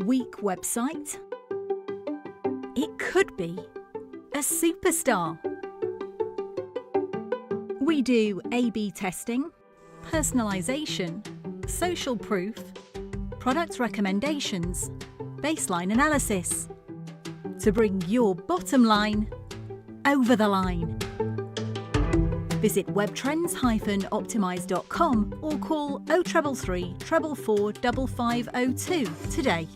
weak website. It could be a superstar. We do A/B testing, personalisation, social proof, product recommendations, baseline analysis to bring your bottom line over the line. Visit webtrends-optimize.com or call 0333 444 5502 today.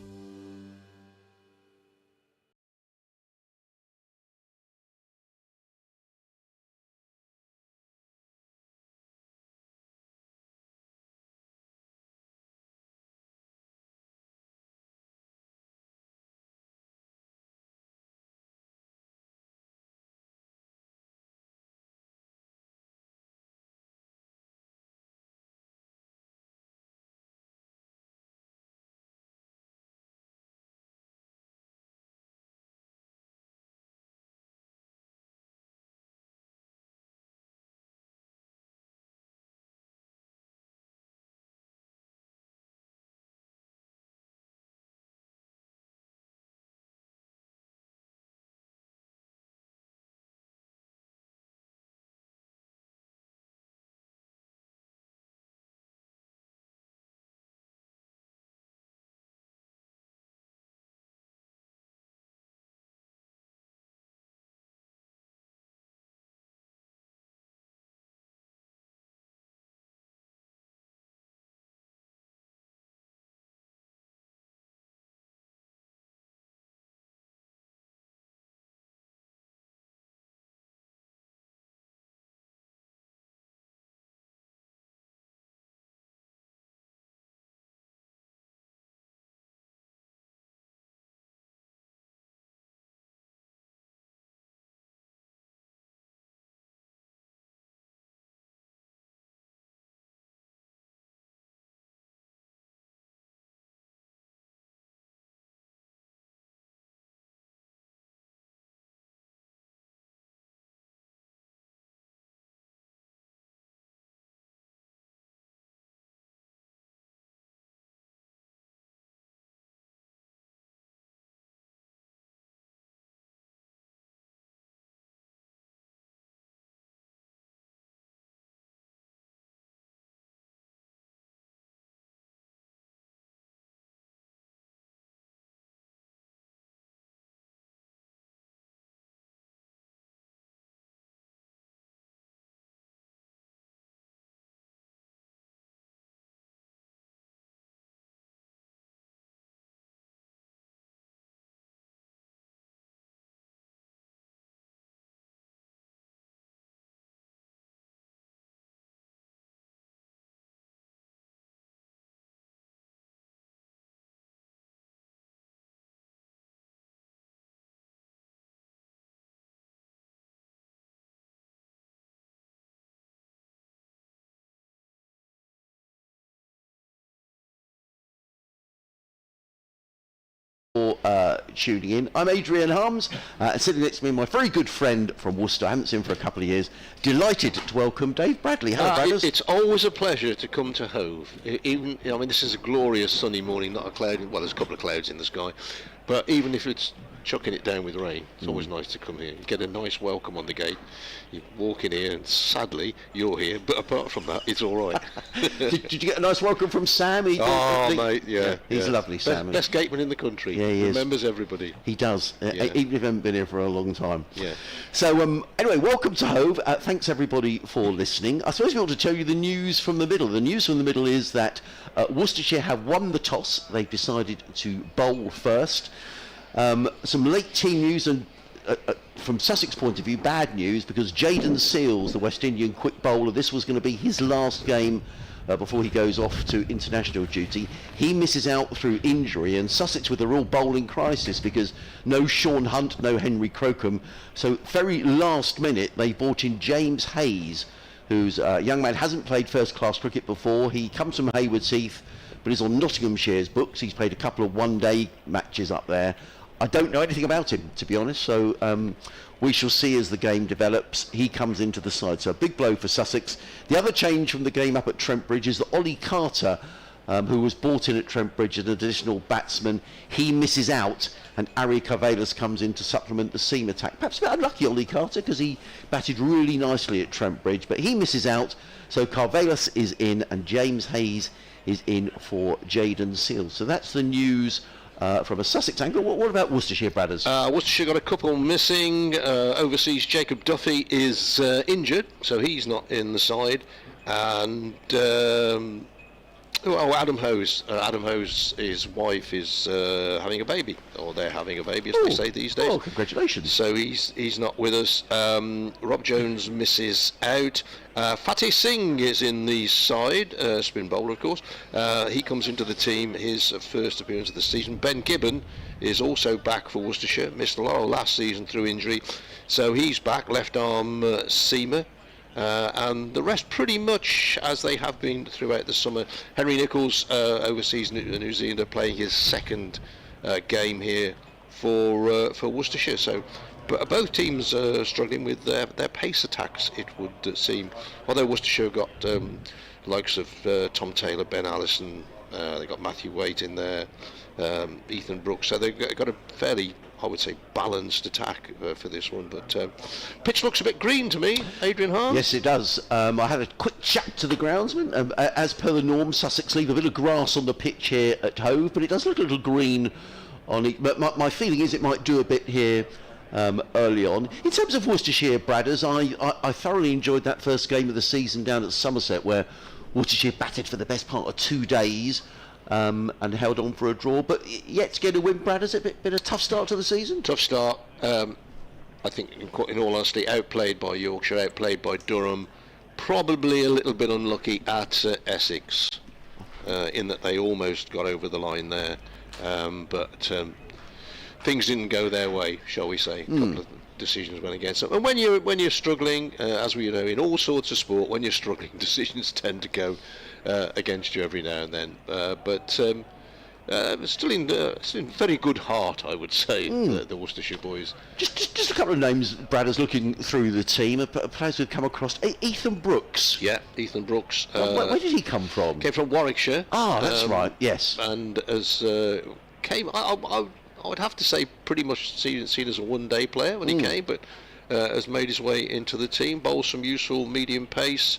Tuning in. I'm Adrian Harms, and sitting next to me, my very good friend from Worcester. I haven't seen him for a couple of years. Delighted to welcome Dave Bradley. Hello, brothers. It's always a pleasure to come to Hove. Even, I mean, this is a glorious sunny morning, not a cloud. Well, there's a couple of clouds in the sky, but even if it's chucking it down with rain, it's always nice to come here. You get a nice welcome on the gate. You walk in here, and sadly, you're here. But apart from that, it's all right. Did you get a nice welcome from Sam? Mate, yeah. He's lovely, Sam. Best gateman in the country. Yeah, he remembers everybody. He does, even if you haven't been here for a long time. Yeah. So, anyway, welcome to Hove. Thanks, everybody, for listening. I suppose we ought to tell you the news from the middle. The news from the middle is that Worcestershire have won the toss. They've decided to bowl first. Some late team news, and from Sussex point of view, bad news, because Jayden Seales, the West Indian quick bowler, this was going to be his last game before he goes off to international duty. He misses out through injury, and Sussex with a real bowling crisis because no Sean Hunt, no Henry Crocombe. So very last minute they brought in James Hayes, who's a young man, hasn't played first class cricket before. He comes from Haywards Heath, but is on Nottinghamshire's books. He's played a couple of one-day matches up there. I don't know anything about him, to be honest, so we shall see as the game develops. He comes into the side, so a big blow for Sussex. The other change from the game up at Trent Bridge is that Ollie Carter who was brought in at Trent Bridge as an additional batsman. He misses out, and Ari Carvelis comes in to supplement the seam attack. Perhaps a bit unlucky, Ollie Carter, because he batted really nicely at Trent Bridge, but he misses out. So Carvelis is in, and James Hayes is in for Jayden Seales. So that's the news from a Sussex angle. What about Worcestershire, Bradders? Worcestershire got a couple missing. Overseas Jacob Duffy is injured, so he's not in the side. And Adam Hose. Adam Hose, his wife is having a baby, or they're having a baby, as they say these days. Oh, congratulations! So he's not with us. Rob Jones misses out. Fateh Singh is in the side, spin bowler, of course. He comes into the team, his first appearance of the season. Ben Gibbon is also back for Worcestershire. Missed a lot last season through injury, so he's back. Left arm seamer. And the rest pretty much as they have been throughout the summer. Henry Nichols, overseas New Zealander, playing his second game here for Worcestershire. So both teams are struggling with their pace attacks, it would seem. Although Worcestershire got likes of Tom Taylor, Ben Allison, they got Matthew Waite in there, Ethan Brooks. So they've got a fairly, I would say, balanced attack for this one. But pitch looks a bit green to me, Adrian Harms. Yes, it does. I had a quick chat to the groundsman. As per the norm, Sussex leave a bit of grass on the pitch here at Hove, but it does look a little green on it. But my feeling is it might do a bit here early on. In terms of Worcestershire, Bradders, I thoroughly enjoyed that first game of the season down at Somerset, where Worcestershire batted for the best part of 2 days. And held on for a draw, but yet to get a win, Brad, has it been a tough start to the season? Tough start. I think, in all honesty, outplayed by Yorkshire, outplayed by Durham, probably a little bit unlucky at Essex, in that they almost got over the line there, but things didn't go their way, shall we say. A couple of decisions went against them. And when you're struggling, as we know in all sorts of sport, when you're struggling, decisions tend to go against you every now and then, but still in very good heart, I would say, the Worcestershire boys. Just a couple of names, Bradders, looking through the team, players we've come across. Ethan Brooks. Yeah, Ethan Brooks. Where did he come from? Came from Warwickshire. Ah, that's right, yes. And as came, I would have to say, pretty much seen as a one-day player when he came, but has made his way into the team, bowls some useful medium pace.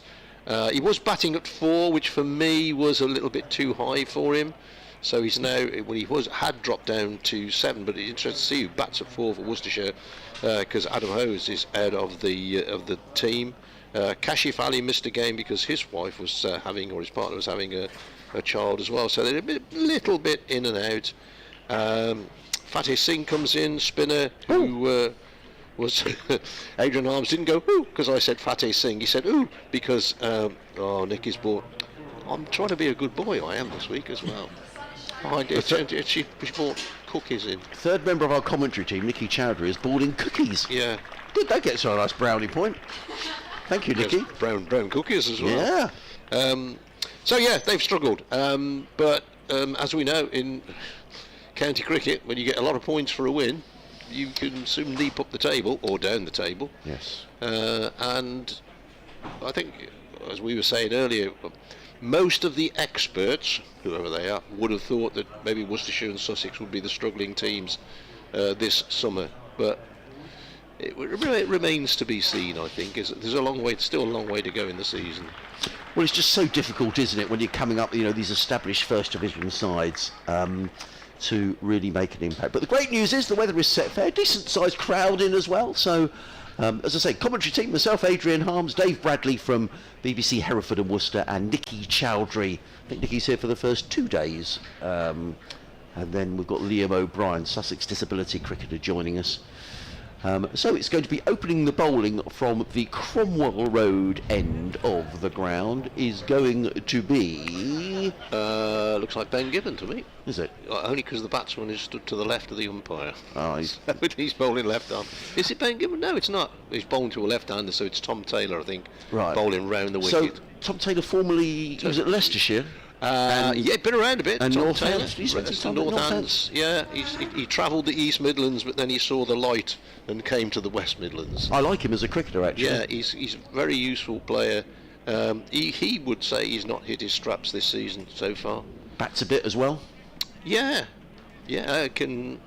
He was batting at 4, which for me was a little bit too high for him. So he's now, when he had dropped down to 7, but it's interesting to see who bats at 4 for Worcestershire, because Adam Hose is out of the team. Kashif Ali missed a game because his wife was his partner was having a child as well. So they're a little bit in and out. Fateh Singh comes in, spinner, who was Adrian Harms didn't go ooh because I said Fateh Singh. He said ooh because Nicky's bought. I'm trying to be a good boy. I am this week as well. I did. She bought cookies in. Third member of our commentary team, Nicky Chowdhury, is bought in cookies. Yeah. Did that get so a nice brownie point? Thank you, Nicky. Brown cookies as well. Yeah. So yeah, they've struggled. But as we know in county cricket, when you get a lot of points for a win, you can soon leap up the table or down the table. Yes. And I think, as we were saying earlier, most of the experts, whoever they are, would have thought that maybe Worcestershire and Sussex would be the struggling teams this summer. But it remains to be seen, I think. There's still a long way to go in the season. Well, it's just so difficult, isn't it, when you're coming up, these established first division sides to really make an impact. But the great news is the weather is set fair, decent sized crowd in as well. So, as I say, commentary team, myself, Adrian Harms, Dave Bradley from BBC Hereford and Worcester, and Nicky Chowdhury. I think Nicky's here for the first 2 days. And then we've got Liam O'Brien, Sussex disability cricketer, joining us. So it's going to be opening the bowling from the Cromwell Road end of the ground is going to be... looks like Ben Gibbon to me. Is it? Only because the batsman is stood to the left of the umpire. Oh, he's bowling left arm. Is it Ben Gibbon? No, it's not. He's bowling to a left-hander, so it's Tom Taylor, I think, bowling round the wicket. So Tom Taylor formerly was at Leicestershire. Been around a bit. And Tom Northants. Northants. Yeah, he travelled the East Midlands, but then he saw the light and came to the West Midlands. I like him as a cricketer, actually. Yeah, he's a very useful player. He would say he's not hit his straps this season so far. Bats a bit as well. Yeah, can,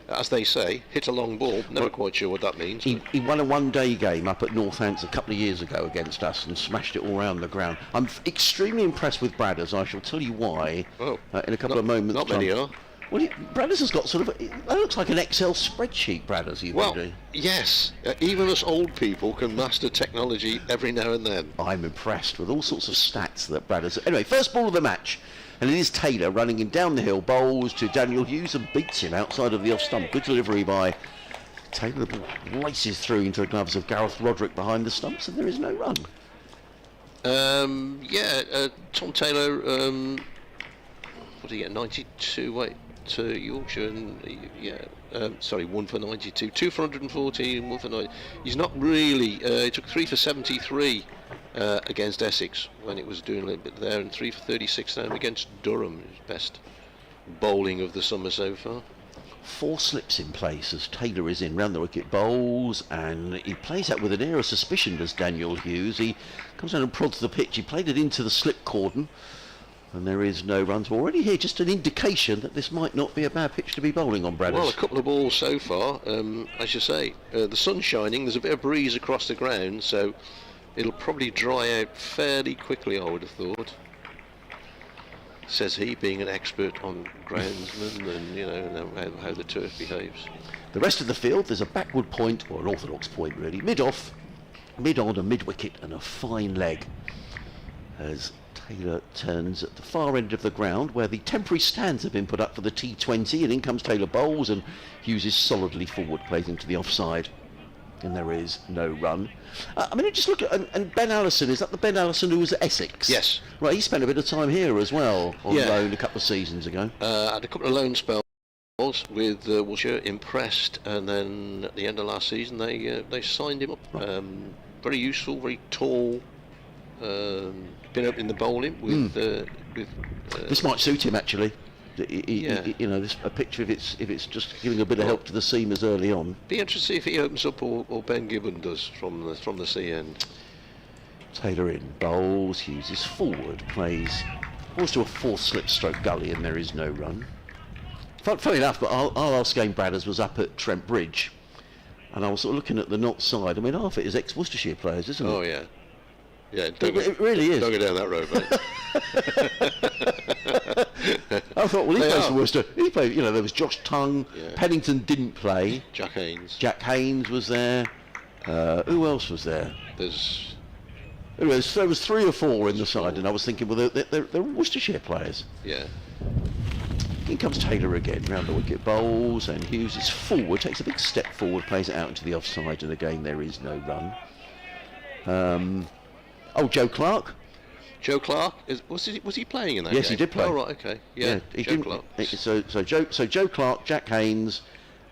as they say, hit a long ball. Never quite sure what that means. He won a one-day game up at Northants a couple of years ago against us and smashed it all around the ground. I'm extremely impressed with Bradders. I shall tell you why in a couple of moments. Not many are. Well, Bradders has got sort of, that looks like an Excel spreadsheet, Bradders, Yes, even us old people can master technology every now and then. I'm impressed with all sorts of stats that Bradders... Anyway, first ball of the match, and it is Taylor running him down the hill, bowls to Daniel Hughes and beats him outside of the off stump. Good delivery by Taylor. The ball races through into the gloves of Gareth Roderick behind the stumps, and there is no run. Tom Taylor, what did he get, 92, to Yorkshire, and 1 for 92, 2 for 114, 1 for 90. He's not really, he took 3 for 73 against Essex when it was doing a little bit there, and 3 for 36 now against Durham, his best bowling of the summer so far. 4 slips in place as Taylor is in round the wicket, bowls, and he plays that with an air of suspicion, does Daniel Hughes. He comes down and prods the pitch. He played it into the slip cordon, and there is no runs. We're already here, just an indication that this might not be a bad pitch to be bowling on, Bradders. Well, a couple of balls so far, as you say. The sun's shining, there's a bit of breeze across the ground, so it'll probably dry out fairly quickly, I would have thought. Says he, being an expert on groundsmen and how the turf behaves. The rest of the field, there's a backward point, or an orthodox point really, mid-off, mid-on and mid-wicket, and a fine leg as Taylor turns at the far end of the ground where the temporary stands have been put up for the T20, and in comes Taylor, bowls, and Hughes is solidly forward, plays into the offside, and there is no run. Just look at, and Ben Allison, is that the Ben Allison who was at Essex? Yes. Right, he spent a bit of time here as well, on loan a couple of seasons ago. Had a couple of loan spells with Worcestershire, impressed, and then at the end of last season they signed him up. Right. Very useful, very tall, been up in the bowling with... this might suit him actually. This a picture if it's just giving a bit of help to the seamers early on. Be interested to see if he opens up or Ben Gibbon does from the sea end. Taylor in, bowls, Hughes is forward, plays to a 4 slip stroke gully, and there is no run. Funny enough, but our last game, Bradders, was up at Trent Bridge, and I was sort of looking at the Knott side. Half it is ex-Worcestershire players, isn't it? Oh yeah. Yeah, it really is. Don't go down that road, mate. I thought, well, he plays for Worcester. He played, there was Josh Tongue. Yeah. Pennington didn't play. Jack Haynes was there. Who else was there? There was 3 or 4 in the side, and I was thinking, well, they're Worcestershire players. Yeah. In comes Taylor again, round the wicket, bowls, and Hughes is forward, takes a big step forward, plays it out into the offside, and again there is no run. Joe Clark. Joe Clark, was he playing in that Yes, game? he did play. Oh right, okay. Yeah, Joe Clark. So Joe Clark, Jack Haynes,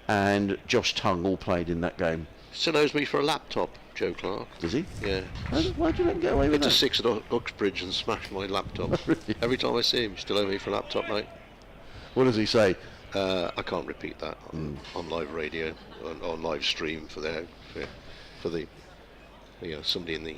and Josh Tongue all played in that game. Still owes me for a laptop, Joe Clark. Does he? Yeah. Why do you let him get away with that? Been to 6 at Uxbridge and smashed my laptop. Really? Every time I see him, still owe me for a laptop, mate. What does he say? I can't repeat that on live radio, on live stream for the somebody in the...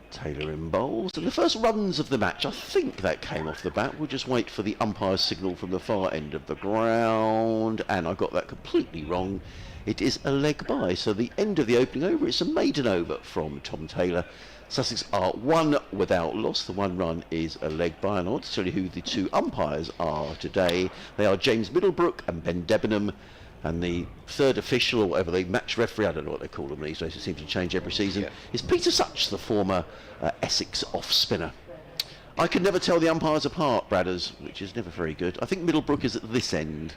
Taylor in bowls, and the first runs of the match, I think that came off the bat. We'll just wait for the umpire's signal from the far end of the ground, and I got that completely wrong. It is a leg by, so the end of the opening over, it's a maiden over from Tom Taylor. Sussex are 1 without loss. The 1 run is a leg by, and I want to tell you who the 2 umpires are today. They are James Middlebrook and Ben Debenham, and the third official, or whatever, the match referee, I don't know what they call them these days, it seems to change every season, is Peter Such, the former Essex off-spinner. I can never tell the umpires apart, Bradders, which is never very good. I think Middlebrook is at this end.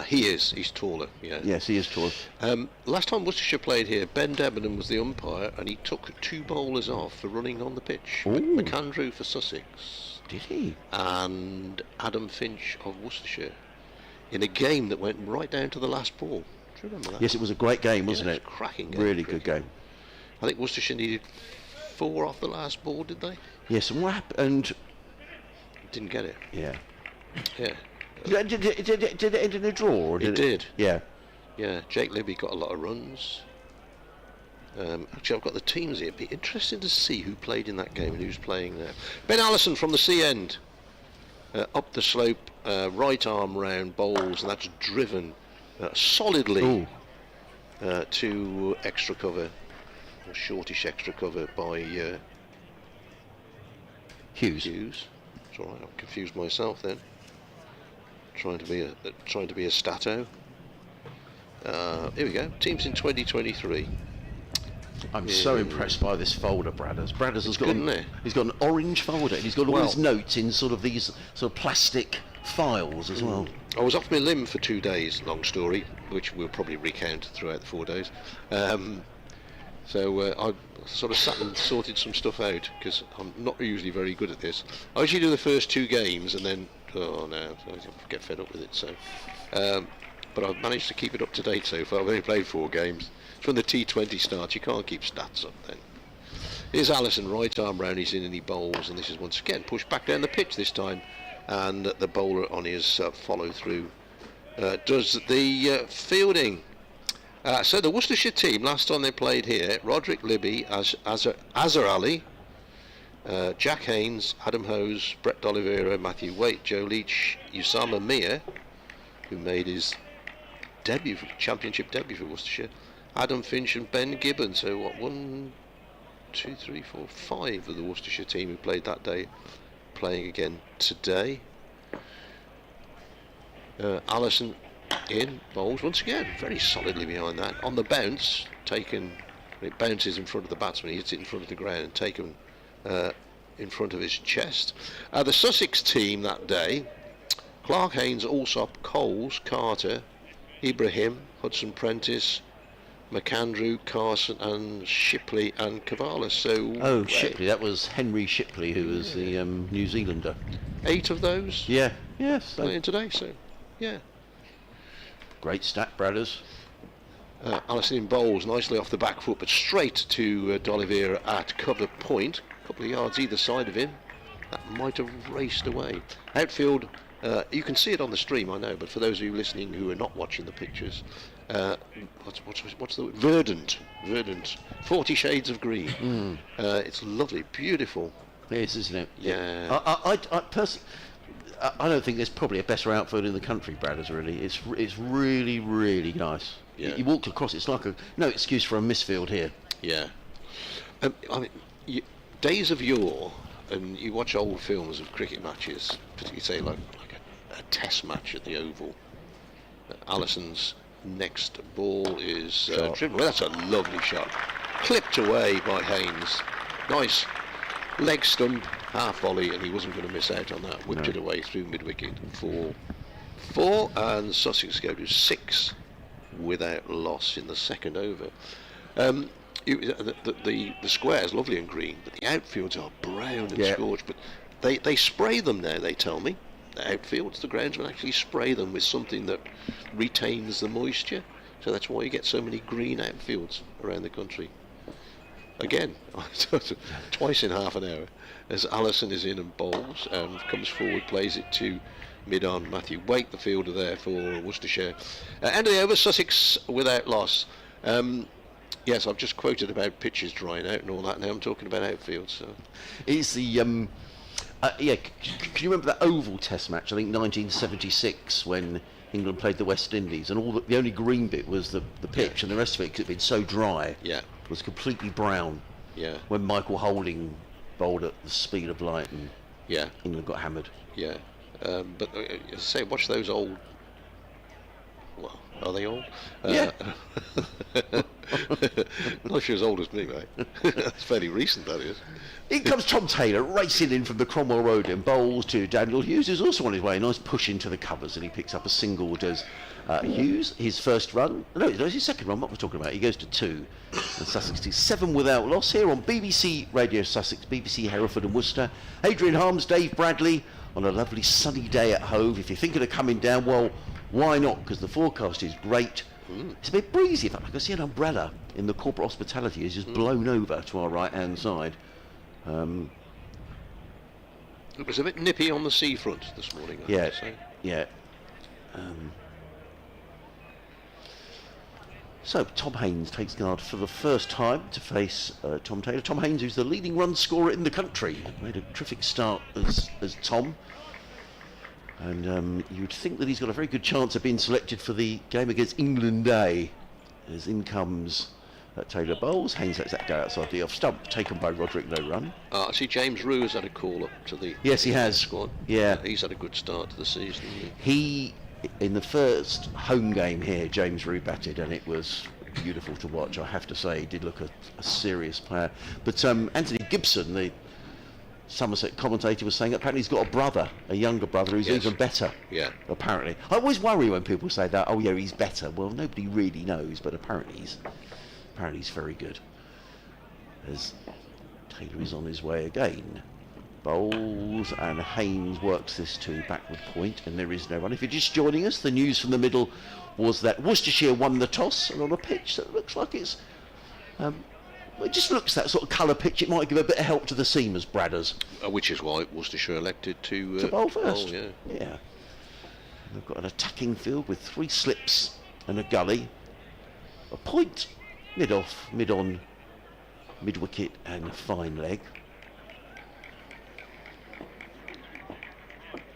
He is. He's taller, yeah. Yes, he is taller. Last time Worcestershire played here, Ben Debenham was the umpire, and he took 2 bowlers off for running on the pitch. McAndrew for Sussex. Did he? And Adam Finch of Worcestershire, in a game that went right down to the last ball. Do you remember that? Yes, it was a great game, wasn't it? It was a cracking game. Really good game. I think Worcestershire needed 4 off the last ball, did they? Yes, and what happened? Didn't get it. Yeah. Yeah. Did it end in a draw? Or It did. Yeah. Yeah, Jake Libby got a lot of runs. Actually, I've got the teams here. It'd be interesting to see who played in that game and who's playing there. Ben Allison from the sea end. Up the slope, right arm round, bowls, and that's driven solidly to extra cover, or shortish extra cover by Hughes. It's all right. I've confused myself then. Trying to be a stato. Here we go. Teams in 2023. I'm so impressed by this folder, Bradders. Bradders has got good, isn't it? He's got an orange folder, and he's got all his notes in sort of these sort of plastic files as well. I was off my limb for 2 days, long story, which we'll probably recount throughout the 4 days. So I sort of sat and sorted some stuff out, because I'm not usually very good at this. I usually do the first 2 games and then, I get fed up with it. So, but I've managed to keep it up to date so far. I've only played 4 games. When the T20 starts, you can't keep stats up then. Here's Allison, right arm round, he's in and he bowls, and this is once again pushed back down the pitch this time, and the bowler on his follow through does the fielding. So the Worcestershire team, last time they played here, Roderick Libby, Azhar Ali, Jack Haynes, Adam Hose, Brett D'Oliveira, Matthew Waite, Joe Leach, Usama Mia, who made his championship debut for Worcestershire, Adam Finch and Ben Gibbon. So what, 1, 2, 3, 4, 5 of the Worcestershire team who played that day playing again today. Allison in, bowls once again, very solidly behind that. On the bounce, it bounces in front of the batsman, he hits it in front of the ground and taken in front of his chest. The Sussex team that day, Clark, Haynes, Allsop, Coles, Carter, Ibrahim, Hudson Prentice, McAndrew, Carson and Shipley and Cavallo. So Shipley, that was Henry Shipley, who was the New Zealander. 8 of those? Yeah, yes. Playing today, so yeah. Great stat, Bradders. Allison in bowls, nicely off the back foot, but straight to D'Oliveira at cover point. A couple of yards either side of him. That might have raced away. Outfield, you can see it on the stream, I know, but for those of you listening who are not watching the pictures, what's the word? Verdant, 40 shades of green. It's lovely, beautiful. It is, isn't it? Yeah. I personally, I don't think there's probably a better outfield in the country, Bradders. Really, it's really, really nice. Yeah. You walk across, it's like no excuse for a misfield here. Yeah. I mean, days of yore, and you watch old films of cricket matches, particularly say like a test match at the Oval. Allison's next ball is driven. Well, that's a lovely shot. Clipped away by Haynes. Nice leg stump, half volley, and he wasn't going to miss out on that. Whipped it away through mid-wicket for 4, and Sussex go to 6 without loss in the second over. The square is lovely and green, but the outfields are brown and scorched. But they spray them now, they tell me. The outfields, the groundsmen actually spray them with something that retains the moisture. So that's why you get so many green outfields around the country. Again, twice in half an hour, as Allison is in and bowls and comes forward, plays it to mid-on Matthew Waite, the fielder there for Worcestershire. End of the over, Sussex without loss. Yes, I've just quoted about pitches drying out and all that. Now I'm talking about outfields. So. It's the can you remember that Oval Test match? I think 1976 when England played the West Indies, and the only green bit was the pitch, and the rest of it, because it'd been so dry, was completely brown. Yeah. When Michael Holding bowled at the speed of light, and England got hammered. Yeah. But as I say, watch those old. Well, are they old? Yeah. Not sure as old as me, mate. That's fairly recent, that is. In comes Tom Taylor racing in from the Cromwell Road and bowls to Daniel Hughes, who's also on his way. A nice push into the covers, and he picks up a single. Does Hughes his first run? No, it's his second run. What we're talking about? He goes to 2, and Sussex to 7 without loss here on BBC Radio Sussex, BBC Hereford and Worcester. Adrian Harms, Dave Bradley on a lovely sunny day at Hove. If you're thinking of coming down, well, why not? Because the forecast is great. It's a bit breezy. In fact, I can see an umbrella in the corporate hospitality is just blown over to our right-hand side. It was a bit nippy on the seafront this morning, I have to say. Yeah. So Tom Haynes takes guard for the first time to face Tom Taylor. Tom Haynes, who's the leading run scorer in the country, made a terrific start as Tom. And you'd think that he's got a very good chance of being selected for the game against England Day. As in comes Taylor bowls. Haynes lets that go outside the off stump, taken by Roderick, no run. I see James Rue has had a call up to the Yes, he has. squad. Yeah. He's had a good start to the season. He, in the first home game here, James Rue batted, and it was beautiful to watch, I have to say. He did look a serious player. But Anthony Gibson, the Somerset commentator, was saying apparently he's got a brother, a younger brother, who's Yes. even better. Yeah. Apparently. I always worry when people say that, oh yeah, he's better. Well, nobody really knows, but apparently he's very good. As Taylor is on his way again. Bowls, and Haynes works this to backward point, and there is no run. If you're just joining us, the news from the middle was that Worcestershire won the toss, and on a pitch that looks like it's it just looks that sort of colour pitch. It might give a bit of help to the seamers, Bradders. Which is why Worcestershire elected to bowl first. yeah. Yeah. They've got an attacking field with 3 slips and a gully. A point, mid-off, mid-on, mid-wicket and a fine leg.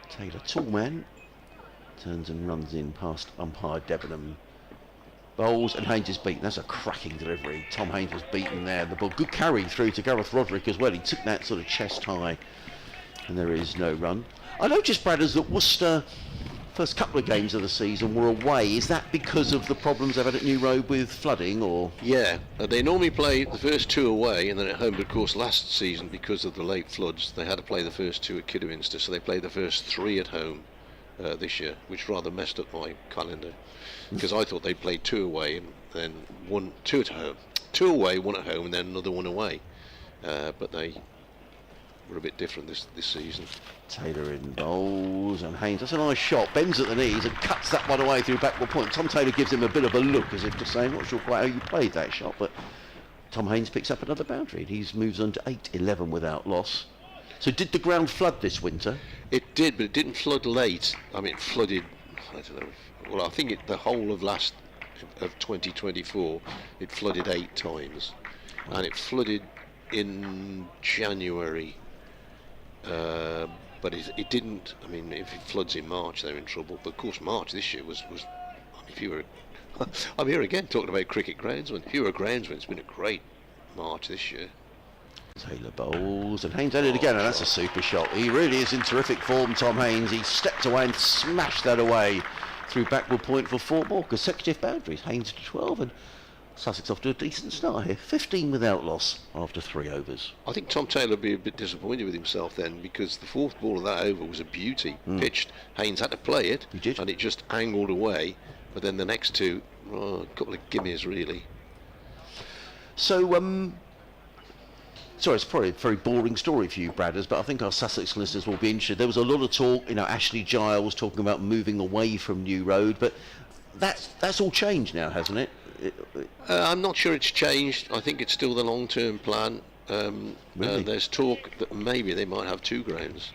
Taylor, tall man, turns and runs in past umpire Debenham. Bowls, and Haynes is beaten. That's a cracking delivery. Tom Haynes was beaten there. The ball, good carry through to Gareth Roderick as well. He took that sort of chest high, and there is no run. I noticed, Bradders, that Worcester, first couple of games of the season, were away. Is that because of the problems they've had at New Road with flooding, or? Yeah, they normally play the first 2 away and then at home, but of course last season, because of the late floods, they had to play the first 2 at Kidderminster, so they played the first 3 at home this year, which rather messed up my calendar, because I thought they played 2 away and then 2 at home. 2 away, 1 at home, and then another 1 away, but they were a bit different this season. Taylor in bowls, and Haynes, that's a nice shot, bends at the knees and cuts that one away through backward point. Tom Taylor gives him a bit of a look as if to say, I'm not sure quite how you played that shot, but Tom Haynes picks up another boundary. He moves on to 8-11 without loss. So did the ground flood this winter? It did, but it didn't flood late. I mean, it flooded, I don't know, well, I think the whole of 2024, it flooded 8 times. And it flooded in January, but it didn't. I mean, if it floods in March, they're in trouble. But of course, March this year was I mean, if you were, I'm here again talking about cricket groundsman. If you were a groundsman, it's been a great March this year. Taylor bowls, and Haynes at it again, and that's a super shot. He really is in terrific form, Tom Haynes. He stepped away and smashed that away through backward point for 4 more consecutive boundaries. Haynes to 12, and Sussex off to a decent start here. 15 without loss after 3 overs. I think Tom Taylor would be a bit disappointed with himself then, because the 4th ball of that over was a beauty, pitched. Haynes had to play it, He did. and it just angled away. But then the next 2, a couple of gimmies really. So, sorry, it's probably a very boring story for you, Bradders, but I think our Sussex listeners will be interested. There was a lot of talk, Ashley Giles talking about moving away from New Road, but that's all changed now, hasn't it? I'm not sure it's changed. I think it's still the long-term plan. Really? There's talk that maybe they might have 2 grounds,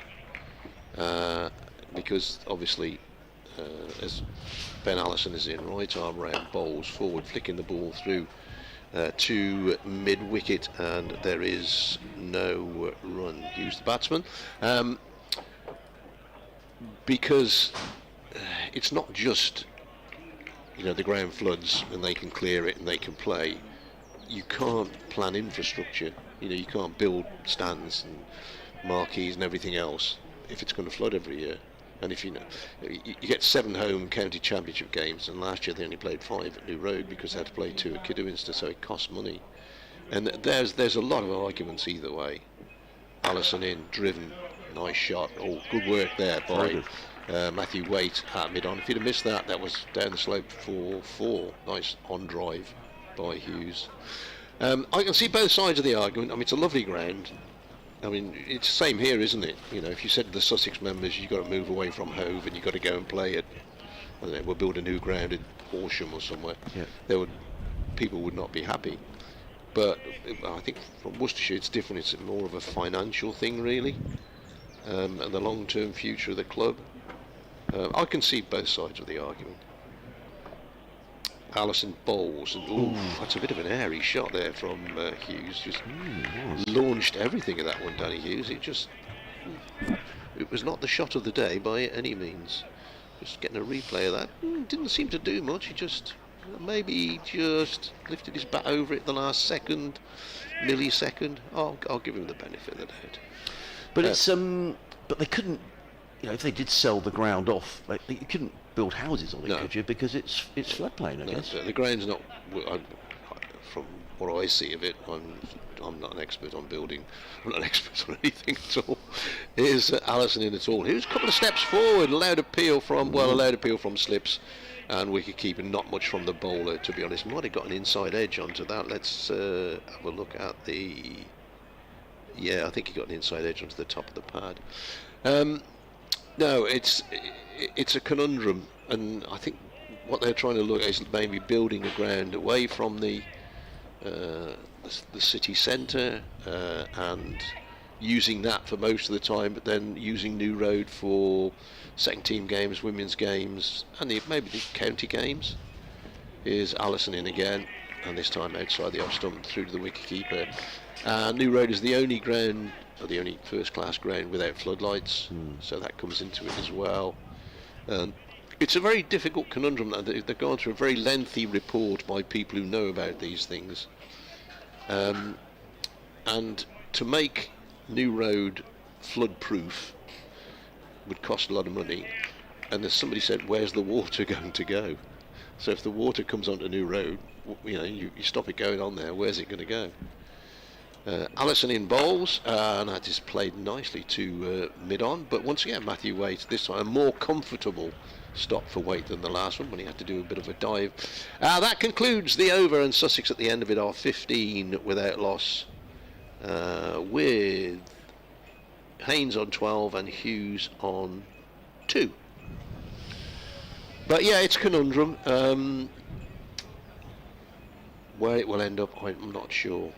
because obviously, as Ben Allison is in, right arm round, bowls forward, flicking the ball through to mid-wicket, and there is no run. Use the batsman, because it's not just the ground floods and they can clear it and they can play. You can't plan infrastructure. You can't build stands and marquees and everything else if it's going to flood every year. And if you get 7 home county championship games, and last year they only played 5 at New Road because they had to play 2 at Kidderminster, so it costs money. And there's a lot of arguments either way. Allison in, driven, nice shot. Oh, good work there by Matthew Waite at mid-on. If he'd have missed that, that was down the slope for 4. Nice on drive by Hughes. I can see both sides of the argument. I mean, it's a lovely ground. I mean, it's the same here, isn't it? If you said to the Sussex members, you've got to move away from Hove and you've got to go and play at, I don't know, we'll build a new ground in Horsham or somewhere, people would not be happy. But I think from Worcestershire it's different. It's more of a financial thing, really, and the long-term future of the club. I can see both sides of the argument. Allison bowls, and that's a bit of an airy shot there from Hughes. Just launched everything at that one, Danny Hughes. It was not the shot of the day by any means. Just getting a replay of that. Didn't seem to do much. He just lifted his bat over it the last millisecond. I'll give him the benefit of the doubt. But but they couldn't. If they did sell the ground off, you couldn't build houses on it, could you? Because it's floodplain, I guess. The ground's not. From what I see of it, I'm not an expert on building. I'm not an expert on anything at all. Here's Allison in at all. He was a couple of steps forward, allowed appeal from slips, and wicket-keeper not much from the bowler, to be honest. Might have got an inside edge onto that. Let's have a look at the. Yeah, I think he got an inside edge onto the top of the pad. No, it's a conundrum, and I think what they're trying to look at is maybe building a ground away from the city centre and using that for most of the time, but then using New Road for second team games, women's games, and maybe the county games. Here's Allison in again, and this time outside the off stump through to the wicket-keeper. New Road is the only ground, or the only first-class ground without floodlights, so that comes into it as well. It's a very difficult conundrum. They're going through a very lengthy report by people who know about these things. And to make New Road flood-proof would cost a lot of money. And as somebody said, where's the water going to go? So if the water comes onto New Road, you stop it going on there, where's it going to go? Allison in bowls, and that is played nicely to mid-on, but once again Matthew Waite, this time a more comfortable stop for Waite than the last one when he had to do a bit of a dive. That concludes the over, and Sussex at the end of it are 15 without loss, with Haynes on 12 and Hughes on 2. But yeah, it's a conundrum. Where it will end up, I'm not sure.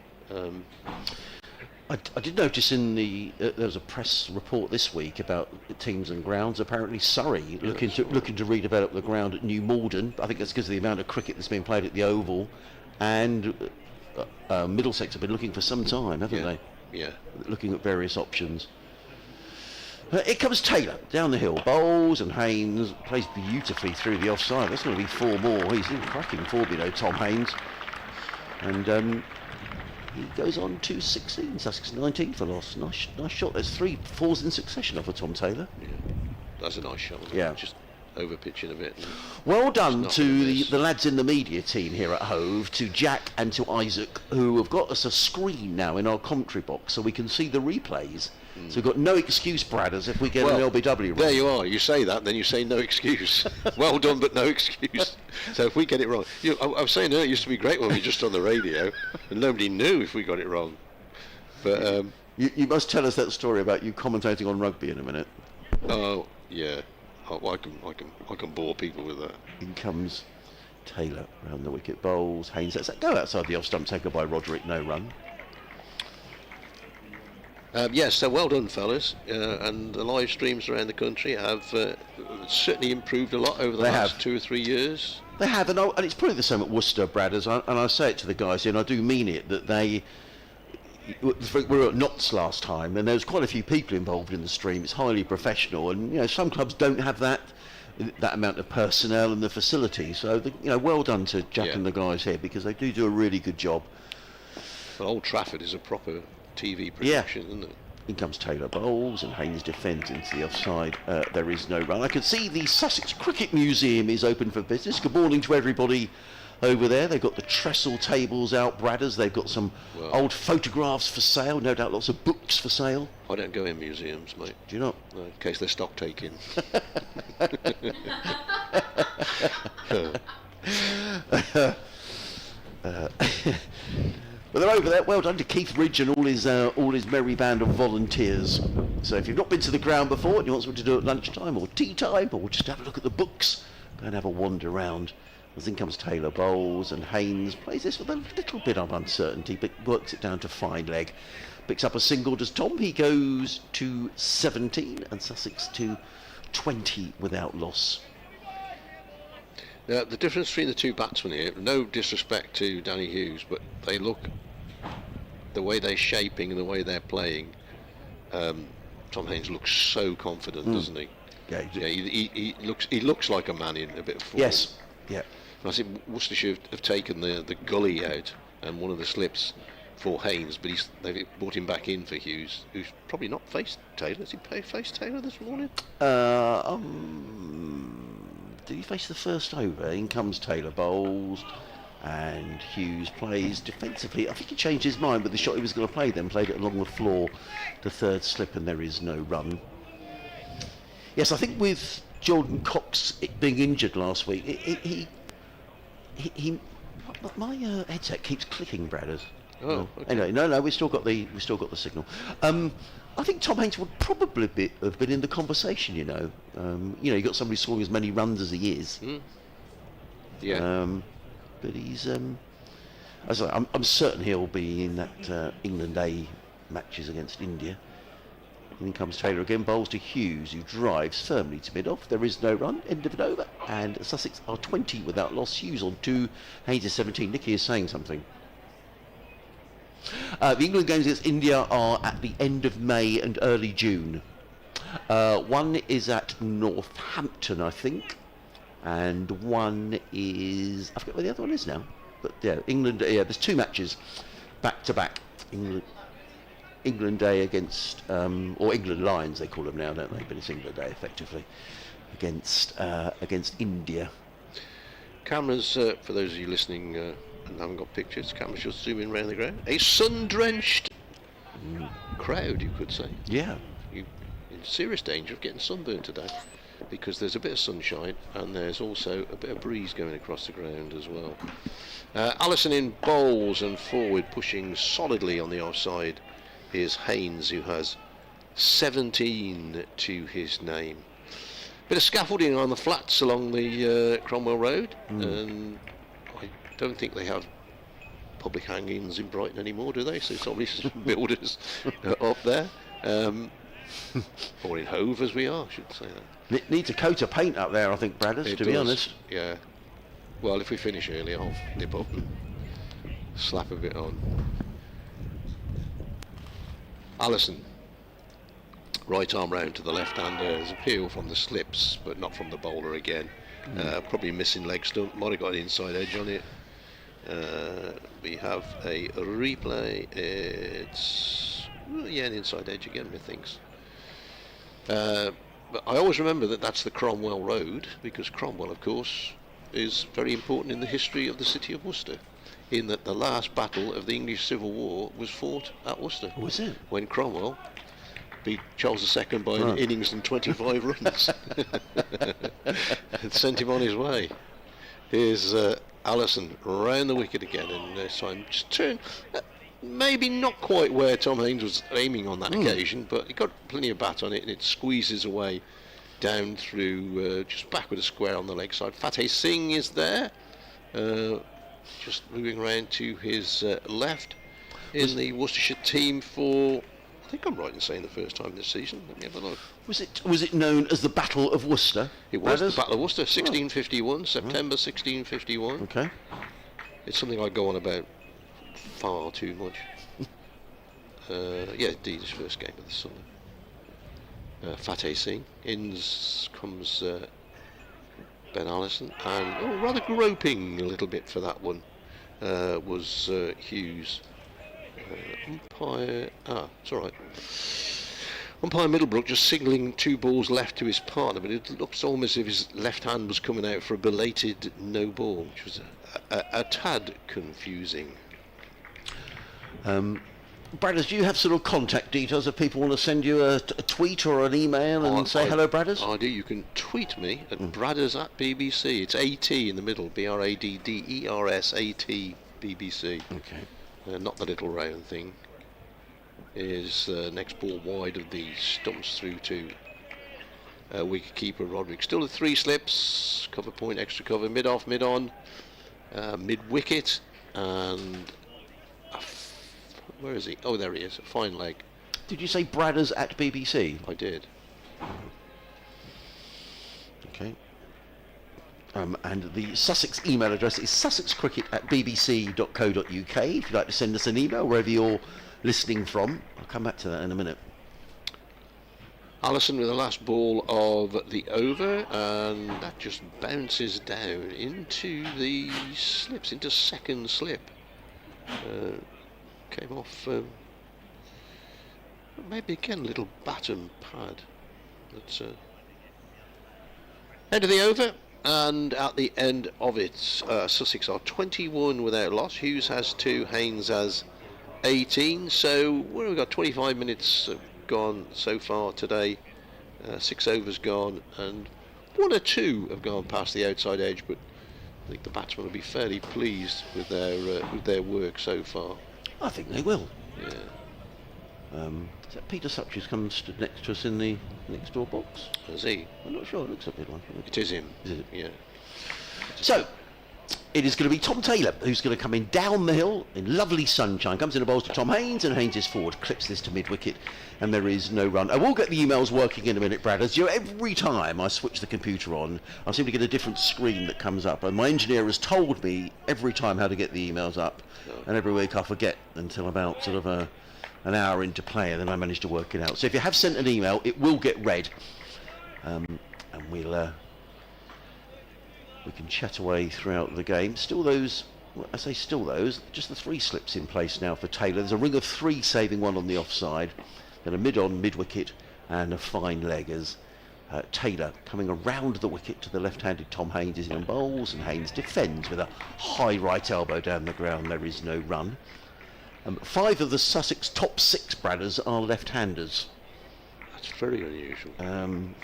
I did notice in there was a press report this week about the teams and grounds. Apparently Surrey looking to redevelop the ground at New Malden. I think that's because of the amount of cricket that's been played at the Oval, and Middlesex have been looking for some time, haven't they? Yeah. Looking at various options. Here comes Taylor down the hill. Bowls, and Haynes plays beautifully through the offside. That's going to be 4 more. He's in cracking form, Tom Haynes. And he goes on to 16, Sussex 19 for loss. Nice shot. There's 3 fours in succession off of Tom Taylor. Yeah, that's a nice shot. Yeah. Just over pitching a bit. Well done to the lads in the media team here at Hove, to Jack and to Isaac, who have got us a screen now in our commentary box so we can see the replays. So we've got no excuse, Bradders, if we get an LBW wrong. There you are. You say that, then you say no excuse. Well done, but no excuse. So if we get it wrong, I was saying earlier, it used to be great when we were just on the radio and nobody knew if we got it wrong. But you must tell us that story about you commentating on rugby in a minute. Oh yeah, I can bore people with that. In comes Taylor round the wicket. Bowls. Haynes lets that go outside the off stump, taken by Roderick. No run. Yes, so well done, fellas. And the live streams around the country have certainly improved a lot over the last 2 or 3 years. They have, and it's probably the same at Worcester, Bradders, and I say it to the guys here, and I do mean it, that we were at Notts last time, and there was quite a few people involved in the stream. It's highly professional, and some clubs don't have that amount of personnel and the facilities. So well done to Jack and the guys here, because they do a really good job. Well, Old Trafford is a proper TV production, isn't it? In comes Taylor. Bowls, and Haynes defends into the offside. There is no run. I can see the Sussex Cricket Museum is open for business. Good morning to everybody over there. They've got the trestle tables out, Bradders. They've got some old photographs for sale. No doubt lots of books for sale. I don't go in museums, mate. Do you not? No, in case they're stock taking. But they're over there. Well done to Keith Ridge and all his merry band of volunteers. So if you've not been to the ground before and you want something to do at lunchtime or tea time, or just have a look at the books, go and have a wander around. As in comes Taylor. Bowls, and Haynes plays this with a little bit of uncertainty, but works it down to fine leg. Picks up a single. Does Tom? He goes to 17, and Sussex to 20 without loss. The difference between the two batsmen here, no disrespect to Danny Hughes, but they look, the way they're shaping and the way they're playing, Tom Haynes looks so confident, doesn't he? Yeah, he looks like a man in a bit of form. yes, yeah. And I think Worcestershire have taken the gully out and one of the slips for Haynes, but they've brought him back in for Hughes, who's probably not faced Taylor. Has he faced Taylor this morning? Did he face the first over? In comes Taylor, bowls, and Hughes plays defensively. I think he changed his mind with the shot he was going to play, then played it along the floor, the third slip, and there is no run. Yes, I think with Jordan Cox being injured last week, my headset keeps clicking, Bradders. Oh, okay. Anyway, no, we still got the signal. I think Tom Haynes would probably have been in the conversation. You got somebody scoring as many runs as he is. Yeah. But he's. I'm certain he'll be in that England A matches against India. And in comes Taylor again, bowls to Hughes, who drives firmly to mid-off. There is no run, end of an over, and Sussex are 20 without loss. Hughes on 2, Haynes is 17. Nicky is saying something. The England games against India are at the end of May and early June. One is at Northampton, I think, and one is... I forget where the other one is now. But yeah, England... Yeah, there's 2 matches back to back. England Day against... or England Lions, they call them now, don't they? But it's England Day, effectively, against India. Cameras, for those of you listening... and haven't got pictures, cameras just zooming around the ground. A sun-drenched crowd, you could say. Yeah. You're in serious danger of getting sunburned today, because there's a bit of sunshine and there's also a bit of breeze going across the ground as well. Allison in bowls and forward, pushing solidly on the offside, is Haynes, who has 17 to his name. Bit of scaffolding on the flats along the Cromwell Road, and I don't think they have public hangings in Brighton anymore, do they? So it's obviously some builders up there, or in Hove as we are, I should say that. It needs a coat of paint up there, I think, Bradders, to be honest. Yeah. Well, if we finish early, I'll nip up and slap a bit on. Allison, right arm round to the left-hander. There's appeal from the slips, but not from the bowler again. Probably missing leg stump. Might have got an inside edge on it. We have a replay. It's an inside edge again, methinks. But I always remember that that's the Cromwell Road, because Cromwell, of course, is very important in the history of the city of Worcester, in that the last battle of the English Civil War was fought at Worcester. Was it? When Cromwell beat Charles II by an innings and 25 runs. And sent him on his way. Here's Allison round the wicket again, and this time just turn. Maybe not quite where Tom Haynes was aiming on that occasion, but he got plenty of bat on it, and it squeezes away down through just back with a square on the leg side. Fateh Singh is there, just moving around to his left in the Worcestershire team for, I think I'm right in saying, the first time this season. Let me have a look. Was it known as the Battle of Worcester? It was the Battle of Worcester, 1651, September 1651. Okay. It's something I go on about far too much. Yeah, indeed, his first game of the summer. Fateh Singh. In comes Ben Allison, and rather groping a little bit for that one was Hughes. Umpire, it's all right. Umpire Middlebrook just signalling 2 balls left to his partner, but it looks almost as if his left hand was coming out for a belated no ball, which was a tad confusing. Bradders, do you have sort of contact details if people want to send you a tweet or an email and say hello, Bradders? I do. You can tweet me at bradders@bbc. It's AT in the middle, BRADDERS BBC. Okay. Not the little round thing. Is next ball wide of the stumps through to wicket-keeper Roderick. Still at 3 slips, cover point, extra cover, mid-off, mid-on, mid-wicket, and where is he? Oh, there he is, a fine leg. Did you say Bradders at BBC? I did. Okay. And the Sussex email address is sussexcricket@bbc.co.uk. If you'd like to send us an email wherever you're listening from, I'll come back to that in a minute. Allison with the last ball of the over, and that just bounces down into the slips, into second slip. Came off, maybe again a little baton pad. That's end of the over, and at the end of it, Sussex are 21 without loss. Hughes has 2, Haynes has 18. So we've got 25 minutes gone so far today. 6 overs gone, and 1 or 2 have gone past the outside edge, but I think the batsmen will be fairly pleased with their work so far. I think they will. Yeah. Is that Peter Such who's come stood next to us in the next door box? Is he? I'm not sure. It looks a bit like it. It is him. Is it? Yeah. So, it is going to be Tom Taylor who's going to come in down the hill in lovely sunshine. Comes in the bowls to Tom Haynes, and Haynes is forward, clips this to mid-wicket, and there is no run. I will get the emails working in a minute, Brad. As you know, every time I switch the computer on, I seem to get a different screen that comes up. And my engineer has told me every time how to get the emails up, and every week I forget until about sort of an hour into play, and then I manage to work it out. So if you have sent an email, it will get read, and we can chat away throughout the game. Still those, well, I say still those, just the 3 slips in place now for Taylor. There's a ring of 3 saving 1 on the offside, then a mid-on, mid-wicket, and a fine leg as Taylor coming around the wicket to the left-handed Tom Haynes is in bowls, and Haynes defends with a high right elbow down the ground. There is no run. 5 of the Sussex top 6 Bradders are left-handers. That's very unusual.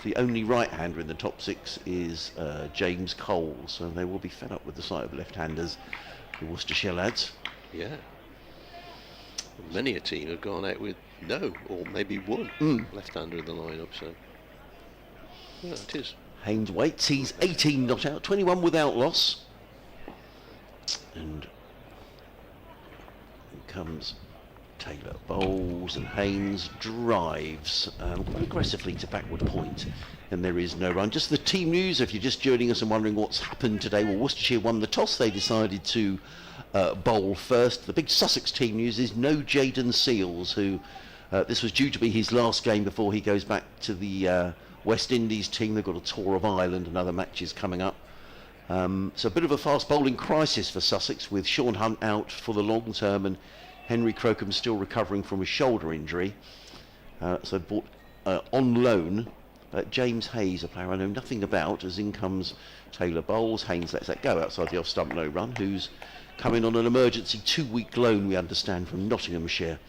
The only right-hander in the top 6 is James Cole, so they will be fed up with the sight of left-handers, the Worcestershire lads. Yeah. Many a team have gone out with no, or maybe 1 left-hander in the lineup, so yeah, it is. Haynes waits, he's 18 not out, 21 without loss. And in comes Taylor, bowls, and Haynes drives quite aggressively to backward point, and there is no run. Just the team news, if you're just joining us and wondering what's happened today. Well, Worcestershire won the toss. They decided to bowl first. The big Sussex team news is no Jayden Seales, who this was due to be his last game before he goes back to the West Indies team. They've got a tour of Ireland and other matches coming up. So a bit of a fast bowling crisis for Sussex, with Sean Hunt out for the long term and Henry Crocombe still recovering from a shoulder injury. So bought on loan James Hayes, a player I know nothing about, as in comes Taylor bowls. Haynes lets that go outside the off stump, no run, who's coming on an emergency 2-week loan, we understand, from Nottinghamshire.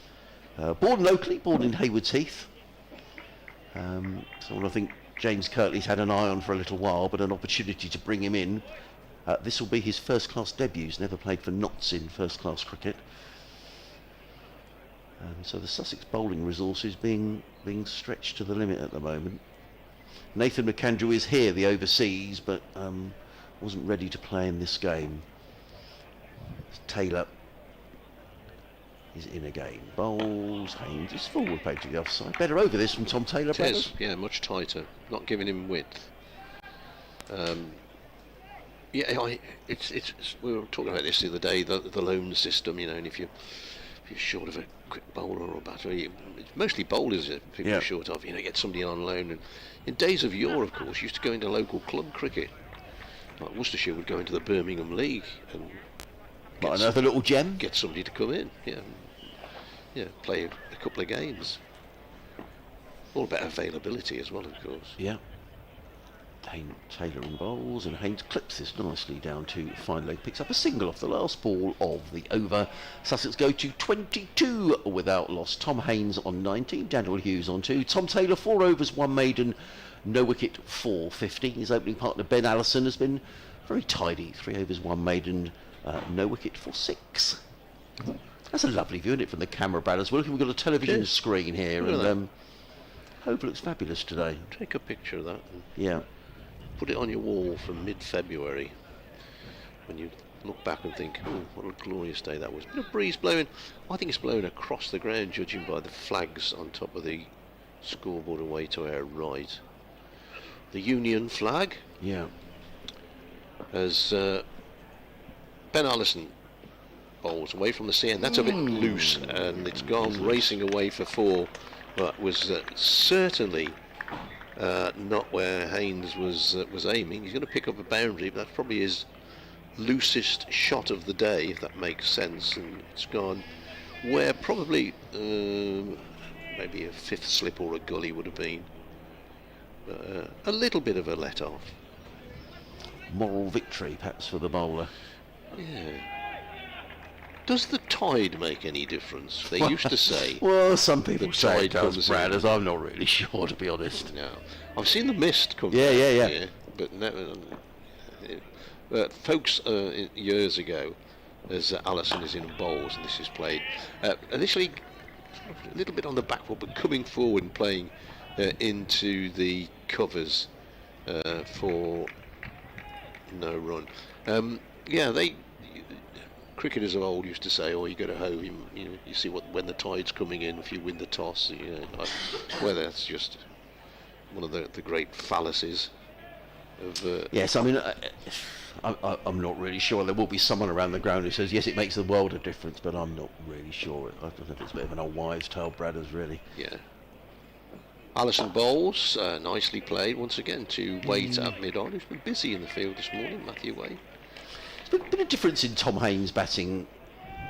Born locally, born in Haywards Heath. Someone I think James Kirtley's had an eye on for a little while, but an opportunity to bring him in. This will be his first class debut. He's never played for Notts in first class cricket. So the Sussex bowling resource is being stretched to the limit at the moment. Nathan McAndrew is here, the overseas, but wasn't ready to play in this game. Taylor is in again. Bowls, Haynes is forward, played to the offside. Better over this from Tom Taylor. It is, yeah, much tighter. Not giving him width. Yeah, it's we were talking about this the other day, the loan system, you know, and if you're short of a quick bowler or batter, it's mostly bowlers that people are short of. You know, get somebody on loan. And in days of yore, of course, used to go into local club cricket. Like Worcestershire would go into the Birmingham League and another little gem. Get somebody to come in, play a couple of games. All about availability as well, of course. Yeah. Taylor in bowls, and Haynes clips this nicely down to fine leg, picks up a single off the last ball of the over. Sussex go to 22 without loss. Tom Haynes on 19, Daniel Hughes on 2. Tom Taylor 4 overs, 1 maiden, no wicket for 50. His opening partner Ben Allison has been very tidy, 3 overs, 1 maiden, no wicket for 6. That's a lovely view, isn't it, from the camera, Brad, as well. We've got a television screen here, and Hove looks fabulous today. Take a picture of that. Yeah. Put it on your wall from mid-February, when you look back and think, oh, what a glorious day that was. Bit of breeze blowing. I think it's blowing across the ground, judging by the flags on top of the scoreboard away to our right. The Union flag. Yeah. as Ben Allison bowls away from the CN. That's a bit loose, and it's gone racing away for 4, but was certainly not where Haynes was aiming. He's going to pick up a boundary, but that's probably his loosest shot of the day, if that makes sense, and it's gone where probably maybe a 5th slip or a gully would have been. A little bit of a let off. Moral victory, perhaps, for the bowler. Yeah. Does the tide make any difference? They used to say. Well, some people the say it tide does, comes Brad, in. as I'm not really sure, to be honest. No, I've seen the mist come. Yeah, down yeah, yeah. here, but never. Folks, years ago, as Allison is in bowls and this is played, initially a little bit on the back foot, but coming forward and playing into the covers for no run. Yeah, cricketers of old used to say, "Oh, you go to home, you see when the tide's coming in. If you win the toss, whether that's just one of the great fallacies of." Yes, I mean, I'm not really sure. There will be someone around the ground who says, yes, it makes the world a difference, but I'm not really sure. I don't know if it's a bit of an old wives' tale, Bradders, really. Yeah. Allison bowls, nicely played once again to Waite at mid-on, who's been busy in the field this morning, Matthew Waite. There's been a difference in Tom Haynes' batting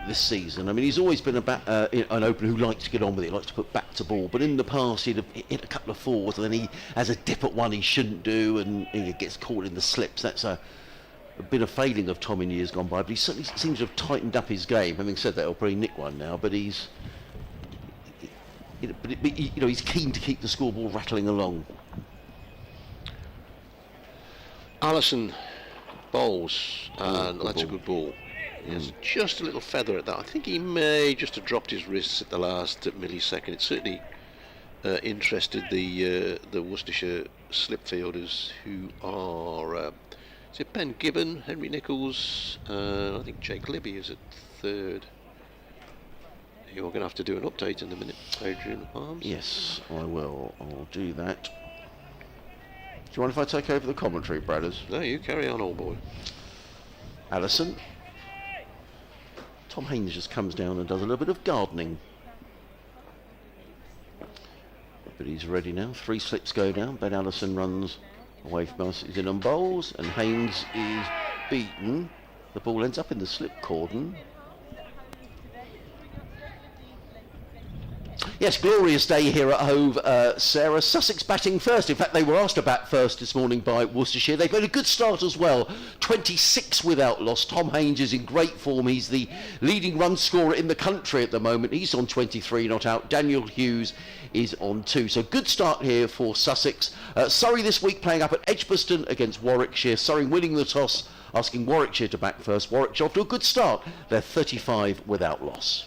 this season. I mean, he's always been an opener who likes to get on with it, likes to put back to ball, but in the past he'd hit a couple of 4s and then he has a dip at one he shouldn't do, and he gets caught in the slips. That's been a failing of Tom in years gone by, but he certainly seems to have tightened up his game. Having said that, he'll probably nick one now, but he's keen to keep the scoreboard rattling along. Allison bowls, and that's a ball. good ball. He has just a little feather at that. I think he may just have dropped his wrists at the last millisecond. It certainly interested the Worcestershire slip fielders, who are is it Ben Gibbon, Henry Nichols, I think Jake Libby is at 3rd. You're going to have to do an update in a minute, Adrian Harms. Yes, I will. I'll do that. Do you mind if I take over the commentary, Bradders? No, you carry on, old boy. Allison. Tom Haynes just comes down and does a little bit of gardening. But he's ready now. 3 slips go down. Ben Allison runs away from us. He's in on bowls, and Haynes is beaten. The ball ends up in the slip cordon. Yes, glorious day here at Hove, Sarah. Sussex batting first. In fact, they were asked to bat first this morning by Worcestershire. They've had a good start as well. 26 without loss. Tom Haynes is in great form. He's the leading run scorer in the country at the moment. He's on 23 not out. Daniel Hughes is on 2. So good start here for Sussex. Surrey this week playing up at Edgbaston against Warwickshire. Surrey winning the toss, asking Warwickshire to bat first. Warwickshire off to a good start. They're 35 without loss.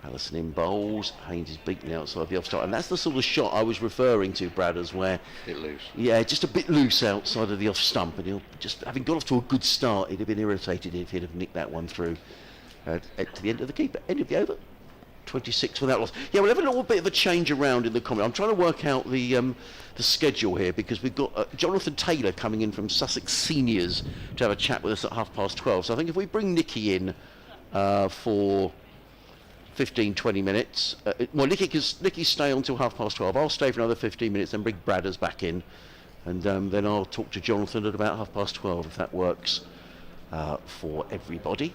Allison in bowls. Haynes is beaten outside the off start, and that's the sort of shot I was referring to, Bradders, where Bit loose. Yeah, just a bit loose outside of the off stump, and he'll just, having got off to a good start, he'd have been irritated if he'd have nicked that one through to the end of the keeper, end of the over. 26 without loss. Yeah, we'll have a little bit of a change around in the comment. I'm trying to work out the schedule here, because we've got Jonathan Taylor coming in from Sussex Seniors to have a chat with us at 12:30. So I think if we bring Nicky in for 15-20 minutes. Well, Nicky stay on until 12:30. I'll stay for another 15 minutes and bring Bradders back in, and then I'll talk to Jonathan at about 12:30 if that works for everybody.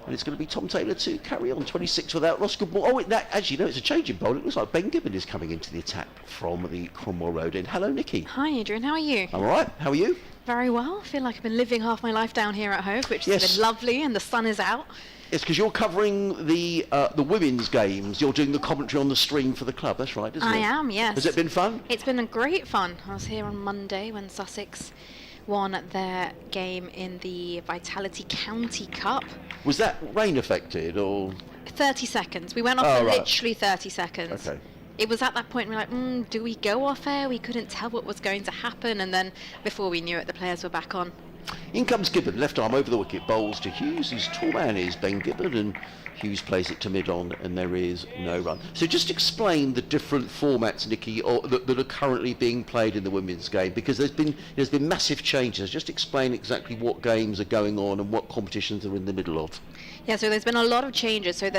And it's going to be Tom Taylor to carry on. 26 without loss. Good ball. Actually, no, it's a change in bowl. It looks like Ben Gibbon is coming into the attack from the Cromwell Road end. Hello, Nicky. Hi, Adrian. How are you? I'm all right. How are you? Very well. I feel like I've been living half my life down here at Hove, which has been lovely, and the sun is out. Yes, because you're covering the women's games. You're doing the commentary on the stream for the club. That's right, isn't it? I am, yes. Has it been fun? It's been a great fun. I was here on Monday when Sussex won their game in the Vitality County Cup. Was that rain affected, or? 30 seconds. We went off for literally 30 seconds. Okay. It was at that point we were like, do we go off air? We couldn't tell what was going to happen, and then before we knew it, the players were back on. In comes Gibbon, left arm over the wicket, bowls to Hughes, whose tall man is Ben Gibbon, and Hughes plays it to mid-on, and there is no run. So just explain the different formats, Nikki, that are currently being played in the women's game, because there's been massive changes. Just explain exactly what games are going on and what competitions are in the middle of. Yeah, so there's been a lot of changes. So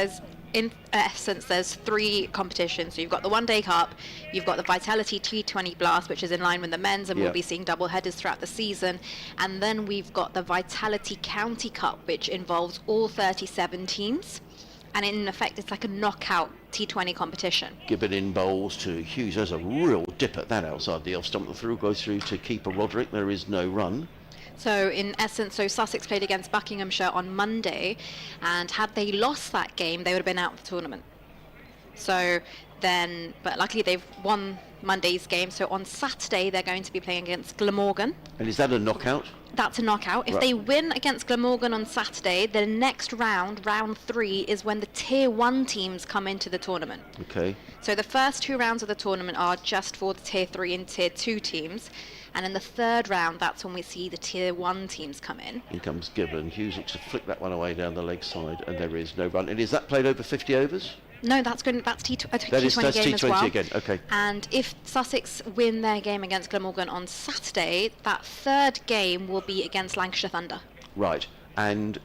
in essence, there's 3 competitions. So you've got the One Day Cup, you've got the Vitality T20 Blast, which is in line with the men's, and we'll be seeing double headers throughout the season. And then we've got the Vitality County Cup, which involves all 37 teams. And in effect, it's like a knockout T20 competition. Gibbon in bowls to Hughes. There's a real dip at that outside the off stump. The through goes through to keeper Roderick. There is no run. So in essence, Sussex played against Buckinghamshire on Monday, and had they lost that game, they would have been out of the tournament. But luckily they've won Monday's game. So on Saturday, they're going to be playing against Glamorgan. And is that a knockout? That's a knockout. If they win against Glamorgan on Saturday, the next round, round 3, is when the Tier 1 teams come into the tournament. Okay. So the first 2 rounds of the tournament are just for the Tier 3 and Tier 2 teams. And in the third round, that's when we see the Tier 1 teams come in. In comes Gibbon. Hughes looks to flick that one away down the leg side, and there is no run. And is that played over 50 overs? No, that's T20 That's game T20 as well. again, okay. And if Sussex win their game against Glamorgan on Saturday, that third game will be against Lancashire Thunder. Right. And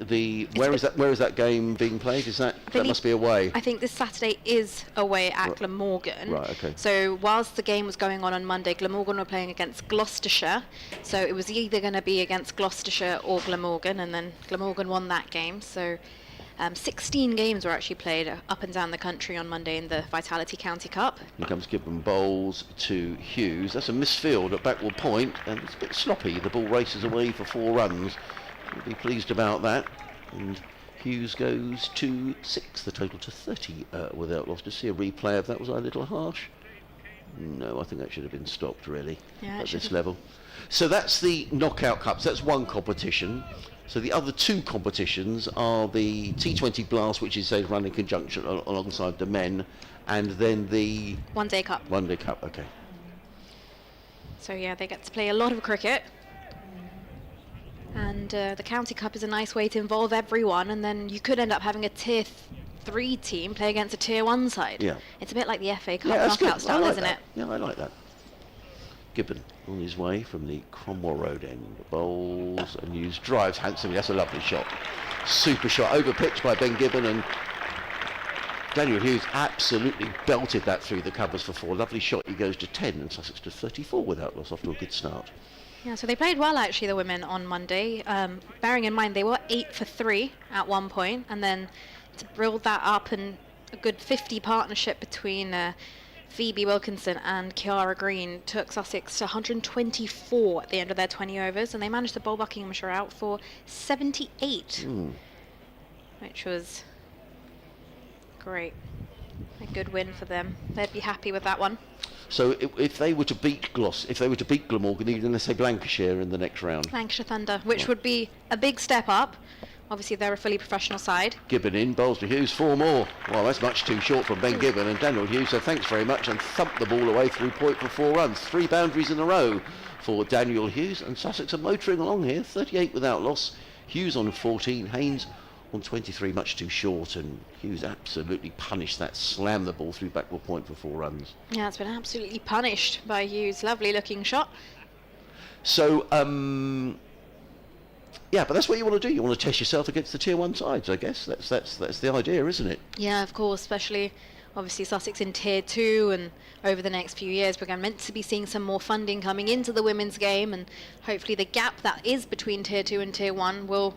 where is that game being played? That must be away? I think this Saturday is away at Glamorgan. Right, okay. So whilst the game was going on Monday, Glamorgan were playing against Gloucestershire. So it was either going to be against Gloucestershire or Glamorgan, and then Glamorgan won that game. So 16 games were actually played up and down the country on Monday in the Vitality County Cup. Here comes Gibbon bowls to Hughes. That's a misfield at backward point, and it's a bit sloppy. The ball races away for 4 runs. We'll be pleased about that. And Hughes goes to 6, the total to 30 without loss. To see a replay of that, was I a little harsh? No, I think that should have been stopped really at this level. So that's the knockout cups. That's one competition. So the other 2 competitions are the T20 Blast, which is run in conjunction alongside the men, and then the One Day Cup. One Day Cup, okay. So yeah, they get to play a lot of cricket. And the County Cup is a nice way to involve everyone, and then you could end up having a Tier 3 team play against a Tier 1 side. Yeah. It's a bit like the FA Cup knockout style, isn't it? Yeah, I like that. Gibbon on his way from the Cromwell Road end. Bowls and Hughes drives handsomely. That's a lovely shot. Super shot over pitch by Ben Gibbon, and Daniel Hughes absolutely belted that through the covers for 4. Lovely shot. He goes to 10 and Sussex to 34 without loss, off to a good start. Yeah, so they played well actually, the women, on Monday. Bearing in mind they were 8 for 3 at one point, and then to build that up, and a good 50 partnership between Phoebe Wilkinson and Kiara Green took Sussex to 124 at the end of their 20 overs, and they managed to bowl Buckinghamshire out for 78, which was great. A good win for them. They'd be happy with that one. So if they were to beat Glamorgan, even let's say Lancashire in the next round. Lancashire Thunder, which would be a big step up. Obviously, they're a fully professional side. Gibbon in, bowls to Hughes, 4 more. Well, that's much too short from Ben Gibbon, and Daniel Hughes said thanks very much and thumped the ball away through point for 4 runs. 3 boundaries in a row for Daniel Hughes, and Sussex are motoring along here, 38 without loss. Hughes on 14, Haynes on 23, much too short, and Hughes absolutely punished that, slammed the ball through backward point for 4 runs. Yeah, it's been absolutely punished by Hughes. Lovely looking shot. So, yeah, but that's what you want to do. You want to test yourself against the Tier 1 sides, I guess. That's the idea, isn't it? Yeah, of course, especially obviously Sussex in Tier 2, and over the next few years we're meant to be seeing some more funding coming into the women's game, and hopefully the gap that is between Tier 2 and Tier 1 will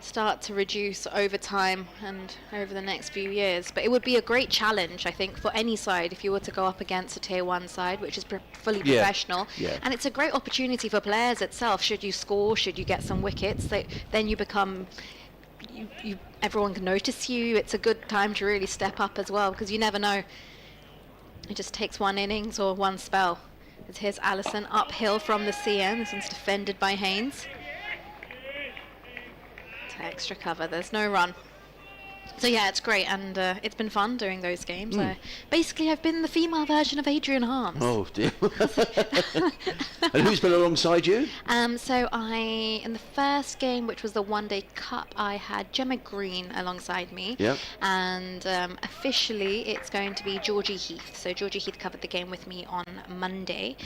start to reduce over time and over the next few years. But it would be a great challenge, I think, for any side if you were to go up against a Tier 1 side, which is fully professional. Yeah. And it's a great opportunity for players itself. Should you score, should you get some wickets, then you become... everyone can notice you. It's a good time to really step up as well, because you never know. It just takes one innings or one spell. Here's Allison uphill from the CM. This one's defended by Haynes. To extra cover, there's no run. So yeah, it's great, and it's been fun doing those games. Basically, I've been the female version of Adrian Harms. Oh dear. And who's been alongside you? So in the first game, which was the One Day Cup, I had Gemma Green alongside me. Yep. And officially, it's going to be Georgie Heath. So Georgie Heath covered the game with me on Monday.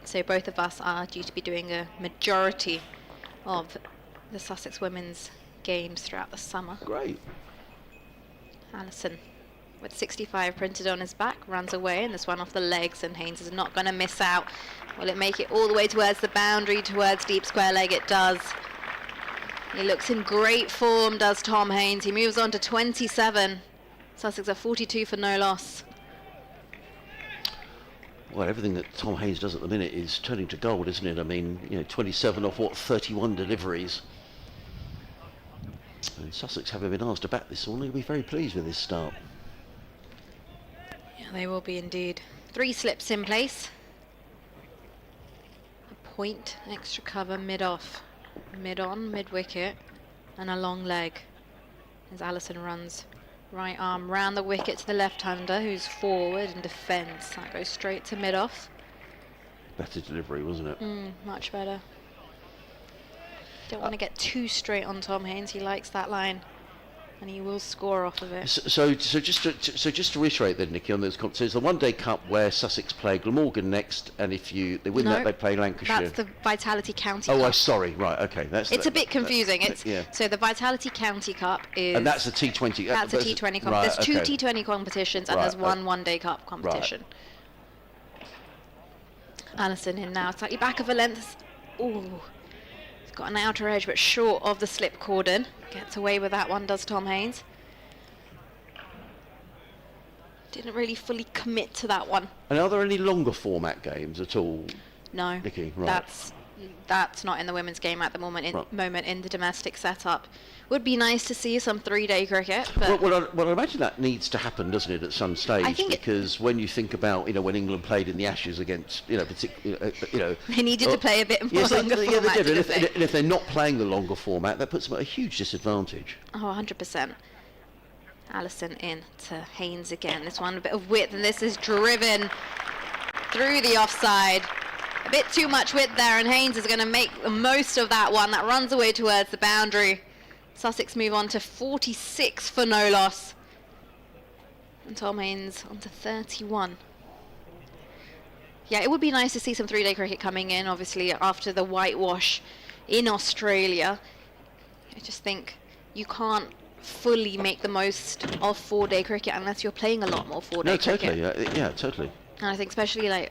So both of us are due to be doing a majority of the Sussex women's games throughout the summer. Great. Alison, with 65 printed on his back, runs away, and this one off the legs, and Haynes is not going to miss out. Will it make it all the way towards the boundary, towards deep square leg? It does. He looks in great form, does Tom Haynes. He moves on to 27. Sussex are 42 for no loss. Well, everything that Tom Haynes does at the minute is turning to gold, isn't it? I mean, 27 off 31 deliveries. And Sussex, having been asked to bat this morning, will be very pleased with this start. Yeah, they will be indeed. 3 slips in place. A point, extra cover, mid-off, mid-on, mid-wicket, and a long leg. As Alison runs right arm round the wicket to the left-hander, who's forward and defends. That goes straight to mid-off. Better delivery, wasn't it? Much better. Don't want to get too straight on Tom Haynes. He likes that line, and he will score off of it. So just to reiterate then, Nikki, on those so it's the One Day Cup where Sussex play Glamorgan next, and if they win that, they play Lancashire. That's the Vitality County Cup. Cup. I'm sorry. Right, okay. It's a bit confusing. So the Vitality County Cup is... And that's a T20. That's a T20 competition. Right, there's 2 T20 competitions, and there's one Day Cup competition. Right. Alison in now, slightly back of a length. Ooh. Got an outer edge, but short of the slip cordon. Gets away with that one, does Tom Haynes. Didn't really fully commit to that one. And are there any longer format games at all? No, Nikki, right. That's not in the women's game at the moment Right. moment in the domestic setup. Would be nice to see some 3-day cricket, but Well, I imagine that needs to happen, doesn't it, at some stage? I think because when you think about, when England played in the Ashes against, particular, they needed to play a bit more longer they format. did. didn't they? And if they're not playing the longer format, that puts them at a huge disadvantage. Oh, 100%. Alison in to Haynes again. This one a bit of width, and this is driven through the offside. A bit too much width there, and Haynes is going to make the most of that one. That runs away towards the boundary. Sussex move on to 46 for no loss. And Tom Haynes on to 31. Yeah, it would be nice to see some 3-day cricket coming in, obviously, after the whitewash in Australia. I just think you can't fully make the most of 4-day cricket unless you're playing a lot more 4-day cricket. No, totally. Yeah, totally. And I think especially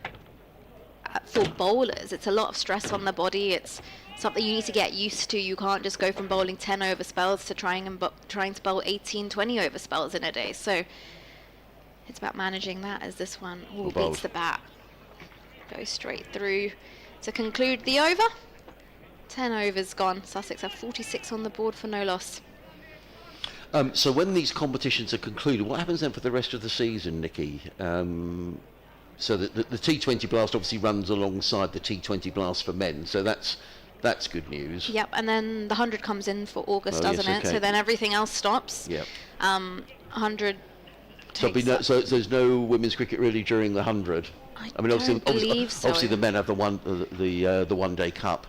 for bowlers, it's a lot of stress on the body. It's something you need to get used to. You can't just go from bowling 10 over spells to trying to bowl 18, 20 over spells in a day. So it's about managing that, as this one beats the bat. Goes straight through to conclude the over. 10 overs gone. Sussex have 46 on the board for no loss. So when these competitions are concluded, what happens then for the rest of the season, Nikki? So the T20 Blast obviously runs alongside the T20 Blast for men, so that's good news. Yep, and then the 100 comes in for August, doesn't it? Okay. So then everything else stops. Yep. 100 So there's no women's cricket really during the 100. I mean, obviously the men have the One Day Cup.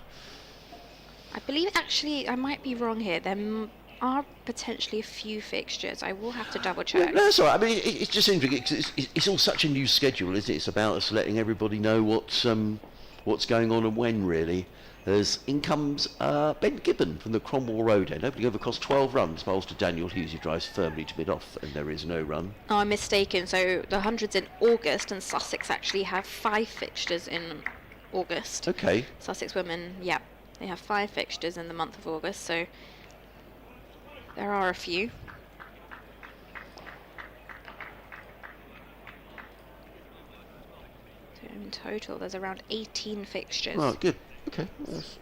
I believe, actually, I might be wrong here. There are potentially a few fixtures. I will have to double check. No, that's all right. I mean, it's just interesting because it's all such a new schedule, isn't it? It's about us letting everybody know what's going on and when, really. In comes Ben Gibbon from the Cromwell Road end, opening over across 12 runs, bowls to Daniel Hughes, who drives firmly to mid-off, and there is no run. Oh, I'm mistaken. So the 100's in August, and Sussex actually have 5 fixtures in August. Okay. Sussex women, yeah, they have 5 fixtures in the month of August, so there are a few. So in total, there's around 18 fixtures. Right, good. Okay. Yes.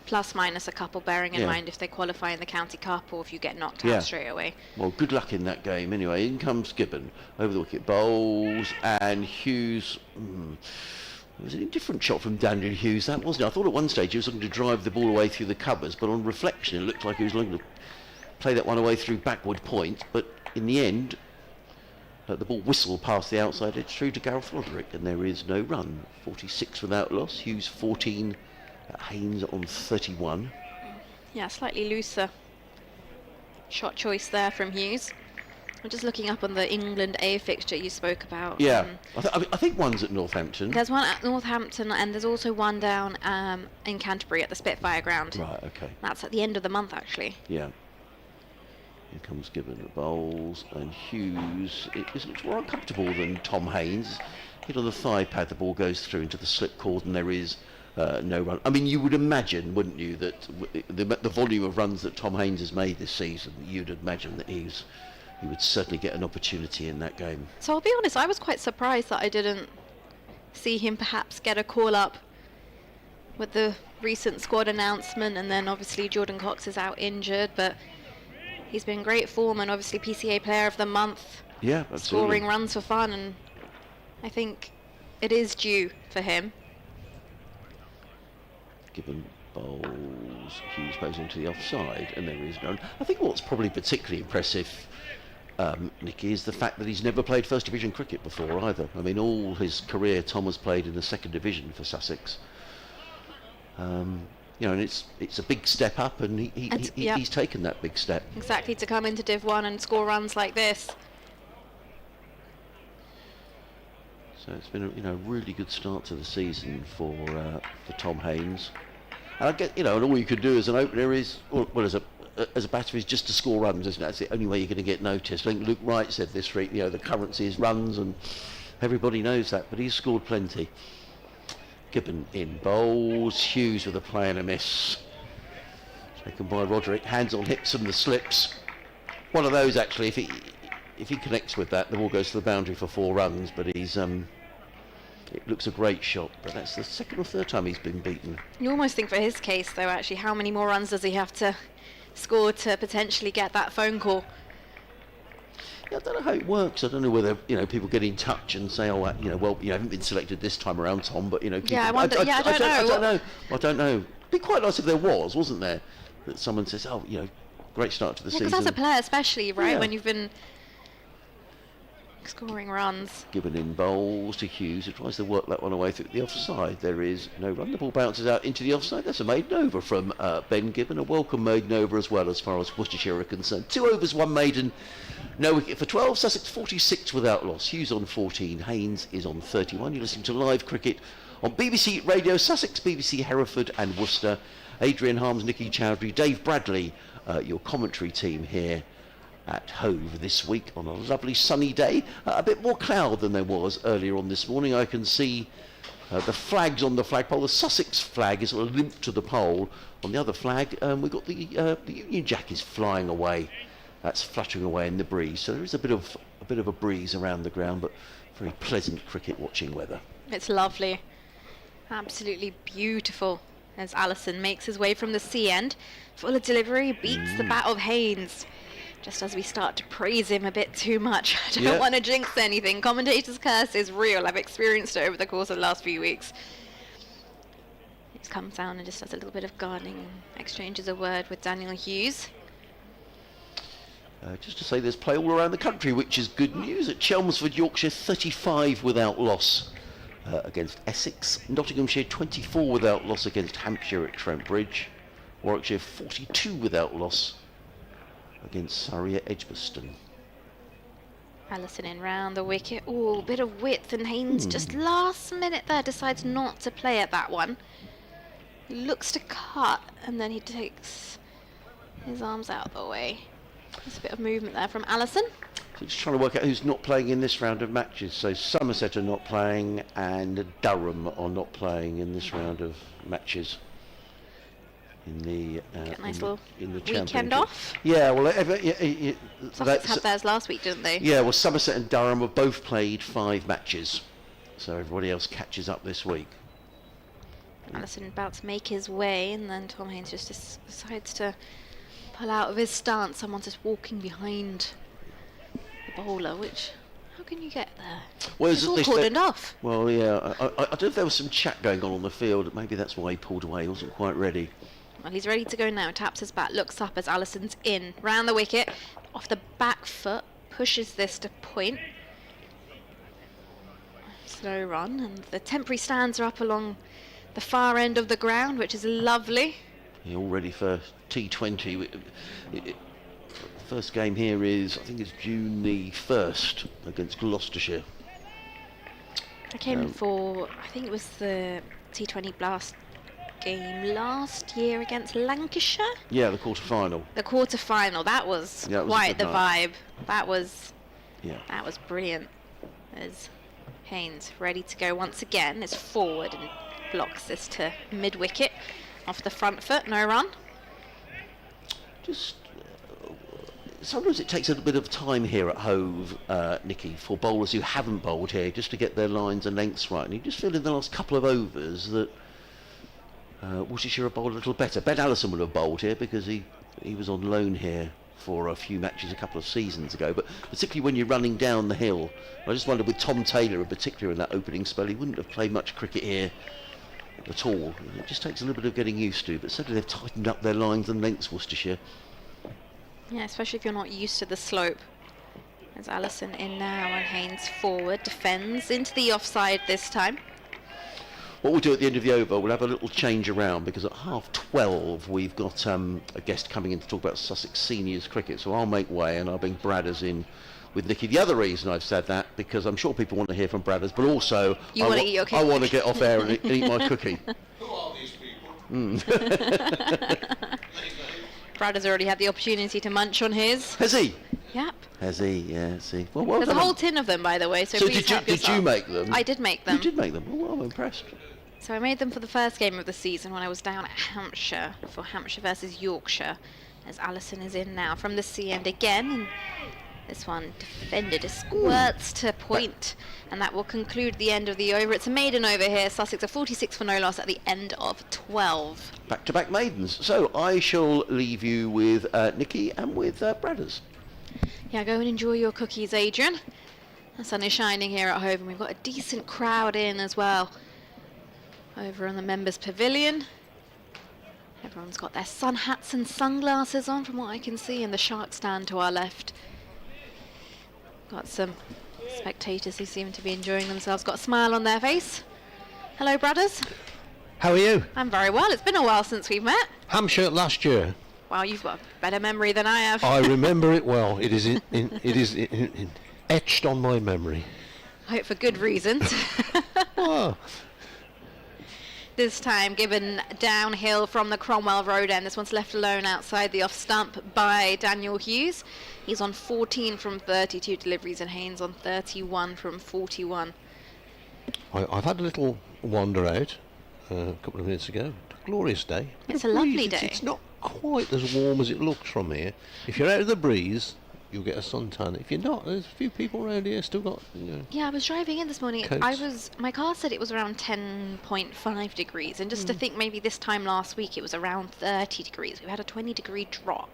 Plus minus a couple, bearing in mind if they qualify in the County Cup or if you get knocked out straight away. Well, good luck in that game anyway. In comes Gibbon, over the wicket, bowls, and Hughes. It was an indifferent shot from Daniel Hughes, that wasn't it? I thought at one stage he was looking to drive the ball away through the covers, but on reflection it looked like he was looking to play that one away through backward point, but in the end, the ball whistled past the outside edge through to Gareth Roderick, and there is no run. 46 without loss. Hughes 14, Haynes on 31. Yeah, slightly looser shot choice there from Hughes. I'm just looking up on the England A fixture you spoke about. Yeah, I think one's at Northampton. There's one at Northampton, and there's also one down in Canterbury at the Spitfire ground. Right, okay. That's at the end of the month, actually. Yeah. Here comes Gibbon at bowls, and Hughes it looks more uncomfortable than Tom Haynes. Hit on the thigh pad, the ball goes through into the slip cord, and there is no run. I mean, you would imagine, wouldn't you, that the volume of runs that Tom Haynes has made this season, you'd imagine that he would certainly get an opportunity in that game. So I'll be honest, I was quite surprised that I didn't see him perhaps get a call up with the recent squad announcement, and then obviously Jordan Cox is out injured, but he's been great form and obviously PCA Player of the Month. Yeah, absolutely. Scoring runs for fun, and I think it is due for him. Gibbon bowls, Hughes goes into the offside, and there is none. I think what's probably particularly impressive, Nicky, is the fact that he's never played First Division cricket before either. I mean, all his career Tom has played in the Second Division for Sussex. And it's a big step up, and he's taken that big step. Exactly, to come into Div 1 and score runs like this. So it's been a really good start to the season for Tom Haynes. And I get, and all you can do as an opener is, as a batter, is just to score runs, isn't it? That's the only way you're going to get noticed. I think Luke Wright said this week, the currency is runs, and everybody knows that, but he's scored plenty. Gibbon in bowls, Hughes with a play and a miss. Taken by Roderick, hands on hips from the slips. One of those, actually, if he connects with that, the ball goes to the boundary for 4 runs, but he's it looks a great shot, but that's the second or third time he's been beaten. You almost think for his case, though, actually, how many more runs does he have to score to potentially get that phone call? Yeah, I don't know how it works. I don't know whether people get in touch and say, well, you haven't been selected this time around, Tom, but keep Yeah, I wonder. I don't know. I don't know. It'd be quite nice if there wasn't there, that someone says, great start to the season. Because as a player, especially, right, Yeah. when you've been scoring runs. Given in bowls to Hughes, who tries to work that one away through the offside. There is no run. The ball bounces out into the offside. That's a maiden over from Ben Gibbon. A welcome maiden over as well, as far as Worcestershire are concerned. 2 overs, 1 maiden, no wicket for 12. Sussex 46 without loss. Hughes on 14. Haynes is on 31. You're listening to live cricket on BBC Radio Sussex, BBC Hereford and Worcester. Adrian Harms, Nicky Chowdhury, Dave Bradley, your commentary team here at Hove this week on a lovely sunny day. A bit more cloud than there was earlier on this morning. I can see the flags on the flagpole. The Sussex flag is sort of limped to the pole. On the other flag, we've got the Union Jack is flying away. That's fluttering away in the breeze. So there is a bit of a breeze around the ground, but very pleasant cricket watching weather. It's lovely. Absolutely beautiful. As Allison makes his way from the sea end. Fuller delivery beats the bat of Haynes. Just as we start to praise him a bit too much. I don't want to jinx anything. Commentator's curse is real. I've experienced it over the course of the last few weeks. He just comes down and just does a little bit of guarding, exchanges a word with Daniel Hughes. Just to say there's play all around the country, which is good news. At Chelmsford, Yorkshire 35 without loss against Essex. Nottinghamshire 24 without loss against Hampshire at Trent Bridge. Warwickshire 42 without loss against Surrey at Edgbaston. Allison in round the wicket. Oh, bit of width, and Haynes just last minute there decides not to play at that one. He looks to cut, and then he takes his arms out the way. There's a bit of movement there from Allison. So just trying to work out who's not playing in this round of matches. So Somerset are not playing, and Durham are not playing in this round of matches. In the nice little in the weekend off. Yeah, well, Sussex had theirs last week, didn't they? Yeah, well, Somerset and Durham have both played 5 matches, so everybody else catches up this week. Allison about to make his way, and then Tom Haynes just decides to pull out of his stance. Someone's just walking behind the bowler, which, how can you get there? Well, it's all cordoned off. Well, yeah, I don't know if there was some chat going on the field. Maybe that's why he pulled away. He wasn't quite ready. Well, he's ready to go now. Taps his bat, looks up as Allison's in. Round the wicket, off the back foot, pushes this to point. Slow run, and the temporary stands are up along the far end of the ground, which is lovely. Yeah, all ready for T20. First game here is, I think it's June the 1st against Gloucestershire. I came for, I think it was the T20 Blast game last year against Lancashire. Yeah, the quarter-final. The quarter-final, that was quite the vibe. That was brilliant. There's Haynes ready to go once again. It's forward and blocks this to mid-wicket. Off the front foot, no run. Just sometimes it takes a little bit of time here at Hove, Nikki, for bowlers who haven't bowled here, just to get their lines and lengths right. And you just feel in the last couple of overs that Worcestershire have bowled a little better. Ben Allison would have bowled here because he was on loan here for a few matches a couple of seasons ago. But particularly when you're running down the hill, I just wonder with Tom Taylor in particular in that opening spell, he wouldn't have played much cricket here at all. It just takes a little bit of getting used to, but certainly they've tightened up their lines and lengths, Worcestershire. Yeah, especially if you're not used to the slope. There's Allison in now and Haynes forward, defends into the offside this time. What we'll do at the end of the over, we'll have a little change around because at 12:30 we've got a guest coming in to talk about Sussex seniors cricket, so I'll make way and I'll bring Bradders in with Nikki. The other reason I've said that, because I'm sure people want to hear from Bradders, but also I want to get off air and eat my cookie. Who are these people? Bradders already had the opportunity to munch on his. Has he? Yep. Has he? Yeah, see. Well There's a done. whole tin of them, by the way, so please help did yourself. you make them? I did make them. You did make them? Well, I'm impressed. So I made them for the first game of the season when I was down at Hampshire for Hampshire versus Yorkshire, as Allison is in now from the sea end again. And this one defended, it squirts to point, and that will conclude the end of the over. It's a maiden over here. Sussex are 46 for no loss at the end of 12. Back-to-back maidens. So I shall leave you with Nikki and with Bradders. Yeah, go and enjoy your cookies, Adrian. The sun is shining here at home, and we've got a decent crowd in as well. Over on the members' pavilion. Everyone's got their sun hats and sunglasses on from what I can see, and the shark stand to our left. Got some spectators who seem to be enjoying themselves, got a smile on their face. Hello, Bradders. How are you? I'm very well. It's been a while since we've met. Hampshire last year. Wow, you've got a better memory than I have. I remember it well. It is etched on my memory. I hope for good reasons. Oh, This time given downhill from the Cromwell Road end. This one's left alone outside the off stump by Daniel Hughes. He's on 14 from 32 deliveries and Haynes on 31 from 41. I've had a little wander out a couple of minutes ago. Glorious day. It's The a lovely breeze, day. It's not quite as warm as it looks from here. If you're out of the breeze, you'll get a suntan. If you're not, there's a few people around here still got, Yeah, I was driving in this morning. Coats. My car said it was around 10.5 degrees, and just to think maybe this time last week it was around 30 degrees. We've had a 20-degree drop.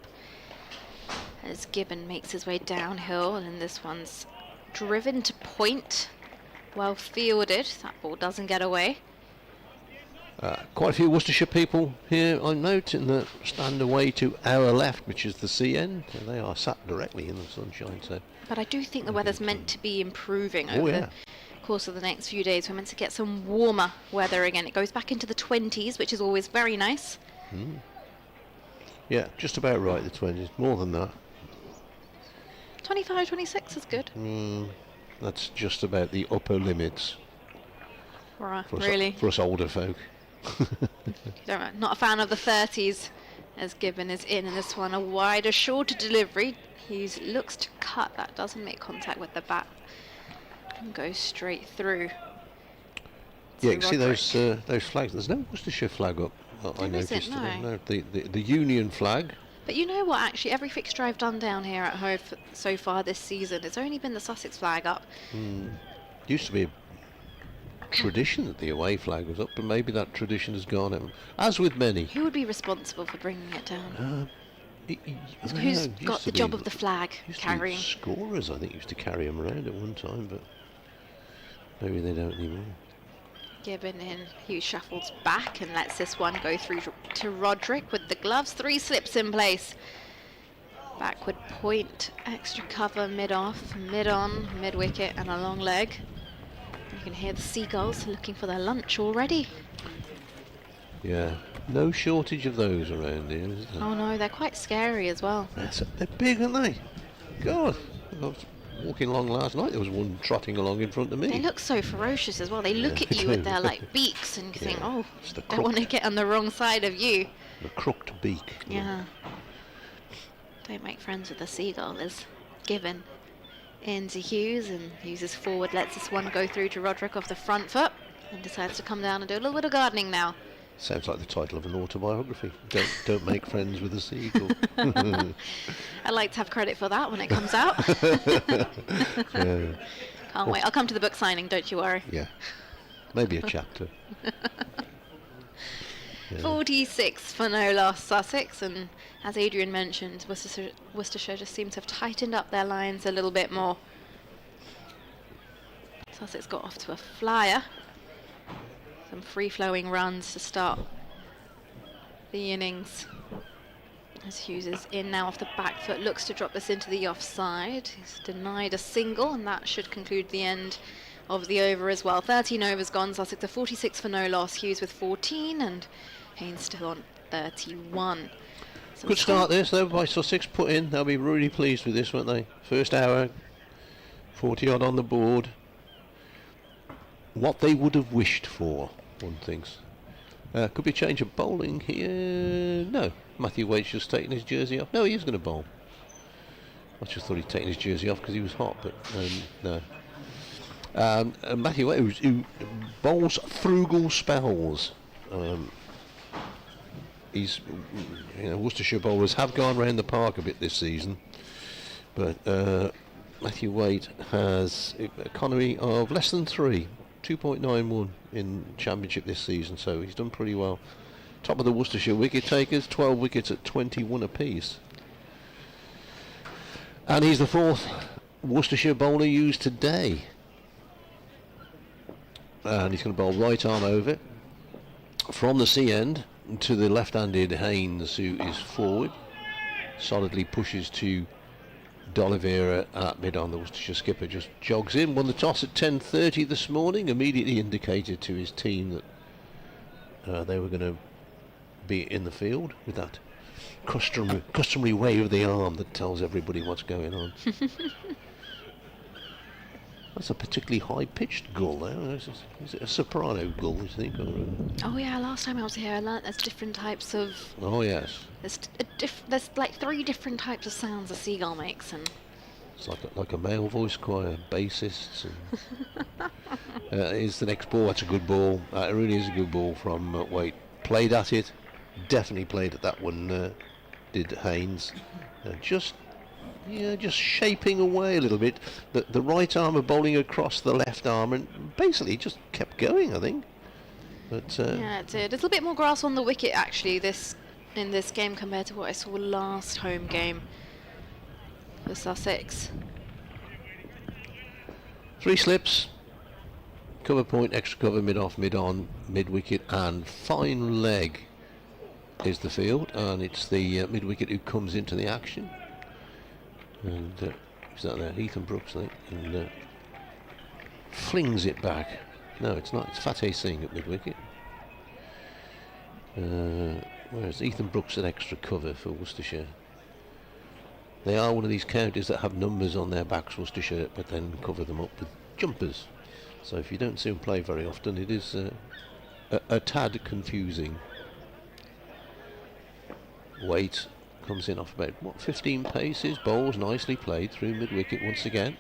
As Gibbon makes his way downhill, and this one's driven to point. Well fielded. That ball doesn't get away. quite a few Worcestershire people here, I note, in the stand away to our left, which is the sea end. They are sat directly in the sunshine, so... But I do think the weather's meant to be improving Oh, over yeah. the course of the next few days. We're meant to get some warmer weather again. It goes back into the 20s, which is always very nice. Yeah, just about right, the 20s. More than that. 25, 26 is good. That's just about the upper limits for us, Really? for us older folk. Not a fan of the 30s, as Gibbon is in this one. A wider, shorter delivery. He looks to cut. That doesn't make contact with the bat. And goes straight through. Yeah, to you can see Roderick. those flags. There's no Worcestershire flag up. I There isn't, noticed. no. The Union flag. But you know what, actually, every fixture I've done down here at Hove so far this season, it's only been the Sussex flag up. Used to be a tradition that the away flag was up, but maybe that tradition has gone out. As with many. Who would be responsible for bringing it down? Who's Used got to the be- job of the flag used to be carrying? scorers, I think, used to carry them around at one time, but maybe they don't anymore. Gibbon in. Hughes shuffles back and lets this one go through to Roderick with the gloves. 3 slips in place. Backward point, extra cover, mid-off, mid-on, mid-wicket and a long leg. You can hear the seagulls looking for their lunch already. Yeah, no shortage of those around here, is there? Oh no, they're quite scary as well. They're big, aren't they? God, I was walking along last night, there was one trotting along in front of me. They look so ferocious as well. They look at they you with do. their like beaks and you think, oh, It's the don't want to get on the wrong side of you. The crooked beak. Yeah. Don't make friends with the seagull is Given into Hughes, and Hughes is forward, lets this one go through to Roderick off the front foot and decides to come down and do a little bit of gardening now. Sounds like the title of an autobiography. Don't make friends with a seagull. I'd like to have credit for that when it comes out. Can't wait. I'll come to the book signing, don't you worry. Yeah, maybe a chapter. 46 for no loss, Sussex, and as Adrian mentioned, Worcestershire just seem to have tightened up their lines a little bit more. Sussex got off to a flyer. Some free-flowing runs to start the innings. As Hughes is in now off the back foot, looks to drop this into the offside. He's denied a single, and that should conclude the end of the over as well. 13 overs gone, Sussex are 46 for no loss, Hughes with 14, and Haynes still on 31. So Good start this though by Sussex, put in. They'll be really pleased with this, won't they? First hour, 40 odd on the board. What they would have wished for, one thinks. Could be a change of bowling here. No, Matthew Waite's just taking his jersey off. No, he is going to bowl. I just thought he'd taken his jersey off because he was hot, but no. Matthew Waite, who bowls frugal spells. Worcestershire bowlers have gone round the park a bit this season, but Matthew Waite has economy of less than 3, 2.91 in championship this season, so he's done pretty well. Top of the Worcestershire wicket takers, 12 wickets at 21 apiece. And he's the 4th Worcestershire bowler used today. And he's going to bowl right arm over from the sea end to the left-handed Haynes, who is forward, solidly pushes to D'Oliveira at mid-on. The Worcestershire skipper just jogs in, won the toss at 10:30 this morning, immediately indicated to his team that they were going to be in the field with that customary wave of the arm that tells everybody what's going on. That's a particularly high-pitched gull there. Is it a soprano gull, you think? Or Oh yeah, last time I was here I learnt there's different types of... Oh yes. There's like 3 different types of sounds a seagull makes, and... It's like a male voice choir, bassists. And is the next ball. That's a good ball. It really is a good ball from Waite. Played at it. Definitely played at that one, did Haynes. Just shaping away a little bit. The right arm of bowling across the left arm, and basically just kept going, I think. But yeah, it did. There's a little bit more grass on the wicket actually in this game compared to what I saw last home game for Sussex. 3 slips, cover point, extra cover, mid-off, mid-on, mid-wicket, and fine leg is the field, and it's the mid-wicket who comes into the action. And who's that there? Ethan Brooks, I think, and flings it back. No, it's not. It's Fateh Singh at mid-wicket. Whereas Ethan Brooks at extra cover for Worcestershire. They are one of these counties that have numbers on their backs, Worcestershire, but then cover them up with jumpers. So if you don't see them play very often, it is a tad confusing. Waite comes in off about 15 paces, bowls nicely played through mid-wicket once again,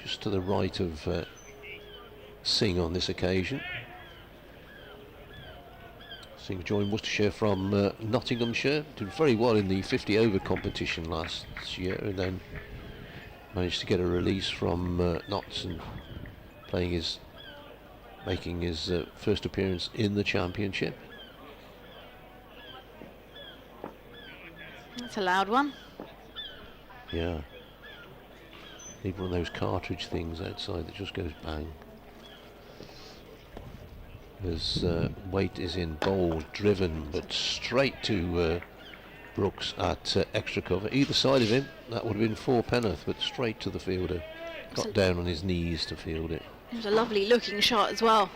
just to the right of Singh on this occasion. Singh joined Worcestershire from Nottinghamshire, did very well in the 50 over competition last year, and then managed to get a release from Notts and making his first appearance in the championship. That's a loud one. Yeah. Need one of those cartridge things outside that just goes bang. As Waite is in bold, driven, but straight to Brooks at extra cover. Either side of him, that would have been 4 Penrith, but straight to the fielder. Got down on his knees to field it. It was a lovely looking shot as well.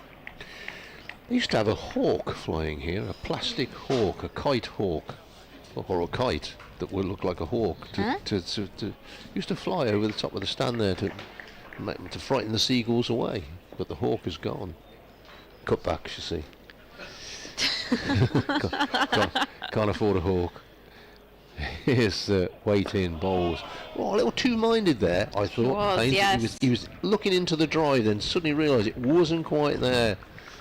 They used to have a hawk flying here, a plastic hawk, a kite hawk, or a kite that would look like a hawk. Used to fly over the top of the stand there to frighten the seagulls away, but the hawk is gone. Cutbacks, you see. can't afford a hawk. Here's Waite in bowls. Oh, a little two-minded there, I thought. He was looking into the drive, then suddenly realised it wasn't quite there.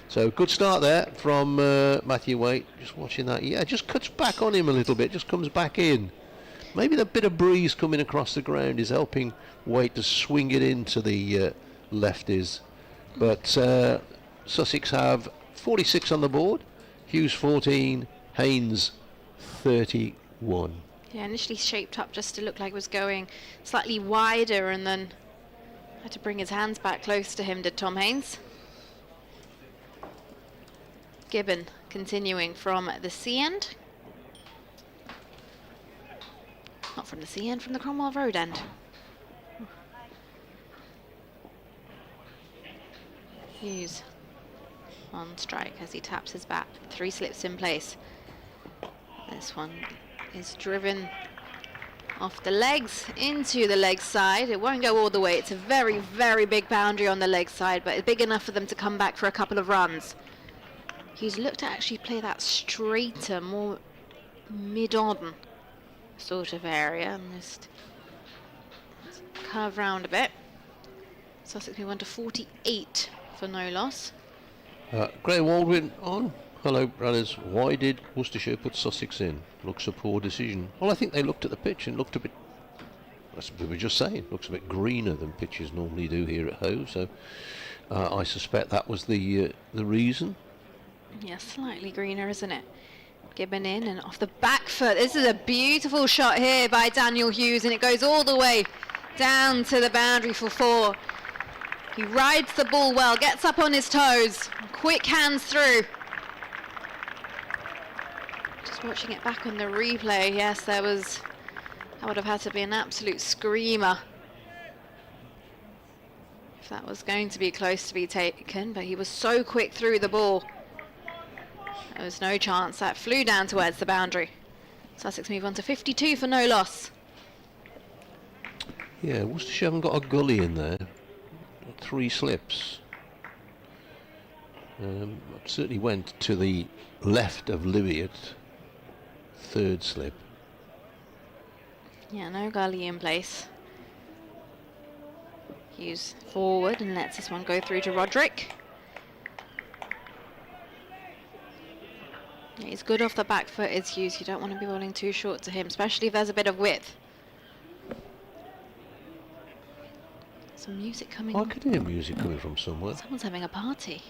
So good start there from Matthew Waite. Just watching that. Yeah, just cuts back on him a little bit. Just comes back in. Maybe the bit of breeze coming across the ground is helping Waite to swing it into the lefties. But Sussex have 46 on the board. Hughes 14. Haynes 31. Yeah, initially shaped up just to look like it was going slightly wider, and then had to bring his hands back close to him, did Tom Haynes. Gibbon continuing from the C end. Not from the C end, from the Cromwell Road end. Hughes on strike as he taps his bat. 3 slips in place. This one is driven off the legs into the leg side. It won't go all the way. It's a very, very big boundary on the leg side, but it's big enough for them to come back for a couple of runs. He's looked to actually play that straighter, more mid-on sort of area, and just curve round a bit. Sussex move on to 48 for no loss. Graham Waldwin on. Hello, brothers. Why did Worcestershire put Sussex in? Looks a poor decision. Well, I think they looked at the pitch and looked a bit, as we were just saying, looks a bit greener than pitches normally do here at Hove, so I suspect that was the reason. Yeah, slightly greener, isn't it? Gibbon in and off the back foot. This is a beautiful shot here by Daniel Hughes, and it goes all the way down to the boundary for 4. He rides the ball well, gets up on his toes, quick hands through. Just watching it back on the replay, yes, that would have had to be an absolute screamer if that was going to be close to be taken, but he was so quick through the ball. There was no chance. That flew down towards the boundary. Sussex move on to 52 for no loss. Yeah, Worcestershire haven't got a gully in there. 3 slips. Certainly went to the left of Louis at 3rd slip. Yeah, no gully in place. Hughes forward and lets this one go through to Roderick. Yeah, he's good off the back foot, is Hughes. You don't want to be bowling too short to him, especially if there's a bit of width. Some music coming. I could hear music coming from somewhere. Someone's having a party.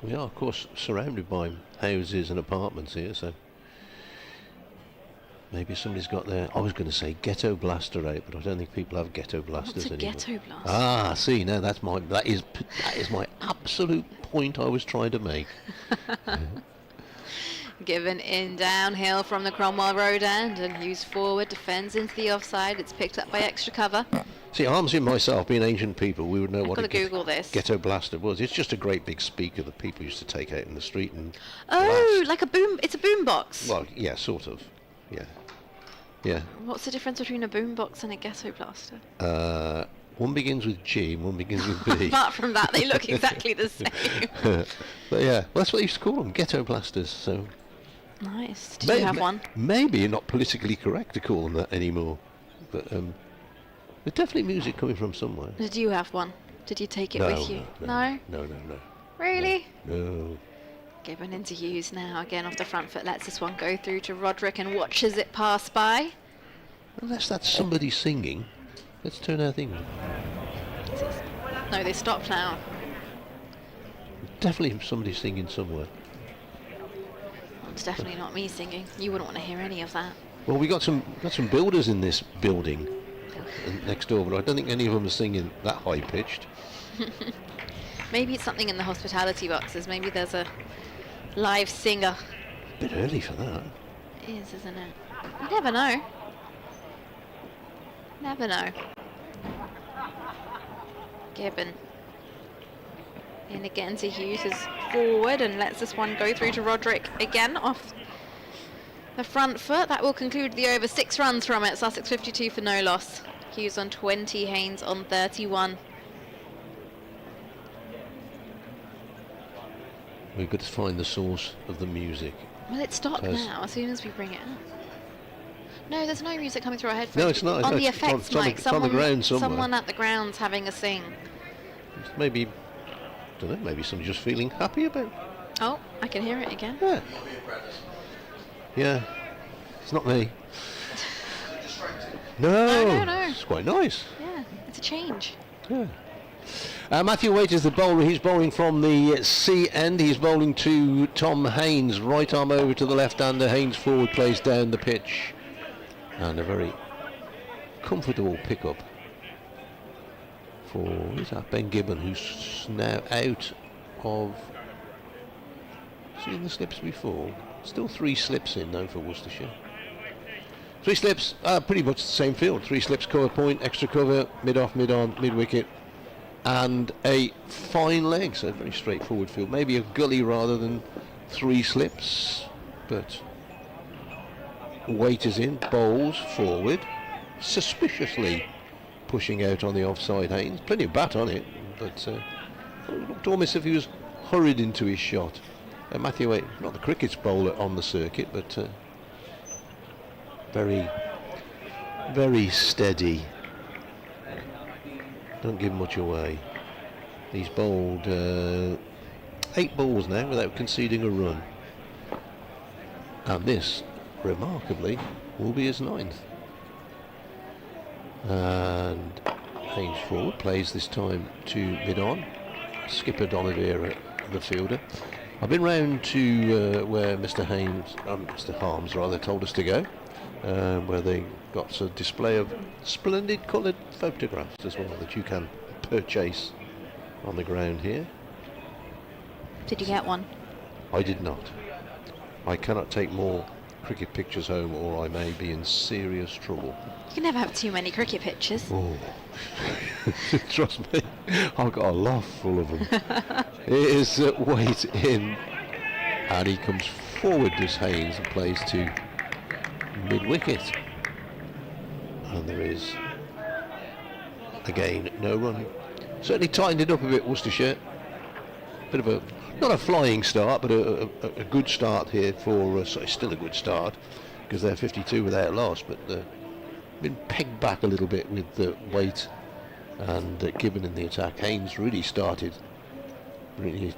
We are, of course, surrounded by houses and apartments here, so maybe somebody's got their, I was going to say ghetto blaster out, but I don't think people have ghetto blasters anymore. What's a ghetto blaster? Ah, see, now that is my absolute point I was trying to make. Given in downhill from the Cromwell Road end, and Hughes forward, defends into the offside. It's picked up by extra cover. See, Arms and myself, being ancient people, we would know what a Google this. Ghetto blaster was. It's just a great big speaker that people used to take out in the street and oh, blast. like a boom. It's a boom box. Well, yeah, sort of. Yeah. What's the difference between a boom box and a ghetto blaster? One begins with G and one begins with B. Apart from that, they look exactly the same. But yeah, well, that's what they used to call them, ghetto blasters. So nice. Did you have one? Maybe not politically correct to call them that anymore, but there's definitely music coming from somewhere. Did you have one? Did you take it with you? No. Really? No. Given into Hughes now, again off the front foot, lets this one go through to Roderick and watches it pass by. Unless that's somebody singing. Let's turn our thing on. No, they stopped now. Definitely somebody singing somewhere. Well, it's definitely not me singing. You wouldn't want to hear any of that. Well, we got some builders in this building next door, but I don't think any of them are singing that high pitched. Maybe it's something in the hospitality boxes. Maybe there's a live singer. Bit early for that. It is, isn't it? You never know. Never know. Gibbon. In again to Hughes, is forward and lets this one go through to Roderick again off the front foot. That will conclude the over. 6 runs from it. Sussex 52 for no loss. Hughes on 20, Haynes on 31. We've got to find the source of the music. Well, it stopped now as soon as we bring it up. No, there's no music coming through our headphones. No, it's not. On No, the it's effects on mic, it's on the ground somewhere. someone at the ground's having a sing. Maybe, don't know, maybe somebody's just feeling happy about it. Oh, I can hear it again. Yeah. Yeah. It's not me. No. No. It's quite nice. Yeah, it's a change. Yeah. Matthew Waite is the bowler. He's bowling from the C end. He's bowling to Tom Haynes. Right arm over to the left-hander. Haynes forward, plays down the pitch. And a very comfortable pickup for, is that Ben Gibbon, who's now out of, seen the slips before? Still 3 slips in though for Worcestershire. 3 slips, pretty much the same field. 3 slips, cover point, extra cover, mid-off, mid-on, mid-wicket, and a fine leg. So very straightforward field. Maybe a gully rather than 3 slips, but Waite is in, bowls forward, suspiciously pushing out on the offside Haynes. Plenty of bat on it, but it looked almost as if he was hurried into his shot. Matthew Waite, not the cricket's bowler on the circuit, but very, very steady. Don't give much away. He's bowled 8 balls now without conceding a run. And this, remarkably, will be his 9th. And Haynes forward, plays this time to mid-on. Skipper D'Oliveira, the fielder. I've been round to where Mr. Harms rather, told us to go, where they got a display of splendid coloured photographs as well that you can purchase on the ground here. Did you get one? I did not. I cannot take more cricket pictures home or I may be in serious trouble. You can never have too many cricket pictures. Oh, trust me, I've got a loft full of them. It is Waite in, and he comes forward, this Haynes, and plays to mid-wicket. And there is, again, no run. Certainly tightened it up a bit, Worcestershire. Bit of a, not a flying start, but a good start here for, still a good start, because they're 52 without loss, but been pegged back a little bit with Waite and Gibbon in the attack. Haynes really started really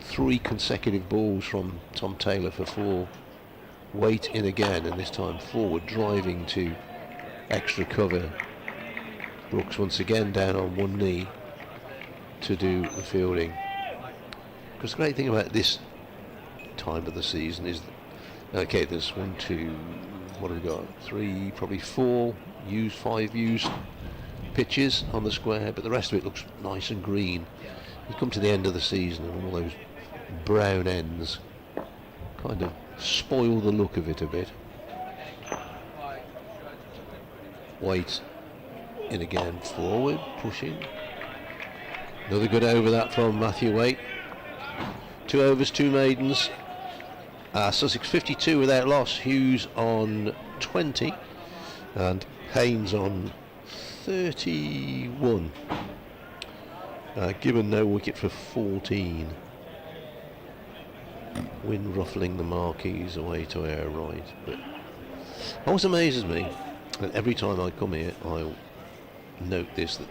3 consecutive balls from Tom Taylor for 4. Waite in again, and this time forward, driving to extra cover. Brooks once again down on one knee to do the fielding. Because the great thing about this time of the season is, okay, there's 1, 2, what have we got? 3, probably 4 used, 5 used pitches on the square, but the rest of it looks nice and green. You come to the end of the season and all those brown ends kind of spoil the look of it a bit. Waite in again, forward, pushing. Another good over that from Matthew Waite. 2 overs, 2 maidens. Sussex 52 without loss. Hughes on 20 and Haynes on 31. Given no wicket for 14. Wind ruffling the marquees away to our right. But always amazes me, and every time I come here I'll note this, that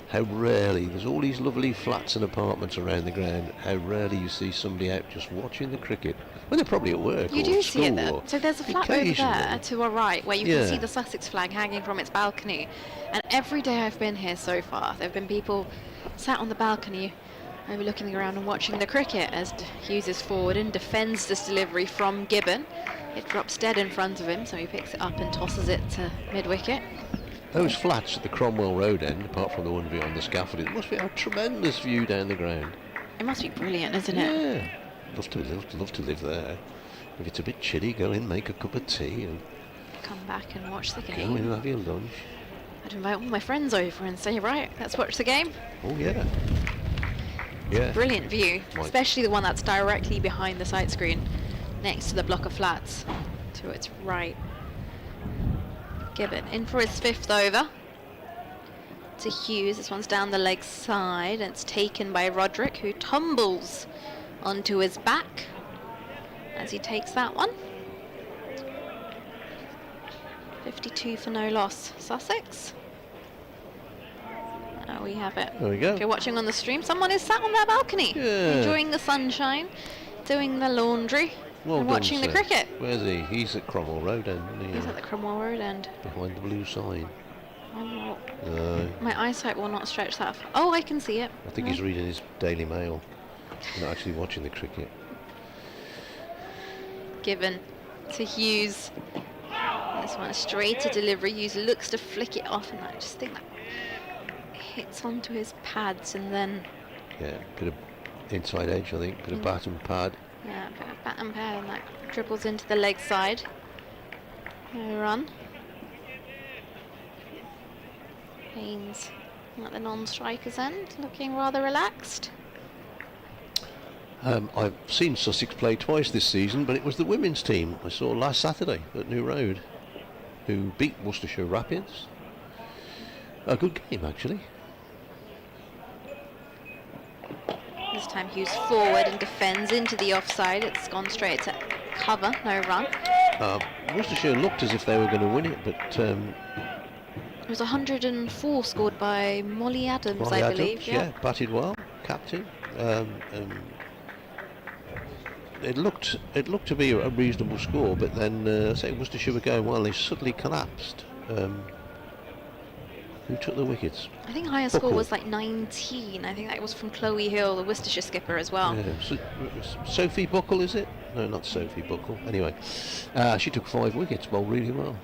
how rarely, there's all these lovely flats and apartments around the ground, how rarely you see somebody out just watching the cricket when they're probably at work. You or do at see it school there. or So there's a flat over occasionally. there to our right where you Yeah. can see the Sussex flag hanging from its balcony. And every day I've been here so far, there have been people sat on the balcony overlooking the ground and watching the cricket as Hughes is forward and defends this delivery from Gibbon. It drops dead in front of him, so he picks it up and tosses it to mid-wicket. Those flats at the Cromwell Road end, apart from the one beyond the scaffolding, it must be a tremendous view down the ground. It must be brilliant, isn't it? Yeah. Love to live there. If it's a bit chilly, go in, make a cup of tea, and Come back and watch the go game. in and have your lunch. I'd invite all my friends over and say, right, let's watch the game. Oh yeah. Yeah. Brilliant view, Right. especially the one that's directly behind the sight screen, next to the block of flats, to its right. Gibbon in for his 5th over. To Hughes, this one's down the leg side, and it's taken by Roderick, who tumbles onto his back as he takes that one. 52 for no loss, Sussex. There we have it. There we go. If you're watching on the stream, someone is sat on their balcony, Yeah. enjoying the sunshine, doing the laundry, Well and done, watching the sir. cricket. Where's he? He's at Cromwell Road end, isn't he? He's at the Cromwell Road end. Behind the blue sign. Oh, my eyesight will not stretch that far. Oh, I can see it. I think he's reading his Daily Mail, not actually watching the cricket. Given to Hughes. This one straight to delivery. Hughes looks to flick it off, and I just think that hits onto his pads, and then Yeah, bit of inside edge, I think, bit of bat and pad. yeah, a bit of bat and pad, and that dribbles into the leg side. No run. Haynes at the non-striker's end, looking rather relaxed. I've seen Sussex play twice this season, but it was the women's team I saw last Saturday at New Road, who beat Worcestershire Rapids. A good game, actually. This time Hughes forward and defends into the offside. It's gone straight to cover, no run. Worcestershire looked as if they were going to win it, but It was 104 scored by Molly Adams, Ronnie I believe. Adams, yeah, batted well, captain. It looked to be a reasonable score, but then say Worcestershire were going well. They suddenly collapsed. Who took the wickets? I think highest score Buckle. was like 19. I think that was from Chloe Hill, the Worcestershire skipper as well. Yeah, Sophie Buckle, is it? No, not Sophie Buckle. Anyway, she took 5 wickets, bowled really well.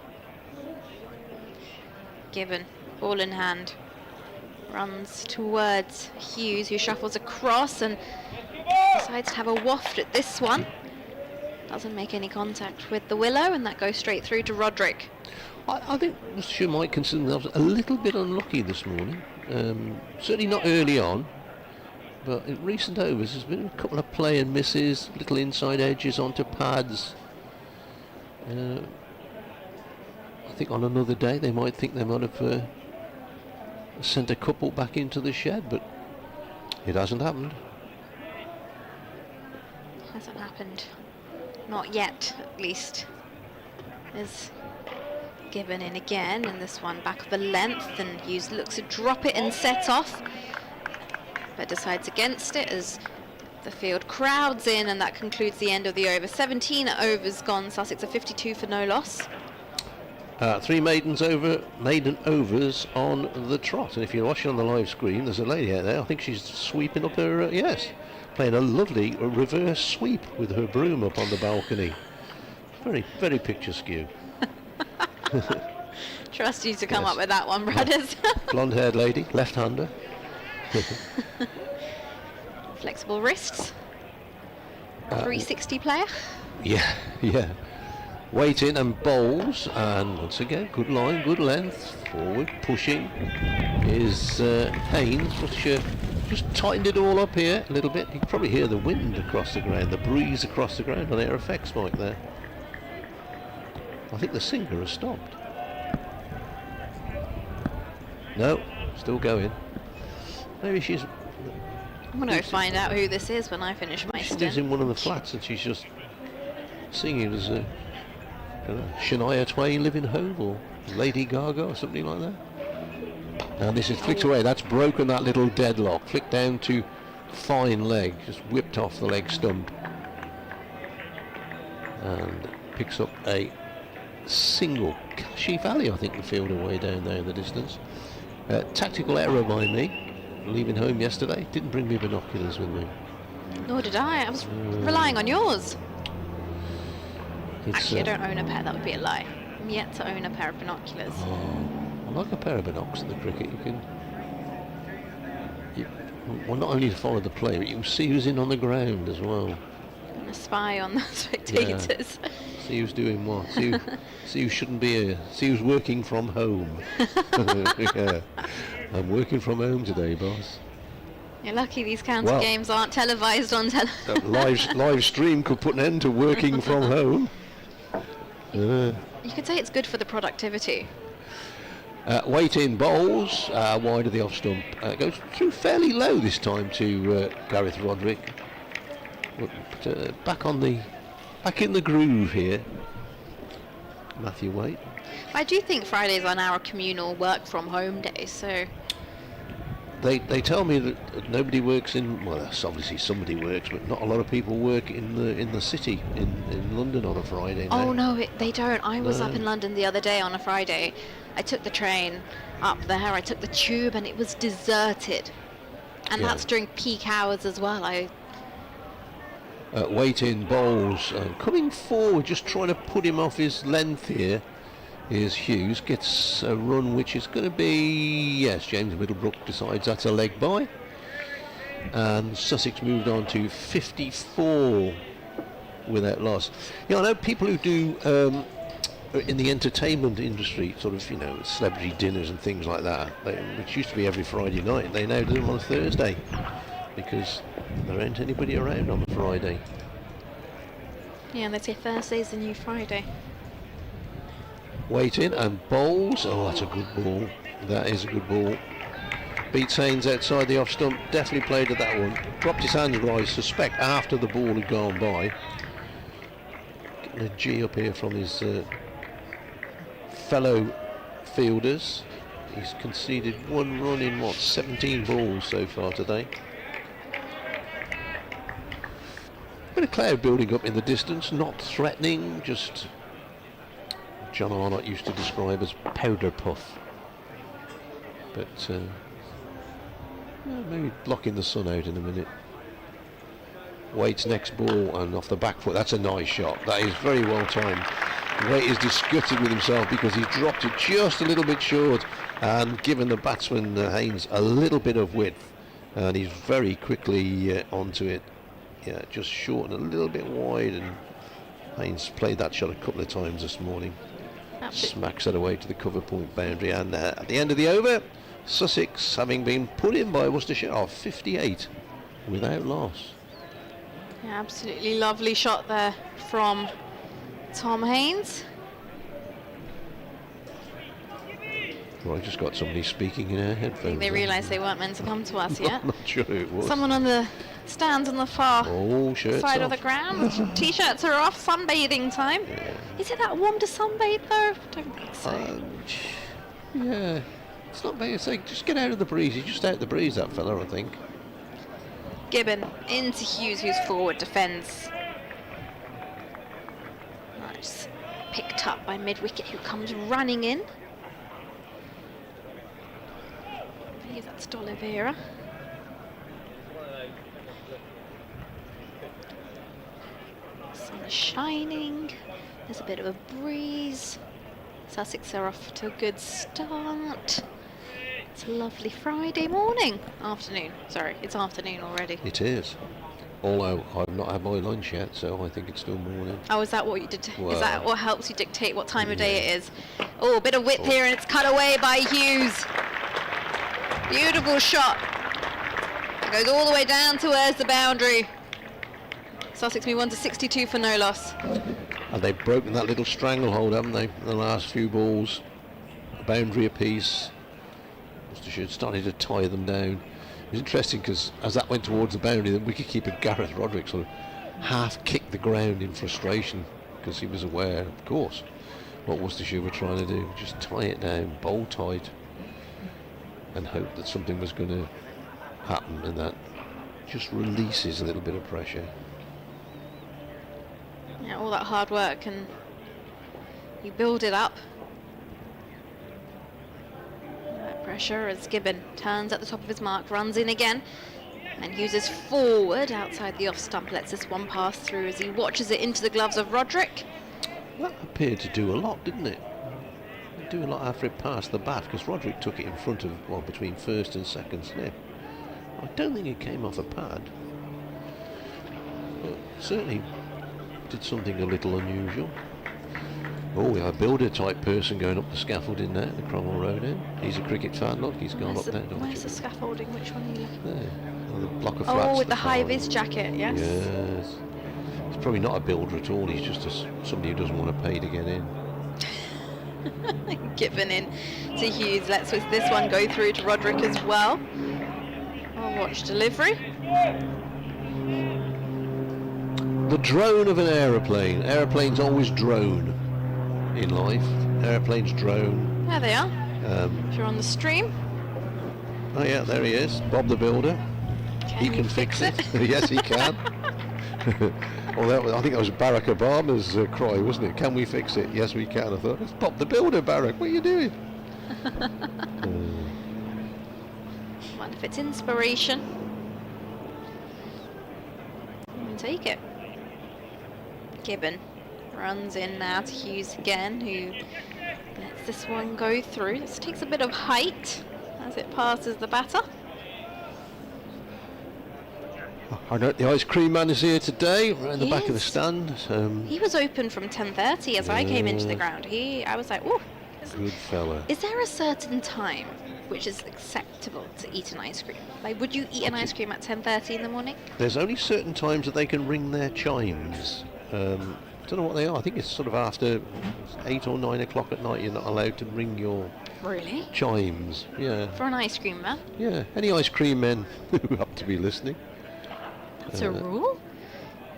Given, ball in hand, runs towards Hughes, who shuffles across and decides to have a waft at this one. Doesn't make any contact with the willow, and that goes straight through to Roderick. I think Worcestershire might consider themselves a little bit unlucky this morning. Certainly not early on, but in recent overs there's been a couple of play and misses, little inside edges onto pads. I think on another day they might think they might have sent a couple back into the shed, but it hasn't happened. Hasn't happened. Not yet, at least. Is Given in again, and this one back of the length, and Hughes looks to drop it and set off, but decides against it as the field crowds in, and that concludes the end of the over. 17 overs gone. Sussex are 52 for no loss. 3 maiden overs on the trot, and if you're watching on the live screen, there's a lady out there. I think she's sweeping up her playing a lovely reverse sweep with her broom up on the balcony. Very, very picturesque. Trust you to come Yes. up with that one, brothers. Blonde-haired lady, left-hander. Flexible wrists. 360 player. Yeah. Weight in and bowls, and once again, good line, good length, forward, pushing, is Haynes. Worcestershire just tightened it all up here a little bit. You can probably hear the wind across the ground, the breeze across the ground on Air Effects mic there. I think the singer has stopped. No, still going. Maybe she's... I'm going to find out who this is when I finish my She lives stint. in one of the flats and she's just singing as a Shania Twain living home, or Lady Gaga or something like that. And this is flicked away. That's broken that little deadlock. Flicked down to fine leg, just whipped off the leg stump, and picks up a single. Cashy Valley, I think, the field away down there in the distance. Tactical error by me, leaving home yesterday. Didn't bring me binoculars with me. Nor did I. I was relying on yours. It's, Actually, I don't own a pair. That would be a lie. I'm yet to own a pair of binoculars. I'm like a pair of binocs in the cricket. You can, well, not only follow the play, but you can see who's in on the ground as well. And a spy on the spectators. Yeah. See who's doing what. See who shouldn't be here. See who's working from home. Yeah. I'm working from home today, boss. You're lucky these county games aren't televised on live stream could put an end to working from home. You could say it's good for the productivity. Weight in bowls, wide of the off stump. Goes through fairly low this time to Gareth Roderick. But, back in the groove here. Matthew Waite. I do think Fridays are now a communal work from home day, so They tell me that nobody works in, well, obviously somebody works, but not a lot of people work in the city in London on a Friday now. Oh no, they don't. I was up in London the other day on a Friday. I took the train up there, I took the tube, and it was deserted. And that's during peak hours as well. Weight in bowls, coming forward, just trying to put him off his length here. Here's Hughes, gets a run which is going to be, yes, James Middlebrook decides that's a leg by. And Sussex moved on to 54 without loss. I know people who do, in the entertainment industry, sort of, celebrity dinners and things like that, which used to be every Friday night, they now do them on a Thursday, because there ain't anybody around on the Friday. Yeah, they say Thursday's the new Friday. Weight in and bowls. Oh, that's a good ball. That is a good ball. Beats Haynes outside the off stump. Definitely played at that one. Dropped his hands, I suspect, after the ball had gone by. Getting a G up here from his fellow fielders. He's conceded one run in 17 balls so far today. Bit of cloud building up in the distance, not threatening, just John Arnott used to describe as powder puff. But maybe blocking the sun out in a minute. Waite's next ball and off the back foot. That's a nice shot. That is very well timed. Waite is disgusted with himself because he's dropped it just a little bit short and given the batsman Haynes a little bit of width, and he's very quickly onto it. Yeah, just short and a little bit wide, and Haynes played that shot a couple of times this morning. Smacks it away to the cover point boundary, and at the end of the over, Sussex, having been put in by Worcestershire, are 58 without loss. Yeah, absolutely lovely shot there from Tom Haynes. Well, I just got somebody speaking in our headphones. I think they realised they weren't meant to come to us yet. I'm not sure it was. Someone on the stands on the far side of the ground. T-shirts are off, sunbathing time. Yeah. Is it that warm to sunbathe though? Don't think so. Yeah, it's not bad. It's like, just get out of the breeze. He's just out of the breeze, that fella, I think. Gibbon into Hughes, who's forward, defends. Nice. Picked up by mid-wicket, who comes running in. I believe that's D'Oliveira. Sun is shining. There's a bit of a breeze. Sussex are off to a good start. It's a lovely Friday morning. Afternoon. Sorry, it's afternoon already. It is. Although I've not had my lunch yet, so I think it's still morning. Oh, is that what you did? Well, is that what helps you dictate what time of day it is? Oh, a bit of width here, and it's cut away by Hughes. Beautiful shot. It goes all the way down towards the boundary. Sussex move on to 62 for no loss. And they've broken that little stranglehold, haven't they, in the last few balls? A boundary apiece. Worcestershire started to tie them down. It was interesting because as that went towards the boundary, the wicketkeeper Gareth Roderick sort of half kicked the ground in frustration because he was aware, of course, what Worcestershire were trying to do. Just tie it down, bowl tight, and hope that something was going to happen, and that just releases a little bit of pressure. Yeah, all that hard work, and you build it up. That pressure as Gibbon turns at the top of his mark, runs in again, and uses forward outside the off stump. Lets this one pass through as he watches it into the gloves of Roderick. That appeared to do a lot, didn't it? It do a lot after it passed the bat, because Roderick took it in front of, well, between first and second slip. I don't think it came off a pad, but certainly did something a little unusual. Oh, we have a builder type person going up the scaffolding there, the Cromwell Road end. He's a cricket fan, look, he's gone up there. Where's the scaffolding? Which one are you looking there? Oh, the block of flats. Oh, with the high-vis jacket, yes. Yes. He's probably not a builder at all, he's just somebody who doesn't want to pay to get in. Given in to Hughes. Let's with this one go through to Roderick as well. I'll watch delivery. The drone of an aeroplane. Aeroplanes always drone in life. Aeroplanes drone. There they are. If you're on the stream. Oh yeah, there he is, Bob the Builder. He can fix it. Yes, he can. Well, I think that was Barack Obama's cry, wasn't it? Can we fix it? Yes, we can. I thought, it's Bob the Builder, Barack. What are you doing? Well, if it's inspiration, you take it. Gibbon runs in now to Hughes again, who lets this one go through. This takes a bit of height as it passes the batter. I know the ice cream man is here today, around the back of the stand. He was open from 10:30 as I came into the ground. I was like, oh, good fella. Is there a certain time which is acceptable to eat an ice cream? Like, would you eat an ice cream at 10:30 in the morning? There's only certain times that they can ring their chimes. I don't know what they are. I think it's sort of after 8 or 9 o'clock at night. You're not allowed to ring your chimes. Yeah. For an ice cream man? Yeah. Any ice cream men who happen to be listening. That's a rule.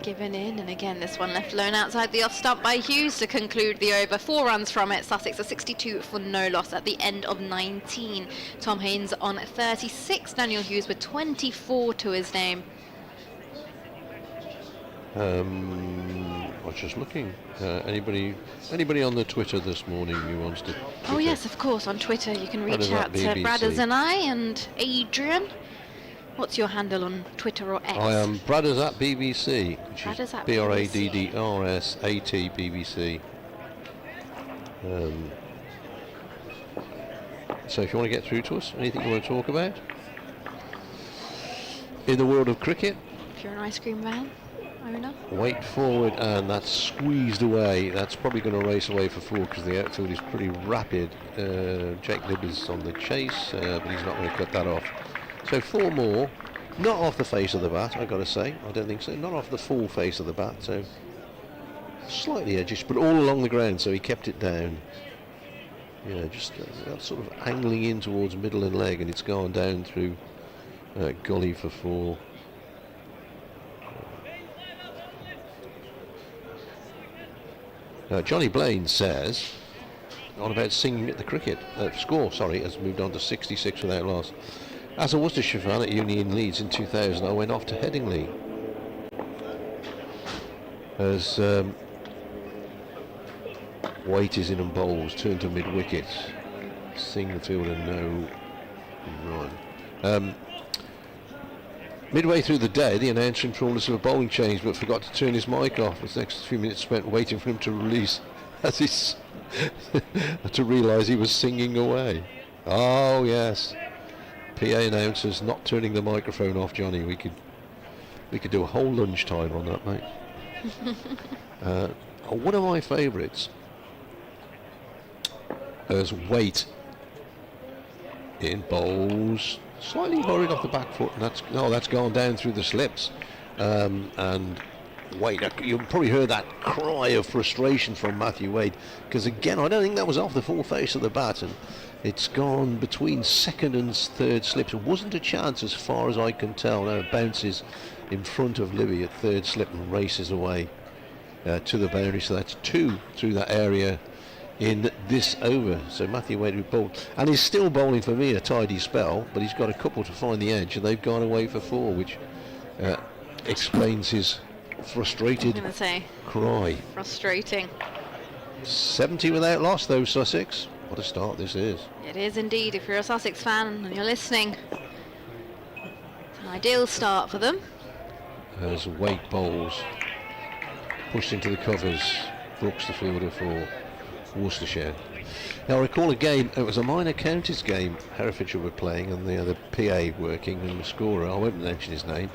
Given in, and again this one left alone outside the off stump by Hughes to conclude the over. 4 runs from it. Sussex are 62 for no loss at the end of 19. Tom Haynes on 36. Daniel Hughes with 24 to his name. I was just looking. Anybody on the Twitter this morning who wants to? Oh yes, of course. On Twitter you can reach out to Bradders and I and Adrian. What's your handle on Twitter or X? I am Bradders at BBC, which Bradders is at BRADDRSAT BBC. So if you want to get through to us, anything you want to talk about in the world of cricket, if you're an ice cream van owner, wait forward, and that's squeezed away. That's probably going to race away for 4 because the outfield is pretty rapid. Jake Libb is on the chase, but he's not going to cut that off. So 4 more, not off the face of the bat, I've got to say. I don't think so. Not off the full face of the bat, so slightly edgish, but all along the ground, so he kept it down. Yeah, just sort of angling in towards middle and leg, and it's gone down through gully for 4. Johnny Blaine says, on about singing at the cricket, score, sorry, has moved on to 66 without loss. As a Worcestershire fan at Union Leeds in 2000, I went off to Headingley. As Waite is in and bowls, turn to mid-wicket. Sing the fielder no run. Midway through the day, the announcer informed us of a bowling change, but forgot to turn his mic off. The next few minutes spent waiting for him to release, as he's to realise he was singing away. Oh yes. PA announcers not turning the microphone off, Johnny. We could do a whole lunchtime on that, mate. One of my favourites is Waite in bowls, slightly hurried off the back foot, and that's gone down through the slips. And Wade, you probably heard that cry of frustration from Matthew Wade, because again, I don't think that was off the full face of the bat, and it's gone between second and third slips. It wasn't a chance as far as I can tell. Now it bounces in front of Libby at third slip and races away to the boundary. So that's 2 through that area in this over. So Matthew Wade who bowled, and he's still bowling for me a tidy spell, but he's got a couple to find the edge, and they've gone away for 4, which explains his frustrated cry. Frustrating. 70 without loss though, Sussex. What a start this is. It is indeed. If you're a Sussex fan and you're listening, it's an ideal start for them. As Wade bowls, pushed into the covers, Brooks the fielder for Worcestershire. Now I recall a game, it was a minor counties game Herefordshire were playing, and the PA working, and the scorer, I won't mention his name,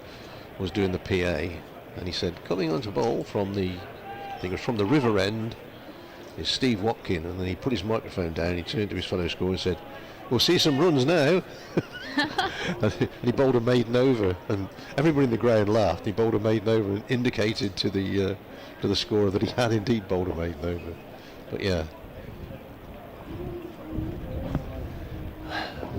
was doing the PA, and he said, coming on to bowl from the, I think it was from the river end, is Steve Watkin, and then he put his microphone down, he turned to his fellow scorer and said, we'll see some runs now. And he bowled a maiden over, and everybody in the ground laughed. He bowled a maiden over and indicated to the scorer that he had indeed bowled a maiden over. But yeah,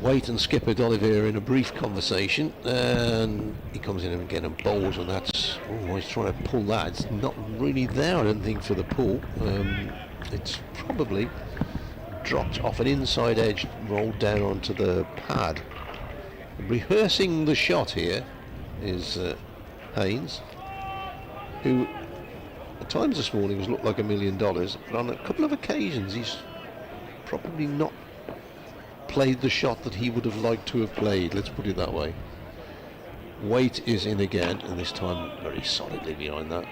Waite and skipper D'Oliveira in a brief conversation, and he comes in again and bowls, and that's, oh, he's trying to pull that. It's not really there, I don't think, for the pull. It's probably dropped off an inside edge, rolled down onto the pad. Rehearsing the shot here is Haynes, who at times this morning has looked like $1 million, but on a couple of occasions he's probably not played the shot that he would have liked to have played, let's put it that way. Waite is in again, and this time very solidly behind that.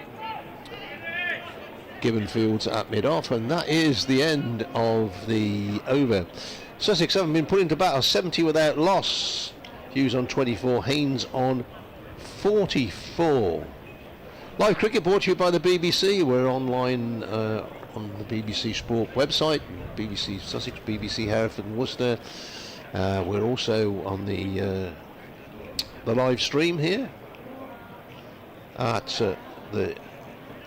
Gibbon fields at mid-off, and that is the end of the over. Sussex haven't been put into battle, 70 without loss. Hughes on 24, Haynes on 44. Live cricket brought to you by the BBC. We're online on the BBC Sport website, BBC Sussex, BBC Hereford and Worcester. We're also on the live stream here at the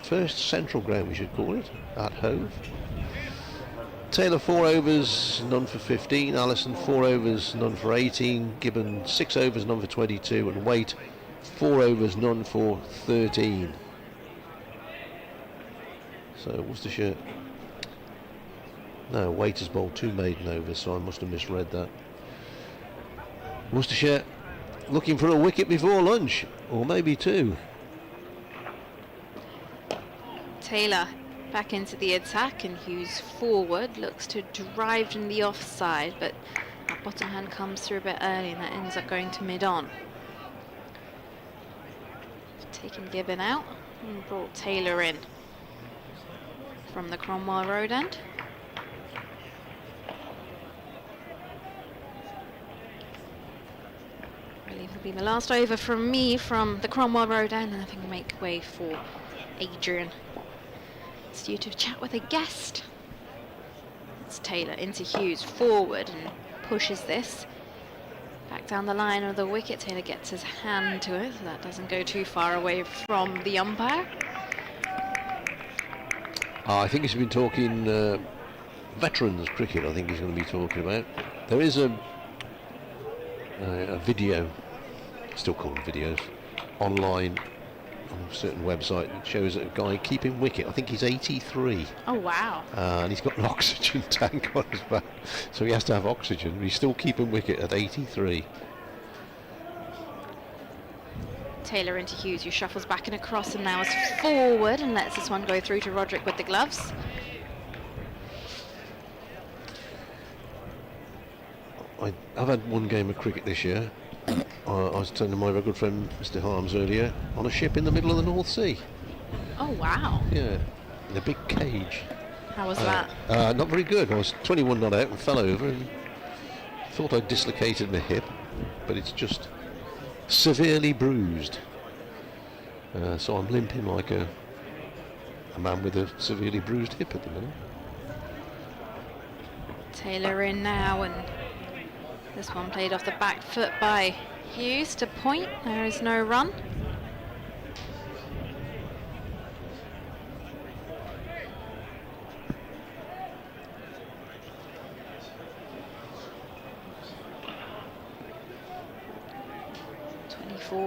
first central ground, we should call it, at Hove. Taylor 4 overs, none for 15. Allison 4 overs, none for 18. Gibbon 6 overs, none for 22. And Waite 4 overs, none for 13. So Worcestershire, no, Waite has bowled 2 maiden overs, so I must have misread that. Worcestershire looking for a wicket before lunch, or maybe 2. Taylor back into the attack, and Hughes forward, looks to drive in the offside, but that bottom hand comes through a bit early, and that ends up going to mid-on. Taking Gibbon out and brought Taylor in from the Cromwell Road end. I believe will be the last over from me from the Cromwell Road end, and I think we'll make way for Adrian. It's due to chat with a guest. It's Taylor into Hughes forward and pushes this back down the line of the wicket. Taylor gets his hand to it, so that doesn't go too far away from the umpire. I think he's been talking veterans cricket. I think he's going to be talking about. There is a video, still call them videos, online on a certain website that shows a guy keeping wicket. I think he's 83. Oh wow. And he's got an oxygen tank on his back, so he has to have oxygen, but he's still keeping wicket at 83. Taylor into Hughes, who shuffles back and across and now is forward and lets this one go through to Roderick with the gloves. I've had one game of cricket this year. I was telling my very good friend Mr. Harms earlier, on a ship in the middle of the North Sea. Oh wow. Yeah, in a big cage. How was that? Not very good. I was 21 not out and fell over and thought I'd dislocated my hip, but it's just severely bruised. So I'm limping like a man with a severely bruised hip at the minute. Taylor in now, and this one played off the back foot by Hughes to point. There is no run.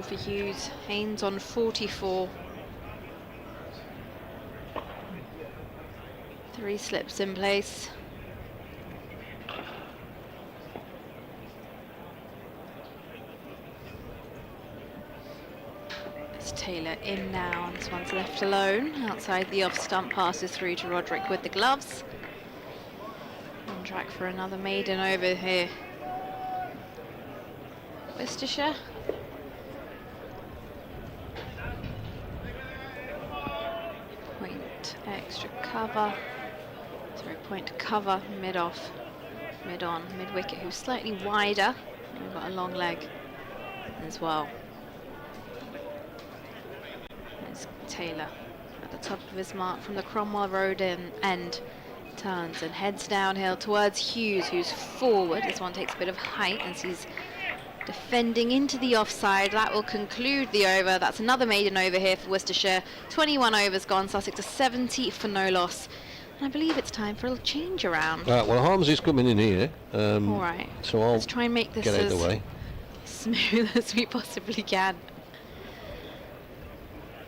For Hughes, Haynes on 44. 3 slips in place. It's Taylor in now, and this one's left alone. Outside the off stump, passes through to Roderick with the gloves. On track for another maiden over here. Worcestershire. Extra cover. Great point to cover mid-off, mid-on, mid-wicket, who's slightly wider. And we've got a long leg as well. There's Taylor at the top of his mark from the Cromwell Road end. Turns and heads downhill towards Hughes, who's forward. This one takes a bit of height as he's defending into the offside. That will conclude the over. That's another maiden over here for Worcestershire. 21 overs gone. Sussex to 70 for no loss. And I believe it's time for a change around. Well, Harmsy's coming in here. All right. So I'll let's try and make this get out as of the way. smooth as we possibly can.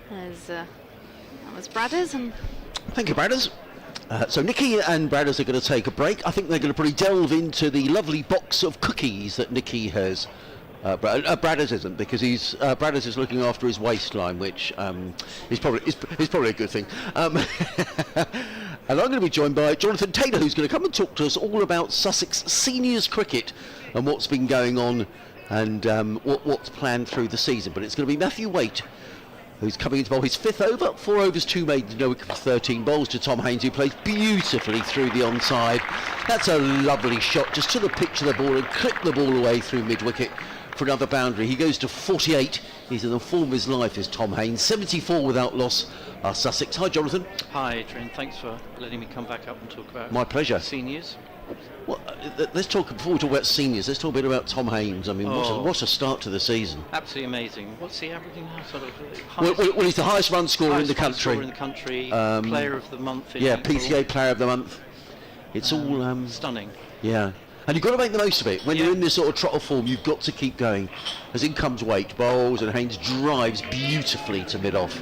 There's that was Bradders, and Thank you, Bradders. So Nikki and Bradders are going to take a break. I think they're going to probably delve into the lovely box of cookies that Nikki has. Bradders isn't, because Bradders is looking after his waistline, which is probably a good thing. And I'm going to be joined by Jonathan Taylor, who's going to come and talk to us all about Sussex seniors cricket and what's been going on and what's planned through the season. But it's going to be Matthew Waite, who's coming into bowl his 5th over, 4 overs, 2 maidens, no wicket for 13 bowls to Tom Haynes, who plays beautifully through the onside. That's a lovely shot, just to the pitch of the ball and clip the ball away through mid-wicket for another boundary. He goes to 48. He's in the form of his life, is Tom Haynes. 74 without loss are Sussex. Hi, Jonathan. Hi, Adrian. Thanks for letting me come back up and talk about My pleasure. seniors. Well, let's talk, before we talk about seniors, let's talk a bit about Tom Haynes. I mean, what a start to the season. Absolutely amazing. What's he averaging now? Sort of Well, he's the highest run scorer in the country. Player of the month. In Yeah, April. PCA Player of the Month. It's all stunning. Yeah. And you've got to make the most of it. When Yeah. you're in this sort of trot of form, you've got to keep going. As in comes Waite, bowls, and Haynes drives beautifully to mid-off.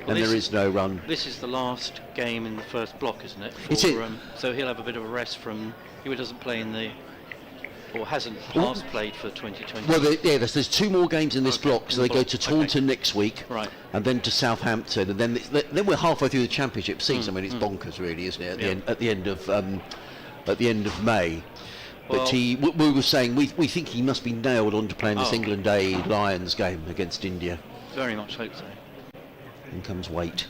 And there is no run. This is the last game in the first block, isn't it? It is. So he'll have a bit of a rest from... He doesn't play in the... Or hasn't last played for 2020. Well, there's 2 more games in this Okay, block, in so the they go block, to Taunton next week, Right. and then to Southampton, and then we're halfway through the championship season. I mean, it's bonkers, really, isn't it? At the end of May. Well, But we were saying we think he must be nailed on to playing this England Day Lions game against India. Very much hope so. In comes Waite.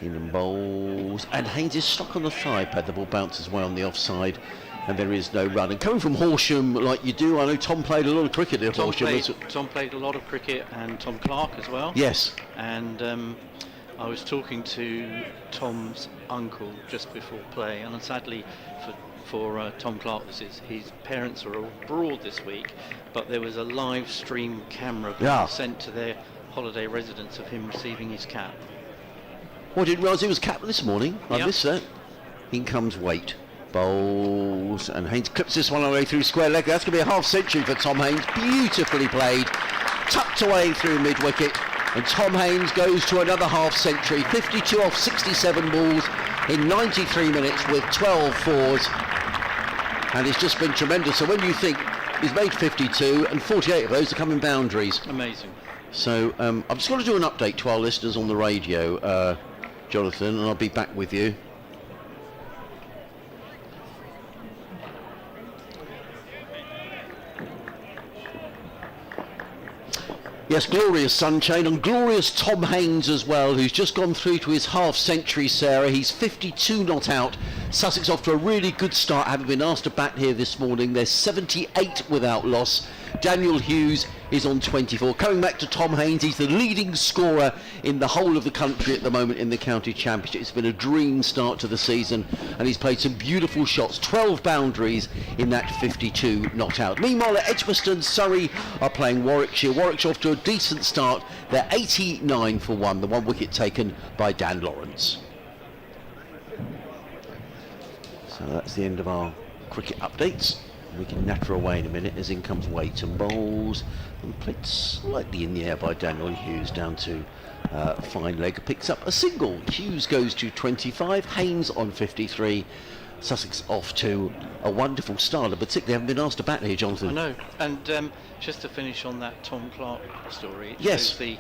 In and bowls. And Haynes is stuck on the thigh pad. The ball bounces away on the offside. And there is no run. And coming from Horsham like you do, I know Tom played a lot of cricket at Horsham. Tom played a lot of cricket, and Tom Clark as well. Yes. And I was talking to Tom's uncle just before play, and sadly for Tom Clark, his parents are abroad this week, but there was a live stream camera being sent to their holiday residence of him receiving his cap. Well, I didn't realise he was capped this morning. I missed that. In comes Waite. Bowls, and Haynes clips this one away through square leg. That's going to be a half century for Tom Haynes. Beautifully played. Tucked away through mid-wicket. And Tom Haynes goes to another half century. 52 off 67 balls in 93 minutes with 12 fours. And it's just been tremendous. So when you think he's made 52 and 48 of those are coming boundaries. Amazing. So I've just got to do an update to our listeners on the radio, Jonathan, and I'll be back with you. Yes, glorious Sunshine, and glorious Tom Haynes as well, who's just gone through to his half century, Sarah. He's 52 not out. Sussex off to a really good start, having been asked to bat here this morning. They're 78 without loss. Daniel Hughes is on 24. Coming back to Tom Haynes, he's the leading scorer in the whole of the country at the moment in the county championship. It's been a dream start to the season, and he's played some beautiful shots. 12 boundaries in that 52 not out. Meanwhile, at Edgbaston, Surrey are playing Warwickshire. Warwickshire off to a decent start. They're 89 for 1. The 1 wicket taken by Dan Lawrence. So that's the end of our cricket updates. We can natter away in a minute as in comes Waite and bowls, and played slightly in the air by Daniel Hughes down to fine leg, picks up a single. Hughes goes to 25, Haynes on 53. Sussex off to a wonderful start, but particularly haven't been asked to bat here, Jonathan. I know. And just to finish on that Tom Clark story, it yes, shows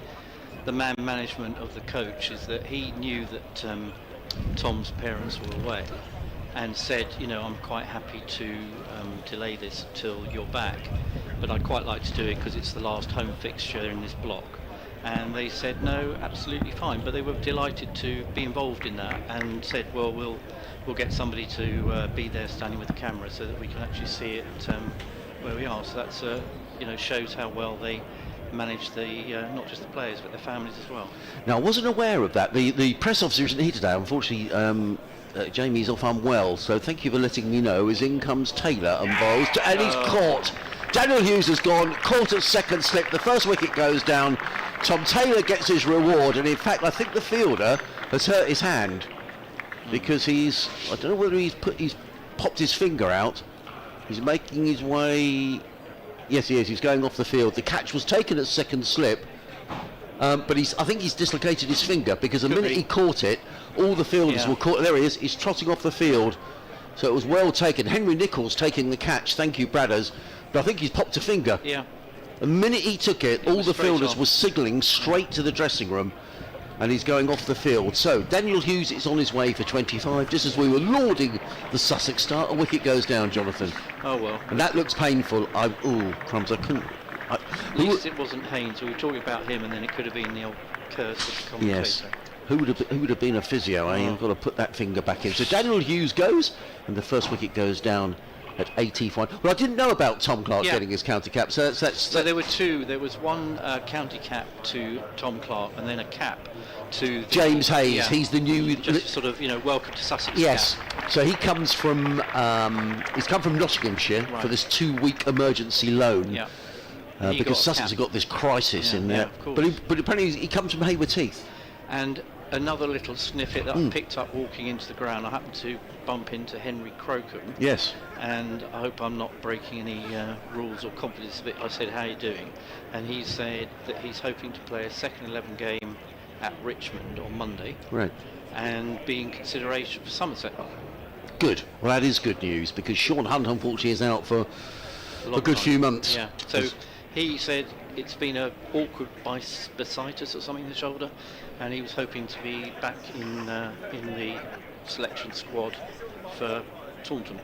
the man management of the coach is that he knew that Tom's parents were away, and said, you know, I'm quite happy to delay this till you're back, but I'd quite like to do it because it's the last home fixture in this block. And they said no, absolutely fine. But they were delighted to be involved in that, and said, well, we'll get somebody to be there standing with the camera so that we can actually see it where we are. So that's shows how well they manage the not just the players but the families as well. Now, I wasn't aware of that. The press officer isn't here today. Unfortunately, Jamie's off unwell, so thank you for letting me know. As in comes Taylor and bowls, and he's caught. Daniel Hughes has gone, caught at second slip. The first wicket goes down. Tom Taylor gets his reward, and in fact, I think the fielder has hurt his hand because I don't know whether he's popped his finger out. He's making his way. Yes, he is. He's going off the field. The catch was taken at second slip, but I think he's dislocated his finger because the minute he caught it, all the fielders were caught. There he is. He's trotting off the field. So it was well taken. Henry Nichols taking the catch. Thank you, Bradders. But I think he's popped a finger. Yeah. The minute he took it, all the fielders were signalling straight to the dressing room, and he's going off the field. So Daniel Hughes is on his way for 25. Just as we were lauding the Sussex start, a wicket goes down, Jonathan. Oh well. And that looks painful. Crumbs! I couldn't. At least it wasn't Haynes. We were talking about him, and then it could have been the old curse of the commentator. Yes. Who would have been a physio? You've got to put that finger back in. So Daniel Hughes goes, and the first wicket goes down at 85. Well, I didn't know about Tom Clark getting his county cap. So there were two. There was one county cap to Tom Clark, and then a cap to James Hayes. Yeah. He's the new, just sort of welcome to Sussex. Yes. Cap. So he comes from he's come from Nottinghamshire for this 2-week emergency loan. Yeah. Because Sussex have got this crisis in there. Of course. But apparently he comes from Hayward Heath. And another little snippet that I picked up walking into the ground. I happened to bump into Henry Crocombe. Yes. And I hope I'm not breaking any rules or confidence of it. I said, how are you doing? And he said that he's hoping to play a second 11 game at Richmond on Monday. Right. And be in consideration for Somerset. Good. Well, that is good news because Sean Hunt, unfortunately, is out for a good few months. Yeah. So he said it's been an awkward bursitis or something in the shoulder, and he was hoping to be back in the selection squad for Taunton.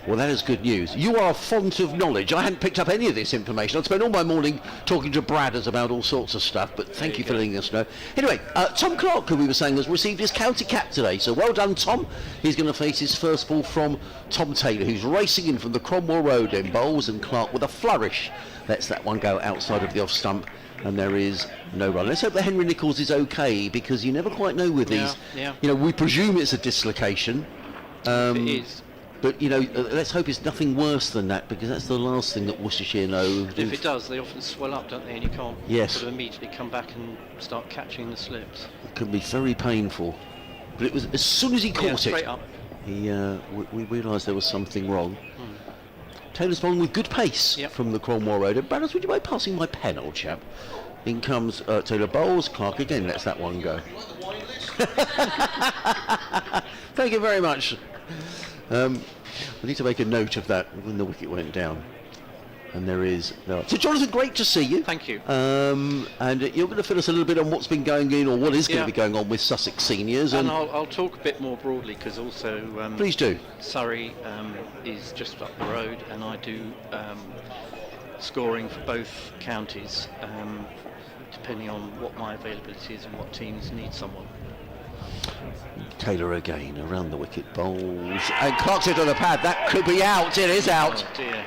Well, that is good news. You are a font of knowledge. I hadn't picked up any of this information. I'd spent all my morning talking to Bradders about all sorts of stuff, but thank you for letting us know. Anyway, Tom Clark, who we were saying, has received his county cap today, so well done, Tom. He's going to face his first ball from Tom Taylor, who's racing in from the Cromwell Road in bowls, and Clark with a flourish lets that one go outside of the off stump, and there is no run. Let's hope that Henry Nichols is okay, because you never quite know with these. Yeah. We presume it's a dislocation. If it is. But, let's hope it's nothing worse than that, because that's the last thing that Worcestershire know. If it does, they often swell up, don't they? And you can't sort of immediately come back and start catching the slips. It can be very painful. But it was as soon as he caught straight up. We realised there was something wrong. Taylor's bowling with good pace from the Cromwell Road. And Bradders, would you mind passing my pen, old chap? In comes Taylor bowls. Clark again lets that one go. Thank you very much. I need to make a note of that when the wicket went down. And there is. So, Jonathan, great to see you. Thank you. And you're going to fill us a little bit on what's been going on, or what is going to be going on with Sussex seniors. And I'll talk a bit more broadly, because also please do. Surrey is just up the road, and I do scoring for both counties, depending on what my availability is and what teams need someone. Taylor again around the wicket, bowls, and Clark's it on the pad. That could be out. It is out. Oh dear.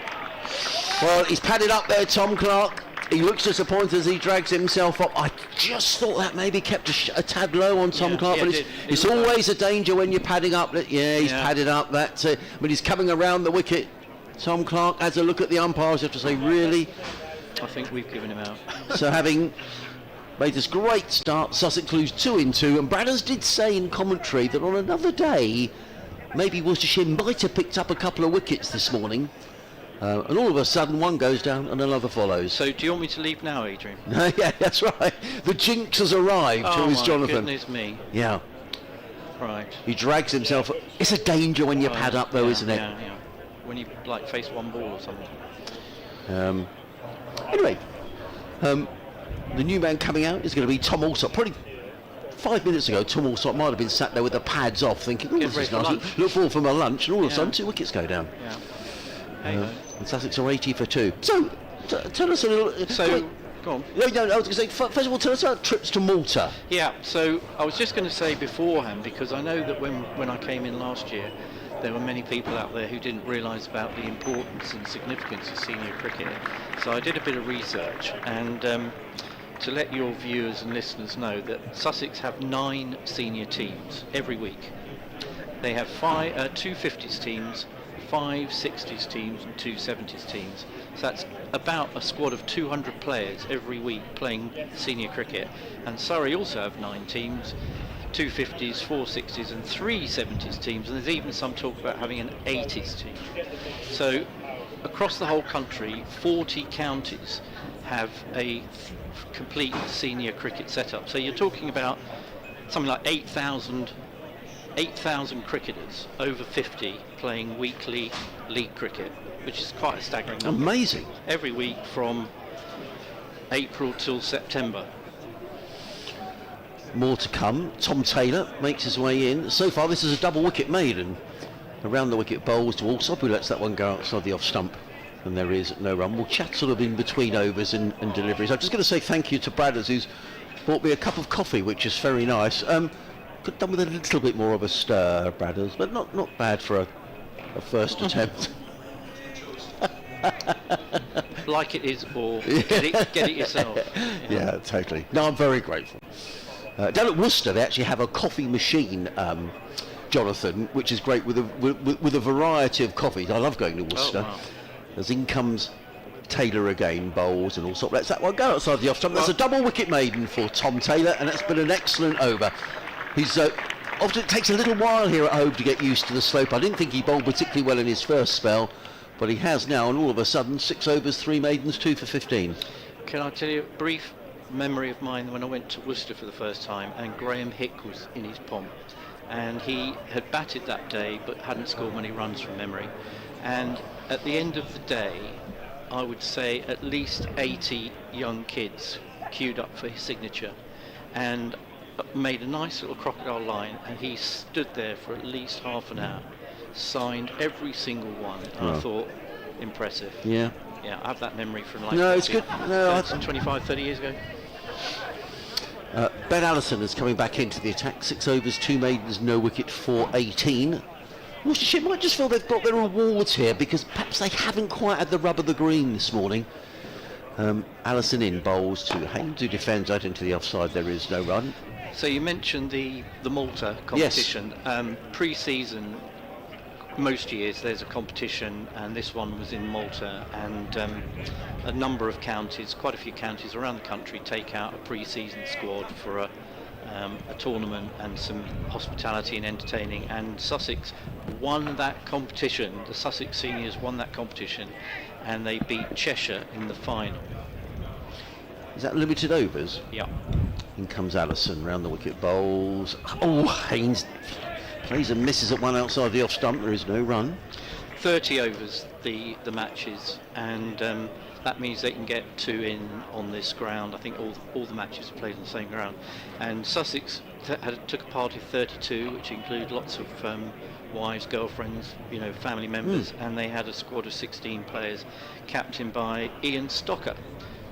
Well, he's padded up there, Tom Clark. He looks disappointed as he drags himself up. I just thought that maybe kept a tad low on Tom Clark, but it's always a danger when you're padding up. He's padded up. But he's coming around the wicket. Tom Clark has a look at the umpires. You have to say, really? I think we've given him out. So having made this great start, Sussex lose 2-2, and Bradders did say in commentary that on another day, maybe Worcestershire might have picked up a couple of wickets this morning. And all of a sudden one goes down and another follows. So do you want me to leave now, Adrian? Yeah, that's right. The jinx has arrived. Oh my Jonathan. Goodness me. Yeah. Right. He drags himself. It's a danger when you pad up though, isn't it? Yeah. When you face one ball or something. Anyway, the new man coming out is going to be Tom Alsop. Probably 5 minutes ago, Tom Alsop might have been sat there with the pads off thinking, this is nice. Look forward for my lunch, and all of a sudden 2 wickets go down. Yeah. And Sussex are 80 for 2. So, tell us a little. Go on. No, I was going to say, first of all, tell us about trips to Malta. Yeah, so I was just going to say beforehand, because I know that when I came in last year, there were many people out there who didn't realise about the importance and significance of senior cricket. So I did a bit of research, and to let your viewers and listeners know that Sussex have 9 senior teams every week. They have 2 50s teams, 5 60s teams and 2 70s teams. So that's about a squad of 200 players every week playing senior cricket. And Surrey also have 9 teams, 2 50s, 4 60s and 3 70s teams, and there's even some talk about having an 80s team. So across the whole country, 40 counties have a complete senior cricket setup. So you're talking about something like 8,000 cricketers over 50 playing weekly league cricket, which is quite a staggering number. Amazing. Every week from April till September. More to come. Tom Taylor makes his way in. So far, this is a double wicket made, and around the wicket bowls to Allsop, who lets that one go outside the off stump, and there is no run. We'll chat sort of in between overs and deliveries. I'm just going to say thank you to Bradders, who's bought me a cup of coffee, which is very nice. Could have done with a little bit more of a stir, Bradders, but not bad for a first attempt. Like it is, or get it yourself. Yeah, totally. No, I'm very grateful. Down at Worcester, they actually have a coffee machine, Jonathan, which is great with a variety of coffees. I love going to Worcester. Oh, wow. As in comes Taylor again, bowls and all sorts. Let's that one go outside the off stump. That's a double wicket maiden for Tom Taylor, and that's been an excellent over. He's often it takes a little while here at home to get used to the slope. I didn't think he bowled particularly well in his first spell, but he has now, and all of a sudden 6 overs, 3 maidens, 2 for 15. Can I tell you a brief memory of mine when I went to Worcester for the first time, and Graham Hick was in his pomp, and he had batted that day but hadn't scored many runs from memory, and at the end of the day I would say at least 80 young kids queued up for his signature and made a nice little crocodile line, and he stood there for at least half an hour, signed every single one, and I thought, impressive. Yeah, I have that memory from like no, it's good. No, 25, 30 years ago. Ben Allison is coming back into the attack. 6 overs, 2 maidens, no wicket for 18. Worcestershire might just feel they've got their rewards here because perhaps they haven't quite had the rub of the green this morning. Allison in, bowls to Haynes, who defends out into the offside. There is no run. So you mentioned the Malta competition. Yes. Pre-season, most years there's a competition, and this one was in Malta, and a number of counties, quite a few counties around the country, take out a pre-season squad for a tournament and some hospitality and entertaining, and Sussex won that competition. The Sussex seniors won that competition, and they beat Cheshire in the final. Is that limited overs? Yeah. In comes Allison round the wicket bowls. Oh, Haynes plays and misses at one outside the off stump. There is no run. 30 overs the matches, and that means they can get 2 in on this ground. I think all the matches are played on the same ground, and Sussex took a party of 32, which include lots of wives, girlfriends, family members, and they had a squad of 16 players, captained by Ian Stocker,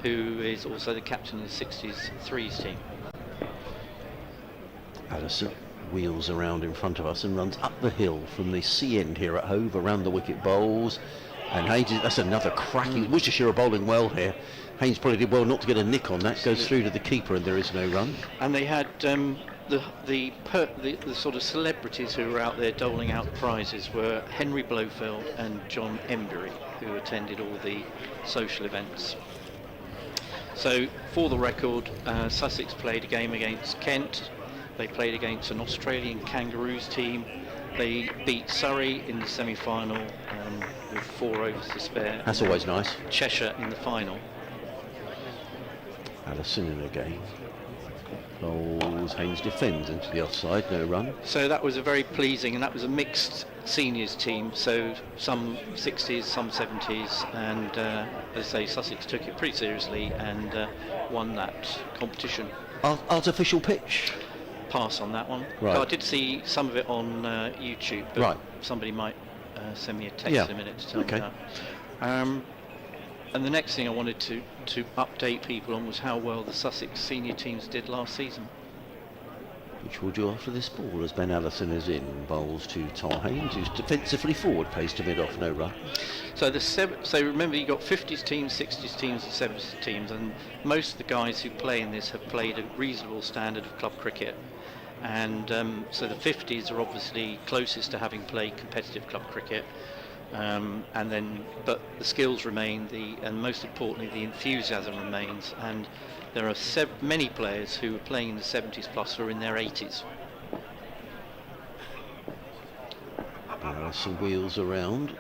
who is also the captain of the 60s threes team. Allison wheels around in front of us and runs up the hill from the sea end here at Hove around the wicket bowls, and Haynes, that's another cracking. Worcestershire are bowling well here. Haynes probably did well not to get a nick on that. Goes through to the keeper, and there is no run. And they had the sort of celebrities who were out there doling out prizes were Henry Blofeld and John Embury, who attended all the social events. So for the record, Sussex played a game against Kent. They played against an Australian Kangaroos team. They beat Surrey in the semi-final with 4 overs to spare. That's always nice. Cheshire in the final. Allison in again. Bowls, Haynes defends into the offside, no run. So that was a very pleasing, and that was a mixed seniors team, so some 60s, some 70s, and as I say, Sussex took it pretty seriously and won that competition. Artificial pitch? Pass on that one. Right. I did see some of it on YouTube, but right. Somebody might send me a text in a minute to tell me that. And the next thing I wanted to update people on was how well the Sussex senior teams did last season. Which we'll do after this ball as Ben Allison is in, bowls to Tom Haynes, who's defensively forward, plays to mid-off, no run. So so remember, you got 50s teams, 60s teams and 70s teams, and most of the guys who play in this have played a reasonable standard of club cricket. And so the 50s are obviously closest to having played competitive club cricket. But the skills remain, and most importantly the enthusiasm remains, and there are many players who are playing in the 70s plus who are in their 80s. There are some wheels around.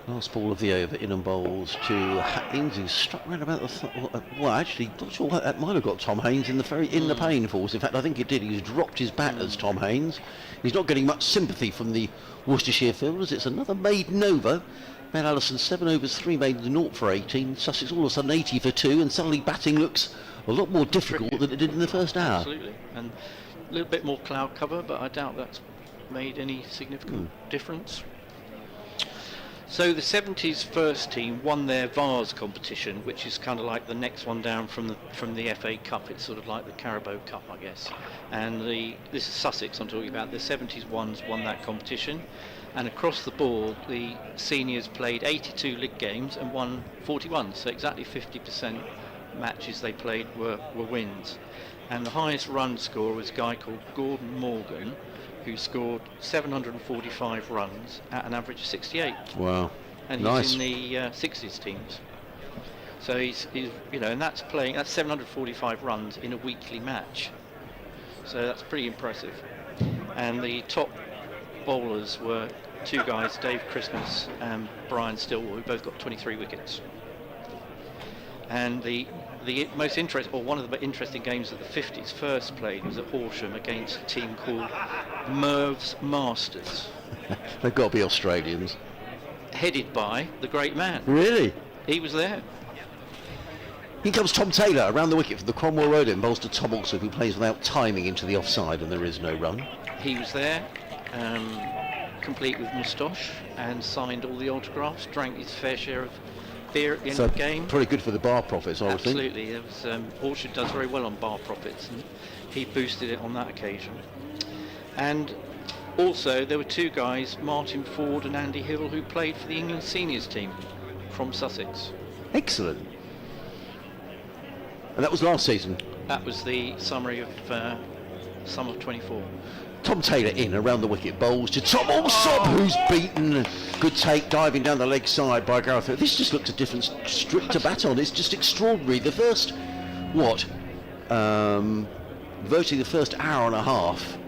Last ball of the over, in and bowls to Haynes, who struck round about the well, actually, not sure what that might have got Tom Haynes in the pain force. In fact, I think it did. He's dropped his batters, Tom Haynes. He's not getting much sympathy from the Worcestershire fielders. It's another maiden over. Ben Allison 7 overs, 3 maidens, 0 for 18. Sussex all of a sudden 80 for 2, and suddenly batting looks a lot more difficult than it did in the first hour. Absolutely, and a little bit more cloud cover, but I doubt that's made any significant difference. So the 70s first team won their Vase competition, which is kind of like the next one down from the FA Cup. It's sort of like the Carabao Cup, I guess. And this is Sussex I'm talking about. The 70s ones won that competition, and across the board the seniors played 82 league games and won 41. So exactly 50% matches they played were wins. And the highest run scorer was a guy called Gordon Morgan, who scored 745 runs at an average of 68. Wow. And nice. He's in the 60s teams. So he's and that's 745 runs in a weekly match. So that's pretty impressive. And the top bowlers were two guys, Dave Christmas and Brian Stillwell, who both got 23 wickets. And the most interesting, or one of the interesting games of the 50s first played was at Horsham against a team called Merv's Masters. They've got to be Australians. Headed by the great man. Really? He was there. Here comes Tom Taylor around the wicket for the Cromwell Road end, bowls to Tom also, who plays without timing into the offside, and there is no run. He was there, complete with moustache, and signed all the autographs, drank his fair share of beer at the end of the game. Pretty good for the bar profits, I would think. Absolutely. It was, Orchard does very well on bar profits, and he boosted it on that occasion. And also there were two guys, Martin Ford and Andy Hill, who played for the England seniors team from Sussex. Excellent. And that was last season. That was the summary of summer of 24. Tom Taylor in around the wicket, bowls to Tom Alsop, who's beaten. Good take, diving down the leg side by Gareth. This just looks a different strip to bat on. It's just extraordinary. The first, virtually the first hour and a half.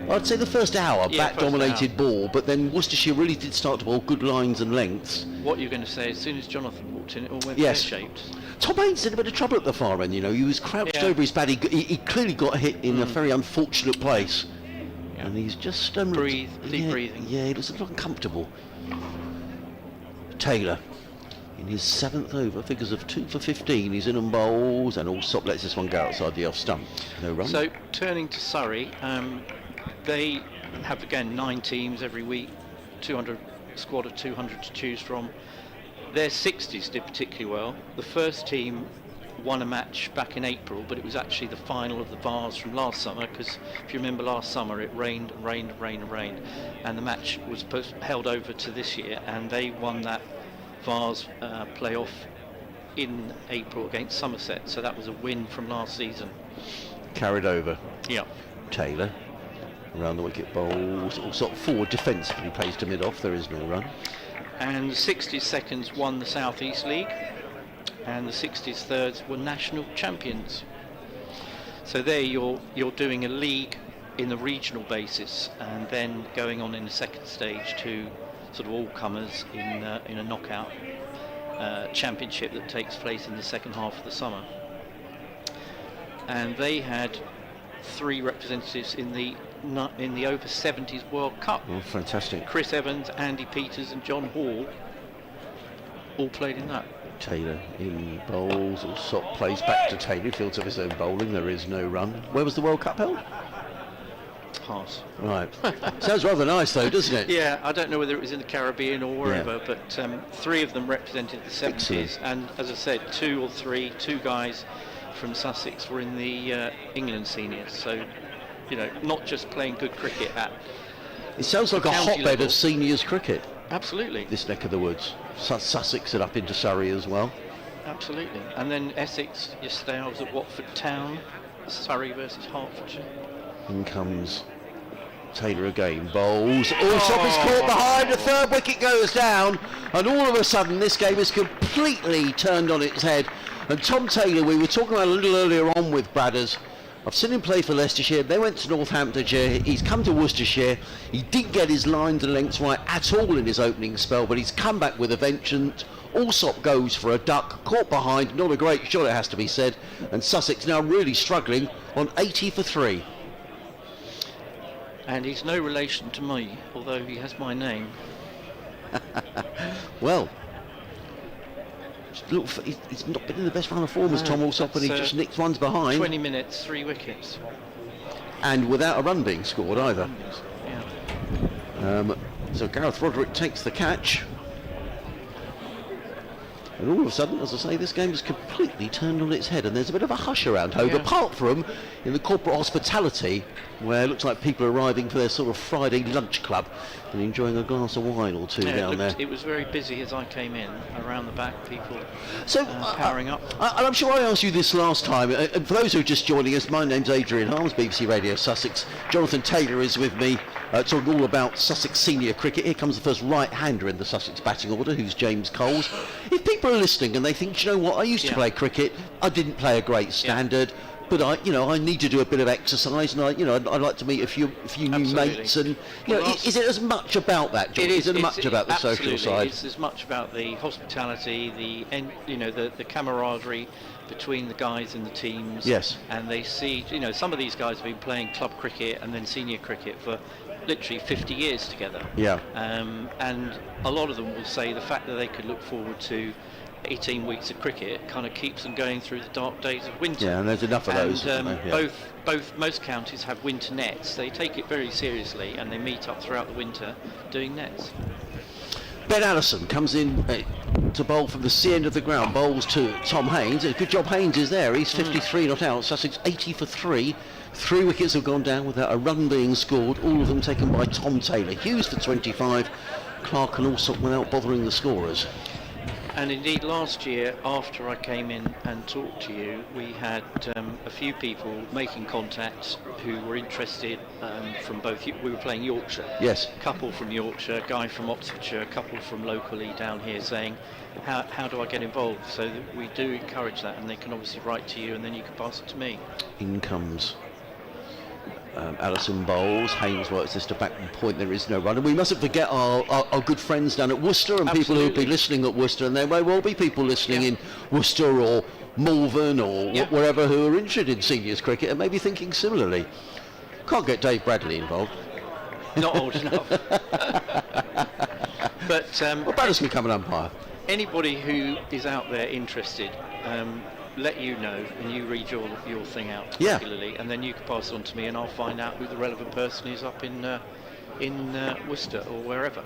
I'd say the first hour, bat-dominated ball, but then Worcestershire really did start to bowl good lines and lengths. What you're going to say, as soon as Jonathan walked in, it all went pear-shaped. Tom Haynes in a bit of trouble at the far end, He was crouched over his bat. He clearly got hit in a very unfortunate place. Yeah. And he's just... deep breathing. Yeah, he looks a little uncomfortable. Taylor, in his 7th over, figures of 2 for 15. He's in and bowls, and Alsop lets this one go outside the off stump. No run. So, turning to Surrey, they have, again, 9 teams every week, squad of 200 to choose from. Their 60s did particularly well. The first team won a match back in April, but it was actually the final of the Vase from last summer, because if you remember last summer it rained, and the match was held over to this year, and they won that Vase playoff in April against Somerset, so that was a win from last season. Carried over. Yeah. Taylor around the wicket, bowls, sort of forward defensively, plays to mid-off, there is no run. And the 60s seconds won the South East League, and the 60s thirds were national champions. So there you're doing a league in the regional basis, and then going on in the second stage to sort of all comers in a knockout championship that takes place in the second half of the summer. And they had 3 representatives in the over 70s World Cup. Oh, fantastic. Chris Evans, Andy Peters and John Hall all played in that. Taylor in bowls, Alsop plays back to Taylor, fields of his own bowling, there is no run. Where was the World Cup held? pass. Right. Sounds rather nice, though, doesn't it? Yeah, I don't know whether it was in the Caribbean or wherever, but 3 of them represented the 70s. Excellent. And as I said, 2 guys from Sussex were in the England seniors. So, not just playing good cricket at... It sounds like a county hotbed level. of seniors cricket, Absolutely. this neck of the woods. Sussex and up into Surrey as well. Absolutely. And then Essex, yesterday I was at Watford Town, Surrey versus Hertfordshire. In comes Taylor again, bowls. Allsop is caught behind, the third wicket goes down, and all of a sudden this game is completely turned on its head. And Tom Taylor, we were talking about a little earlier on with Bradders, I've seen him play for Leicestershire, they went to Northamptonshire, he's come to Worcestershire, he didn't get his lines and lengths right at all in his opening spell, but he's come back with a vengeance. Allsop goes for a duck, caught behind, not a great shot it has to be said, and Sussex now really struggling on 80 for 3. And he's no relation to me, although he has my name. Well, he's not been in the best run of form as Tom Allsop, and he just nicks ones behind. 20 minutes, 3 wickets. And without a run being scored either. Yeah. So Gareth Roderick takes the catch. And all of a sudden, as I say, this game is completely turned on its head, and there's a bit of a hush around Hove, apart from in the corporate hospitality, where it looks like people are arriving for their sort of Friday lunch club and enjoying a glass of wine or two down there. It was very busy as I came in. Around the back, people powering up. And I'm sure I asked you this last time, and for those who are just joining us, my name's Adrian Harms, BBC Radio Sussex. Jonathan Taylor is with me, talking all about Sussex senior cricket. Here comes the first right-hander in the Sussex batting order, who's James Coles. If people are listening and they think, you know what, I used to play cricket, I didn't play a great standard, but I need to do a bit of exercise, and I'd like to meet a few new mates, and is it as much about that, John? Is it much about the social side? It's as much about the hospitality, the camaraderie between the guys in the teams. Yes. And they see, some of these guys have been playing club cricket and then senior cricket for literally 50 years together. Yeah. And a lot of them will say the fact that they could look forward to 18 weeks of cricket kind of keeps them going through the dark days of winter. Yeah, and there's enough of those. Most counties have winter nets. They take it very seriously, and they meet up throughout the winter doing nets. Ben Allison comes in to bowl from the C end of the ground, bowls to Tom Haynes. Good job Haynes is there, he's 53 not out. Sussex 80 for 3. 3 wickets have gone down without a run being scored, all of them taken by Tom Taylor. Hughes for 25, Clark and Allsop without bothering the scorers. And indeed, last year, after I came in and talked to you, we had a few people making contacts who were interested from both. We were playing Yorkshire. Yes. A couple from Yorkshire, a guy from Oxfordshire, a couple from locally down here saying, how do I get involved? So that we do encourage that, and they can obviously write to you, and then you can pass it to me. In comes Allison bowls, Haynes works this to backward point, there is no run. And we mustn't forget our good friends down at Worcester, and people who will be listening at Worcester, and there may well be people listening in Worcester or Malvern or wherever who are interested in seniors cricket and maybe thinking similarly. Can't get Dave Bradley involved. Not old enough. But Bradley's can become an umpire. Anybody who is out there interested, let you know, and you read your thing out regularly, and then you can pass it on to me, and I'll find out who the relevant person is up in Worcester or wherever.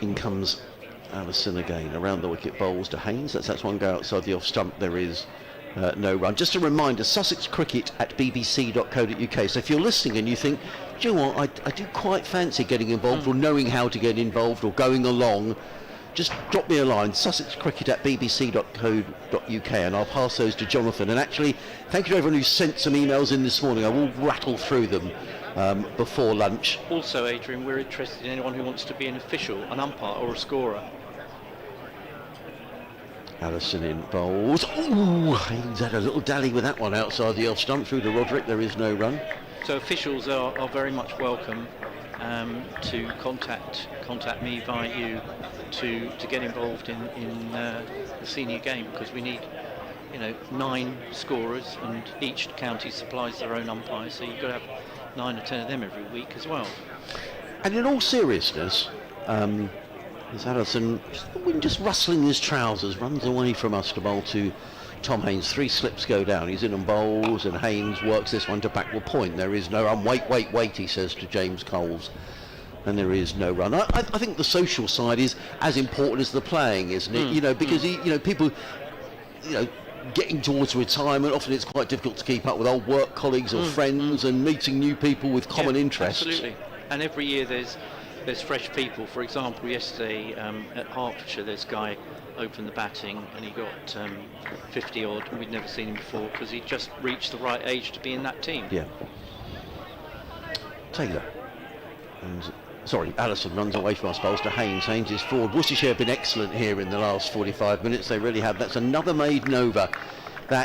In comes Allison again, around the wicket, bowls to Haynes. That's one go outside the off stump. There is no run. Just a reminder, Sussex Cricket at bbc.co.uk. So if you're listening and you think, do you know what, I do quite fancy getting involved or knowing how to get involved or going along, just drop me a line, sussexcricket at bbc.co.uk, and I'll pass those to Jonathan. And actually, thank you to everyone who sent some emails in this morning. I will rattle through them before lunch. Also, Adrian, we're interested in anyone who wants to be an official, an umpire or a scorer. Allison in bowls. Ooh, Haynes had a little dally with that one outside the off stump through to Roderick. There is no run. So officials are very much welcome to contact me via you to get involved in the senior game, because we need 9 scorers, and each county supplies their own umpires, so you've got to have 9 or 10 of them every week as well. And in all seriousness, There's Allison, the wind just rustling his trousers, runs away from us to bowl to Tom Haynes. 3 slips go down. He's in and bowls, and Haynes works this one to backward point. There is no run. Wait, he says to James Coles. And there is no run. I think the social side is as important as the playing, isn't it? Because people, getting towards retirement, often it's quite difficult to keep up with old work colleagues or friends and meeting new people with common interests. Absolutely. And every year there's fresh people. For example, yesterday at Hertfordshire, this guy opened the batting and he got 50 odd, and we'd never seen him before because he just reached the right age to be in that team. Yeah. Taylor. Allison runs away from us, bowls to Haynes. Haynes is forward. Worcestershire have been excellent here in the last 45 minutes. They really have. That's another maiden over. I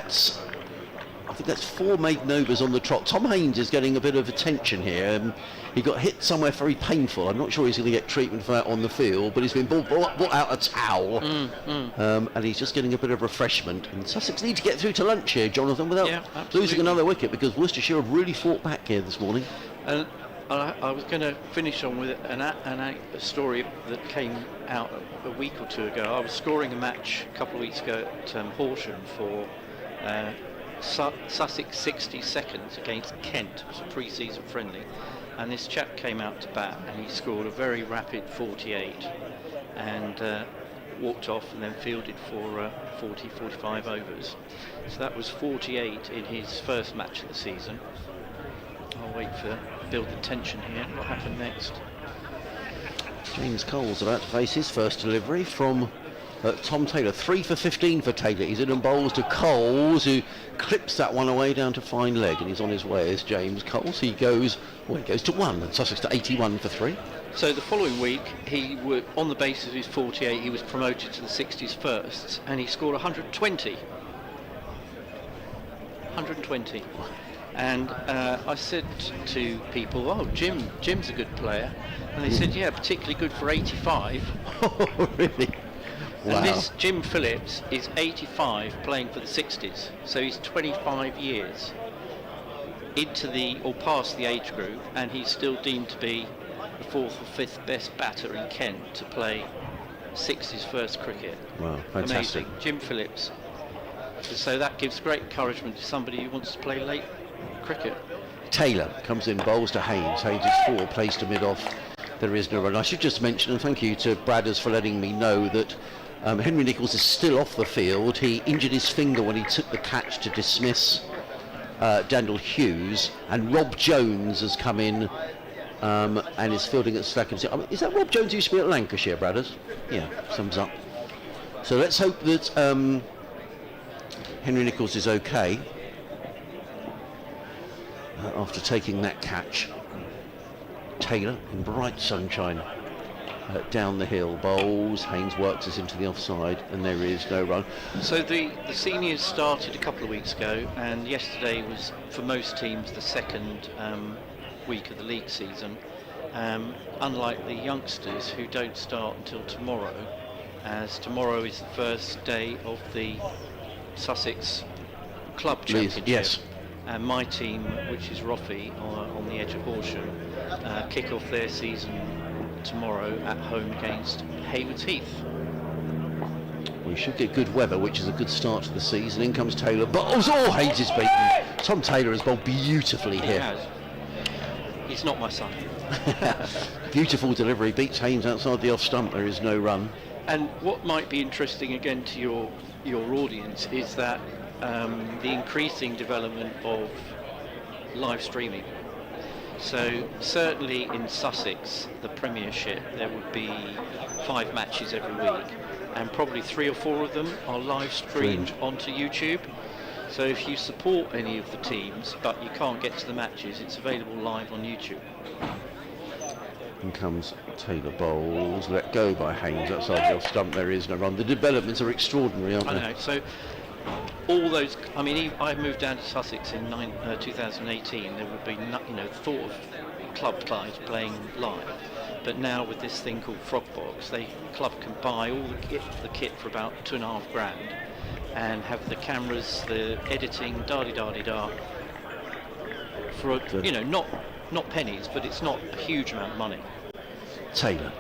think that's 4 maiden overs on the trot. Tom Haynes is getting a bit of attention here. He got hit somewhere very painful. I'm not sure he's going to get treatment for that on the field, but he's been brought out a towel. And he's just getting a bit of refreshment. And Sussex need to get through to lunch here, Jonathan, without losing another wicket, because Worcestershire have really fought back here this morning. I was going to finish on with a story that came out a week or two ago. I was scoring a match a couple of weeks ago at Horsham for Sussex 60 seconds against Kent. It was a pre-season friendly, and this chap came out to bat and he scored a very rapid 48 and walked off and then fielded for 45 overs. So that was 48 in his first match of the season. I'll wait for build the tension here. What happened next? James Cole's about to face his first delivery from Tom Taylor. 3 for 15 for Taylor. He's in and bowls to Coles, who clips that one away down to fine leg, and he's on his way as James Coles. He goes to 1, and Sussex to 81 for 3. So the following week, on the basis of his 48, he was promoted to the 60s first, and he scored 120. 120. And I said to people, "Oh, Jim's a good player," and they said, "Yeah, particularly good for 85." Oh, really? Wow. And this Jim Phillips is 85, playing for the 60s, so he's 25 years past the age group, and he's still deemed to be the 4th or 5th best batter in Kent to play 60s first cricket. Wow, fantastic! Amazing, Jim Phillips. So that gives great encouragement to somebody who wants to play late cricket. Taylor comes in, bowls to Haynes. Haynes is 4, plays to mid-off. There is no run. I should just mention, and thank you to Bradders for letting me know, that Henry Nicholls is still off the field. He injured his finger when he took the catch to dismiss Daniel Hughes, and Rob Jones has come in and is fielding at Slackham. Is that Rob Jones who used to be at Lancashire, Bradders? Yeah, sums up. So let's hope that Henry Nicholls is okay after taking that catch. Taylor in bright sunshine down the hill, bowls. Haynes works us into the offside, and there is no run. So the seniors started a couple of weeks ago, and yesterday was, for most teams, the second week of the league season. Unlike the youngsters, who don't start until tomorrow, as tomorrow is the first day of the Sussex Club Championship. Yes. And my team, which is Rothesay, on the edge of Horsham, kick off their season tomorrow at home against Haywards Heath. We should get good weather, which is a good start to the season. In comes Taylor. Haynes is beaten. Tom Taylor has bowled beautifully here. He has. He's not my son. Beautiful delivery. Beats Haynes outside the off stump. There is no run. And what might be interesting again to your audience is that the increasing development of live streaming. So certainly in Sussex, the Premiership, there would be 5 matches every week, and probably 3 or 4 of them are live streamed onto YouTube. So if you support any of the teams but you can't get to the matches, it's available live on YouTube. In comes Taylor, bowls, let go by Haynes outside the off stump. There is no run. The developments are extraordinary, aren't they? I know. So all those, I moved down to Sussex in 2018. There would be thought of club sides playing live, but now with this thing called Frogbox, club can buy all the kit for about £2,500 and have the cameras, the editing, da-di-da-di-da, for not pennies, but it's not a huge amount of money. Taylor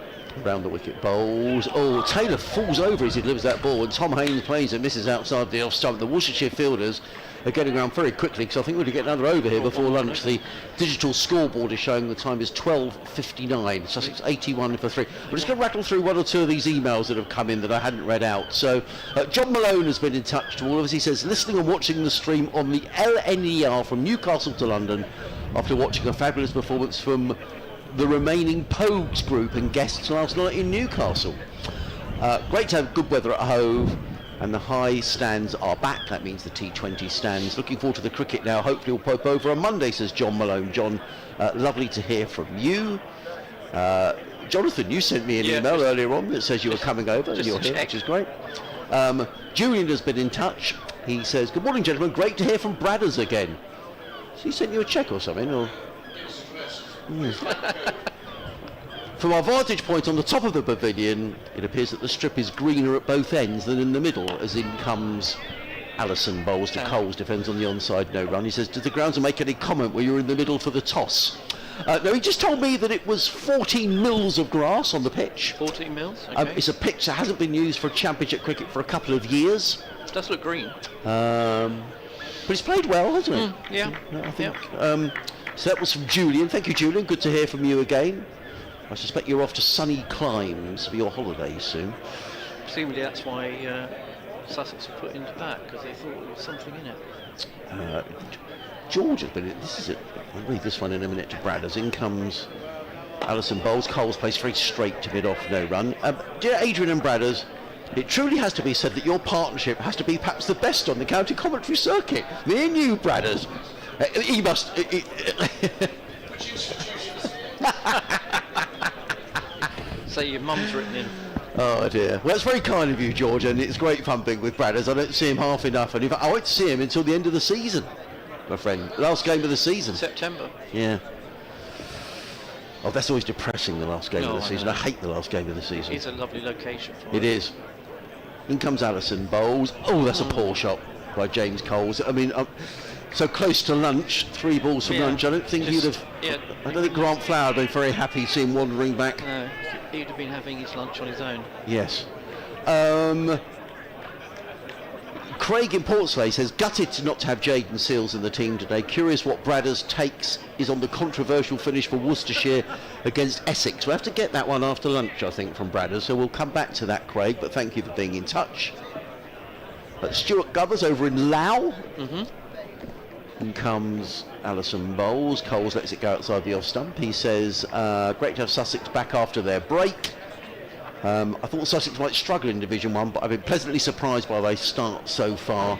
Round the wicket bowls. Oh, Taylor falls over as he delivers that ball, and Tom Haynes plays and misses outside the off stump. The Worcestershire fielders are getting around very quickly, because I think we're going to get another over here before lunch. The digital scoreboard is showing the time is 12:59. Sussex 81 for 3. We're just going to rattle through one or two of these emails that have come in that I hadn't read out. So John Malone has been in touch to all of us. He says, listening and watching the stream on the LNER from Newcastle to London after watching a fabulous performance from the remaining Pogues group and guests last night in Newcastle. Great to have good weather at Hove, and the high stands are back. That means the T20 stands. Looking forward to the cricket now. Hopefully we'll pop over on Monday, says John Malone. John, lovely to hear from you. Jonathan, you sent me an email earlier on that says you were coming over and you're here, which is great. Julian has been in touch. He says, good morning, gentlemen. Great to hear from Bradders again. So he sent you a cheque or something, or... From our vantage point on the top of the pavilion, it appears that the strip is greener at both ends than in the middle, as in comes Allison, bowls to Coles, defends on the onside, no run. He says, did the groundsman make any comment where you were in the middle for the toss? No, he just told me that it was 14 mils of grass on the pitch. 14 mils? Okay. It's a pitch that hasn't been used for championship cricket for a couple of years. It does look green. But it's played well, hasn't it? Yeah. I think. So that was from Julian. Thank you, Julian. Good to hear from you again. I suspect you're off to sunny climes for your holiday soon. Presumably that's why Sussex were put into bat, because they thought there was something in it. George has been... This is it. I'll read this one in a minute to Bradders. In comes Allison bowls. Coles plays very straight to mid-off, no run. Dear Adrian and Bradders, it truly has to be said that your partnership has to be perhaps the best on the county commentary circuit. Me and you, Bradders. He must... So your mum's written in. Oh dear. Well, it's very kind of you, George, and it's great fun being with Bradders. I don't see him half enough, and in fact, I won't see him until the end of the season, my friend. Last game of the season. September. Yeah. Oh, that's always depressing, the last game of the season. I hate the last game of the season. It's a lovely location for it. It is. In comes Allison bowls. Oh, that's a poor shot by James Coles. I mean, so close to lunch, 3 balls from lunch. I don't think you'd have... I don't think Grant Flower would be very happy to see him wandering back. No, he'd have been having his lunch on his own. Yes. Craig in Portslade says, gutted to not to have Jayden Seals in the team today. Curious what Bradders takes is on the controversial finish for Worcestershire against Essex. We'll have to get that one after lunch, I think, from Bradders, so we'll come back to that, Craig, but thank you for being in touch. Stuart Govers over in Low. In comes Allison bowls. Coles lets it go outside the off stump. He says, great to have Sussex back after their break. I thought Sussex might struggle in Division 1, but I've been pleasantly surprised by their start so far,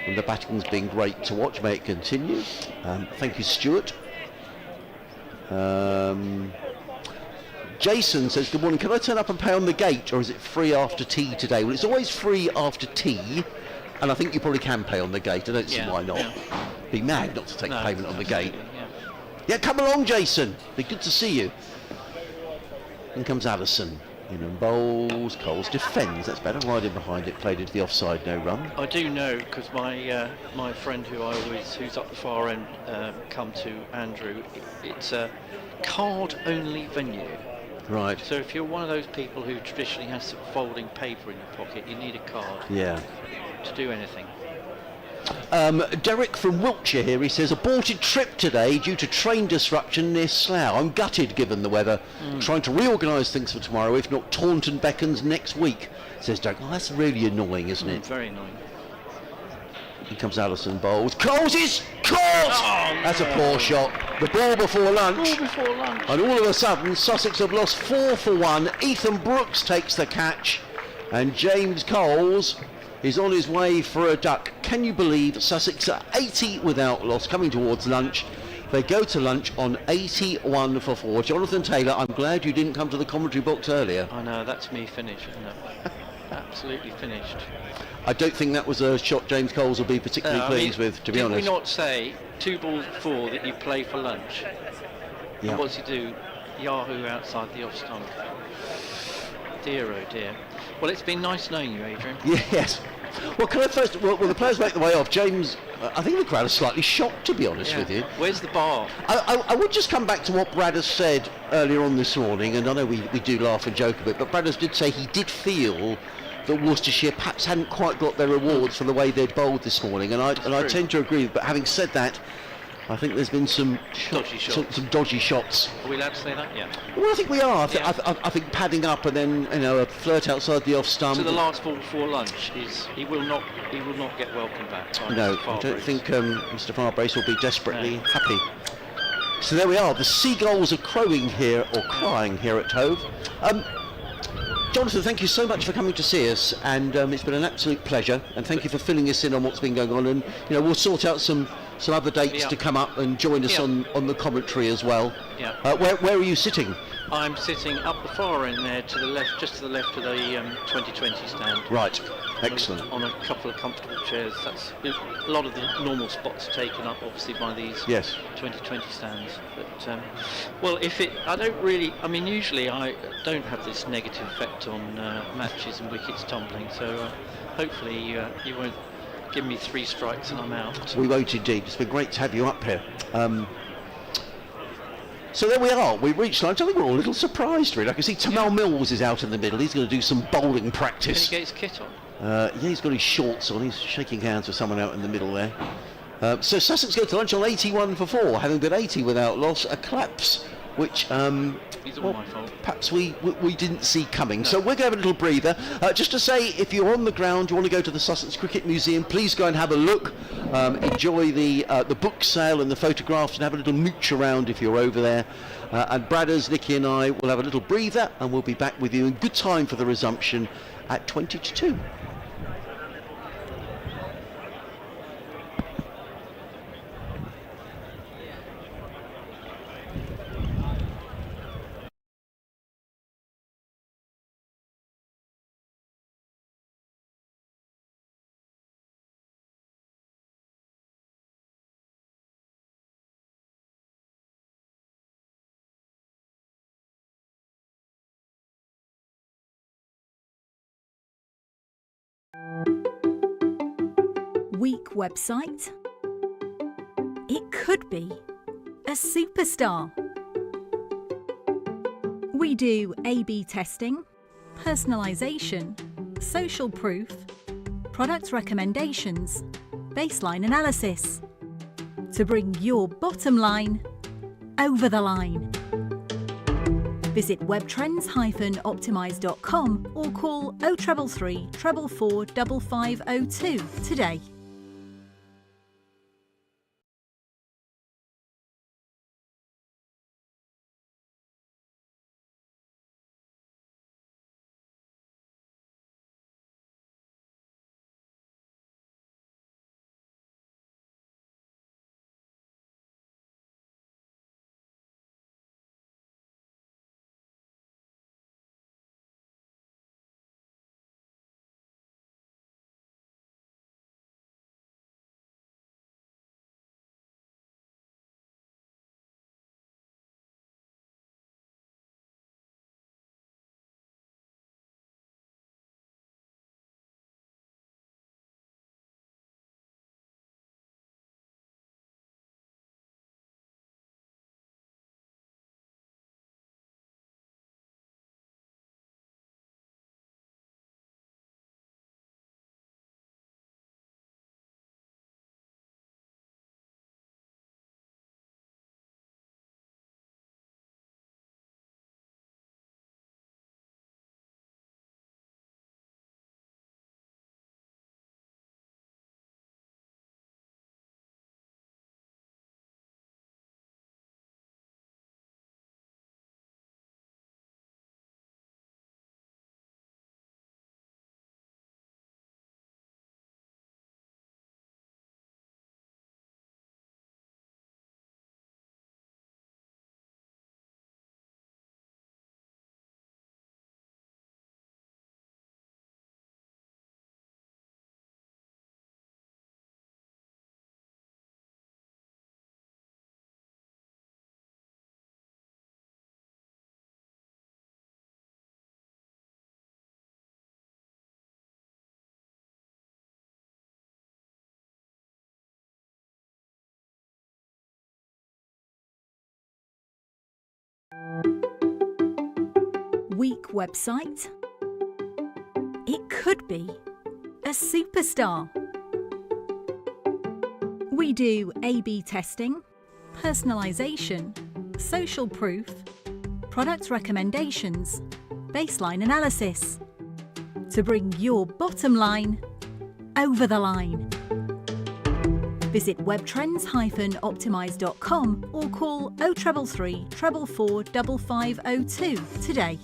and the batting's been great to watch. May it continue. Thank you, Stuart. Jason says, good morning, can I turn up and pay on the gate, or is it free after tea today? Well, it's always free after tea, and I think you probably can pay on the gate. I don't see why not. Be mad not to take payment on the gate. Yeah, come along, Jason. Be good to see you. In comes Allison. In and bowls. Coles defends. That's better. Right in behind it. Played into the offside. No run. I do know, because my friend who's up the far end, come to Andrew. It's a card-only venue. Right. So if you're one of those people who traditionally has some folding paper in your pocket, you need a card. Yeah. To do anything. Derek from Wiltshire here, he says, aborted trip today due to train disruption near Slough. I'm gutted given the weather. Trying to reorganise things for tomorrow, if not Taunton beckons next week, says Derek. Well, that's really annoying, isn't it? Very annoying. Here comes Allison bowls. Coles is caught! That's a poor shot. The ball before lunch. And all of a sudden, Sussex have lost 4 for 1. Ethan Brooks takes the catch, and James Coles is on his way for a duck. Can you believe Sussex are 80 without loss, coming towards lunch? They go to lunch on 81 for 4. Jonathan Taylor, I'm glad you didn't come to the commentary box earlier. I know, that's me finished, isn't it? Absolutely finished. I don't think that was a shot James Coles will be particularly pleased with, to be honest. Did we not say 2 balls before that you play for lunch? Yeah. And what's he do? Yahoo outside the off stump. Dear, oh dear. Well, it's been nice knowing you, Adrian. Yes. Well, can I first? Well, the players make the way off. James, I think the crowd is slightly shocked, to be honest with you. Where's the bar? I would just come back to what Brad has said earlier on this morning, and I know we do laugh and joke a bit, but Brad did say he did feel that Worcestershire perhaps hadn't quite got their rewards for the way they'd bowled this morning, and I tend to agree. But having said that, I think there's been some dodgy shots. Are we allowed to say that? Yeah. Well, I think we are. I think padding up and then a flirt outside the off stump. To the last ball before lunch, he will not get welcome back. No, I don't think Mr. Farbrace will be desperately happy. So there we are. The seagulls are crowing here, or crying here at Hove. Jonathan, thank you so much for coming to see us, and it's been an absolute pleasure. And thank you for filling us in on what's been going on. And we'll sort out some other dates to come up and join us on the commentary as well. Yeah. Where are you sitting? I'm sitting up the far end there, to the left, just to the left of the 2020 stand. Right. Excellent. On a couple of comfortable chairs. That's a lot of the normal spots taken up, obviously, by these 2020 stands. But well, I don't really. I mean, usually I don't have this negative effect on matches and wickets tumbling. So hopefully you won't give me 3 strikes and I'm out. We won't indeed. It's been great to have you up here. So there we are. We've reached lunch. I think we're all a little surprised, really. I can see Tamal Mills is out in the middle. He's going to do some bowling practice. Can he get his kit on? He's got his shorts on. He's shaking hands with someone out in the middle there. So Sussex go to lunch on 81 for 4, having been 80 without loss. A collapse, which These are all my fault. perhaps we didn't see coming. No. So we're going to have a little breather. Just to say, if you're on the ground, you want to go to the Sussex Cricket Museum, please go and have a look. Enjoy the book sale and the photographs, and have a little mooch around if you're over there. And Bradders, Nicky and I will have a little breather, and we'll be back with you in good time for the resumption at 20 to 2. Weak website? It could be a superstar. We do A/B testing, personalisation, social proof, product recommendations, baseline analysis to bring your bottom line over the line. Visit webtrends-optimise.com or call 0333 444 5502 today. Weak website? It could be a superstar. We do A/B testing, personalisation, social proof, product recommendations, baseline analysis to bring your bottom line over the line. Visit webtrends-optimise.com or call 0333 444 5502 today.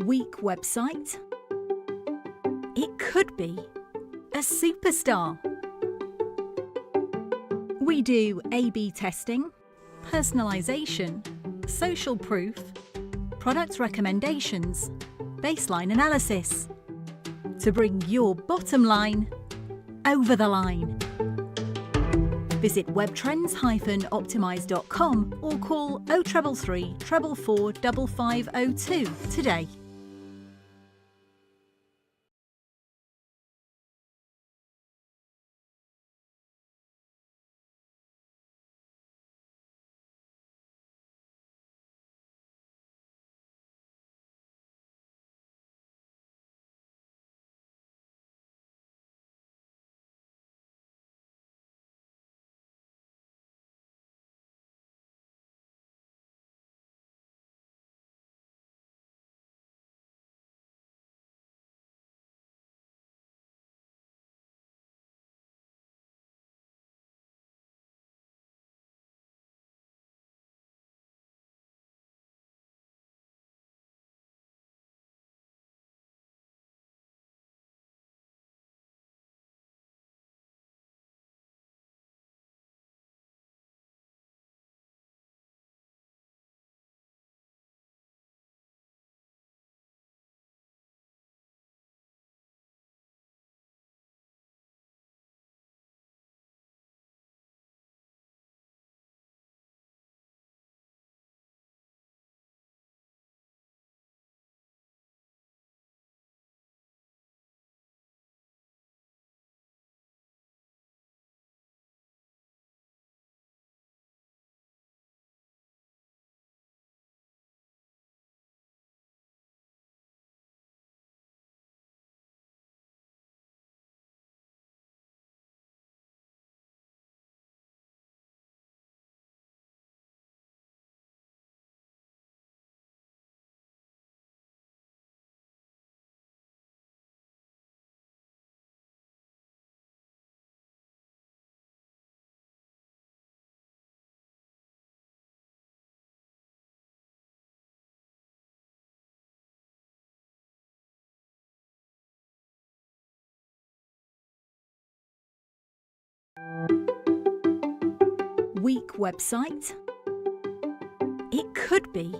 Weak website? It could be a superstar. We do A/B testing, personalisation, social proof, product recommendations, baseline analysis to bring your bottom line over the line. Visit webtrends-optimise.com or call 0333 444 5502 today. Weak website? It could be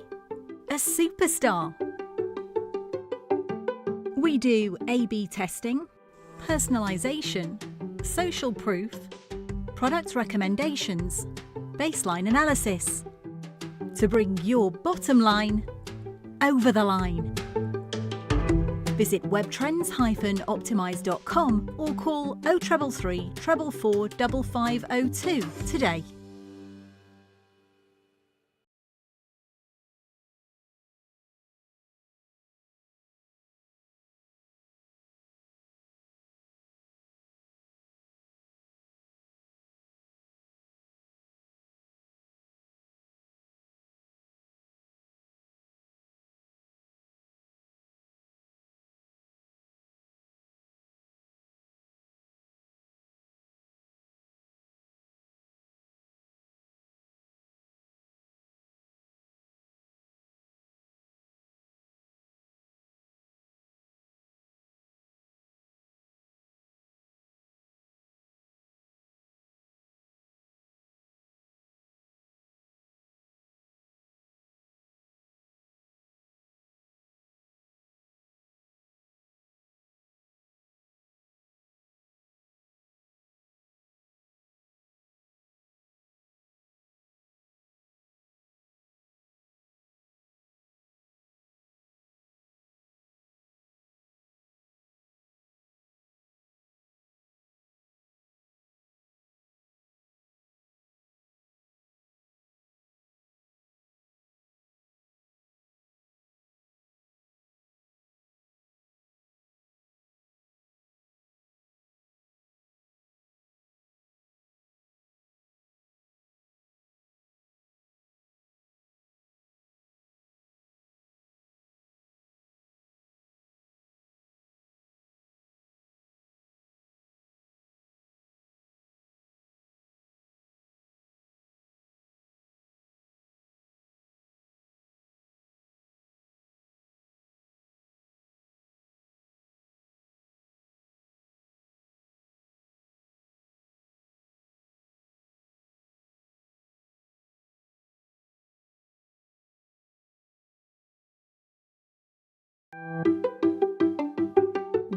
a superstar. We do A/B testing, personalisation, social proof, product recommendations, baseline analysis to bring your bottom line over the line. Visit webtrends-optimise.com or call 0333 444 5502 today.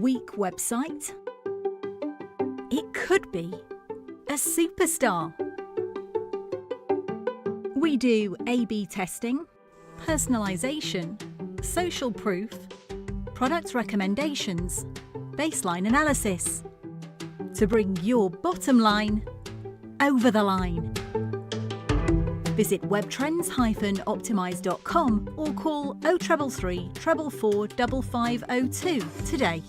Weak website? It could be a superstar. We do A/B testing, personalisation, social proof, product recommendations, baseline analysis to bring your bottom line over the line. Visit webtrends-optimise.com or call 0333 444 5502 today.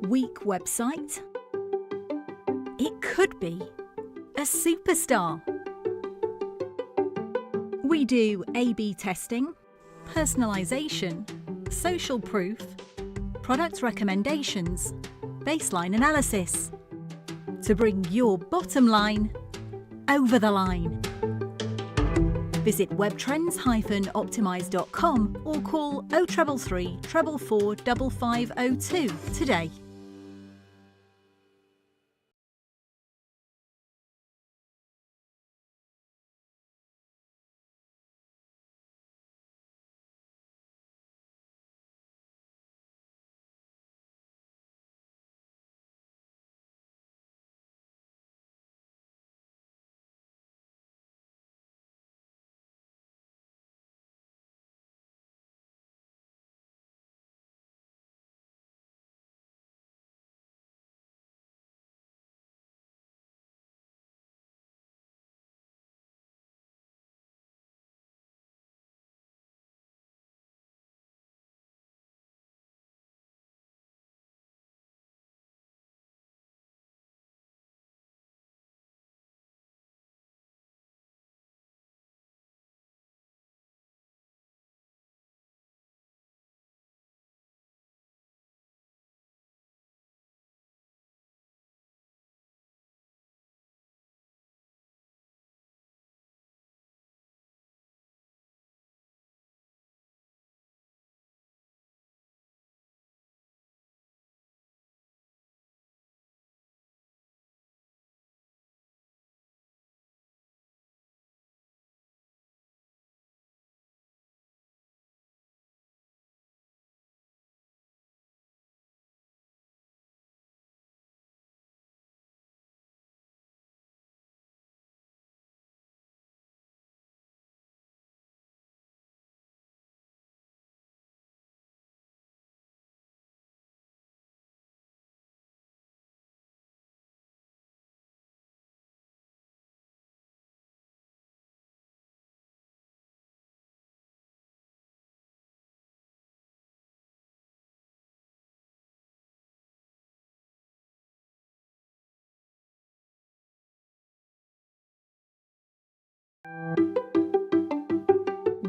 Weak website? It could be a superstar. We do A/B testing, personalisation, social proof, product recommendations, baseline analysis to bring your bottom line over the line. Visit webtrends-optimise.com or call 0333 444 5502 today.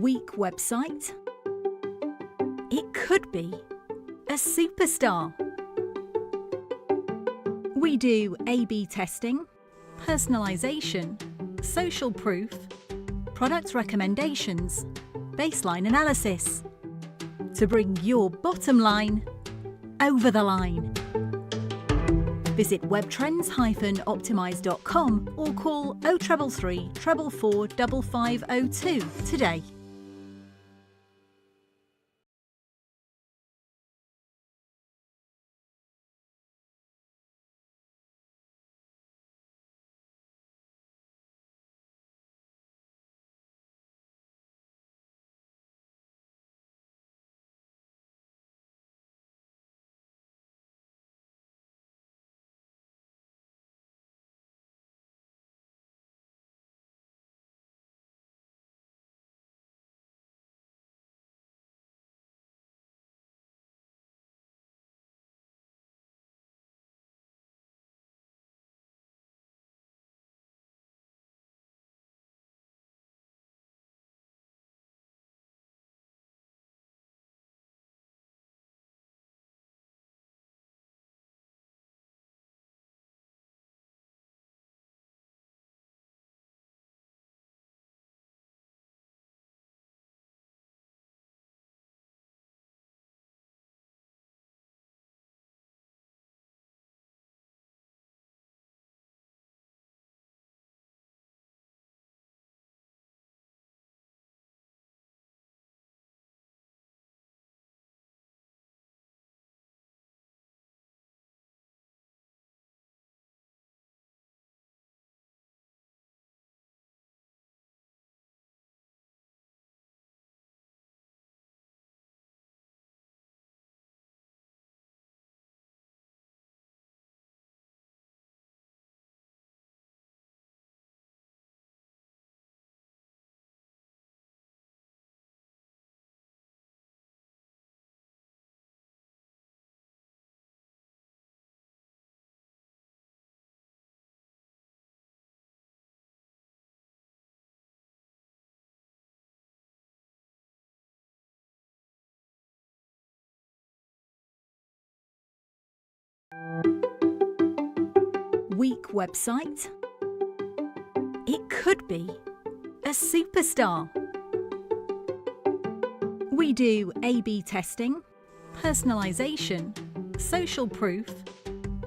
Weak website? It could be a superstar. We do A/B testing, personalisation, social proof, product recommendations, baseline analysis to bring your bottom line over the line. Visit webtrends-optimise.com or call 0333 444 5502 today. Weak website. It could be a superstar. We do A/B testing, personalisation, social proof,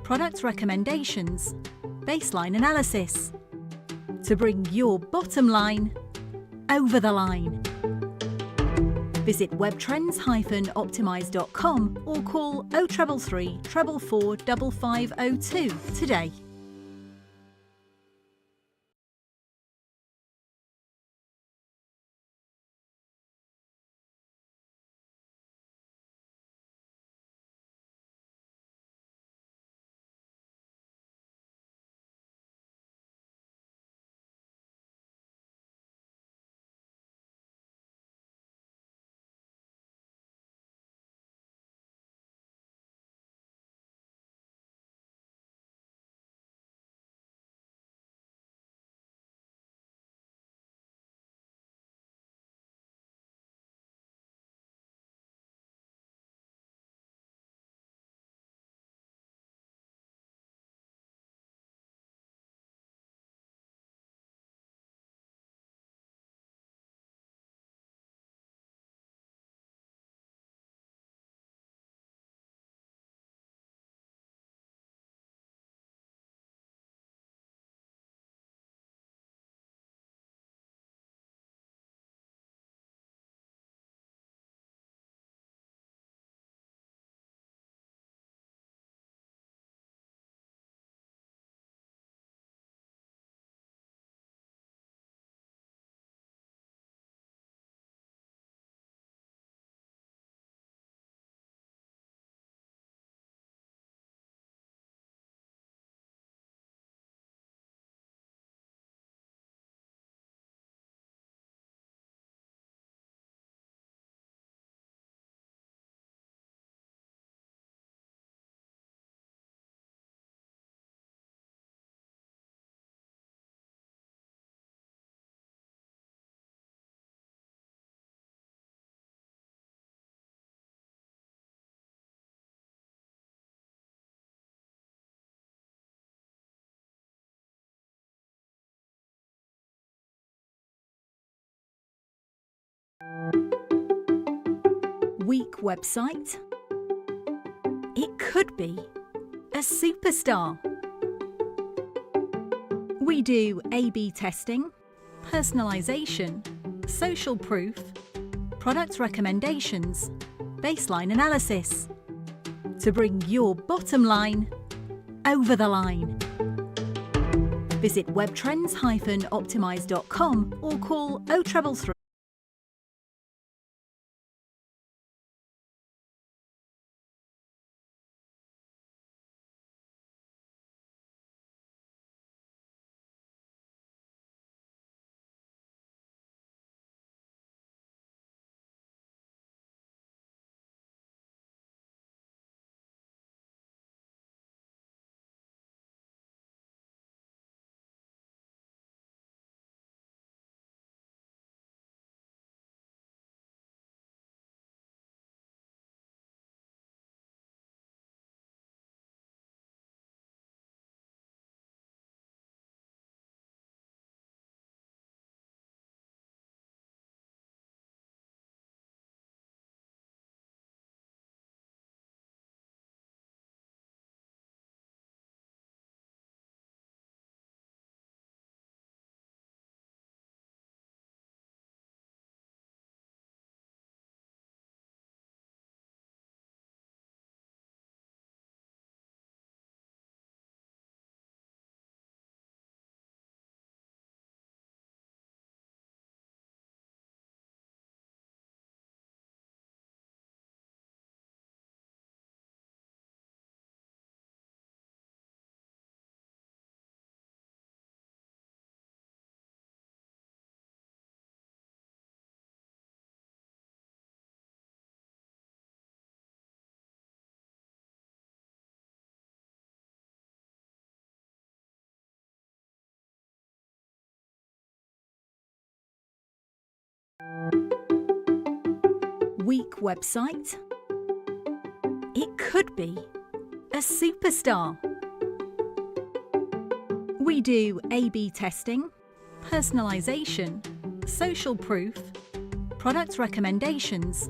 product recommendations, baseline analysis to bring your bottom line over the line. Visit webtrends-optimise.com or call 0333 444 5502 today. Weak website. It could be a superstar. We do A/B testing, personalisation, social proof, product recommendations, baseline analysis to bring your bottom line over the line. Visit webtrends-optimise.com or call 0333. Weak website. It could be a superstar. We do A/B testing, personalisation, social proof, product recommendations,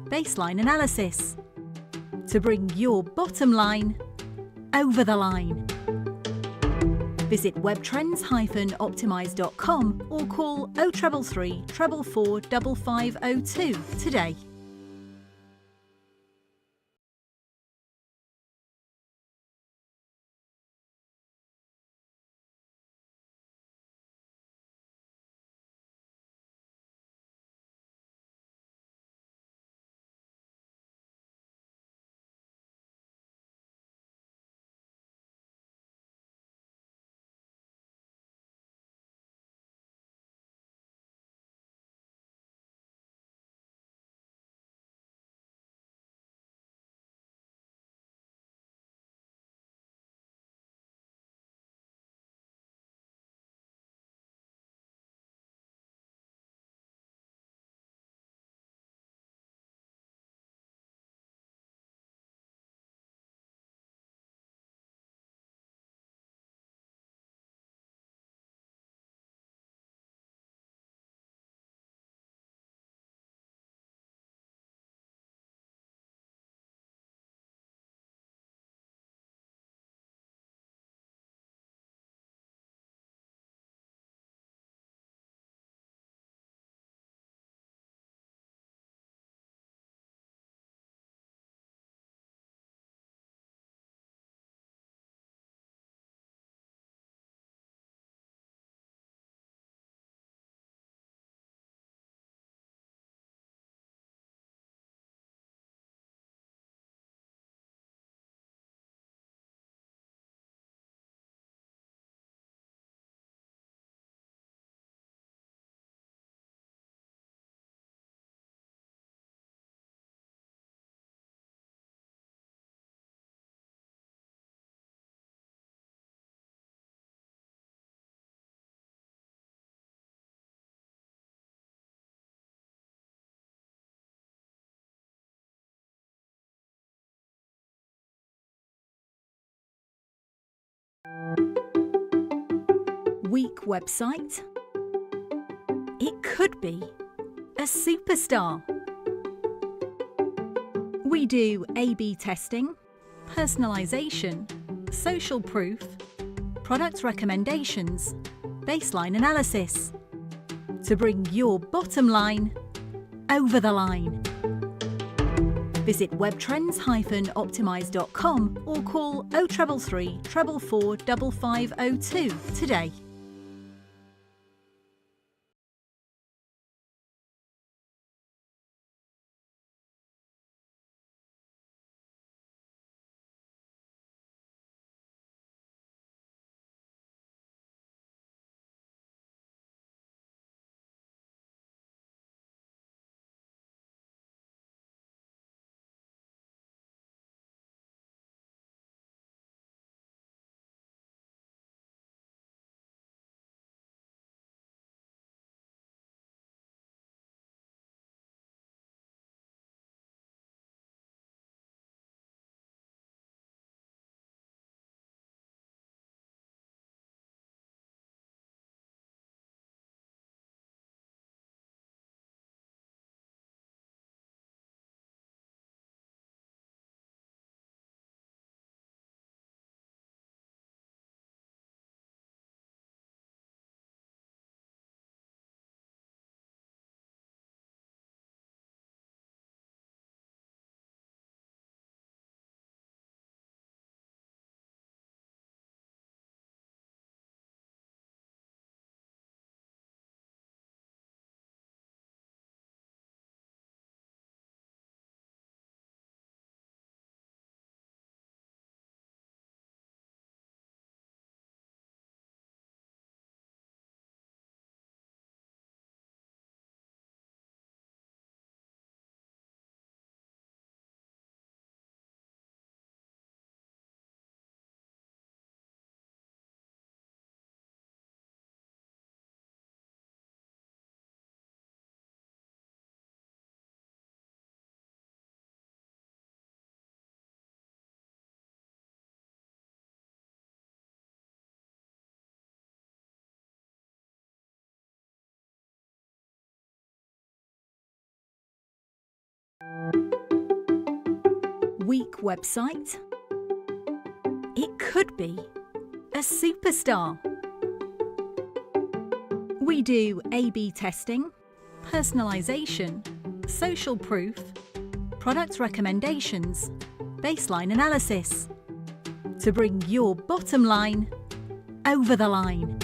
baseline analysis to bring your bottom line over the line. Visit webtrends-optimise.com or call 0333 444 5502 today. Weak website? It could be a superstar. We do A/B testing, personalisation, social proof, product recommendations, baseline analysis to bring your bottom line over the line. Visit webtrends-optimise.com or call 0333 444 5502 today. Weak website? It could be a superstar. We do A/B testing, personalisation, social proof, product recommendations, baseline analysis to bring your bottom line over the line.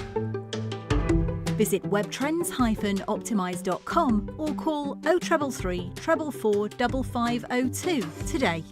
Visit webtrends-optimise.com or call 0333 444 5502 today.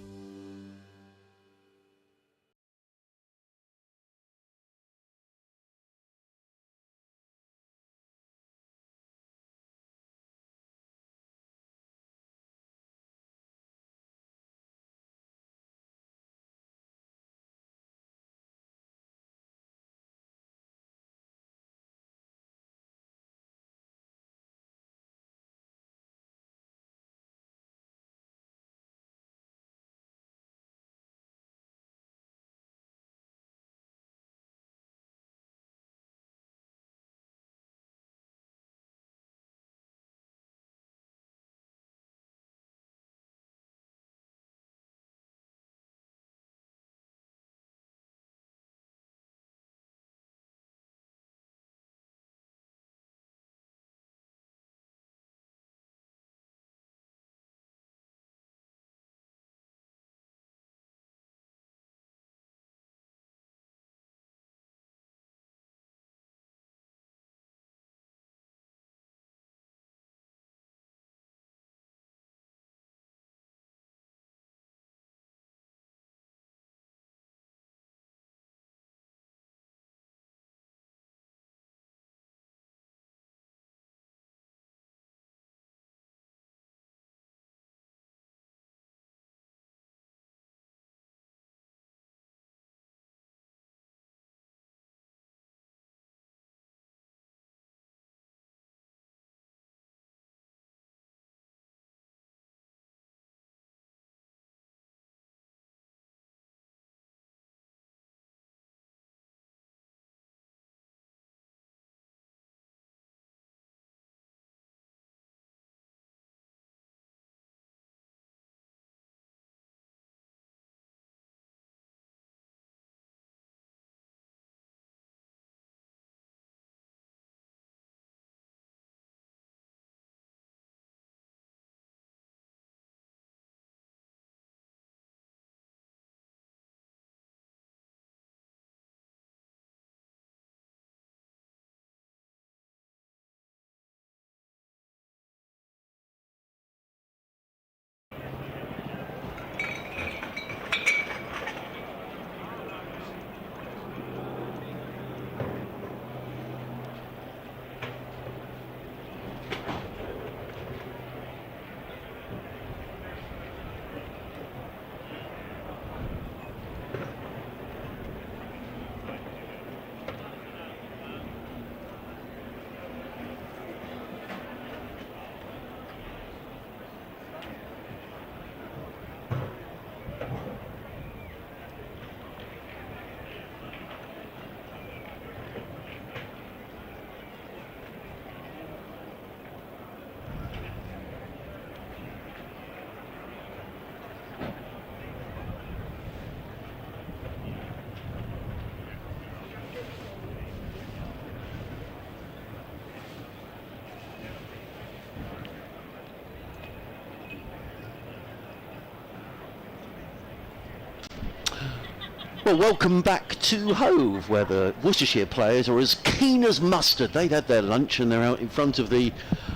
Well, welcome back to Hove, where the Worcestershire players are as keen as mustard. They'd had their lunch and they're out in front of the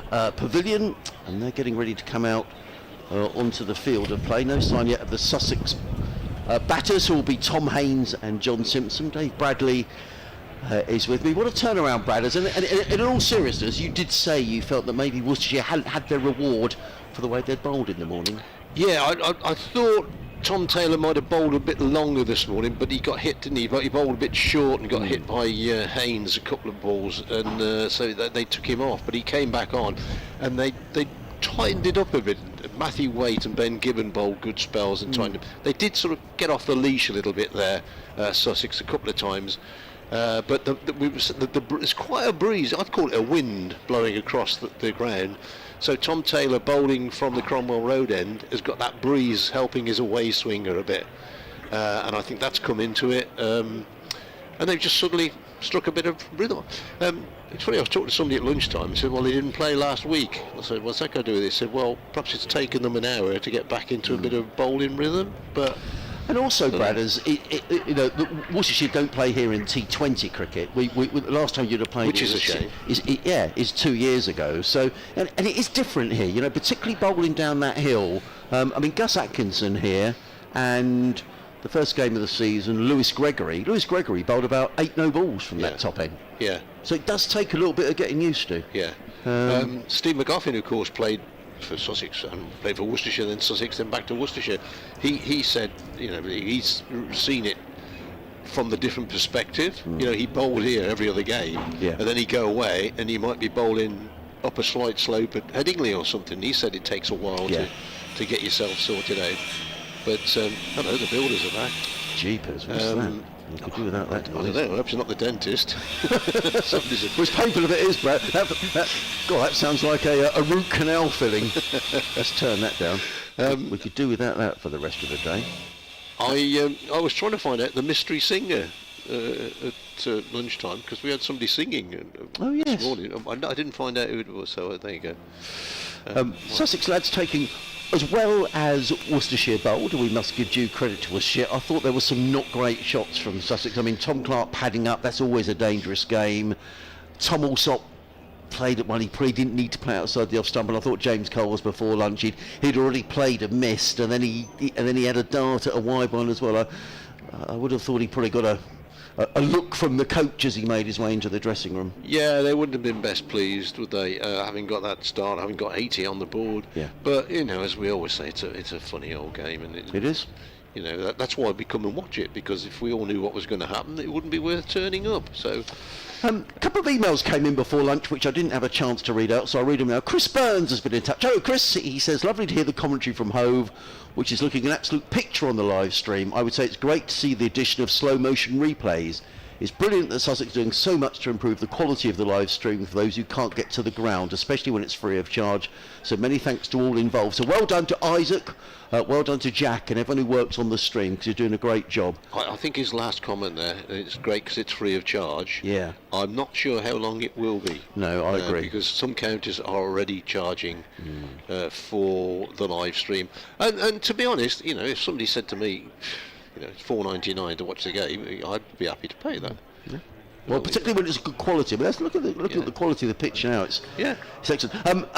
pavilion, and they're getting ready to come out onto the field of play. No sign yet of the Sussex batters, who will be Tom Haynes and John Simpson. Dave Bradley is with me. What a turnaround, Bradders. And in all seriousness, you did say you felt that maybe Worcestershire hadn't had their reward for the way they'd bowled in the morning. Yeah, I thought Tom Taylor might have bowled a bit longer this morning, but he got hit, didn't he? But he bowled a bit short and got hit by Haynes a couple of balls, and so they took him off. But he came back on, and they tightened it up a bit. Matthew Waite and Ben Gibbon bowled good spells and tightened. They did sort of get off the leash a little bit there, Sussex, a couple of times. But it's quite a breeze. I'd call it a wind blowing across the ground. So Tom Taylor, bowling from the Cromwell Road end, has got that breeze helping his away swinger a bit, and I think that's come into it. And they've just suddenly struck a bit of rhythm. It's funny, I was talking to somebody at lunchtime. He said, well, he didn't play last week. I said, what's that got to do with it? He said, well, perhaps it's taken them an hour to get back into a bit of bowling rhythm. And also, Brad, Worcestershire don't play here in T20 cricket. We the last time you'd have played, which is a shame, is 2 years ago. So, and it is different here, particularly bowling down that hill. Gus Atkinson here, and the first game of the season, Lewis Gregory bowled about 8 no balls from that top end. Yeah. So it does take a little bit of getting used to. Yeah. Steve McGoffin, of course, played for Sussex and played for Worcestershire, then Sussex, then back to Worcestershire. He said, he's seen it from the different perspective. He bowled here every other game, and then he'd go away and he might be bowling up a slight slope at Headingley or something. He said it takes a while to get yourself sorted out. But I know the builders are back. Jeepers, what's that? You could do without that. I don't know. I hope it's not the dentist. Well, as painful as it is, Brad. That sounds like a root canal filling. Let's turn that down. We could do without that for the rest of the day. I was trying to find out the mystery singer at lunchtime, because we had somebody singing this morning. I didn't find out who it was, so there you go. Sussex lads taking, as well as Worcestershire bowled, we must give due credit to Worcestershire. I thought there were some not great shots from Sussex. Tom Clark padding up, that's always a dangerous game. Tom Alsop played it when he probably didn't need to play outside the off stump, and I thought James Cole was before lunch. He'd already played and missed, and then he had a dart at a wide one as well. I would have thought he probably got a look from the coach as he made his way into the dressing room. Yeah, they wouldn't have been best pleased, would they, having got that start, having got 80 on the board. Yeah. But as we always say, it's a funny old game, and it is. That's why we come and watch it, because if we all knew what was going to happen, it wouldn't be worth turning up. So, a couple of emails came in before lunch, which I didn't have a chance to read out, so I'll read them now. Chris Burns has been in touch. Hello, Chris. He says, lovely to hear the commentary from Hove, which is looking an absolute picture on the live stream. I would say it's great to see the addition of slow motion replays. It's brilliant that Sussex is doing so much to improve the quality of the live stream for those who can't get to the ground, especially when it's free of charge. So many thanks to all involved. So well done to Isaac, well done to Jack and everyone who works on the stream, because you're doing a great job. I think his last comment there, it's great because it's free of charge. Yeah. I'm not sure how long it will be. No, I agree. Because some counties are already charging for the live stream. And to be honest, if somebody said to me, it's $4.99 to watch the game, I'd be happy to pay that. Yeah. Well, particularly when it's good quality. But let's look at the quality of the pitch now. It's excellent.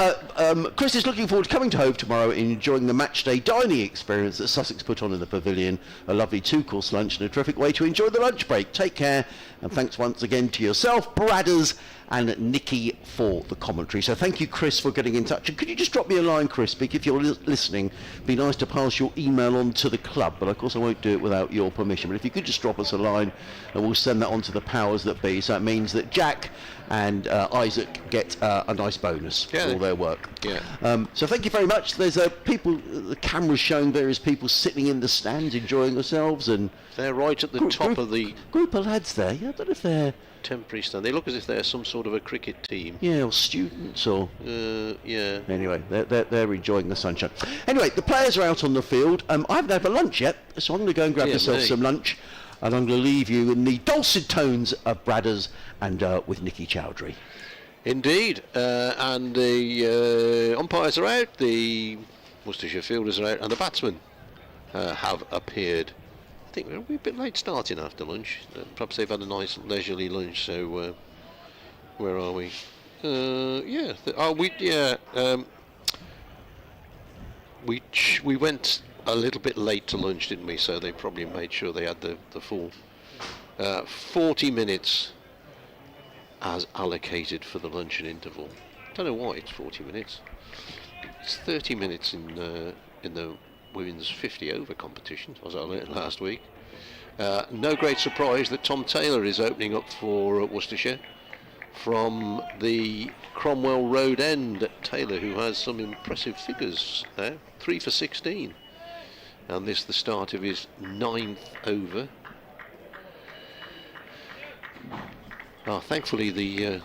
Chris is looking forward to coming to Hove tomorrow and enjoying the matchday dining experience that Sussex put on in the pavilion. A lovely 2-course lunch and a terrific way to enjoy the lunch break. Take care, and thanks once again to yourself, Bradders, and Nikki for the commentary. So thank you, Chris, for getting in touch. And could you just drop me a line, Chris, because if you're listening, it'd be nice to pass your email on to the club, but of course I won't do it without your permission. But if you could just drop us a line, and we'll send that on to the powers that be. So that means that Jack and Isaac get a nice bonus for all their work. Yeah. So thank you very much. There's the camera's showing various people sitting in the stands enjoying themselves, and they're right at the top of the group of lads there. Yeah, I don't know if they're temporary stand. They look as if they're some sort of a cricket team. Yeah, or students, or yeah. Anyway, they're enjoying the sunshine. Anyway, the players are out on the field. I haven't had for lunch yet, so I'm going to go and grab myself some lunch, and I'm going to leave you in the dulcet tones of Bradders and with Nikki Chowdhury. Indeed, and the umpires are out, the Worcestershire fielders are out, and the batsmen have appeared. I think we're a bit late starting after lunch. Perhaps they've had a nice leisurely lunch. So where are we? We went a little bit late to lunch, didn't we? So they probably made sure they had the full 40 minutes as allocated for the luncheon interval. Don't know why it's 40 minutes. It's 30 minutes in the women's 50 over competition, as I learned last week. No great surprise that Tom Taylor is opening up for Worcestershire from the Cromwell Road end. Taylor, who has some impressive figures there, 3 for 16, and this the start of his 9th over. Thankfully the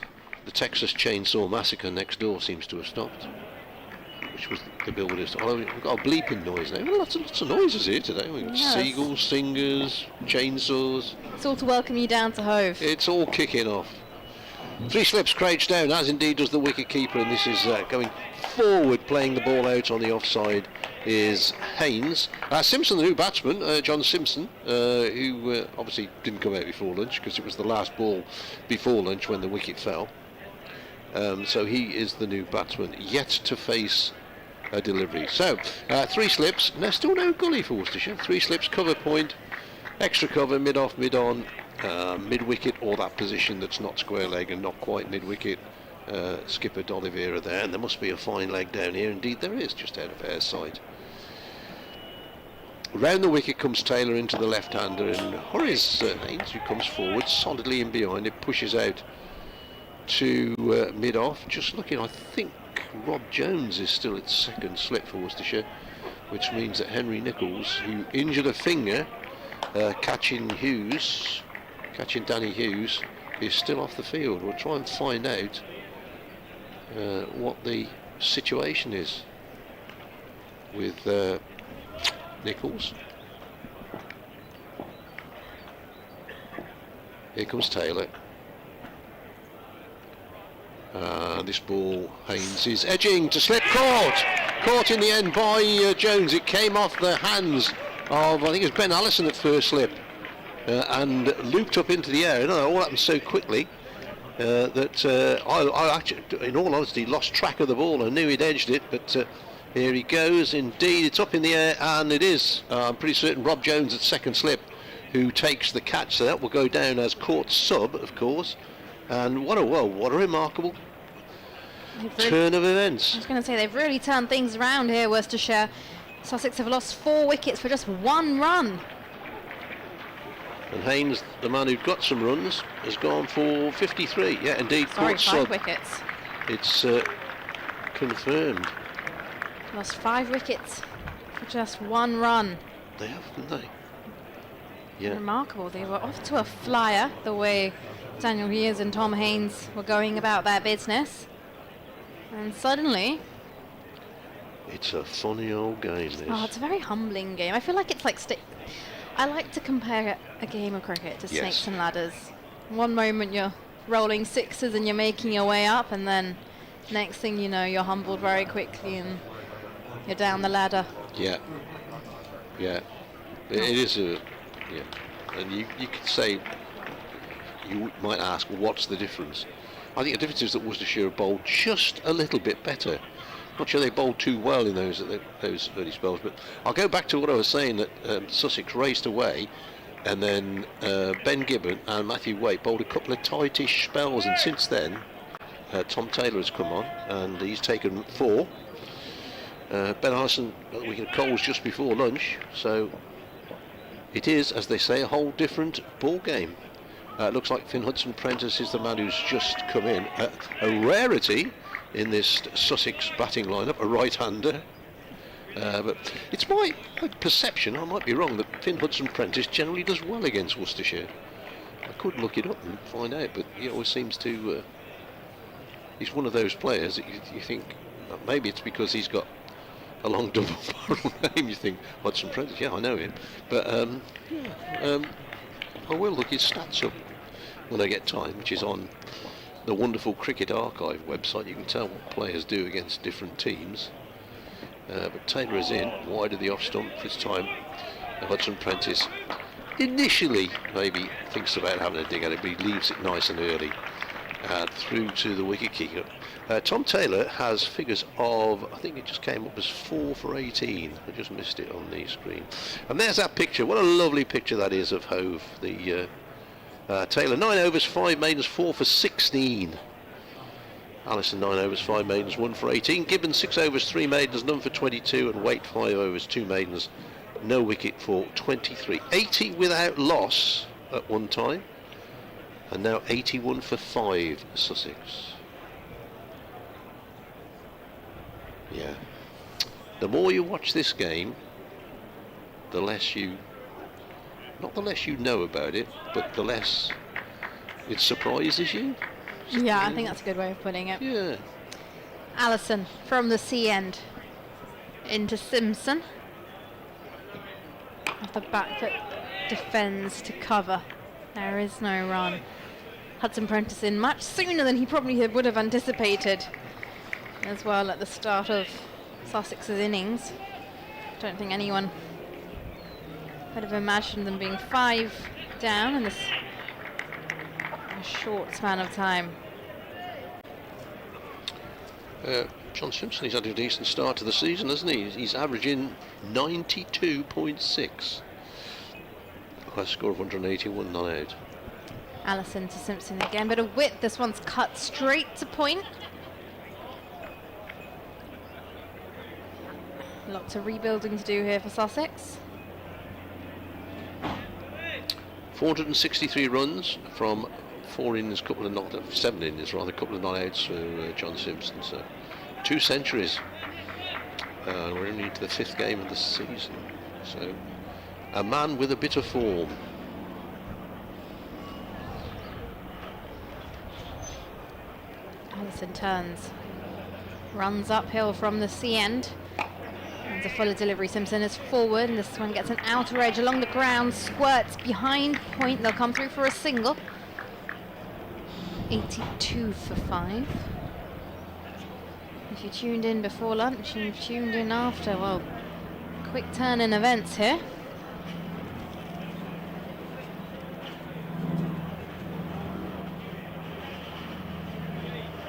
Texas Chainsaw Massacre next door seems to have stopped, which was the builders. Oh, we've got a bleeping noise now. Lots of noises here today. We've got seagulls, singers, chainsaws. It's all to welcome you down to Hove. It's all kicking off. 3 slips, crouched down, as indeed does the wicket keeper, and this is going forward, playing the ball out on the offside is Haynes. Simpson, the new batsman, John Simpson, who obviously didn't come out before lunch because it was the last ball before lunch when the wicket fell. So he is the new batsman, yet to face a delivery. So 3 slips, and there's still no gully for Worcestershire. 3 slips, cover point, extra cover, mid-off, mid-on, mid-wicket, or that position that's not square leg and not quite mid-wicket. Skipper D'Oliveira there, and there must be a fine leg down here. Indeed there is, just out of air sight. Round the wicket comes Taylor into the left-hander, and Horace Haynes, who comes forward solidly in behind it, pushes out to mid-off. Just looking, I think Rob Jones is still at second slip for Worcestershire, which means that Henry Nichols, who injured a finger catching Danny Hughes, is still off the field. We'll try and find out what the situation is with Nichols. Here comes Taylor. This ball, Haynes is edging to slip, caught in the end by Jones. It came off the hands of, I think it was Ben Allison at first slip, and looped up into the air. It all happened so quickly that I actually, in all honesty, lost track of the ball. I knew he'd edged it, but here he goes. Indeed, it's up in the air, and it is, I'm pretty certain, Rob Jones at second slip who takes the catch. So that will go down as caught sub, of course. And what a remarkable turn of events. I was going to say, they've really turned things around here, Worcestershire. Sussex have lost 4 wickets for just 1 run. And Haynes, the man who got some runs, has gone for 53. Yeah, indeed, Sorry, caught 5 sub. wickets. It's confirmed. Lost 5 wickets for just 1 run. They have, haven't they? Yeah. Remarkable. They were off to a flyer, the way Daniel Hughes and Tom Haynes were going about their business. And suddenly... It's a funny old game, this. Oh, it's a very humbling game. I feel like it's like... I like to compare a game of cricket to snakes and ladders. One moment you're rolling sixes and you're making your way up, and then next thing you know, you're humbled very quickly and you're down the ladder. Yeah. Yeah. It is a... Yeah. And you could say... You might ask, well, what's the difference? I think the difference is that Worcestershire bowled just a little bit better. Not sure they bowled too well in those early spells, but I'll go back to what I was saying, that Sussex raced away, and then Ben Gibbon and Matthew Waite bowled a couple of tightish spells, and since then Tom Taylor has come on and he's taken 4. Ben Allison, we had Coles just before lunch, so it is, as they say, a whole different ball game. It looks like Finn Hudson-Prentice is the man who's just come in. A rarity in this Sussex batting lineup, a right-hander. But it's my perception, I might be wrong, that Finn Hudson-Prentice generally does well against Worcestershire. I could look it up and find out, but he always seems to... he's one of those players that you think, maybe it's because he's got a long double barrel name, you think, Hudson-Prentice, yeah, I know him. But I will look his stats up when I get time, which is on the wonderful Cricket Archive website. You can tell what players do against different teams. But Taylor is in, wide of the off stump this time. Hudson-Prentice initially maybe thinks about having a dig at it, but he leaves it nice and early through to the wicket keeper. Tom Taylor has figures of, I think it just came up as 4 for 18. I just missed it on the screen. And there's that picture. What a lovely picture that is of Hove. The Taylor, 9 overs, 5 maidens, 4 for 16. Allison, 9 overs, 5 maidens, 1 for 18. Gibbon, 6 overs, 3 maidens, none for 22. And Waite, 5 overs, 2 maidens, no wicket for 23. 80 without loss at one time. And now 81 for 5, Sussex. Yeah. The more you watch this game, the less you... Not the less you know about it, but the less it surprises you? Yeah, I think that's a good way of putting it. Yeah. Allison from the C end into Simpson. Off the back foot, defends to cover. There is no run. Hudson Prentice in much sooner than he probably would have anticipated as well at the start of Sussex's innings. Don't think anyone could have imagined them being 5 down in this a short span of time. John Simpson, he's had a decent start to the season, hasn't he? He's averaging 92.6. A score of 181, not out. Allison to Simpson again, bit of width. This one's cut straight to point. Lots of rebuilding to do here for Sussex. 463 runs from 4 innings, couple of not 7 innings rather, couple of not-outs for John Simpson. So 2 centuries. We're only into the 5th game of the season. So a man with a bit of form. Allison turns, runs uphill from the C end. And a fuller delivery. Simpson is forward, and this one gets an outer edge along the ground, squirts behind point. They'll come through for a single. 82 for 5. If you tuned in before lunch and you've tuned in after, well, quick turn in events here.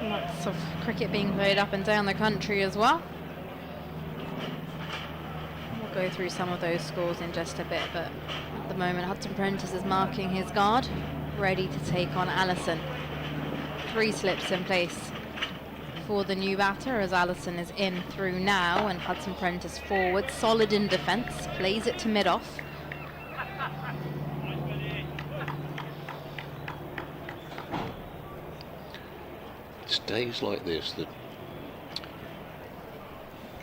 Lots of cricket being played up and down the country as well. We'll go through some of those scores in just a bit, but at the moment Hudson Prentice is marking his guard, ready to take on Allison. 3 slips in place for the new batter as Allison is in through now, and Hudson Prentice forward, solid in defence, plays it to mid-off. It's days like this that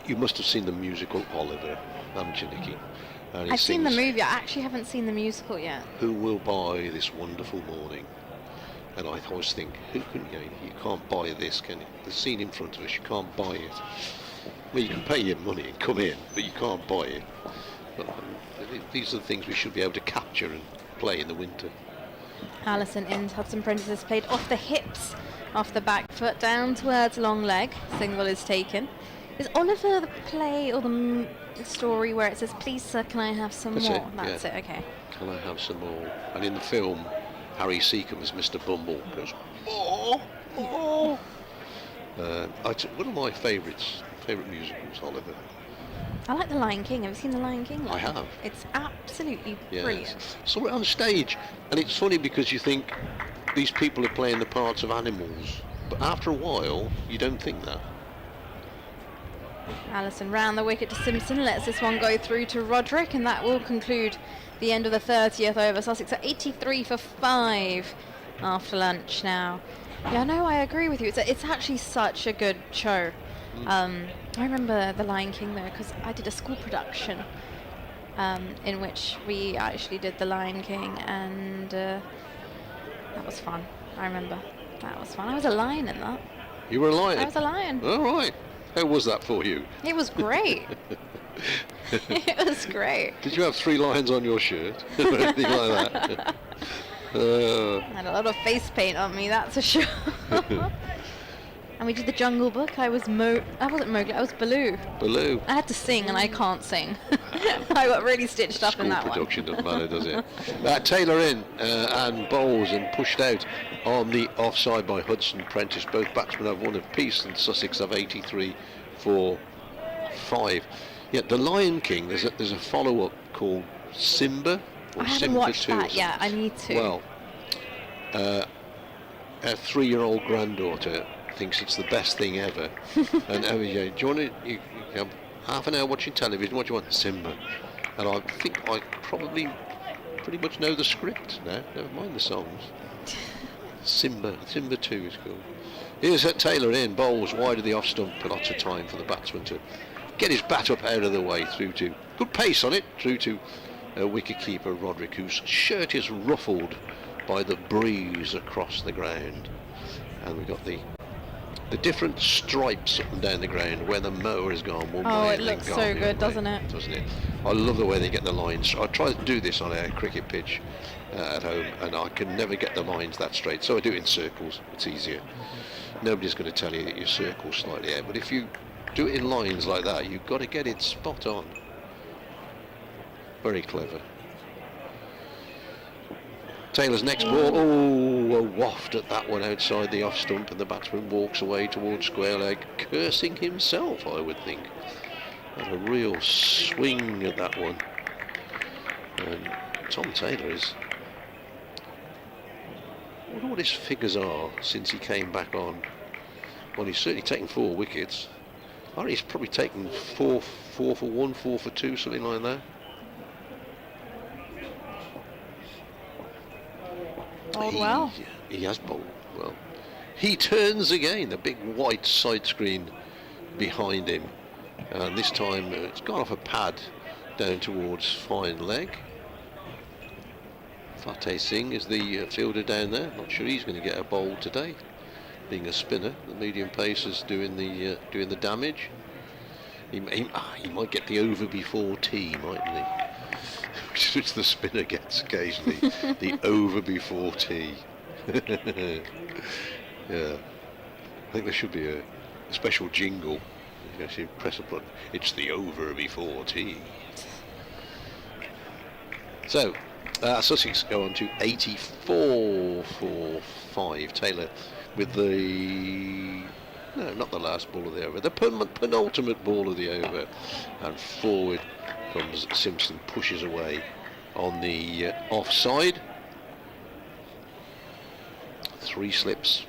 you must have seen the musical Oliver, haven't you, Nikki? And he I've seen the sings, movie, I actually haven't seen the musical yet. "Who will buy this wonderful morning?" And I always think, who can you can't buy this, can you? The scene in front of us, you can't buy it. Well, you can pay your money and come in, but you can't buy it. But these are the things we should be able to capture and play in the winter. Allison in, Hudson Prentice has played off the hips, off the back foot, down towards long leg. Single is taken. Is Oliver the play or the story where it says, "Please sir, can I have some That's more"? it, That's yeah. it, okay. Can I have some more? And in the film, Harry Seacombe as Mr. Bumble goes, "Oh, oh." One of my favourite musicals, Oliver. I like The Lion King. Have you seen The Lion King? I have. It's absolutely Yes. brilliant. Saw it on stage, and it's funny because you think these people are playing the parts of animals, but after a while, you don't think that. Allison round the wicket to Simpson, lets this one go through to Roderick, and that will conclude the end of the 30th over. Sussex at 83 for 5 after lunch now. Yeah, no, I agree with you. It's actually such a good show. I remember The Lion King though, because I did a school production in which we actually did The Lion King, and that was fun. I remember that was fun. I was a lion in that. You were a lion? I was a lion. All right. How was that for you? It was great. It was great. Did you have 3 lions on your shirt or anything like that? I had a lot of face paint on me, that's for sure. And we did the Jungle Book. I wasn't Mowgli, I was Baloo. Baloo. I had to sing, and I can't sing. I got really stitched up in that one. School production doesn't matter, does it? Taylor in and bowls and pushed out on the offside by Hudson Prentice. Both batsmen have 1 apiece, and Sussex have 83 for 5. Yeah, The Lion King. There's a follow-up called Simba. Or I haven't Simba watched 2 or that yet. I need to. Well, a 3-year-old granddaughter thinks it's the best thing ever. And do you want to you have half an hour watching television? What do you want? Simba. And I think I probably pretty much know the script now. Never mind the songs. Simba 2 is called. Here's Taylor in, bowls wide of the off stump. Lots of time for the batsman to get his bat up out of the way, through to good pace on it, through to wicket keeper Roderick, whose shirt is ruffled by the breeze across the ground. And we've got the different stripes up and down the ground where the mower has gone one way. Oh, it and then looks gone so the other good, way, doesn't it? Doesn't it? I love the way they get the lines. I try to do this on a cricket pitch at home, and I can never get the lines that straight, so I do it in circles. It's easier. Nobody's going to tell you that your circle's slightly out, but if you do it in lines like that, you've got to get it spot on. Very clever. Taylor's next ball, a waft at that one outside the off stump, and the batsman walks away towards square leg, cursing himself, I would think. Had a real swing at that one. And Tom Taylor is... I wonder what his figures are since he came back on. Well, he's certainly taken 4 wickets. I think he's probably taken 4 for 1, 4 for 2, something like that. Bowled well. He has bowled well. He turns again, the big white side screen behind him. And this time it's gone off a pad down towards fine leg. Fateh Singh is the fielder down there. Not sure he's going to get a bowl today. Being a spinner, the medium pace is doing the damage. He might get the over before tea, mightn't he? Which the spinner gets occasionally. The over before tea. Yeah, I think there should be a special jingle. You actually press a button. It's the over before tea. So Sussex go on to 84 for 5. Taylor with the... No, not the last ball of the over. The penultimate ball of the over. And forward comes Simpson, pushes away on the offside. 3 slips.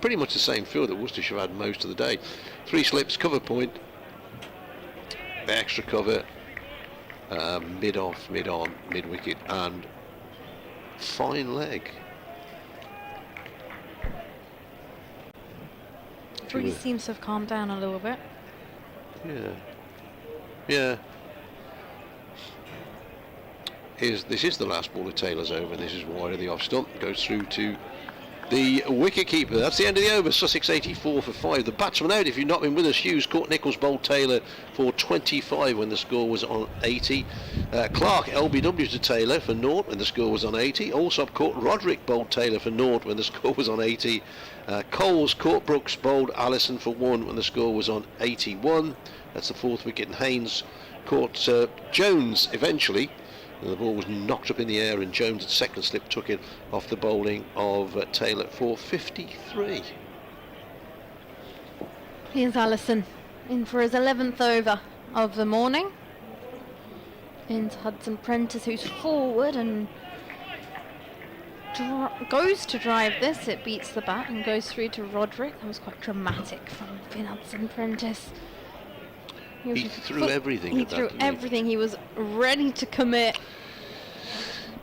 Pretty much the same field that Worcestershire had most of the day. 3 slips, cover point, extra cover, mid-off, mid-on, mid-wicket, and fine leg. Breeze seems to have calmed down a little bit. Yeah. This is the last ball of Taylor's over, and this is wide of the off stump. Goes through to the wicket keeper. That's the end of the over. Sussex 84 for 5. The batsman out, if you've not been with us, Hughes caught Nichols, bowled Taylor for 25 when the score was on 80. Clark LBW to Taylor for 0 when the score was on 80. Alsop caught Roderick, bowled Taylor for 0 when the score was on 80. Coles caught Brooks, bowled Allison for 1 when the score was on 81. That's the 4th wicket. And Haynes caught Jones eventually. And the ball was knocked up in the air, and Jones at second slip took it off the bowling of Taylor for 53. Here's Allison in for his 11th over of the morning. Into Hudson Prentice, who's forward and goes to drive this. It beats the bat and goes through to Roderick. That was quite dramatic from Finn Hudson Prentice. He threw everything. He threw everything. He was ready to commit.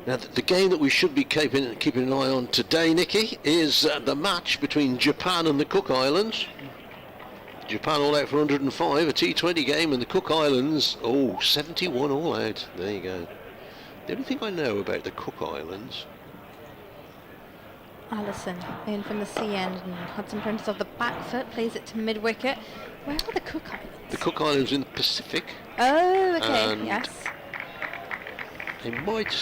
Now, the game that we should be keeping an eye on today, Nikki, is the match between Japan and the Cook Islands. Japan all out for 105, a T20 game, and the Cook Islands, 71 all out. There you go. The only thing I know about the Cook Islands... Allison in from the C end, and Hudson Prentice off the back foot plays it to mid-wicket. Where are the Cook Islands? The Cook Islands in the Pacific. Oh, okay, and yes. They might...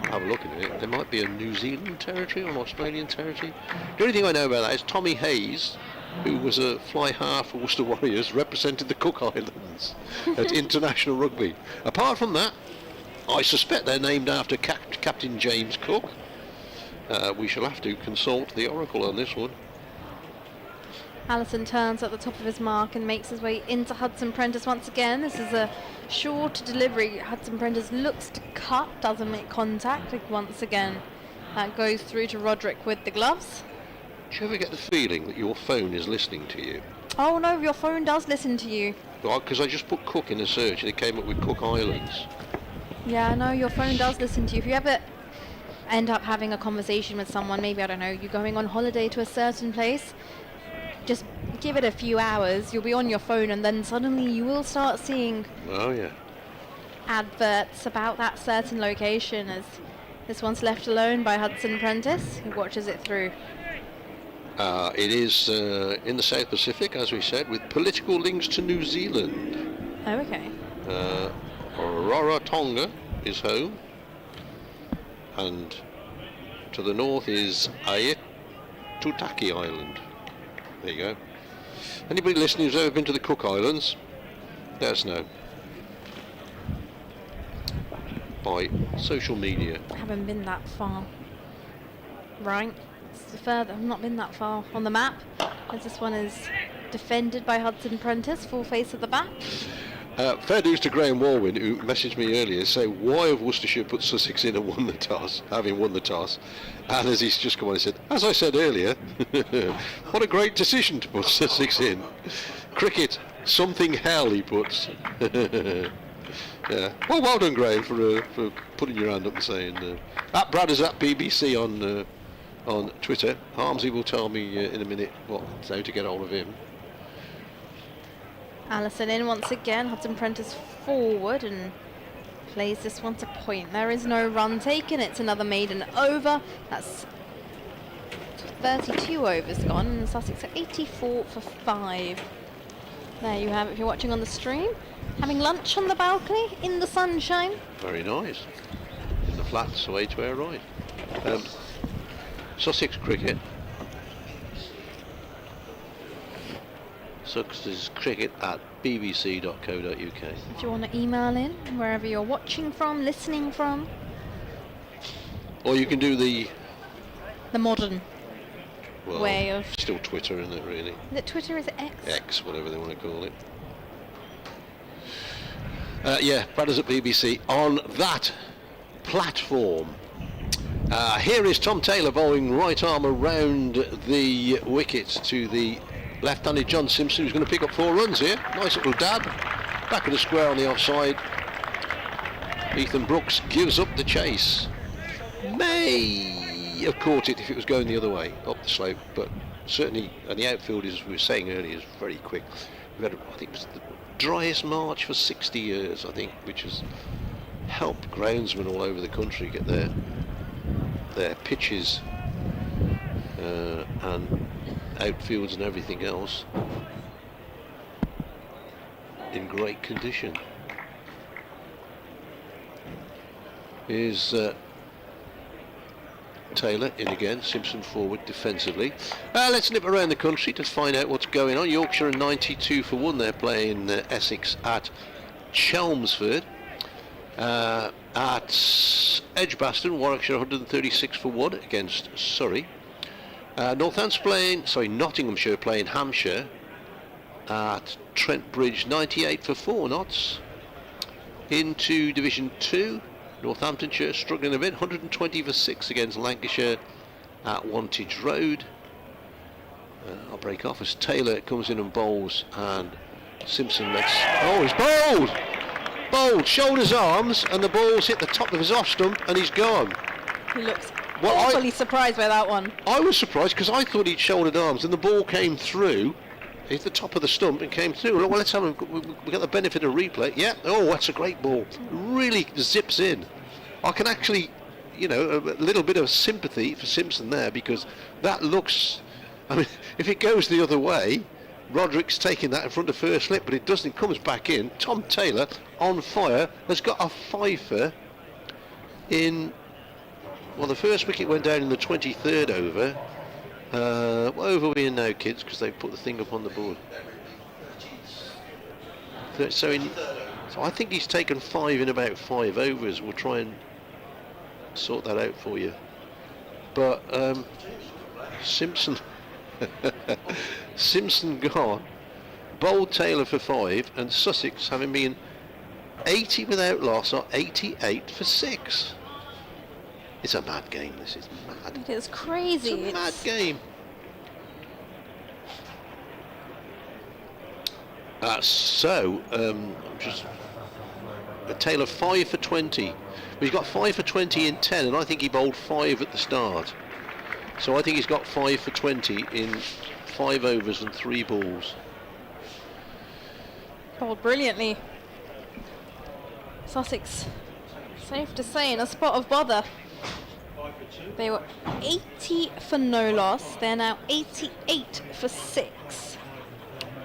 I'll have a look at it. There might be a New Zealand territory or an Australian territory. The only thing I know about that is Tommy Hayes, who was a fly half for Worcester Warriors, represented the Cook Islands at international rugby. Apart from that, I suspect they're named after Captain James Cook. We shall have to consult the oracle on this one. Allison turns at the top of his mark and makes his way into Hudson Prentice once again. This is a short delivery. Hudson Prentice looks to cut, doesn't make contact. Once again, that goes through to Roderick with the gloves. Do you ever get the feeling that your phone is listening to you? Oh no, your phone does listen to you. Because I just put Cook in a search and it came up with Cook Islands. Yeah, no, your phone does listen to you. If you ever end up having a conversation with someone, maybe, I don't know, you're going on holiday to a certain place, just give it a few hours, you'll be on your phone, and then suddenly you will start seeing Oh yeah. adverts about that certain location as This one's left alone by Hudson Prentice, who watches it through. It is in the South Pacific, as we said, with political links to New Zealand. Oh, okay. Rarotonga is home, and to the north is Aitutaki Island. There you go. Anybody listening who's ever been to the Cook Islands, let us know by social media. I haven't been that far. Right. It's further. I've not been that far on the map, as this one is defended by Hudson Prentice, full face of the bat. Fair dues to Graham Walwyn, who messaged me earlier, say, why have Worcestershire put Sussex in and won the toss, having won the toss? And as he's just come on, he said, as I said earlier, what a great decision to put Sussex in. Cricket, something hell, he puts. Yeah. Well done, Graham, for putting your hand up and saying, at Brad is at BBC on Twitter. Harmsy will tell me in a minute how to get hold of him. Allison in once again. Hudson Prentice forward and plays this one to point. There is no run taken. It's another maiden over. That's 32 overs gone, and Sussex are 84 for 5. There you have it if you're watching on the stream. Having lunch on the balcony in the sunshine. Very nice. In the flats away to our right. Sussex cricket. Sussex cricket at bbc.co.uk. If you want to email in, wherever you're watching from, listening from. Or you can do the modern way of... Still Twitter, isn't it, really? Is it Twitter? Is it X? X, whatever they want to call it. Yeah, Brothers at BBC on that platform. Here is Tom Taylor bowling right arm around the wickets to the left-handed John Simpson, who's going to pick up 4 runs here. Nice little dab. Back of the square on the offside. Ethan Brooks gives up the chase. May have caught it if it was going the other way, up the slope, but certainly, and the outfield, as we were saying earlier, is very quick. We've had, I think it was the driest March for 60 years, I think, which has helped groundsmen all over the country get their pitches and outfields and everything else in great condition. Here's Taylor in again, Simpson forward defensively. Let's nip around the country to find out what's going on. Yorkshire are 92 for 1. They're playing Essex at Chelmsford. At Edgbaston, Warwickshire 136 for 1 against Surrey. Nottinghamshire playing Hampshire at Trent Bridge, 98 for 4 knots. Into Division 2, Northamptonshire struggling a bit, 120 for 6 against Lancashire at Wantage Road. I'll break off as Taylor comes in and bowls, and Simpson lets... Oh, he's bowled! Bowled, shoulders, arms, and the ball's hit the top of his off stump, and he's gone. He looks awfully surprised by that one. I was surprised because I thought he'd shouldered arms, and the ball came through, hit the top of the stump and came through. Well, let's have we got the benefit of replay. Yeah, oh, that's a great ball. Really zips in. I can actually, a little bit of sympathy for Simpson there, because that looks, I mean, if it goes the other way, Roderick's taking that in front of first slip, but it doesn't. It comes back in. Tom Taylor, on fire, has got a fifer in... Well, the first wicket went down in the 23rd over. What over are we in now, kids? Because they've put the thing up on the board. So I think he's taken 5 in about 5 overs. We'll try and sort that out for you. But Simpson... Simpson gone, bowled Taylor for 5, and Sussex, having been 80 without loss, are 88 for 6. It's a mad game. This is mad. It is crazy. It's a mad game. Taylor 5 for 20. He's got 5 for 20 in 10, and I think he bowled 5 at the start. So I think he's got 5 for 20 in 5 overs and 3 balls. Bowled brilliantly. Sussex, safe to say, in a spot of bother. They were 80 for no loss. They're now 88 for 6.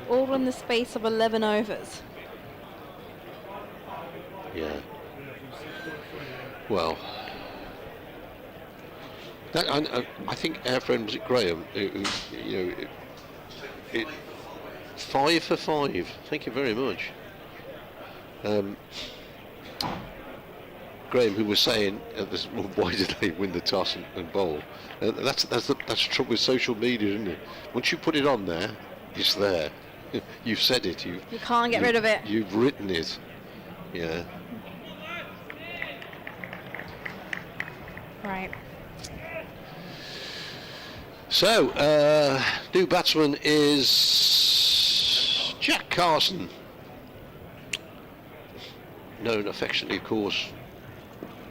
All in the space of 11 overs. Yeah. Well, that, I think our friend, was it Graham, who 5 for 5. Thank you very much. Graham, who was saying, why did they win the toss and bowl? That's the trouble with social media, isn't it? Once you put it on there, it's there. You've said it. You can't get rid of it. You've written it. Yeah. Right. So, new batsman is Jack Carson, known affectionately, of course,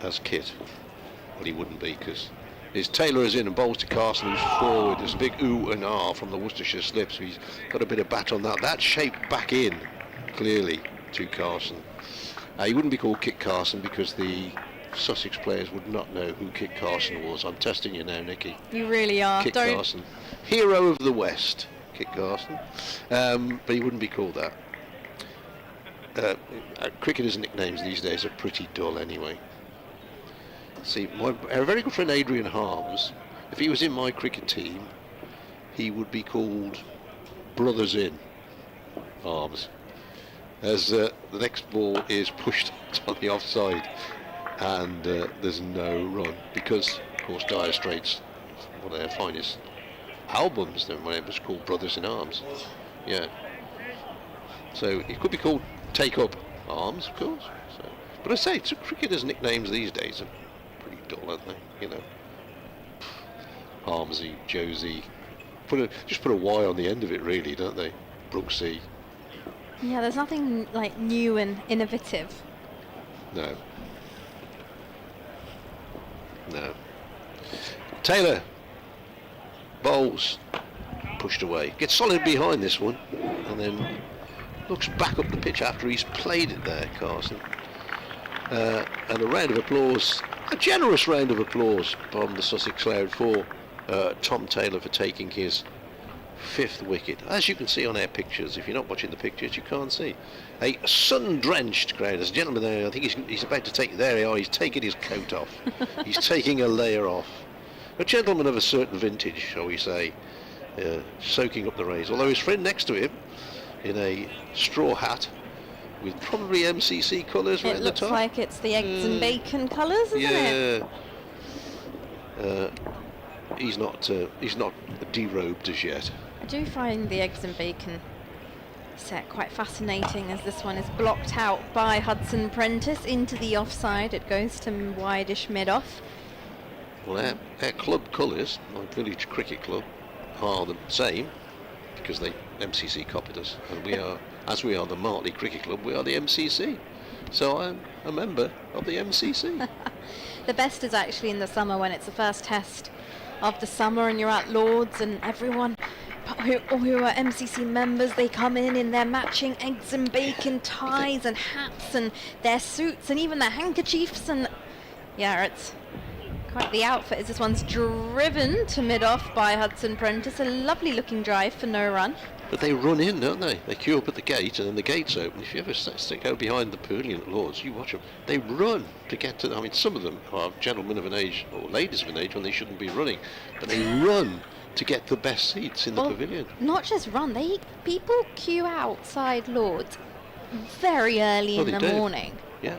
as Kit. Well, he wouldn't be, because his Taylor is in and bowls to Carson, who's forward. There's a big ooh and ah from the Worcestershire slip, so he's got a bit of bat on that. That's shaped back in, clearly, to Carson. He wouldn't be called Kit Carson because the Sussex players would not know who Kit Carson was. I'm testing you now, Nikki. You really are. Kit Carson. Hero of the West, Kit Carson. But he wouldn't be called that. Cricketers' nicknames these days are pretty dull anyway. See, our very good friend Adrian Harms, if he was in my cricket team, he would be called Brothers In Harms. As the next ball is pushed on the offside and there's no run, because of course Dire Straits, one of their finest albums, then when it was called Brothers in Arms. Yeah. So it could be called Take Up Arms, of course. So, but I say, cricketers' nicknames these days are pretty dull, aren't they? You know, Harmsy, Josie. Just put a Y on the end of it, really, don't they? Brooksy. Yeah, there's nothing like new and innovative. No. No. Taylor bowls, pushed away, gets solid behind this one, and then looks back up the pitch after he's played it there, Carson. And a round of applause, a generous round of applause from the Sussex crowd for Tom Taylor for taking his 5th wicket. As you can see on our pictures, if you're not watching the pictures, you can't see. A sun-drenched crowd. There's a gentleman there, I think he's about to take, there he are, he's taking his coat off. He's taking a layer off. A gentleman of a certain vintage, shall we say, soaking up the rays. Although his friend next to him, in a straw hat, with probably MCC colours right at the top. It looks like it's the eggs and bacon colours, isn't it? Yeah. He's not derobed as yet. I do find the eggs and bacon set quite fascinating, as this one is blocked out by Hudson Prentice into the offside. It goes to wideish mid-off. Well, our club colours, my village cricket club, are the same, because they MCC copied us, and we are, as we are the Martley Cricket Club, we are the MCC. So I'm a member of the MCC. The best is actually in the summer, when it's the first test of the summer and you're at Lord's, and everyone who are MCC members, they come in their matching eggs and bacon ties and hats and their suits and even their handkerchiefs, and yeah, it's quite the outfit. As this one's driven to mid-off by Hudson Prentice. A lovely looking drive for no run. But they run in, don't they? They queue up at the gate, and then the gate's open. If you ever stick out behind the pavilion at Lord's, you watch them. They run to get to. I mean, some of them are gentlemen of an age, or ladies of an age, when they shouldn't be running. But they run to get the best seats in the pavilion. Not just run. People queue outside Lord's very early in the morning. Yeah.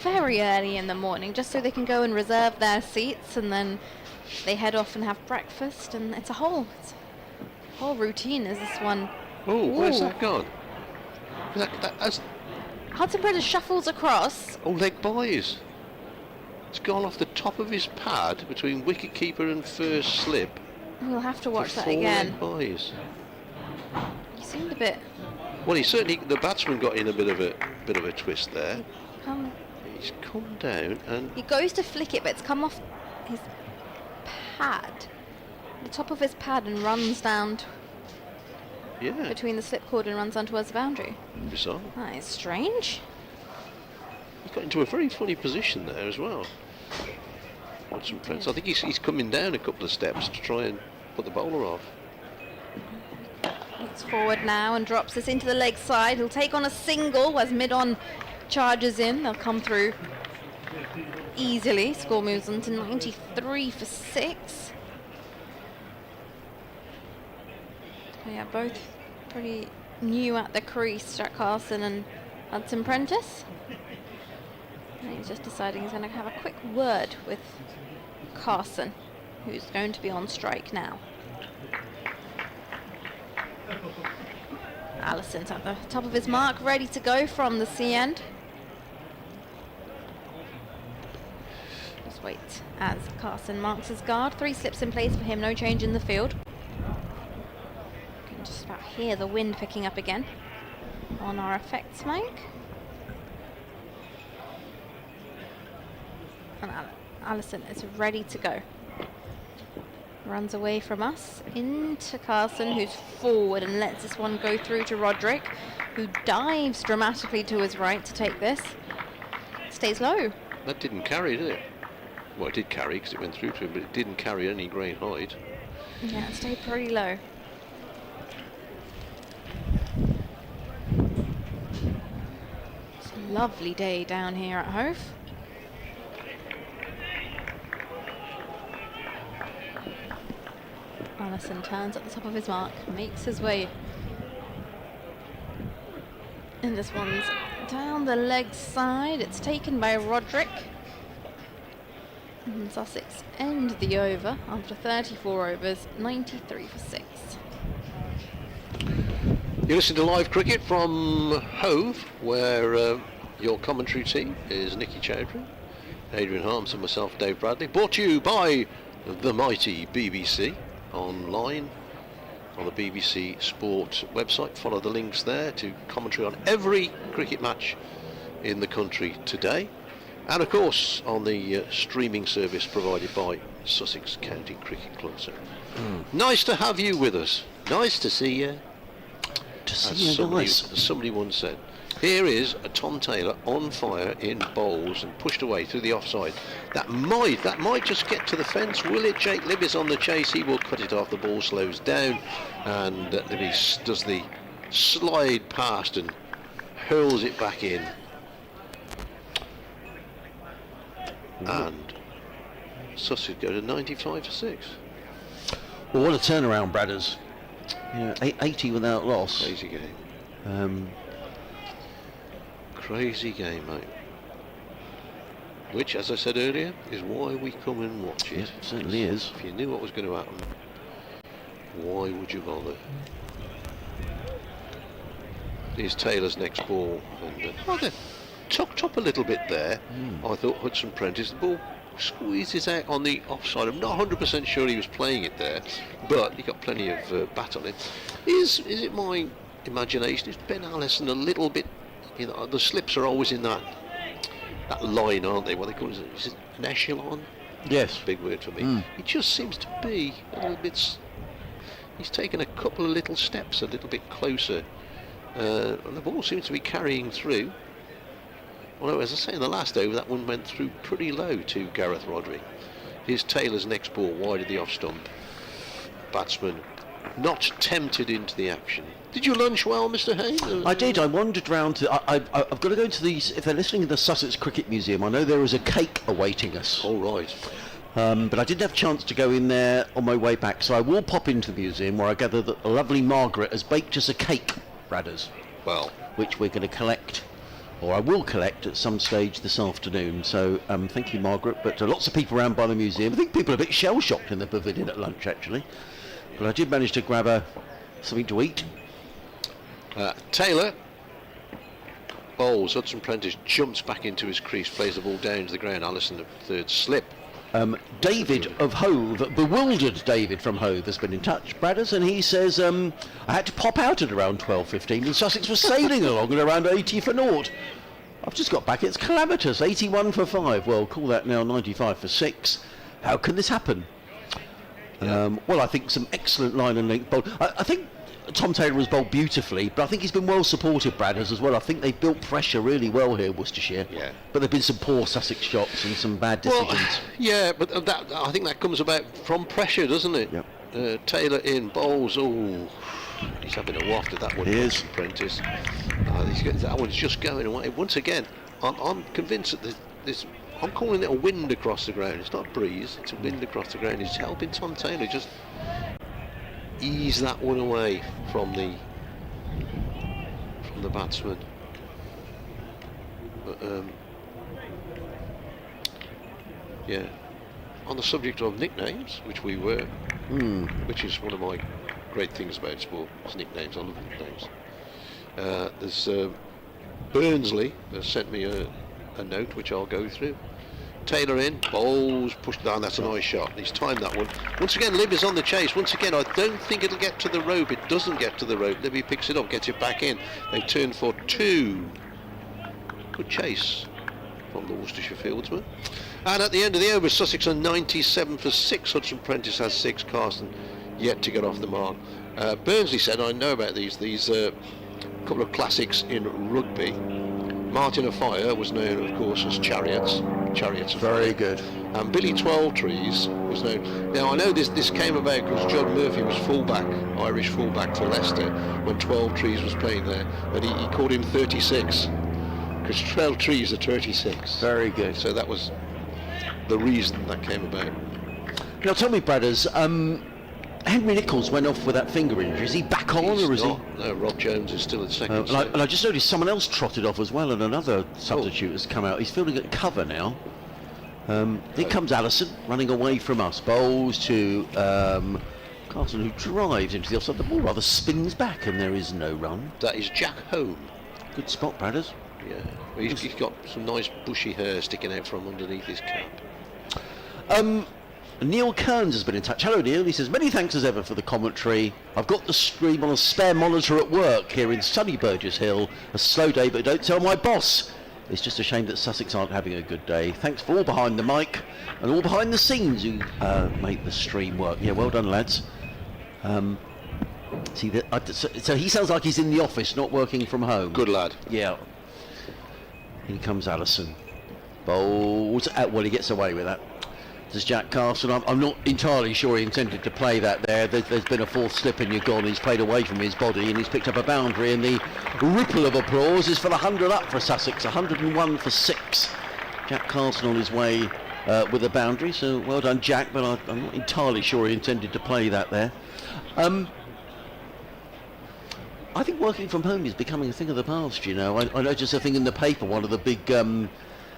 Very early in the morning, just so they can go and reserve their seats, and then they head off and have breakfast. And it's a whole routine. Is this one? Oh, where's that gone? That's Hudson Prentice shuffles across. Oh, leg buys. It's gone off the top of his pad between wicketkeeper and first slip. We'll have to watch that 4 again. leg buys. He seemed a bit. Well, the batsman got in a bit of a twist there. He's come down and He goes to flick it, but it's come off his pad, the top of his pad, and runs down between the slipcord and runs down towards the boundary. Bizarre. That is strange. He got into a very funny position there as well. Hudson Prentice. I think he's coming down a couple of steps to try and put the bowler off. Looks forward now and drops this into the leg side. He'll take on a single as mid-on charges in. They'll come through easily. Score moves on to 93 for 6. So yeah, both pretty new at the crease, Jack Carson and Hudson Prentice. And he's just deciding he's going to have a quick word with Carson, who's going to be on strike now. Allison's at the top of his mark, ready to go from the C end. Just wait as Carson marks his guard. 3 slips in place for him, no change in the field. You can just about hear the wind picking up again on our effects mic. And Allison is ready to go. Runs away from us into Carson, who's forward and lets this one go through to Roderick, who dives dramatically to his right to take this. Stays low. That didn't carry, did it? Well, it did carry because it went through to him, but it didn't carry any great height. Yeah, it stayed pretty low. It's a lovely day down here at Hove. Allison turns at the top of his mark, makes his way. And this one's down the leg side. It's taken by Roderick. And Sussex end the over after 34 overs, 93 for 6. You listen to live cricket from Hove, where your commentary team is Nicky Chowdhury, Adrian Harms and myself, Dave Bradley. Brought to you by the mighty BBC. Online on the BBC Sport website. Follow the links there to commentary on every cricket match in the country today, and of course on the streaming service provided by Sussex County Cricket Club. So nice to have you with us. Nice to see you. To see you, nice. As somebody once said. Here is a Tom Taylor on fire in bowls and pushed away through the offside. That might just get to the fence. Will it? Jake Libby's on the chase. He will cut it off. The ball slows down, and Libby does the slide past and hurls it back in. And Sussex go to 95 for 6. Well, what a turnaround, Bradders. Yeah, 80 without loss. Crazy game. Crazy game, mate. Which, as I said earlier, is why we come and watch it. It certainly is. If you knew what was going to happen, why would you bother? Here's Taylor's next ball, and they tucked up a little bit there. I thought Hudson Prentice, the ball squeezes out on the offside. I'm not 100% sure he was playing it there, but he got plenty of bat on it. Is it my imagination? Is Ben Allison a little bit? You know, the slips are always in that line, aren't they? What they call it? Is it an echelon? Yes. Big word for me. It just seems to be a little bit. He's taken a couple of little steps a little bit closer, and the ball seems to be carrying through. Although, as I say, in the last over, that one went through pretty low to Gareth Roderick. Here's Taylor's next ball, wide of the off stump. Batsman not tempted into the action. Did you lunch well, Mr. Hayne? I did. I wandered round to. I've got to go to these. If they're listening in the Sussex Cricket Museum, I know there is a cake awaiting us. All right. But I didn't have a chance to go in there on my way back, so I will pop into the museum where I gather that the lovely Margaret has baked us a cake, Bradders. Well, which we're going to collect, or I will collect at some stage this afternoon. So thank you, Margaret. But lots of people around by the museum. I think people are a bit shell-shocked in the pavilion at lunch, actually. But I did manage to grab something to eat. Taylor bowls. Hudson Prentice jumps back into his crease, plays the ball down to the ground. Allison at third slip. David of Hove, bewildered David from Hove, has been in touch, Bradders, and he says, I had to pop out at around 12:15 and Sussex was sailing along at around 80 for naught. I've just got back, it's calamitous, 81 for 5. Well, call that now 95 for 6. How can this happen? Yeah. Well, I think some excellent line and length bowl. I think Tom Taylor has bowled beautifully, but I think he's been well supported, Bradders, as well. I think they've built pressure really well here, Worcestershire. Yeah. But there've been some poor Sussex shots and some bad decisions. Well, yeah, but I think that comes about from pressure, doesn't it? Yep. Taylor in, bowls, he's having a waft of that one. He is. Prentice. That one's just going away. Once again, I'm convinced that this I'm calling it a wind across the ground. It's not a breeze, it's a wind across the ground. It's helping Tom Taylor just ease that one away from the batsman. But yeah, on the subject of nicknames, which we were, which is one of my great things about sport, is nicknames. I love nicknames. There's Burnsley has sent me a note which I'll go through. Taylor in, bowls, pushed down, that's a nice shot. He's timed that one. Once again, Liv is on the chase. Once again, I don't think it'll get to the rope. It doesn't get to the rope. Libby picks it up, gets it back in. They turn for 2. Good chase from the Worcestershire fieldsman. And at the end of the over, Sussex are 97 for 6. Hudson Prentice has 6. Carson yet to get off the mark. Burnsley said, I know about these couple of classics in rugby. Martin of Fire was known, of course, as Chariots of Very Fire. good. And Billy 12 Trees was known. Now I know this came about because John Murphy was fullback, Irish fullback for Leicester when 12 Trees was playing there, and he called him 36 because 12 Trees are 36. Very good. So that was the reason that came about. Now tell me, Bradders, Henry Nichols went off with that finger injury. Is he back on, or is not. No, Rob Jones is still at second. and I just noticed someone else trotted off as well, and another substitute has come out. He's fielding at cover now. Here comes Allison running away from us. Bowls to Carson, who drives into the offside. The ball rather spins back, and there is no run. That is Jack Home. Good spot, Bradders. Yeah, well, he's got some nice bushy hair sticking out from underneath his cap. Neil Kearns has been in touch. Hello, Neil. He says, many thanks as ever for the commentary. I've got the stream on a spare monitor at work here in sunny Burgess Hill. A slow day, but don't tell my boss. It's just a shame that Sussex aren't having a good day. Thanks for all behind the mic and all behind the scenes who make the stream work. Yeah, well done, lads. So he sounds like he's in the office, not working from home. Good lad. Yeah. Here comes Allison. Bowls. Well, he gets away with that. There's Jack Carson. I'm not entirely sure he intended to play that there. There's been a fourth slip and you're gone. He's played away from his body and he's picked up a boundary, and the ripple of applause is for the 100 up for Sussex. 101 for 6. Jack Carson on his way with a boundary, so well done, Jack, but I'm not entirely sure he intended to play that there. I think working from home is becoming a thing of the past, you know. I noticed a thing in the paper, one of the big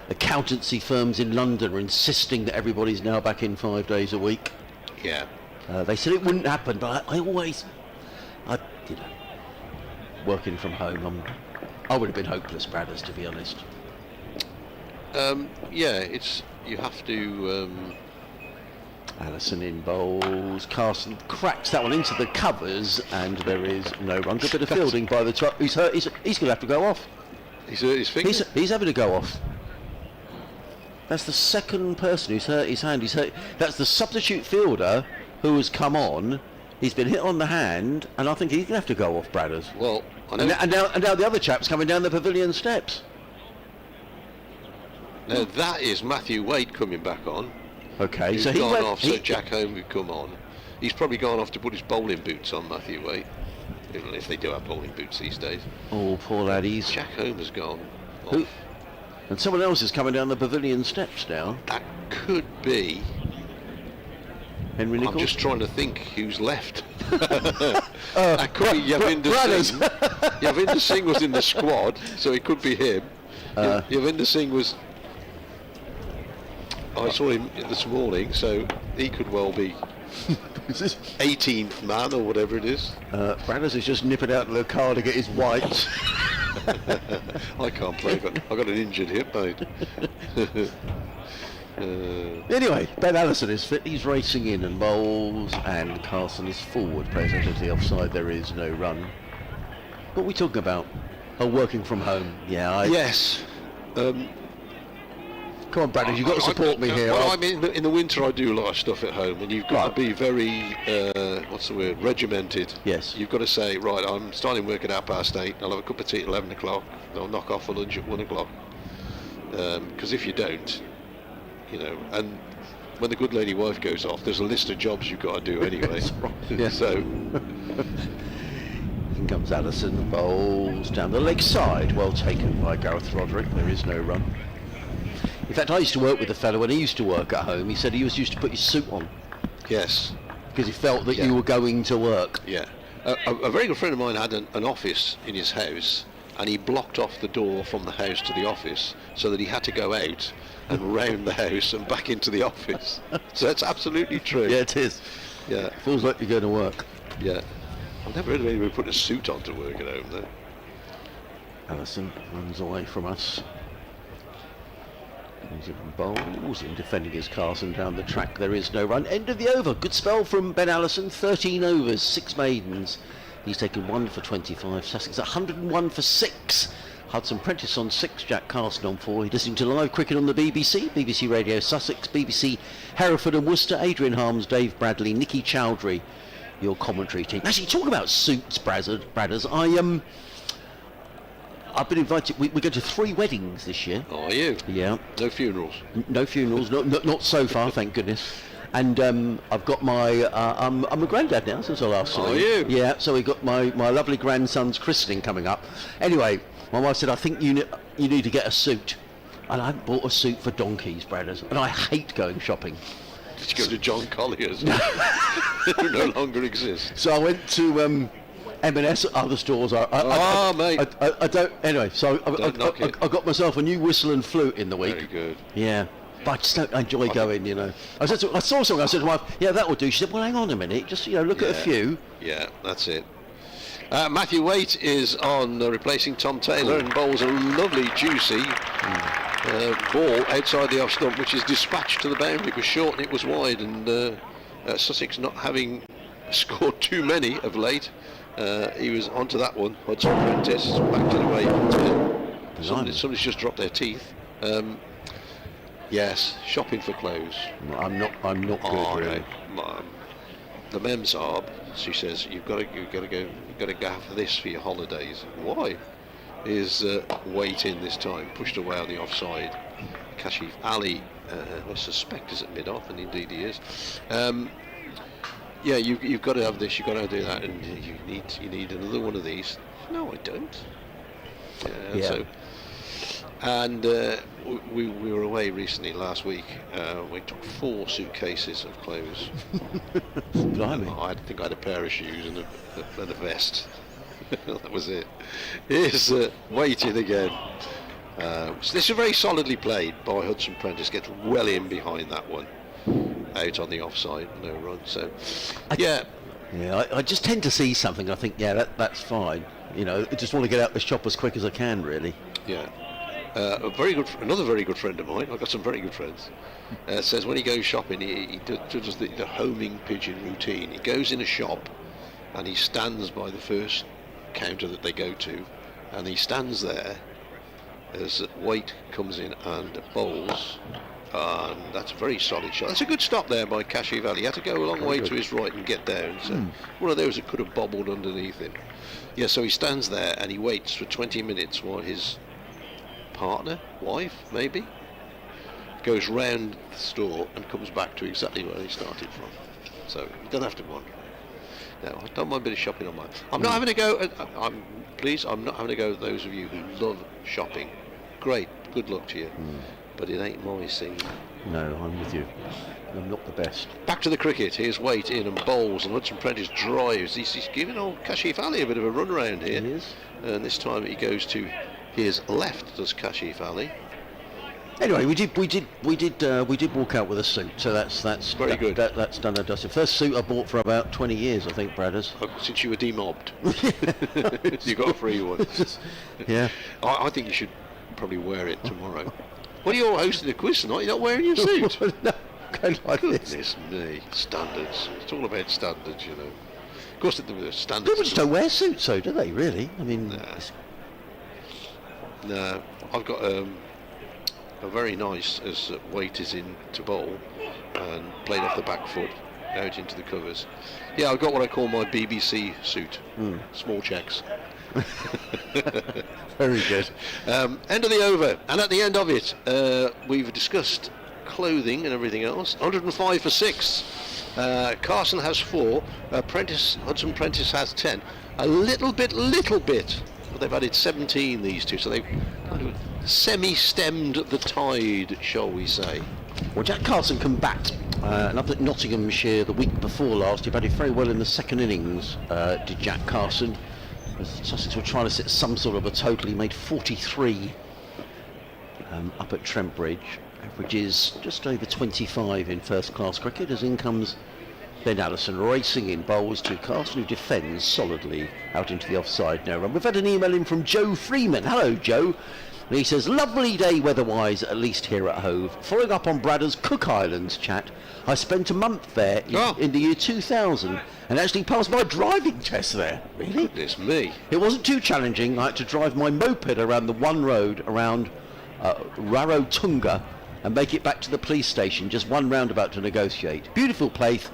accountancy firms in London are insisting that everybody's now back in 5 days a week. Yeah. They said it wouldn't happen, but I working from home, I would have been hopeless, Bradders, to be honest. Yeah, you have to. Allison in bowls. Carson cracks that one into the covers, and there is no run. Good bit of fielding by the truck. He's hurt. He's going to have to go off. He's hurt his finger. He's having to go off. That's the second person who's hurt his hand. That's the substitute fielder who has come on. He's been hit on the hand, and I think he's going to have to go off, Bradders. Well, I know. And now the other chap's coming down the pavilion steps. Now that is Matthew Wade coming back on. Okay, He's so he gone went off. So Jack Home would come on. He's probably gone off to put his bowling boots on, Matthew Wade. If they do have bowling boots these days. Oh, poor laddies. Jack Home has gone off. Who? And someone else is coming down the pavilion steps now. That could be. Henry Nichols? I'm just trying to think who's left. That could be Yavinder Singh. Yavinder Singh was in the squad, so it could be him. Yavinder Singh was. I saw him this morning, so he could well be 18th man or whatever it is. Bradders is just nipping out of the car to get his whites. I can't play, but I've got an injured hip, mate. Anyway, Ben Allison is fit. He's racing in and bowls, and Carson is forward. Plays out of the offside. There is no run. What are we talking about? Oh, working from home. Yeah. Yes. Come on, Brad, you've got to support me here. Well, I mean, in the winter I do a lot of stuff at home, and you've got to be very, what's the word, regimented. Yes. You've got to say, right, I'm starting work at 8:30, I'll have a cup of tea at 11 o'clock, I'll knock off for lunch at 1 o'clock. Because if you don't, and when the good lady wife goes off, there's a list of jobs you've got to do anyway. Right. Yeah. So... In comes Allison, bowls down the leg side, well taken by Gareth Roderick, there is no run. In fact, I used to work with a fellow when he used to work at home. He said he used to put his suit on Yes. because he felt that you were going to work. Yeah. A very good friend of mine had an office in his house, and he blocked off the door from the house to the office so that he had to go out and round the house and back into the office. So that's absolutely true. Yeah, it is. Yeah. Feels like you're going to work. Yeah. I've never heard of anybody put a suit on to work at home, though. Allison runs away from us. He's bowls in defending his Carson down the track. There is no run. End of the over. Good spell from Ben Allison. 13 overs, 6 maidens. He's taken 1 for 25. Sussex 101 for 6. Hudson Prentice on 6. Jack Carson on 4. You're listening to live cricket on the BBC. BBC Radio Sussex. BBC Hereford and Worcester. Adrian Harms, Dave Bradley, Nikki Chowdhury. Your commentary team. Actually, talk about suits, Bradders. I've been invited. We're going to 3 weddings this year. Oh, are you? Yeah. No funerals? No funerals. Not so far, thank goodness. And I've got my. I'm a granddad now since I last saw you. Are you? Yeah. So we got my lovely grandson's christening coming up. Anyway, my wife said, I think you need to get a suit. And I haven't bought a suit for donkeys, Bradders. And I hate going shopping. Did you go to John Collier's? Who no longer exists. So I went to M&S at other stores. Mate. I don't. Anyway, so I got myself a new whistle and flute in the week. Very good. Yeah. But I just don't enjoy going, I saw something, I said to my wife, yeah, that will do. She said, well, hang on a minute, just, look at a few. Yeah, that's it. Matthew Waite is on replacing Tom Taylor and bowls a lovely, juicy ball outside the off stump, which is dispatched to the boundary. It was short and it was wide, and Sussex not having scored too many of late. He was onto that one. Hudson Prentice back to the way. Somebody's just dropped their teeth. Yes, shopping for clothes. I'm not good, really. No. The Memsarb, she says, you've got to go for this for your holidays. Why? Is Waite in this time, pushed away on the offside. Kashif Ali, I suspect, is at mid-off, and indeed he is. Yeah, you've got to have this, you've got to do that, and you need another one of these. No, I don't. Yeah. So, and we were away recently last week. We took 4 suitcases of clothes. I think I had a pair of shoes and a vest. That was it. Here's waiting again. So this is very solidly played by Hudson Prentice. Gets well in behind that one. Out on the offside, no run. So, I just tend to see something. I think, that's fine. I just want to get out this shop as quick as I can, really. Yeah. Another very good friend of mine. I've got some very good friends. Says when he goes shopping, he does the homing pigeon routine. He goes in a shop, and he stands by the first counter that they go to, and he stands there as Waite comes in and bowls. And that's a very solid shot. That's a good stop there by Kashif Ali. He had to go a long way to his right and get down. So one of those that could have bobbled underneath him. Yeah, so he stands there and he waits for 20 minutes while his partner, wife maybe, goes round the store and comes back to exactly where he started from. So you don't have to wander. No, I don't mind a bit of shopping on mine. I'm not having a go at, I'm not having a go at those of you who love shopping. Great, good luck to you. But it ain't my scene. No, I'm with you. I'm not the best. Back to the cricket. Here's Waite in and bowls, and Hudson Prentice drives. He's giving old Kashif Ali a bit of a run around here. He is. And this time he goes to his left, does Kashif Ali. Anyway, we did walk out with a suit, so that's very good. That's done and dusted. First suit I bought for about 20 years, I think, Bradders. Since you were demobbed. You got a free one. Yeah. I think you should probably wear it tomorrow. Well, you're hosting a quiz tonight. You're not wearing your suit. No, going like Goodness this. me, standards. It's all about standards, Of course, the standards. People just don't wear suits, though, do they? Really? I mean, No, I've got are very nice as weight is in to bowl and played off the back foot out into the covers. Yeah, I've got what I call my BBC suit. Small checks. Very good. End of the over, and at the end of it, we've discussed clothing and everything else. 105 for 6. Carson has 4. Hudson Prentice has 10. A little bit, but they've added 17, these two, so they've kind of semi-stemmed the tide, shall we say. Well, Jack Carson can bat. And up at Nottinghamshire the week before last, he batted very well in the second innings, did Jack Carson. As Sussex were trying to set some sort of a total, he made 43 up at Trent Bridge. Average is just over 25 in first-class cricket, as in comes Ben Allison racing in bowls to Carson, who defends solidly out into the offside no run. We've had an email in from Joe Freeman. Hello, Joe. And he says, lovely day weather-wise, at least here at Hove. Following up on Bradder's Cook Islands chat, I spent a month there in the year 2000 and actually passed my driving test there. Really? Goodness me. It wasn't too challenging. I had to drive my moped around the one road around Rarotunga and make it back to the police station, just one roundabout to negotiate. Beautiful place,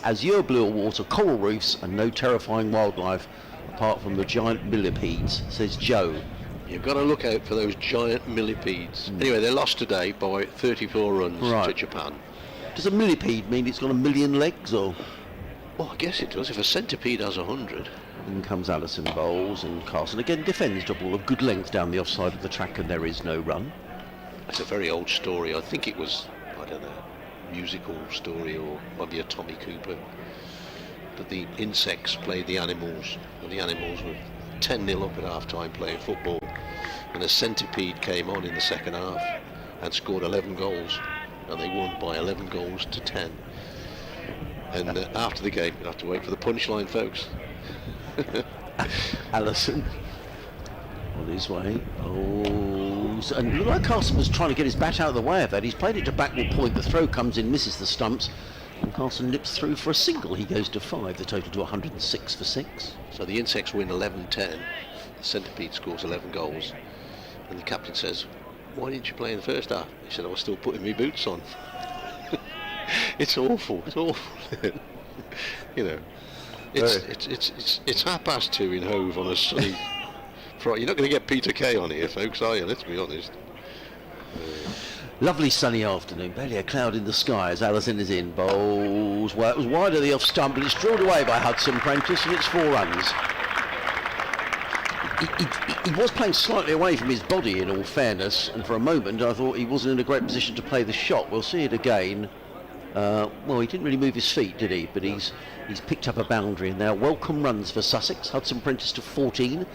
azure blue water, coral reefs and no terrifying wildlife apart from the giant millipedes, says Joe. You've got to look out for those giant millipedes. Anyway, they lost today by 34 runs to Japan. Does a millipede mean it's got a million legs, or? Well, I guess it does. If a centipede has 100. In comes Allison bowls, and Carson again defends to a ball of good length down the offside of the track, and there is no run. It's a very old story. I think it was, I don't know, musical story or maybe a Tommy Cooper. But the insects played the animals, and the animals were 10-0 up at half-time playing football, and a centipede came on in the second half and scored 11 goals, and they won by 11 goals to 10. And after the game, you'll have to wait for the punchline, folks. Allison on his way. And looked like Carson was trying to get his bat out of the way of that. He's played it to backward point. The throw comes in, misses the stumps, and Carson nips through for a single. He goes to 5, the total to 106 for 6. So the insects win 11-10. The centipede scores 11 goals, and the captain says, "Why didn't you play in the first half?" He said, "I was still putting my boots on." It's awful. It's awful. You know, it's 2:30 in Hove on a sunny Friday. You're not going to get Peter Kay on here, folks, are you? Let's be honest. Lovely sunny afternoon, barely a cloud in the sky as Allison is in. Bowls, well, it was wide of the off stump, but it's drilled away by Hudson Prentice, and it's 4 runs. He was playing slightly away from his body, in all fairness, and for a moment I thought he wasn't in a great position to play the shot. We'll see it again. Well, he didn't really move his feet, did he? But he's picked up a boundary, and now welcome runs for Sussex. Hudson Prentice to 14,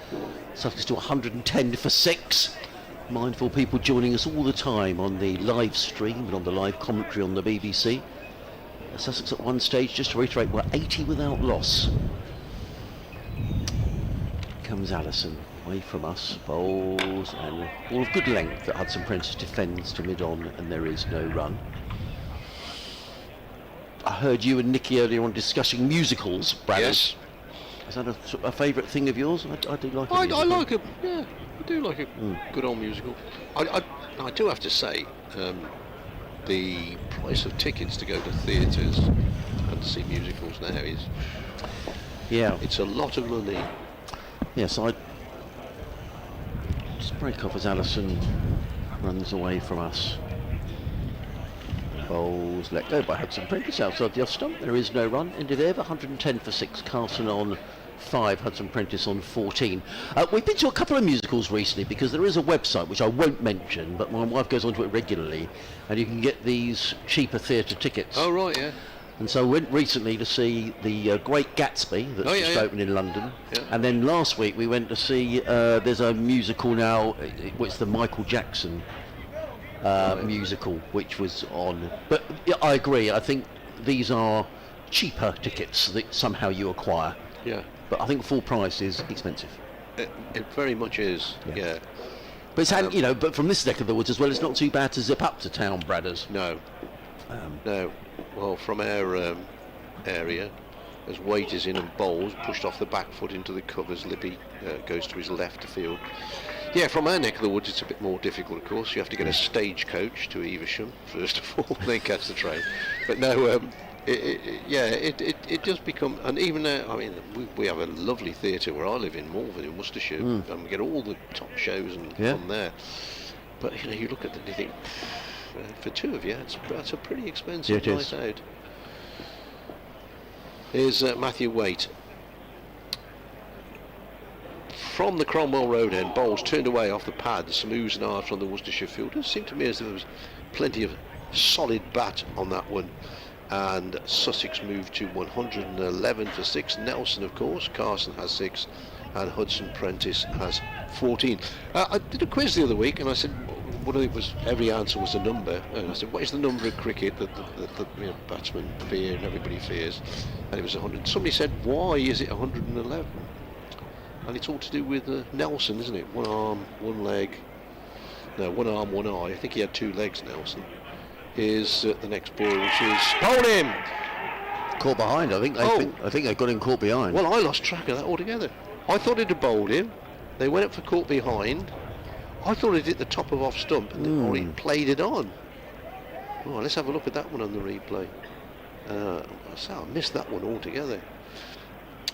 Sussex to 110 for 6. Mindful people joining us all the time on the live stream and on the live commentary on the BBC. Sussex at one stage, just to reiterate, were 80 without loss. Comes Allison away from us, bowls, and ball of good length that Hudson Prentice defends to mid-on, and there is no run. I heard you and Nicky earlier on discussing musicals, Brad. Yes. Is that a favourite thing of yours? I do like it. I like it. Yeah, I do like a good old musical. I do have to say, the price of tickets to go to theatres and to see musicals now is, it's a lot of money. Yes, I just break off as Allison runs away from us. Bowls let go by Hudson Prentice outside the off stump. There is no run. Ended over 110 for 6. Carson on 5, Hudson Prentice on 14. We've been to a couple of musicals recently because there is a website which I won't mention, but my wife goes onto it regularly, and you can get these cheaper theatre tickets. Oh right, yeah. And so we went recently to see the Great Gatsby that's just opened in London. Yeah. And then last week we went to see, there's a musical now, it's the Michael Jackson musical, which was on. But yeah, I agree, I think these are cheaper tickets that somehow you acquire. Yeah. But I think full price is expensive. It very much is, yeah. But it's you know, but from this neck of the woods as well, it's not too bad to zip up to town, Bradders. No. No. Well, from our area, as Waite is in and bowls, pushed off the back foot into the covers. Libby goes to his left field. Yeah, from our neck of the woods it's a bit more difficult, of course. You have to get a stagecoach to Evesham first of all, then catch the train. But no, it does become, and even now, I mean, we have a lovely theatre where I live in Malvern in Worcestershire, and we get all the top shows and from there. But you know, you look at it and you think, for two of you, that's a pretty expensive night out. Here's Matthew Waite. From the Cromwell Road end, bowls turned away off the pad, smooths and hard from the Worcestershire field. It seemed to me as though there was plenty of solid bat on that one. And Sussex moved to 111 for 6. Nelson, of course, Carson has 6, and Hudson Prentice has 14. I did a quiz the other week, and I said, what it was, every answer was a number, and I said, what is the number of cricket that the batsmen fear and everybody fears? And it was 100. Somebody said, why is it 111? And it's all to do with Nelson, isn't it? One arm, one leg. No, one arm, one eye. I think he had 2 legs, Nelson. Here's the next ball, which is bowled him. Caught behind, I think. I think they got him caught behind. Well, I lost track of that altogether. I thought it had bowled him. They went up for caught behind. I thought it hit the top of off stump, or he played it on. Oh, let's have a look at that one on the replay. I missed that one altogether.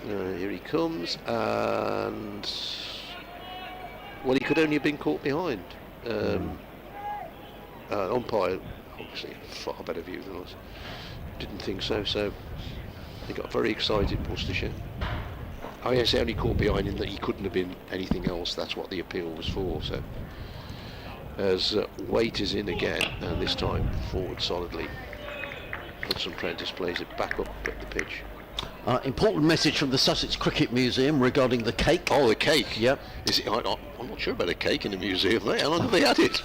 Here he comes, and well, he could only have been caught behind. Umpire, obviously, far better view than us. Didn't think so. So they got very excited, Worcestershire. I guess they only caught behind him that he couldn't have been anything else. That's what the appeal was for. So as Waite is in again, and this time forward solidly. Hudson Prentice plays it back up at the pitch. Important message from the Sussex Cricket Museum regarding the cake. Oh, the cake. Yep. Is it, I'm not sure about a cake in the museum. How long have they had it?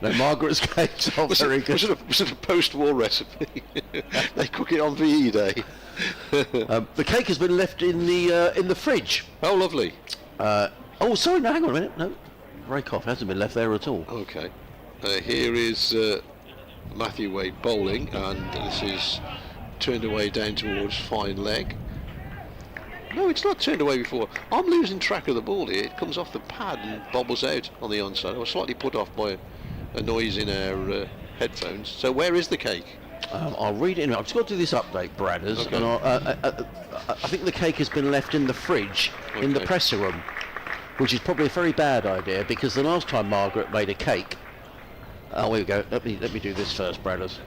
No, Margaret's cakes are very good. Was it a post-war recipe? They cook it on VE Day. The cake has been left in the fridge. Oh, lovely. Oh, sorry, no, hang on a minute. No, rake off, hasn't been left there at all. Okay. Here is Matthew Waite bowling, and this is turned away down towards fine leg. No, it's not turned away before. I'm losing track of the ball here. It comes off the pad and bobbles out on the onside. I was slightly put off by a noise in our headphones. So where is the cake? I'll read it in. I've just got to do this update, Bradders. Okay. And I think the cake has been left in the fridge in the presser room, which is probably a very bad idea, because the last time Margaret made a cake. Oh, here we go. Let me do this first, Bradders.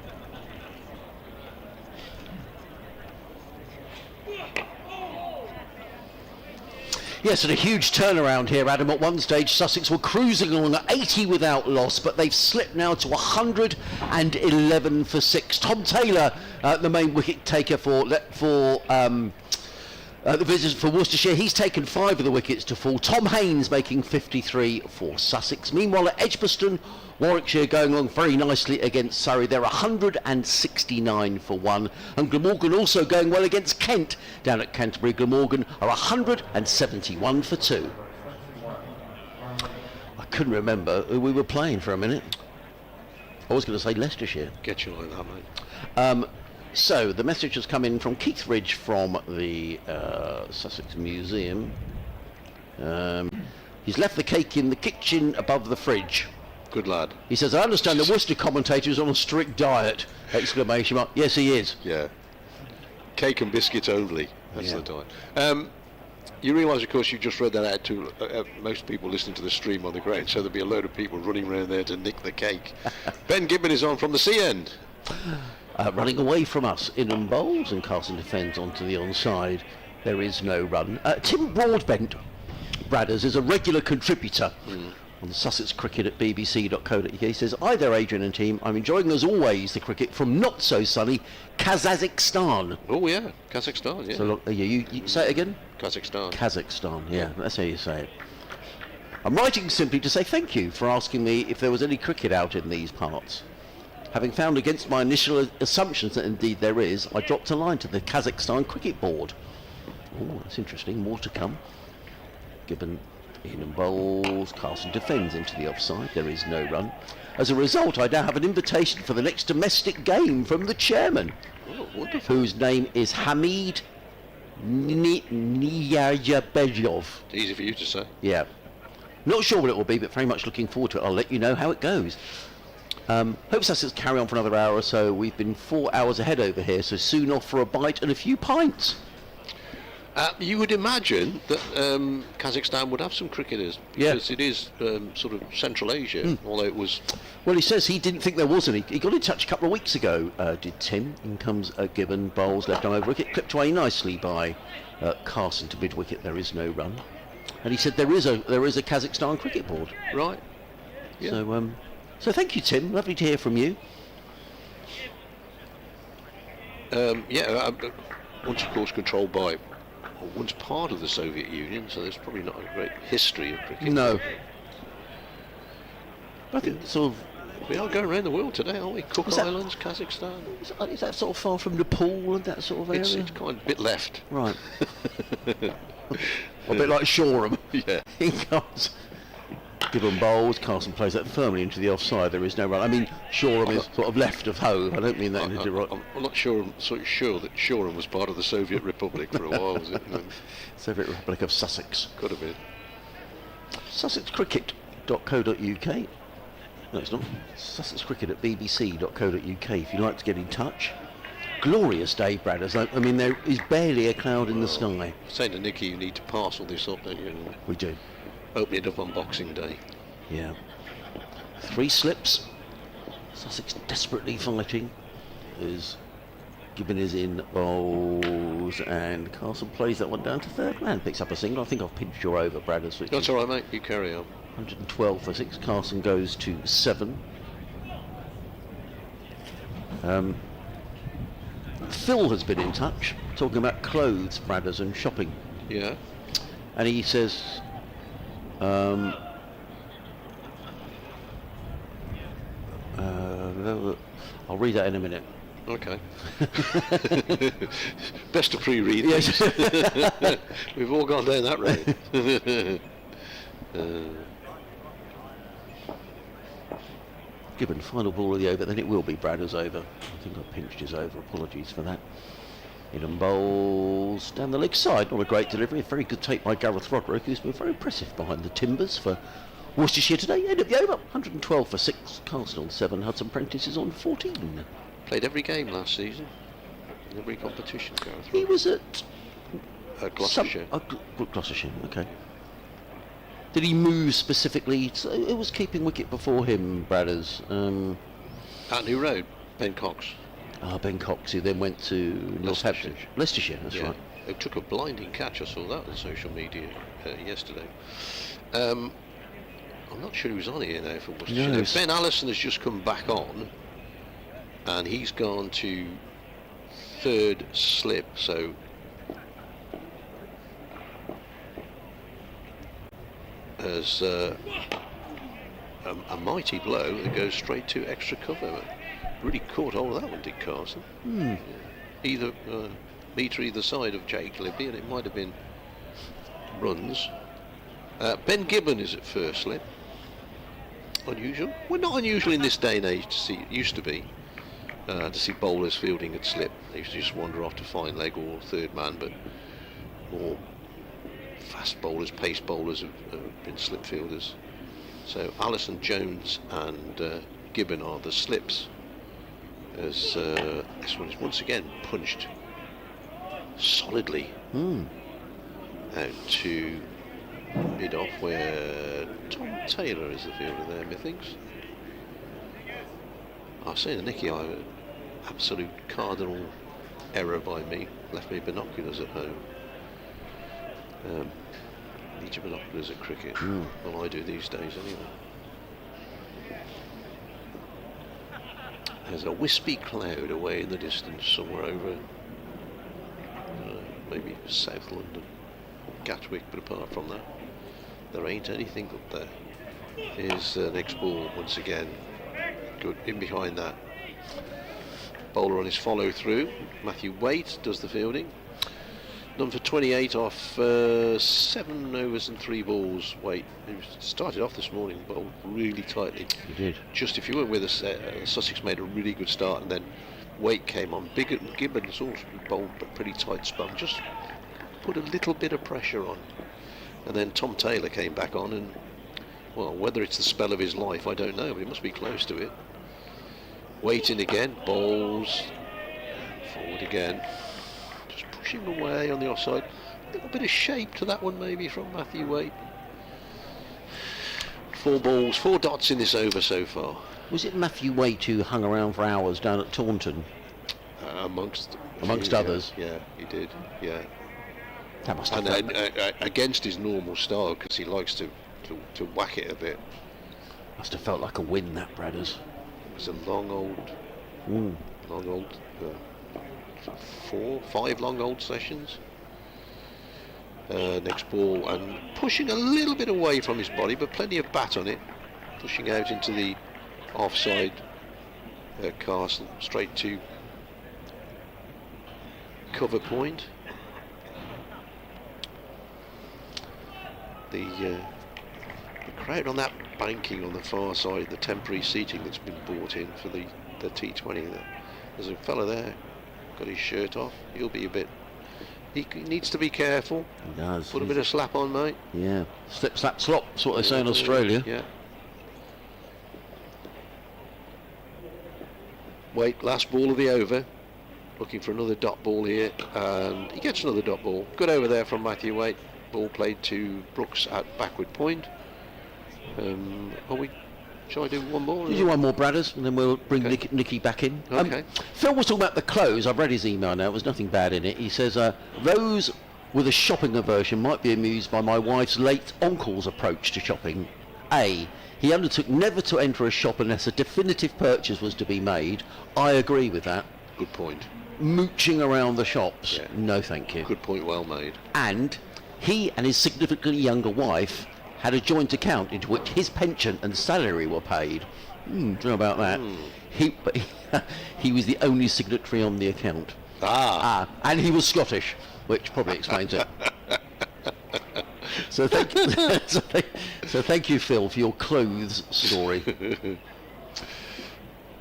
Yes, and a huge turnaround here, Adam. At one stage, Sussex were cruising along at 80 without loss, but they've slipped now to 111 for 6. Tom Taylor, the main wicket taker for the visitors for Worcestershire, he's taken 5 of the wickets to fall. Tom Haynes making 53 for Sussex. Meanwhile, at Edgbaston, Warwickshire going along very nicely against Surrey. They're 169 for 1. And Glamorgan also going well against Kent down at Canterbury. Glamorgan are 171 for 2. I couldn't remember who we were playing for a minute. I was going to say Leicestershire. Get you like that, mate. So the message has come in from Keith Ridge from the Sussex Museum. He's left the cake in the kitchen above the fridge. Good lad. He says, I understand the Worcester commentator is on a strict diet! Exclamation mark. Yes, he is. Yeah. Cake and biscuits only. That's the diet. You realise, of course, you just read that out to most people listening to the stream on the ground, so there'll be a load of people running around there to nick the cake. Ben Gibbon is on from the sea end. Running away from us, Inham bowls and Carson defends onto the onside. There is no run. Tim Broadbent, Bradders, is a regular contributor on Sussex Cricket at bbc.co.uk. He says, hi there, Adrian and team. I'm enjoying, as always, the cricket from not so sunny Kazakhstan. Oh, yeah. Kazakhstan, yeah. So look, you say it again? Kazakhstan. Kazakhstan, yeah. That's how you say it. I'm writing simply to say thank you for asking me if there was any cricket out in these parts. Having found against my initial assumptions that indeed there is, I dropped a line to the Kazakhstan Cricket Board. Oh, that's interesting. More to come. Gibbon In and bowls. Carson defends into the offside. There is no run. As a result, I now have an invitation for the next domestic game from the chairman, Oh, wonderful. whose name is Hamid Niyazbekov. Easy for you to say. Yeah. Not sure what it will be, but very much looking forward to it. I'll let you know how it goes. Hope Sussex carry on for another hour or so. We've been 4 hours ahead over here, so soon off for a bite and a few pints. You would imagine that Kazakhstan would have some cricketers, Yeah. because it is sort of Central Asia, although it was... Well, he says he didn't think there was any. He got in touch a couple of weeks ago, did Tim. In comes Gibbon, bowls left arm over wicket, clipped away nicely by Carson to mid wicket. There is no run, and he said there is a Kazakhstan cricket board. Right. Yeah. So thank you, Tim. Lovely to hear from you. Once, of course, controlled by, or once part of the Soviet Union, so there's probably not a great history of cricket. No. I think sort of. We are going around the world today, aren't we? Cook Is that- Islands, Kazakhstan. Is that sort of far from Nepal and that sort of area? It's kind of a bit left. Right. A bit like Shoreham. Yeah. In comes Gibbon bowls. Carson plays that firmly into the offside. There is no run. I mean, Shoreham is sort of left of Hove. I don't mean that in a right. I'm not sure. I'm sort of sure that Shoreham was part of the Soviet Republic for a while, was it? No, Soviet Republic of Sussex. could have been. SussexCricket.co.uk. No, it's not. SussexCricket at bbc.co.uk if you'd like to get in touch. Glorious day, Bradders. I mean, there is barely a cloud in the sky. Saying to Nicky, you need to parcel this up, don't you? And We do. open it up on Boxing Day. Yeah. 3 slips. Sussex desperately fighting. As Gibbon is in bowls, and Carson plays that one down to third man. Picks up a single. I think I've pinched your over, Bradders. Which That's is all right, mate. You carry on. 112 for 6. Carson goes to 7. Phil has been in touch, talking about clothes, Bradders, and shopping. Yeah. And he says, I'll read that in a minute. Okay. Best to pre-read. Yes. We've all gone down that road. Gibbon, final ball of the over, then it will be Bradders over. I think I pinched his over, apologies for that. In and bowls down the leg side, not a great delivery, a very good take by Gareth Roderick, who's been very impressive behind the timbers for Worcestershire today. End of the over, 112 for 6, Carson on 7, Hudson Prentice is on 14. Played every game last season. In every competition, Gareth. He was at Gloucestershire. Gloucestershire, okay. Did he move specifically? So it was keeping wicket before him, Bradders. At New Road, Ben Cox. Ben Cox, who then went to Northampton. Leicestershire, that's Yeah. right. They took a blinding catch. I saw that on social media yesterday. I'm not sure who's on here now for Worcestershire. No, Ben Allison has just come back on, and he's gone to third slip. So as a mighty blow that goes straight to extra cover. Really caught hold of that one, did Carson. Either metre either side of Jake Libby, and it might have been runs. Ben Gibbon is at first slip. Unusual. Well, not unusual in this day and age to see. It used to be to see bowlers fielding at slip. They used to just wander off to fine leg or third man, but more fast bowlers, pace bowlers have been slip fielders. So Allison, Jones and Gibbon are the slips, as this one is once again punched solidly out to mid off, where Tom Taylor is the fielder there, methinks. I was saying to Nicky, absolute cardinal error by me, left me binoculars at home. Need your binoculars at cricket. Well, I do these days anyway. There's a wispy cloud away in the distance somewhere over maybe South London, Gatwick, but apart from that there ain't anything up there. Here's the next ball once again. Good. In behind that, bowler on his follow through. Matthew Waite does the fielding. done for 28 off 7 overs and 3 balls. Wait, he started off this morning, bowled really tightly. He did. Just if you weren't with us, Sussex made a really good start, and then Waite came on. Gibbons also bowled but pretty tight spun. Just put a little bit of pressure on, and then Tom Taylor came back on, and well, whether it's the spell of his life, I don't know, but it must be close to it. Waite in again, bowls forward again. Pushing away on the offside. A little bit of shape to that one maybe from Matthew Waite. 4 balls, 4 dots in this over so far. Was it Matthew Waite who hung around for hours down at Taunton? Amongst others. Yeah, he did. Yeah. That must have And against his normal style, because he likes to whack it a bit. Must have felt like a win, that, Bradders. It was a long old 4, 5 long old sessions. Next ball, and pushing a little bit away from his body, but plenty of bat on it. Pushing out into the offside castle, straight to cover point. The crowd on that banking on the far side, the temporary seating that's been brought in for the T20. There's a fella there, got his shirt off. He'll be a bit. He needs to be careful. He does. Put a bit of slap on, mate. Yeah. Slip, slap, slop. That's what they say in Australia. Yeah. Wait, last ball of the over. Looking for another dot ball here, and he gets another dot ball. Good over there from Matthew Waite. Ball played to Brooks at backward point. Shall I do one more? You do one more, Bradders, and then we'll bring Okay. Nicky back in. Okay. Phil was talking about the clothes. I've read his email now. There was nothing bad in it. He says, those with a shopping aversion might be amused by my wife's late uncle's approach to shopping. A. He undertook never to enter a shop unless a definitive purchase was to be made. I agree with that. Good point. Mooching around the shops. Yeah. No, thank you. Good point, well made. And he and his significantly younger wife had a joint account into which his pension and salary were paid. Don't know about that. He was the only signatory on the account. And he was Scottish, which probably explains it. So thank you, so thank you, Phil, for your clothes story.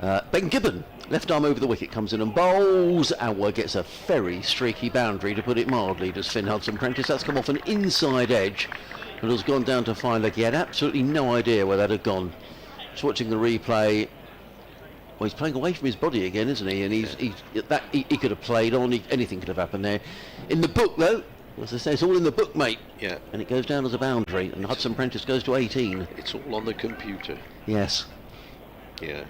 Ben Gibbon, left arm over the wicket, comes in and bowls. Alward gets a very streaky boundary, to put it mildly, does Finn Hudson-Prentice. That's come off an inside edge and has gone down to find like he had absolutely no idea where that had gone. Just watching the replay. Well, he's playing away from his body again, isn't he? And he could have played on. Anything could have happened there. In the book, though, as I say, it's all in the book, mate. Yeah. And it goes down as a boundary, and Hudson-Prentice goes to 18. It's all on the computer. Yes. Yeah.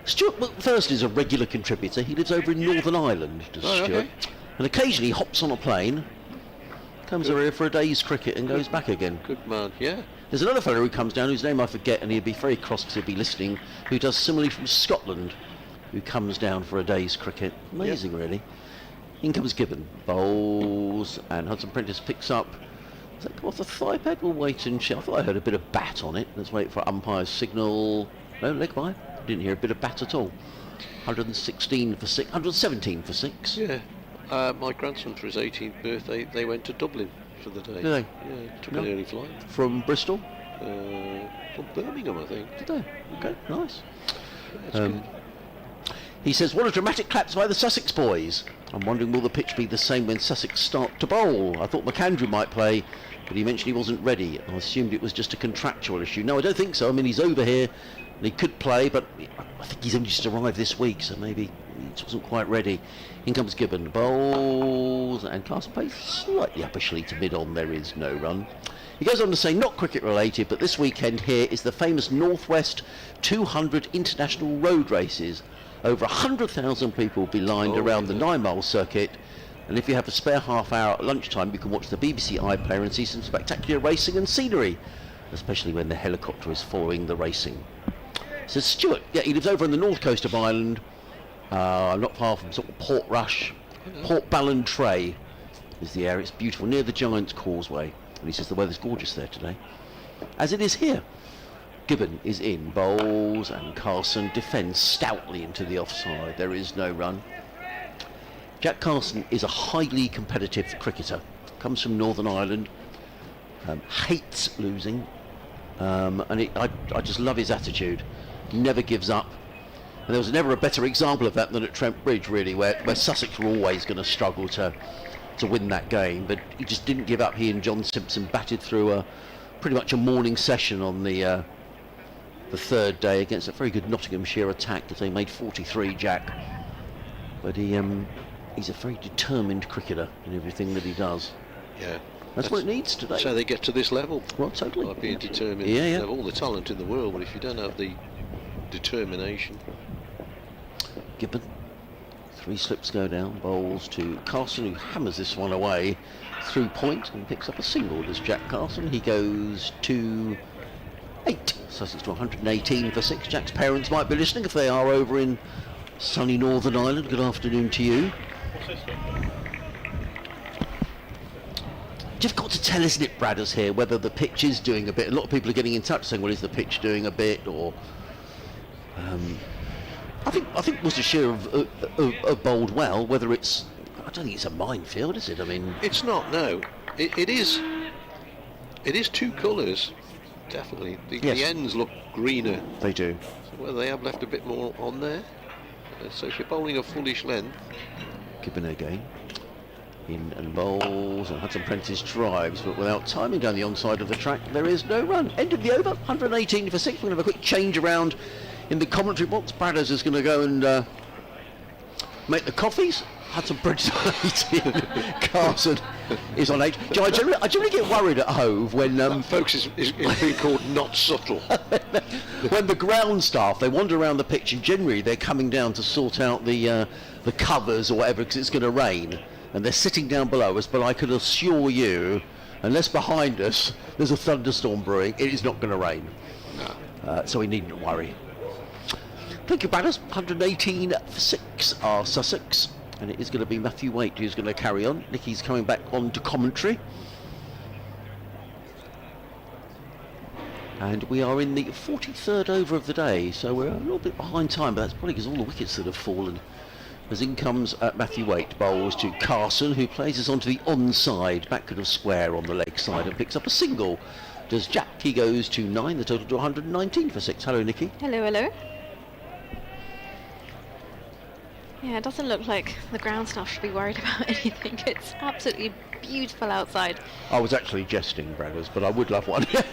Stuart First is a regular contributor. He lives over in Northern Ireland, does Stuart. Okay. And occasionally hops on a plane, comes over here for a day's cricket and goes back again. Good man, yeah. There's another fellow who comes down, whose name I forget, and he'd be very cross because he'd be listening, who does similarly from Scotland, who comes down for a day's cricket. Amazing, really. In comes Gibbon, bowls, and Hudson-Prentice picks up. Does that come off the thigh pad? We'll wait and check. I thought I heard a bit of bat on it. Let's wait for umpire's signal. No, leg by. Didn't hear a bit of bat at all. 116 for 6, 117 for 6. Yeah. My grandson, for his 18th birthday, they went to Dublin for the day. Did they? Yeah, took an early flight. From Bristol? From Birmingham, I think. Did they? Okay, nice. That's good. He says, what a dramatic collapse by the Sussex boys. I'm wondering, will the pitch be the same when Sussex start to bowl? I thought McAndrew might play, but he mentioned he wasn't ready. I assumed it was just a contractual issue. No, I don't think so. I mean, he's over here, and he could play, but I think he's only just arrived this week, so maybe he just wasn't quite ready. In comes Gibbon, bowls, and Carson plays slightly uppishly to mid-on. There is no run. He goes on to say, not cricket related, but this weekend here is the famous Northwest 200 International Road Races. Over 100,000 people will be lined around the 9-mile circuit, and if you have a spare half hour at lunchtime, you can watch the BBC iPlayer and see some spectacular racing and scenery, especially when the helicopter is following the racing. So Stuart, yeah, he lives over on the north coast of Ireland, not far from sort of Portrush. Port Ballantrae is the area. It's beautiful, near the Giant's Causeway, and he says the weather's gorgeous there today, as it is here. Gibbon is in, bowls, and Carson defends stoutly into the offside. There is no run. Jack Carson is a highly competitive cricketer. Comes from Northern Ireland, hates losing, and I just love his attitude. Never gives up. And there was never a better example of that than at Trent Bridge, really, where Sussex were always going to struggle to win that game, but he just didn't give up. He and John Simpson batted through pretty much a morning session on the third day against a very good Nottinghamshire attack that they made 43, Jack. But he's a very determined cricketer in everything that he does. Yeah. That's what it needs today. So they get to this level. Well, totally. By being determined. Yeah, yeah. You have all the talent in the world, but if you don't have the determination. Gibbon. 3 slips go down. Bowls to Carson, who hammers this one away through point and picks up a single. Does Jack Carson. He goes to 8. Sussex to 118 for 6. Jack's parents might be listening if they are over in sunny Northern Ireland. Good afternoon to you. You've got to tell, isn't it, Bradders, here, whether the pitch is doing a bit. A lot of people are getting in touch saying, well, is the pitch doing a bit, or... I think Worcestershire have bowled well. Whether it's... I don't think it's a minefield, is it? I mean... It's not, no. It is 2 colours, definitely. Yes. The ends look greener. They do. So whether they have left a bit more on there. So if you're bowling a fullish length... Gibbon again. In and bowls, and Hudson Prentice drives, but without timing down the onside of the track, there is no run. End of the over, 118 for 6. We're going to have a quick change around in the commentary box. Bradders is going to go and make the coffees. Hudson Prentice on 18. Carson is on 8. I generally get worried at Hove when... folks, is being called not subtle. When the ground staff, they wander around the pitch, and generally they're coming down to sort out the covers or whatever, because it's going to rain. And they're sitting down below us, but I can assure you, unless behind us there's a thunderstorm brewing, it is not going to rain. No. So we needn't worry. Thank you, Bradders. 118 for 6 are Sussex, and it is going to be Matthew Waite who's going to carry on. Nicky's coming back on to commentary. And we are in the 43rd over of the day, so we're a little bit behind time, but that's probably because all the wickets that have fallen. As in comes Matthew Waite, bowls to Carson, who plays us onto the onside, backward of square on the leg side, and picks up a single. Does Jack. He goes to 9, the total to 119 for 6. Hello, Nikki. Hello, hello. Yeah, it doesn't look like the ground staff should be worried about anything. It's absolutely beautiful outside. I was actually jesting, Bradders, but I would love one. It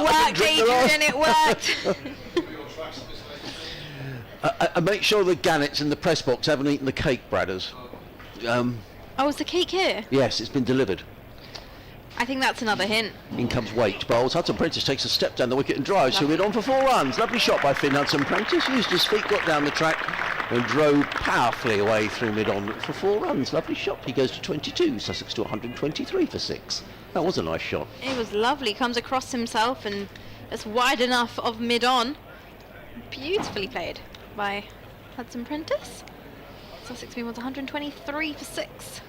worked, Adrian, it worked. And make sure the gannets in the press box haven't eaten the cake, Bradders. Oh, is the cake here? Yes, it's been delivered. I think that's another hint. In comes Waite, bowls. Hudson Prentice takes a step down the wicket and drives, who went on for 4 runs. Lovely shot by Finn Hudson Prentice. Used his feet, got down the track and drove powerfully away through mid-on for 4 runs. Lovely shot. He goes to 22. Sussex to 123 for 6. That was a nice shot. It was lovely. Comes across himself and it's wide enough of mid-on. Beautifully played by Hudson Prentice. Sussex wins 123 for 6.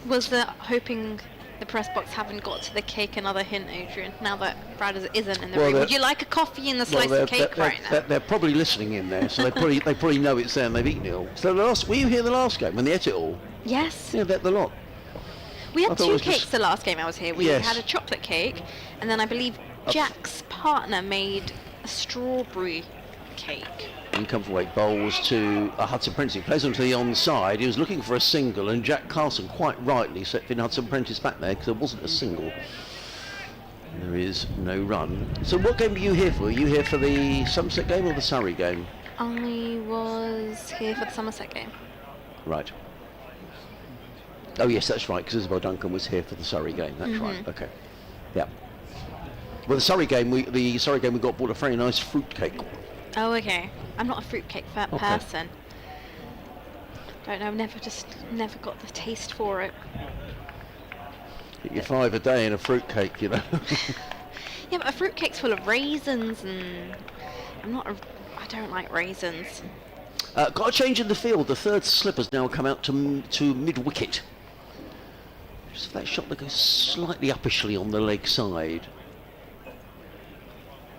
Was hoping the press box haven't got to the cake another hint, Adrian, now that Bradders isn't in the room? Would you like a coffee and a slice of cake right now? They're probably listening in there, so they probably know it's there and they've eaten it all. So were you here the last game when they ate it all? Yes. Yeah, the lot. We had 2 cakes the last game I was here. We Yes. had a chocolate cake, and then I believe Jack's partner made a strawberry cake. In comes Waite, bowls to Hudson Prentice. He plays onto the onside. He was looking for a single, and Jack Carson quite rightly set Finn Hudson Prentice back there because there wasn't a single. There is no run. So what game were you here for? Were you here for the Somerset game or the Surrey game? I was here for the Somerset game. Right. Oh yes, that's right, because Isabel Duncan was here for the Surrey game. That's right. Okay. Yeah. Well, the Surrey game we got bought a very nice fruit cake. Oh, okay. I'm not a fruitcake person. Don't know. Never got the taste for it. Get your 5 a day in a fruit cake, you know. Yeah, but a fruitcake's full of raisins, and I don't like raisins. Got a change in the field. The third slip has now come out to mid-wicket. Just that shot that goes slightly uppishly on the leg side.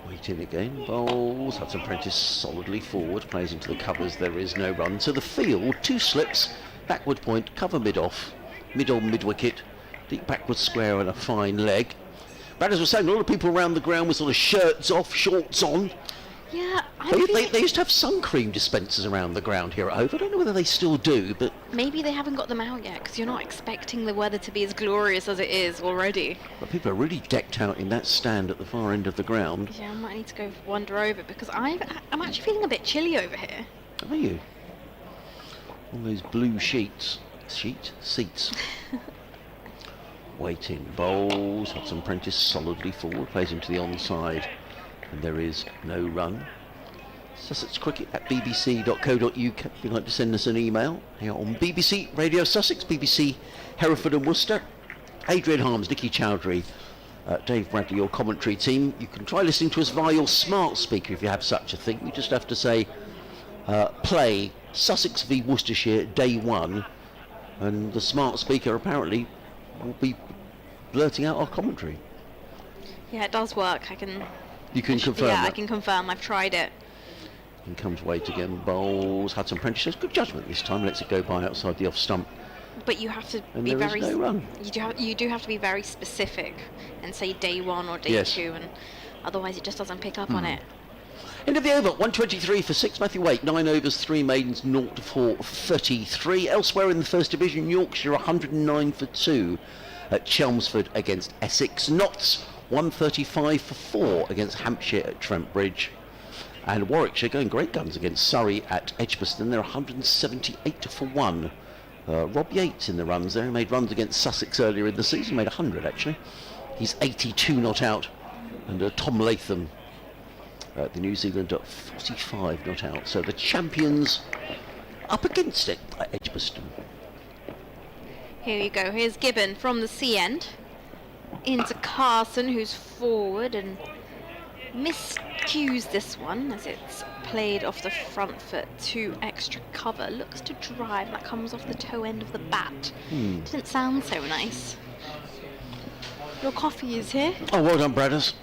Waiting again, bowls, Hudson Prentice solidly forward, plays into the covers, there is no run. To the field, 2 slips, backward point, cover mid-off, mid-on, mid-wicket, deep backward square and a fine leg. Bradders were saying a lot of people around the ground with sort of shirts off, shorts on. Yeah, They used to have sun cream dispensers around the ground here at Hove. I don't know whether they still do, but... maybe they haven't got them out yet, because you're not expecting the weather to be as glorious as it is already. But people are really decked out in that stand at the far end of the ground. Yeah, I might need to go wander over, because I'm actually feeling a bit chilly over here. Are you? All those blue seats. Waiting, bowls, Hudson Prentice solidly forward, plays into the onside, and there is no run. Sussex Cricket at bbc.co.uk if you'd like to send us an email. Here on BBC Radio Sussex, BBC Hereford and Worcester. Adrian Harms, Nicky Chowdhury, Dave Bradley, your commentary team. You can try listening to us via your smart speaker if you have such a thing. You just have to say, play Sussex v Worcestershire Day 1, and the smart speaker apparently will be blurting out our commentary. Yeah, it does work. You can confirm Yeah, that? I can confirm. I've tried it. And comes Wade again, bowls, Hudson Prentice shows good judgment this time, lets it go by outside the off stump. But you have to And be there is very... no run. You do have to be very specific and say day 1 or day Yes. 2, and otherwise it just doesn't pick up on it. End of the over, 123 for 6, Matthew Waite, 9 overs, 3 maidens, 0 for 33. Elsewhere in the First Division, Yorkshire 109 for 2 at Chelmsford against Essex. Notts 135 for 4 against Hampshire at Trent Bridge. And Warwickshire going great guns against Surrey at Edgbaston. They're 178 for 1. Rob Yates in the runs there. He made runs against Sussex earlier in the season. Made 100 actually. He's 82 not out. And Tom Latham, the New Zealander, 45 not out. So the champions up against it at Edgbaston. Here you go. Here's Gibbon from the C end. Into Carson, who's forward, and miscues this one as it's played off the front foot to extra cover. Looks to drive, and that comes off the toe end of the bat. Didn't sound so nice. Your coffee is here. Oh, well done, Bradders.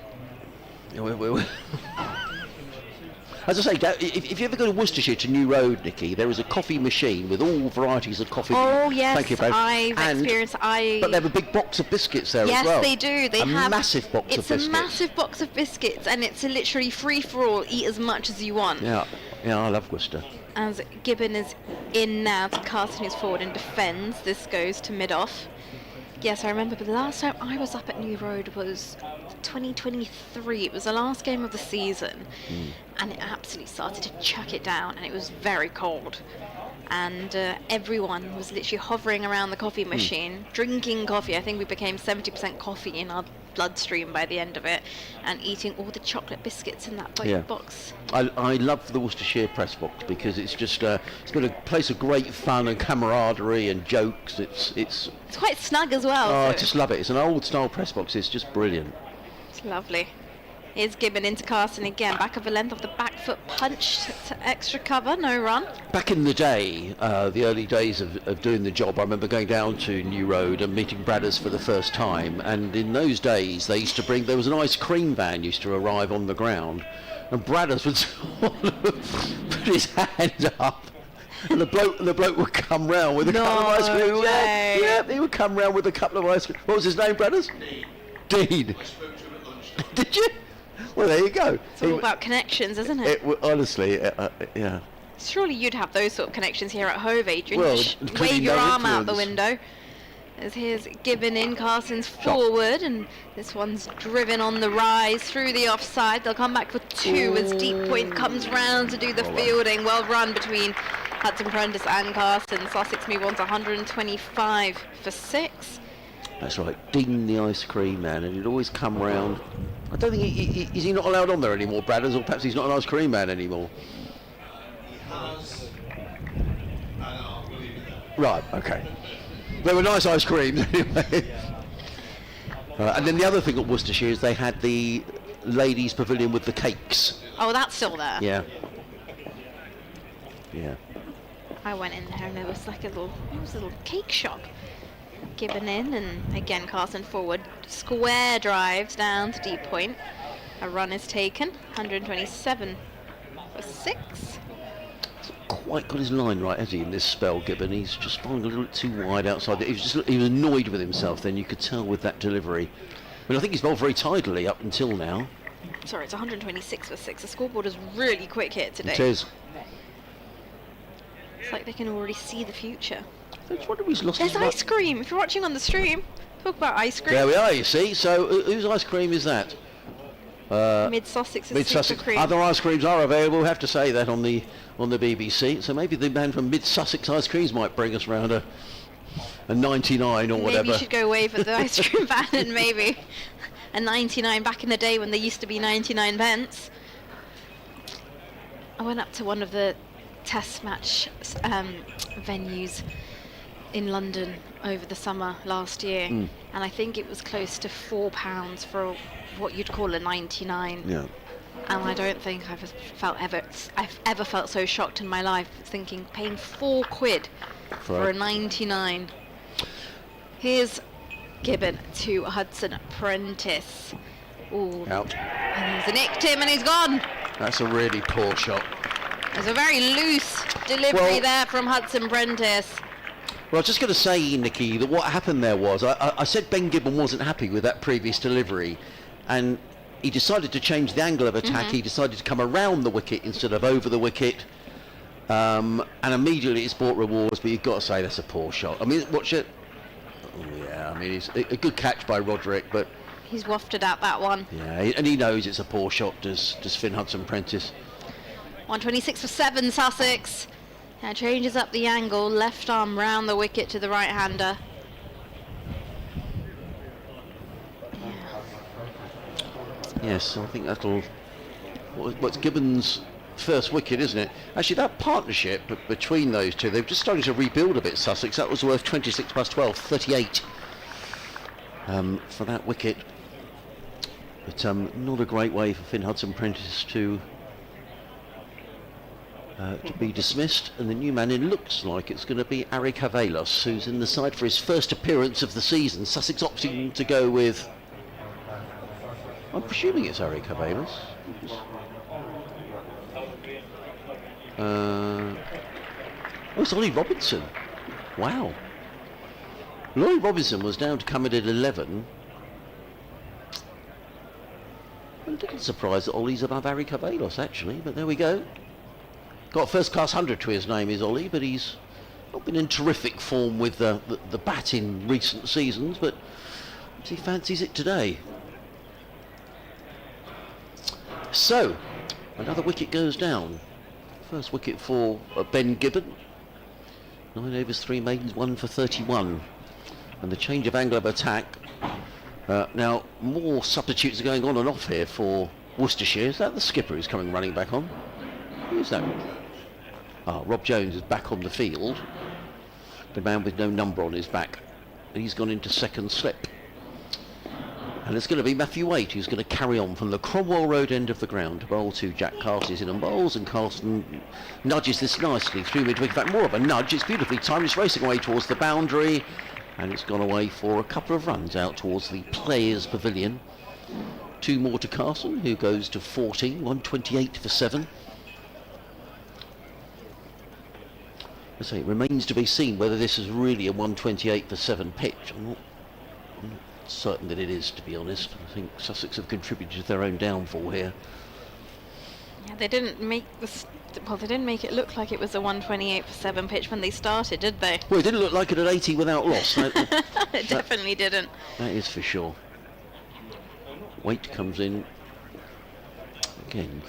As I say, if you ever go to Worcestershire to New Road, Nikki, there is a coffee machine with all varieties of coffee. Oh yes, Thank you, Brad. I've experienced. But they have a big box of biscuits there Yes, as well. they do. They a have massive box of biscuits. It's a massive box of biscuits, and it's a literally free for all. Eat as much as you want. Yeah, I love Worcester. As Gibbon is in now to Carson, who's forward and defends. This goes to mid-off. Yes, I remember, but the last time I was up at New Road was 2023. It was the last game of the season, and it absolutely started to chuck it down, and it was very cold. And everyone was literally hovering around the coffee machine, drinking coffee. I think we became 70% coffee in our bloodstream by the end of it, and eating all the chocolate biscuits in that box. I love the Worcestershire press box because it's just it's got a place of great fun and camaraderie and jokes. It's quite snug as well. Oh, so I just love it. It's an old style press box. It's just brilliant. it's lovely. Here's Gibbon into Carson again, back of a length off the back foot punch to extra cover, no run. Back in the day, the early days of doing the job, I remember going down to New Road and meeting Bradders for the first time. And in those days, they used to there was an ice cream van used to arrive on the ground, and Bradders would sort of put his hand up, and the bloke would come round with a couple of ice cream. way. Yeah, he would come round with a couple of ice cream. What was his name, Bradders? Dean. Did you? Well, there you go. It's all about connections, isn't it? Honestly, yeah. Surely you'd have those sort of connections here at Hove, Adrian. Well, Wave clearly your no arm out the influence. window. As here's Gibbon in, Carson's forward, and this one's driven on the rise through the offside. They'll come back for 2 as Deep Point comes round to do the fielding. Well run between Hudson Prentice and Carson. Sussex move on to 125 for 6. That's right, Dean the ice cream man, and he'd always come round. I don't think is he not allowed on there anymore, Bradders, or perhaps he's not an ice cream man anymore. Right, okay. They were nice ice creams anyway. And then the other thing at Worcestershire is they had the ladies' pavilion with the cakes. Oh, that's still there. Yeah. I went in there and there was like a little cake shop. Gibbon in, and again Carson forward, square drives down to Deep Point. A run is taken. 127 for 6. Quite got his line right, has he, in this spell, Gibbon? He's just falling a little bit too wide outside. He was annoyed with himself then, you could tell with that delivery. I mean, I think he's bowled very tidily up until now. Sorry, it's 126 for 6. The scoreboard is really quick here today. It is. It's like they can already see the future. I just wonder if he's lost There's his ice cream. If you're watching on the stream, talk about ice cream. There we are, you see. So, whose ice cream is that? Mid-Sussex is Mid-Sussex. super cream. Other ice creams are available. We have to say that on the BBC. So maybe the man from Mid-Sussex Ice Creams might bring us round a 99 or whatever. Maybe you should go away for the ice cream ban and maybe a 99 back in the day when there used to be 99 pence. I went up to one of the test match venues in London over the summer last year, and I think it was close to £4 for what you'd call a 99. Yeah. And I don't think I've ever felt so shocked in my life, thinking paying £4 for a 99. Here's Gibbon to Hudson Prentice. Ooh. Out. And he's nicked him and he's gone. That's a really poor shot. There's a very loose delivery there from Hudson Prentice. Well, I was just going to say, Nikki, that what happened there was, I said Ben Gibbon wasn't happy with that previous delivery, and he decided to change the angle of attack. He decided to come around the wicket instead of over the wicket, and immediately it's brought rewards, but you've got to say that's a poor shot. I mean, watch it. Oh, yeah, I mean, it's a good catch by Roderick, but... He's wafted out that one. Yeah, and he knows it's a poor shot, does Finn Hudson Prentice. 126 for 7, Sussex. Now changes up the angle, left arm round the wicket to the right-hander. Yes, I think that'll... What's Gibbon's first wicket, isn't it? Actually, that partnership between those two, they've just started to rebuild a bit, Sussex. That was worth 26 plus 12, 38 for that wicket. But not a great way for Finn Hudson Prentice to be dismissed, and the new man in looks like it's going to be Ari Cavalos, who's in the side for his first appearance of the season. Sussex opting to go with, I'm presuming it's Ari Cavalos. Oh, it's Ollie Robinson. Wow. Ollie Robinson was down to come in at 11. I'm a little surprised that Ollie's above Ari Cavalos, actually, but there we go. Got first class 100 to his name, is Ollie, but he's not been in terrific form with the bat in recent seasons, but he fancies it today. So, another wicket goes down. First wicket for Ben Gibbon. 9 overs, 3 maidens, 1 for 31. And the change of angle of attack. Now, more substitutes are going on and off here for Worcestershire. Is that the skipper who's coming running back on? Who's that? Rob Jones is back on the field. The man with no number on his back. He's gone into second slip. And it's going to be Matthew Waite who's going to carry on from the Cromwell Road end of the ground to bowl to Jack Carst's in and bowls, and Carsten nudges this nicely through mid-wicket. In fact, more of a nudge. It's beautifully timed. It's racing away towards the boundary, and it's gone away for a couple of runs out towards the Players' Pavilion. 2 more to Carsten, who goes to 14, 128 for 7. I say it remains to be seen whether this is really a 128 for 7 pitch. I'm not certain that it is, to be honest. I think Sussex have contributed to their own downfall here. Yeah, they didn't make this. Well, they didn't make it look like it was a 128 for 7 pitch when they started, did they? Well, it didn't look like it at 80 without loss. It definitely didn't. That is for sure. Waite comes in. Again,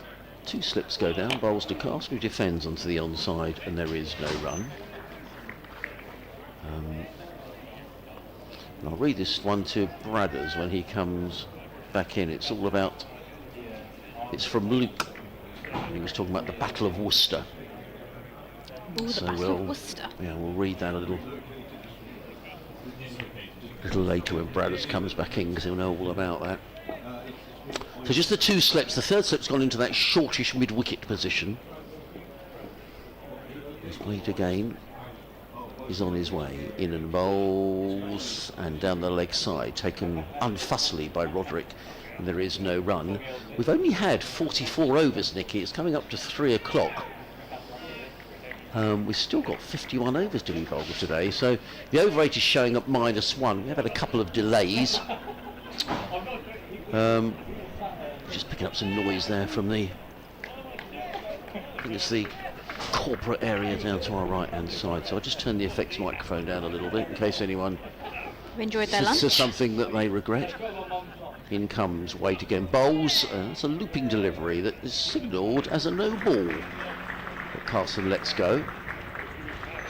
2 slips go down. Bowls to Carsten, who defends onto the onside, and there is no run. And I'll read this one to Bradders when he comes back in. It's all about... It's from Luke. And he was talking about the Battle of Worcester. Ooh, the Battle of Worcester. Yeah, we'll read that a little later when Bradders comes back in, because he'll know all about that. So just the 2 slips. The third slip's gone into that shortish mid-wicket position. He's Waite again. He's on his way. In and bowls, and down the leg side, taken unfussily by Roderick. and there is no run. We've only had 44 overs, Nicky. It's coming up to 3 o'clock. We've still got 51 overs to be bowled today, so the over rate is showing up -1. We've had a couple of delays. Just picking up some noise there from I think it's the corporate area down to our right hand side, so I'll just turn the effects microphone down a little bit in case anyone Enjoyed their lunch. says something that they regret. In comes Wait again, bowls. It's a looping delivery that is signalled as a no ball. But Carson lets go.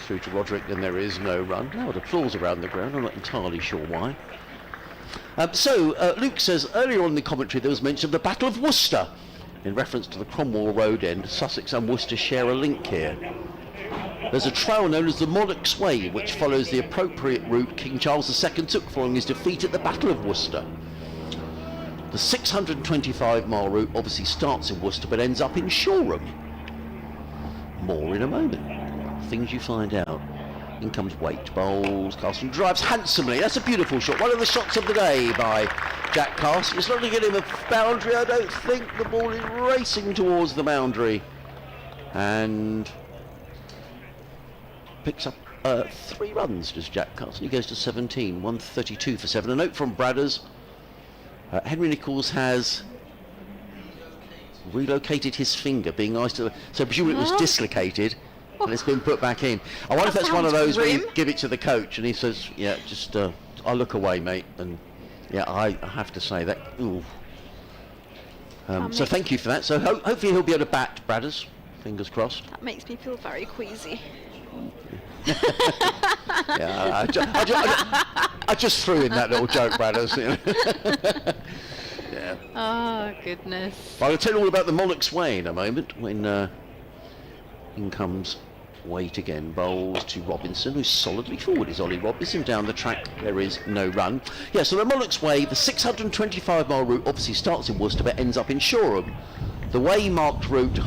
Through to Roderick, then there is no run. Loud applause around the ground, I'm not entirely sure why. Luke says earlier on in the commentary there was mention of the Battle of Worcester in reference to the Cromwell Road end. Sussex and Worcester share a link here. There's a trail known as the Monarch's Way which follows the appropriate route King Charles II took following his defeat at the Battle of Worcester. The 625-mile route obviously starts in Worcester but ends up in Shoreham. More in a moment. Things you find out. In comes Waite, bowls, Carson drives handsomely. That's a beautiful shot. One of the shots of the day by Jack Carson. It's not going to get him a boundary, I don't think. The ball is racing towards the boundary. And picks up 3 runs, does Jack Carson. He goes to 17, 132 for 7. A note from Bradders. Henry Nichols has relocated his finger, being nice to... So presumably it was dislocated. And it's been put back in. I wonder if that's one of those where you give it to the coach and he says, yeah, just I'll look away, mate. And yeah, I have to say that. Ooh. So thank you for that. So hopefully he'll be able to bat, Bradders. Fingers crossed. That makes me feel very queasy. Yeah, I just threw in that little joke, Bradders. Yeah. Oh, goodness. I'll tell you all about the Monarch's Way in a moment when in comes Wait again, bowls to Robinson, who's solidly forward. Is Ollie Robinson down the track? There is no run. Yeah, so the Monarch's Way, the 625-mile route obviously starts in Worcester but ends up in Shoreham. The way marked route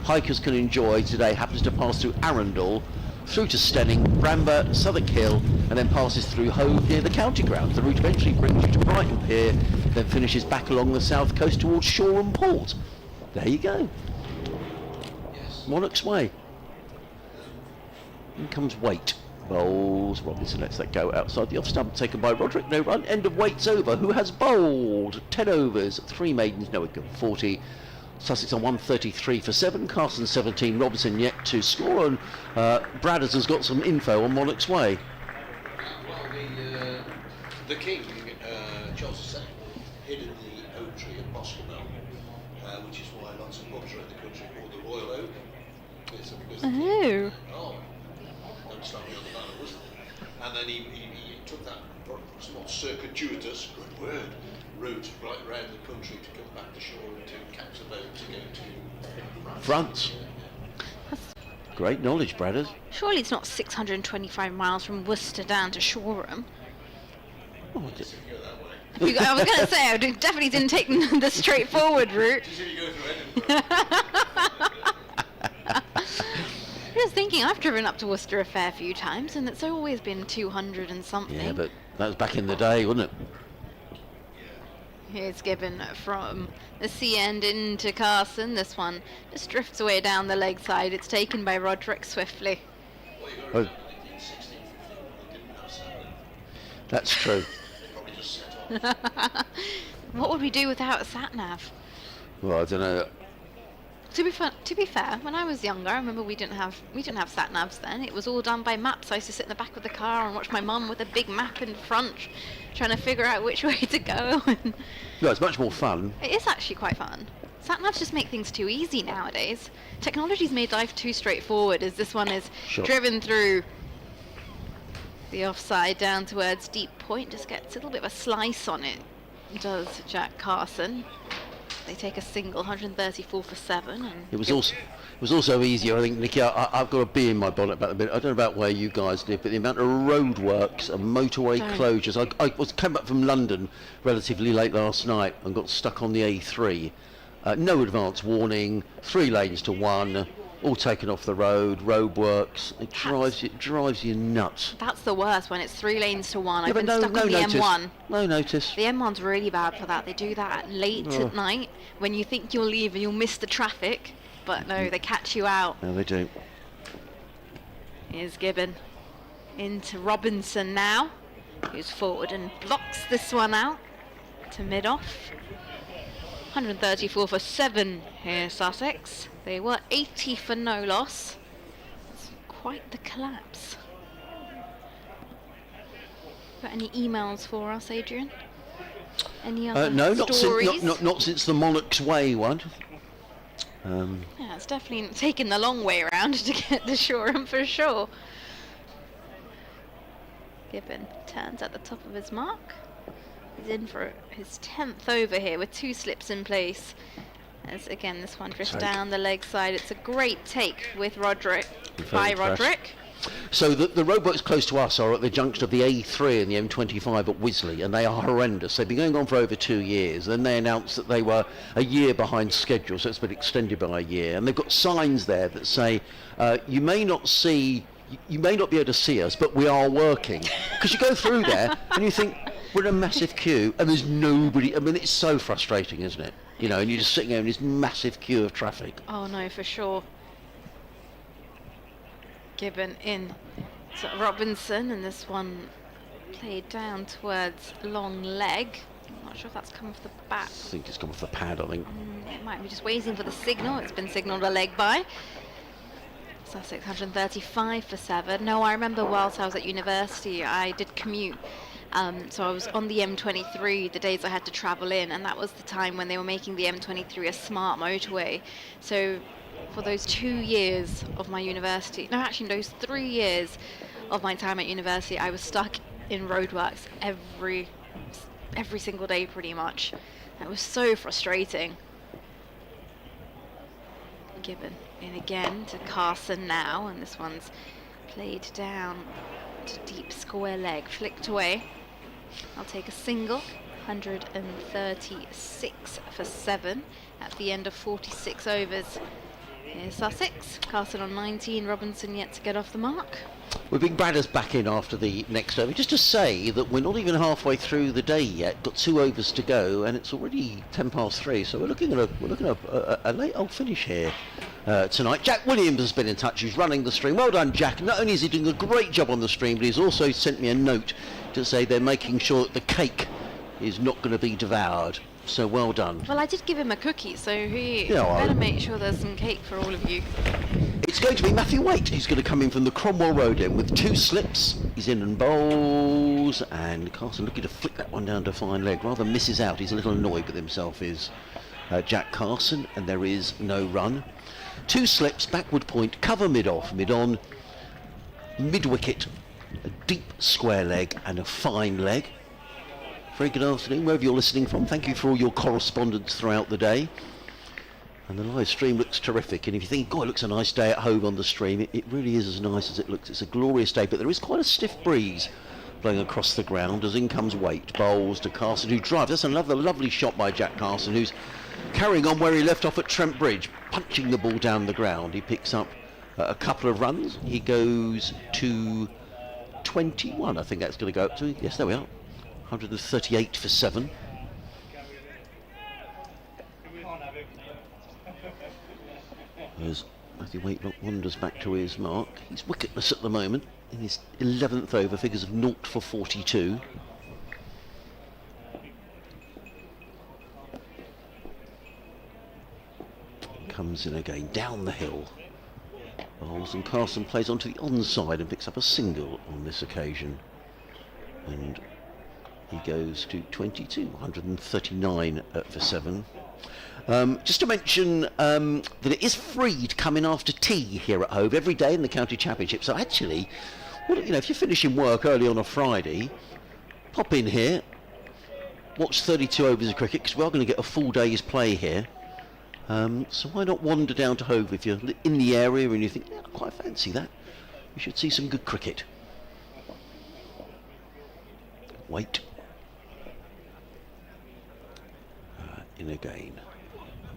hikers can enjoy today happens to pass through Arundel, through to Stenning, Bramber, Southwark Hill, and then passes through Hove near the county ground. The route eventually brings you to Brighton Pier, then finishes back along the south coast towards Shoreham Port. There you go. Monarch's Way. In comes Waite. Bowls. Robinson lets that go outside the off stump. Taken by Roderick. No run. End of Waite's over. Who has bowled? 10 overs. 3 maidens. No wicket. 40. Sussex on 133 for 7. Carson 17. Robinson yet to score. And Bradders has got some info on Monarch's Way. Well, the King, Charles II, hid in the oak tree at Boscombe, which is why lots of books around the country called the Royal Oak. Oh. Don't start me on the banner, was it? And then he took that somewhat circuitous, good word, route right round the country to come back to shore and to catch a boat to go to France. Great knowledge, Bradders. Surely it's not 625 miles from Worcester down to Shoreham. Oh, I was going to say, I definitely didn't take the straightforward route. I was thinking, I've driven up to Worcester a fair few times, and it's always been 200 and something. Yeah, but that was back in the day, wasn't it? It's given from the sea end into Carson. This one just drifts away down the leg side. It's taken by Roderick swiftly. Oh. That's true. What would we do without a sat-nav? Well, I don't know. To be fair, when I was younger, I remember we didn't have sat-navs then. It was all done by maps. I used to sit in the back of the car and watch my mum with a big map in front, trying to figure out which way to go. No, it's much more fun. It is actually quite fun. Sat-navs just make things too easy nowadays. Technology's made life too straightforward, as this one is driven through the offside down towards deep point. Just gets a little bit of a slice on it, does Jack Carson. They take a single, 134 for 7. And it was also easier, I think, Nicky. I've got a bee in my bonnet about the bit. I don't know about where you guys live, but the amount of roadworks and motorway closures. I came back from London relatively late last night and got stuck on the A3. No advance warning, 3 lanes to 1. all taken off the road, roadworks. It drives you nuts. That's the worst when it's 3 lanes to 1. Yeah, I've but been stuck on the notice. M1. No notice. The M1's really bad for that. They do that late at night when you think you'll leave and you'll miss the traffic. But no, they catch you out. No, they do. Here's Gibbon into Robinson now, who's forward and blocks this one out to mid-off. 134 for 7 here, Sussex. They were 80 for no loss. It's quite the collapse. Got any emails for us, Adrian? Any other No, stories? not since the Monarch's Way one. Yeah, it's definitely taken the long way around to get to Shoreham for sure. Gibbon turns at the top of his mark. He's in for his 10th over here with 2 slips in place. As again, this one drifts down the leg side. It's a great take with Roderick, Roderick. So the roadworks close to us are at the junction of the A3 and the M25 at Wisley, and they are horrendous. They've been going on for over 2 years. Then they announced that they were a year behind schedule, so it's been extended by a year. And they've got signs there that say, you may not be able to see us, but we are working. Because you go through there and you think, we're in a massive queue, and there's nobody. I mean, it's so frustrating, isn't it? You know, and you're just sitting there in this massive queue of traffic. Oh no, for sure. Gibbon in to Robinson, and this one played down towards long leg. I'm not sure if that's come off the bat. I think it's come off the pad, I think. It might be just waiting for the signal. It's been signalled a leg by. Sussex 135 for 7. No, I remember whilst I was at university, I did commute. So I was on the M23 the days I had to travel in, and that was the time when they were making the M23 a smart motorway. So for those 2 years of my university, no, actually those 3 years of my time at university, I was stuck in roadworks every single day pretty much. It was so frustrating. Gibbon in again to Carson now, and this one's played down to deep square leg, flicked away. I'll take a single. 136 for 7 at the end of 46 overs. Here's Sussex. Carson on 19, Robinson yet to get off the mark. We'll bring Bradders back in after the next over. Just to say that we're not even halfway through the day yet. Got 2 overs to go, and it's already 3:10. So we're looking at a late old finish here tonight. Jack Williams has been in touch. He's running the stream. Well done, Jack. Not only is he doing a great job on the stream, but he's also sent me a note to say they're making sure that the cake is not going to be devoured. So well done. Well, I did give him a cookie, so he Yeah, better make sure there's some cake for all of you. It's going to be Matthew Waite who's going to come in from the Cromwell Road end with 2 slips. He's in and bowls, and Carson looking to flick that one down to fine leg. Rather misses out. He's a little annoyed with himself, is Jack Carson, and there is no run. 2 slips, backward point, cover mid-off, mid-on, mid-wicket, a deep square leg and a fine leg. Very good afternoon, wherever you're listening from. Thank you for all your correspondence throughout the day. And the live stream looks terrific. And if you think, God, it looks a nice day at home on the stream, it really is as nice as it looks. It's a glorious day, but there is quite a stiff breeze blowing across the ground as in comes Waite. Bowls to Carson, who drives. That's another lovely shot by Jack Carson, who's carrying on where he left off at Trent Bridge, punching the ball down the ground. He picks up a couple of runs. He goes to 21, I think that's going to go up to. Yes, there we are. 138 for 7. As Matthew Waite wanders back to his mark. He's wicketless at the moment in his 11th over, figures of 0 for 42. Comes in again, down the hill. Bowls, and Carson plays onto the onside and picks up a single on this occasion. And he goes to 22, 139 for 7. Just to mention that it is free to come in after tea here at Hove every day in the county championship. So actually, well, you know, if you're finishing work early on a Friday, pop in here, watch 32 overs of cricket, because we are going to get a full day's play here. So why not wander down to Hove if you're in the area and you think, yeah, I quite fancy that. You should see some good cricket. Wait. In again.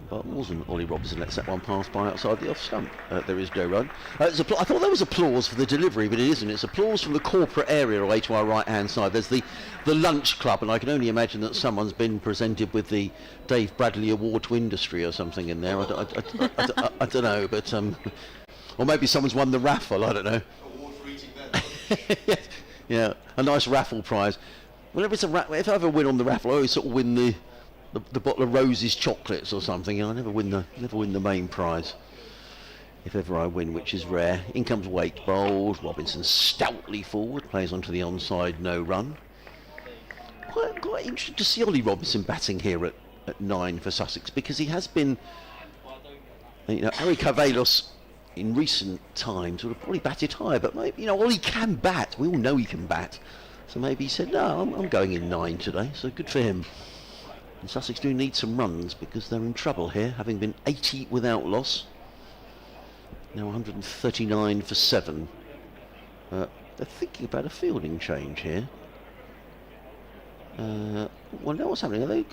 bowls, and Ollie Robinson lets that one pass by outside the off stump. There is no run. I thought there was applause for the delivery, but it isn't. It's applause from the corporate area away to our right-hand side. There's the lunch club, and I can only imagine that someone's been presented with the Dave Bradley Award to Industry or something in there. I don't know, but or maybe someone's won the raffle. I don't know. Yeah, a nice raffle prize. Whenever if I ever win on the raffle, I always sort of win the bottle of Rose's chocolates or something. I never win the main prize. If ever I win, which is rare. In comes Wake, bowled. Robinson stoutly forward, plays onto the onside, no run. Quite interesting to see Ollie Robinson batting here at 9 for Sussex, because he has been, Harry Carvelos in recent times would have probably batted higher, but maybe, Ollie can bat. We all know he can bat. So maybe he said, no, I'm going in 9 today, so good for him. And Sussex do need some runs because they're in trouble here, having been 80 without loss. Now 139 for 7. They're thinking about a fielding change here. Well, now what's happening?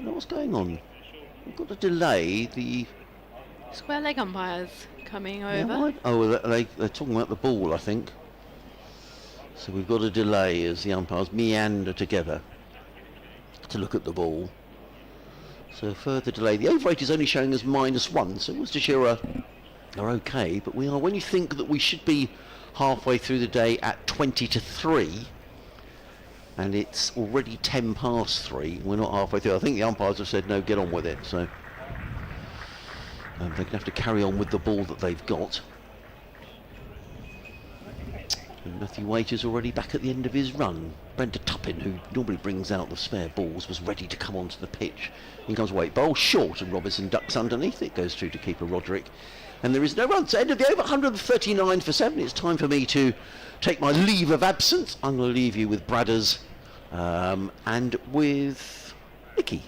What's going on? We've got to delay the... Square leg umpires coming over. They're talking about the ball, I think. So we've got a delay as the umpires meander together to look at the ball. So further delay. The over rate is only showing us -1, so Worcestershire are okay, but we are, when you think that we should be halfway through the day at 20 to 3, and it's already 10 past 3, we're not halfway through. I think the umpires have said, no, get on with it, so they're going to have to carry on with the ball that they've got. And Matthew Waiter's already back at the end of his run. Brenda Tuppin, who normally brings out the spare balls, was ready to come onto the pitch. In comes Waite, bowl short, and Robinson ducks underneath. It goes through to keeper Roderick, and there is no run. So end of the over, 139 for 7. It's time for me to take my leave of absence. I'm going to leave you with Bradders and with Nicky.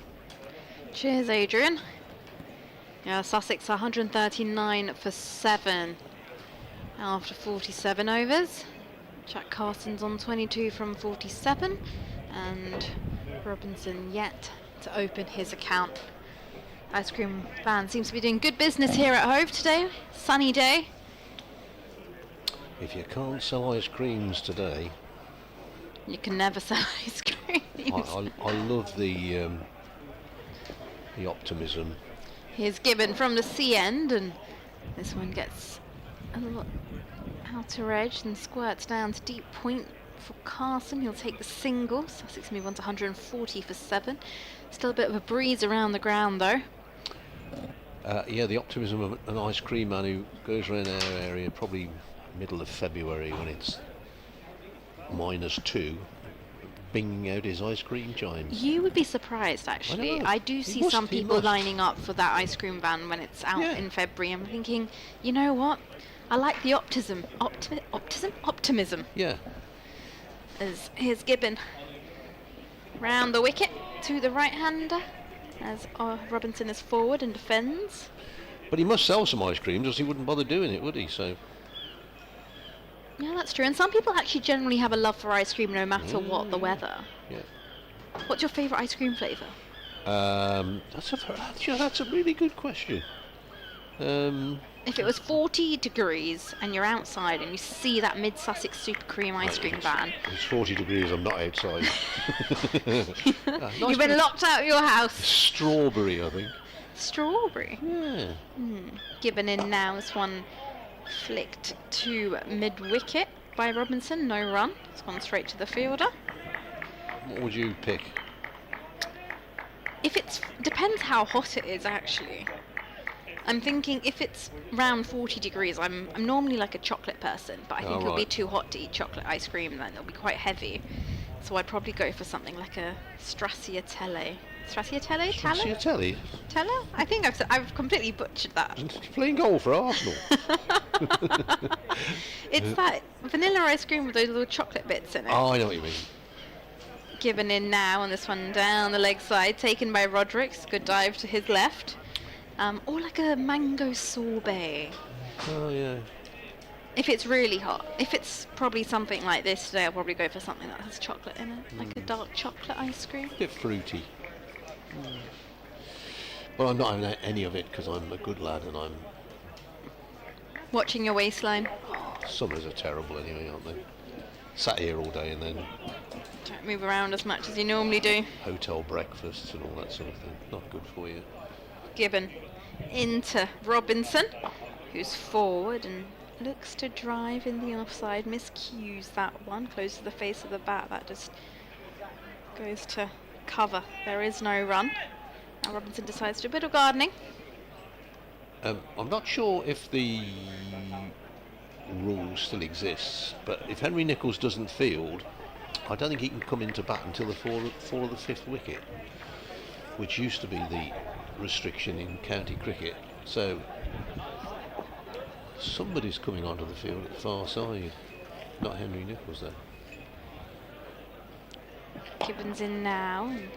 Cheers, Adrian. Yeah, Sussex 139 for 7 after 47 overs. Jack Carson's on 22 from 47, and Robinson yet to open his account. Ice cream van seems to be doing good business here at Hove today. Sunny day. If you can't sell ice creams today, You can never sell ice cream. I love the optimism. Here's Gibbon from the C end, and this one gets a little outer edge and squirts down to deep point for Carson. He'll take the single. Sussex move on to 140 for 7. Still a bit of a breeze around the ground though. Yeah, the optimism of an ice cream man who goes around our area probably middle of February when it's -2, binging out his ice cream chimes. You would be surprised, actually. I do see some people lining up for that ice cream van when it's out in February. I'm thinking, you know what? I like the optimism. Yeah. Here's Gibbon round the wicket to the right-hander as Robinson is forward and defends. But he must sell some ice creams, else he wouldn't bother doing it, would he? So. Yeah, that's true. And some people actually generally have a love for ice cream no matter what the weather. Yeah. What's your favourite ice cream flavour? That's a really good question. If it was 40 degrees and you're outside and you see that Mid-Sussex Super Cream ice cream van. It's 40 degrees, I'm not outside. You've been locked out of your house. Strawberry, I think. Strawberry? Yeah. Given in now, this one flicked to mid-wicket by Robinson, no run. It's gone straight to the fielder. What would you pick? Depends how hot it is actually. I'm thinking if it's around 40 degrees, I'm normally like a chocolate person, but I think it'll be too hot to eat chocolate ice cream, then it'll be quite heavy. So I'd probably go for something like a Stracciatelle. Stracciatelle? Stracciatelle? Tella? I think I've completely butchered that. Playing goal for Arsenal. It's that vanilla ice cream with those little chocolate bits in it. Oh, I know what you mean. Given in now, and this one down the leg side, taken by Roderick. Good dive to his left. Or like a mango sorbet. Oh, yeah. If it's really hot. If it's probably something like this today, I'll probably go for something that has chocolate in it. Like a dark chocolate ice cream. Bit fruity. Well, I'm not having any of it because I'm a good lad and I'm. Watching your waistline. Summers are terrible anyway, aren't they? Sat here all day and then Don't move around as much as you normally do. hotel breakfasts and all that sort of thing. Not good for you. Gibbon into Robinson, who's forward and looks to drive in the offside. Miscues that one, close to the face of the bat. That just goes to cover. There is no run. Now Robinson decides to do a bit of gardening. I'm not sure if the rule still exists, but if Henry Nicholls doesn't field, I don't think he can come into bat until the fall of the fifth wicket, which used to be the restriction in county cricket. So somebody's coming onto the field at the far side, not Henry Nicholls though. Gibbons in now. And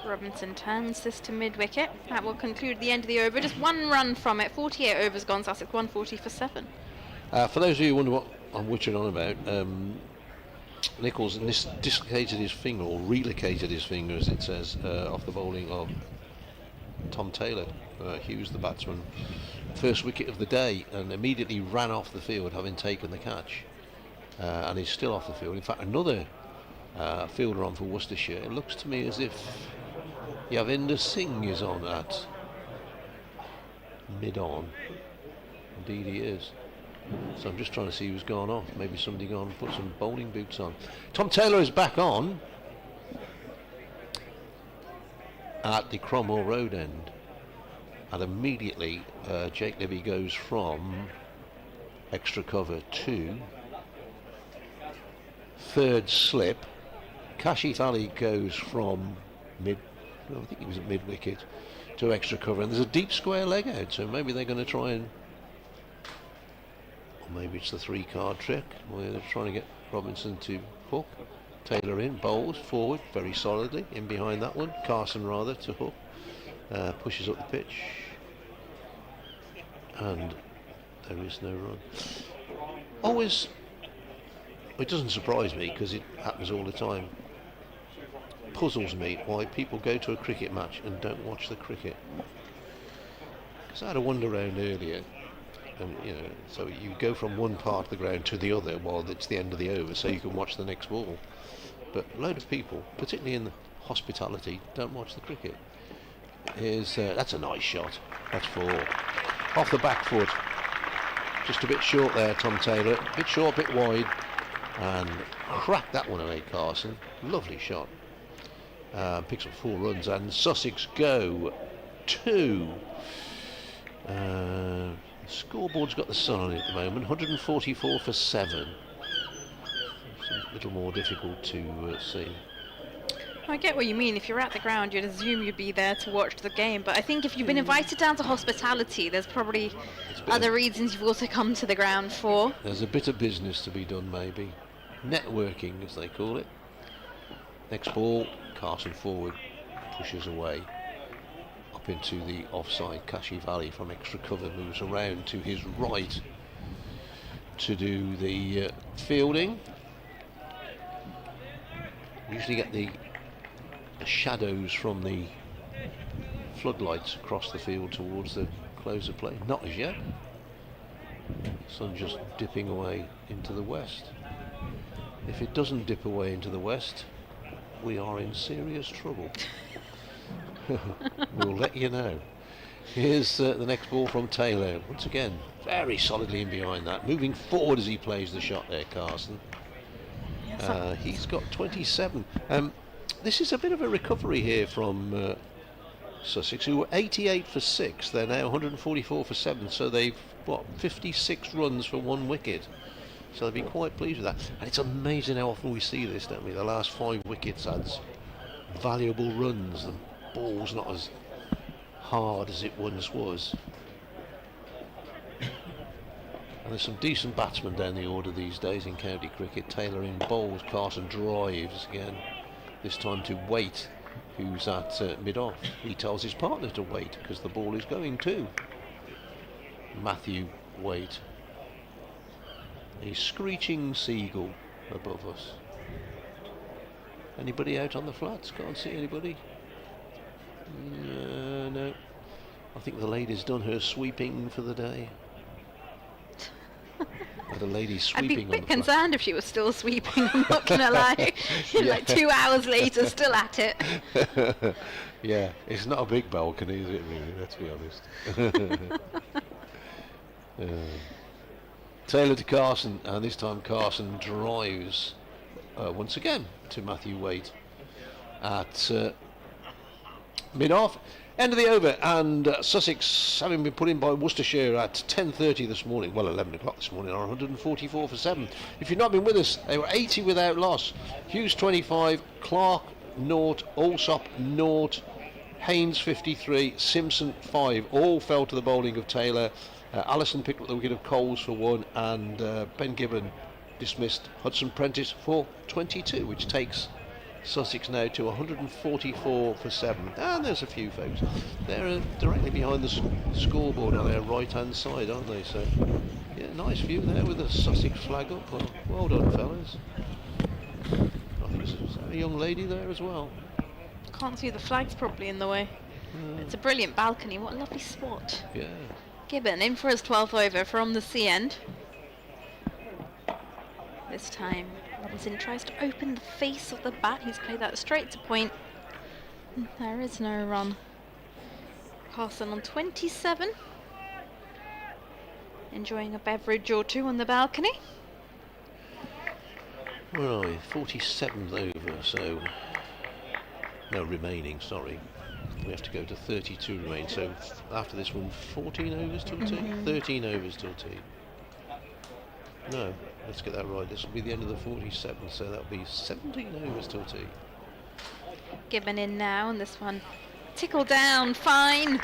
Robinson turns this to mid-wicket. That will conclude the end of the over. Just one run from it. 48 overs gone. Sussex 140 for 7. For those of you who wonder what I'm witching on about, Nicholls dislocated his finger, or relocated his finger as it says, off the bowling of Tom Taylor. Hughes, the batsman, first wicket of the day, and immediately ran off the field having taken the catch, and he's still off the field. In fact, another fielder on for Worcestershire. It looks to me as if Yavinder Singh is on at mid-on. Indeed he is. So I'm just trying to see who's gone off. Maybe somebody gone and put some bowling boots on. Tom Taylor is back on at the Cromwell Road end, and immediately Jake Libby goes from extra cover to third slip. Kashif Ali goes from I think he was at mid wicket to extra cover, and there's a deep square leg out, so maybe they're going to try and, or maybe it's the 3-card trick where they're trying to get Robinson to hook. Taylor in, bowls forward very solidly in behind that one. Carson rather to hook, pushes up the pitch, and there is no run. Always, it doesn't surprise me because it happens all the time. Puzzles me why people go to a cricket match and don't watch the cricket. Because I had a wander round earlier, and so you go from one part of the ground to the other while it's the end of the over, so you can watch the next ball. But a load of people, particularly in the hospitality, don't watch the cricket. That's a nice shot. That's 4 off the back foot. Just a bit short there, Tom Taylor. A bit short, a bit wide, and cracked that one away, Carson. Lovely shot. Picks up 4 runs, and Sussex go 2. The scoreboard's got the sun on it at the moment. 144 for 7. It's a little more difficult to see. I get what you mean. If you're at the ground, you'd assume you'd be there to watch the game. But I think if you've been invited down to hospitality, there's probably other reasons you've also come to the ground for. There's a bit of business to be done, maybe. Networking, as they call it. Next ball, Carson forward, pushes away. Up into the offside. Kashif Ali from extra cover moves around to his right to do the fielding. Usually get the shadows from the floodlights across the field towards the close of play. Not as yet. Sun just dipping away into the west. If it doesn't dip away into the west, we are in serious trouble. We'll let you know. Here's the next ball from Taylor. Once again, very solidly in behind that. Moving forward as he plays the shot there, Carson. He's got 27. This is a bit of a recovery here from Sussex, who were 88 for 6. They're now 144 for 7. So they've, 56 runs for 1 wicket. So they've been quite pleased with that. And it's amazing how often we see this, don't we? The last 5 wickets adds valuable runs. The ball's not as hard as it once was. And there's some decent batsmen down the order these days in county cricket. Taylor in bowls, Carson drives again. This time to Waite, who's at mid-off. He tells his partner to wait because the ball is going too. Matthew Waite. A screeching seagull above us. Anybody out on the flats? Can't see anybody. No. I think the lady's done her sweeping for the day. Had a lady I'd sweeping be a on bit the flat. concerned if she was still sweeping, I'm not going to lie. Like 2 hours later, still at it. Yeah, it's not a big balcony, is it really? Let's be honest. Taylor to Carson, and this time Carson drives once again to Matthew Waite at mid-off. End of the over, and Sussex, having been put in by Worcestershire at 10:30 this morning, well 11 o'clock this morning, are 144 for 7. If you've not been with us, they were 80 without loss. Hughes 25, Clark 0, Allsop 0, Haynes 53, Simpson 5. All fell to the bowling of Taylor. Allison picked up the wicket of Coles for 1, and Ben Gibbon dismissed Hudson Prentice for 22, which takes Sussex now to 144 for 7. And there's a few folks. They're directly behind the scoreboard on their right-hand side, aren't they? So, yeah, nice view there with the Sussex flag up. Well done, fellas. I think there's a young lady there as well. Can't see the flags properly in the way. It's a brilliant balcony. What a lovely spot. Yeah. Gibbon in for his 12th over from the sea end. This time Robinson tries to open the face of the bat. He's played that straight to point. There is no run. Carson on 27. Enjoying a beverage or two on the balcony. Where are we? 47th over, so... No, remaining, sorry. We have to go to 32 remain. So after this one, 14 overs till tea? 13 overs till tea. No, let's get that right. This will be the end of the 47, so that'll be 17 overs till tea. Gibbon in now, and this one tickled down fine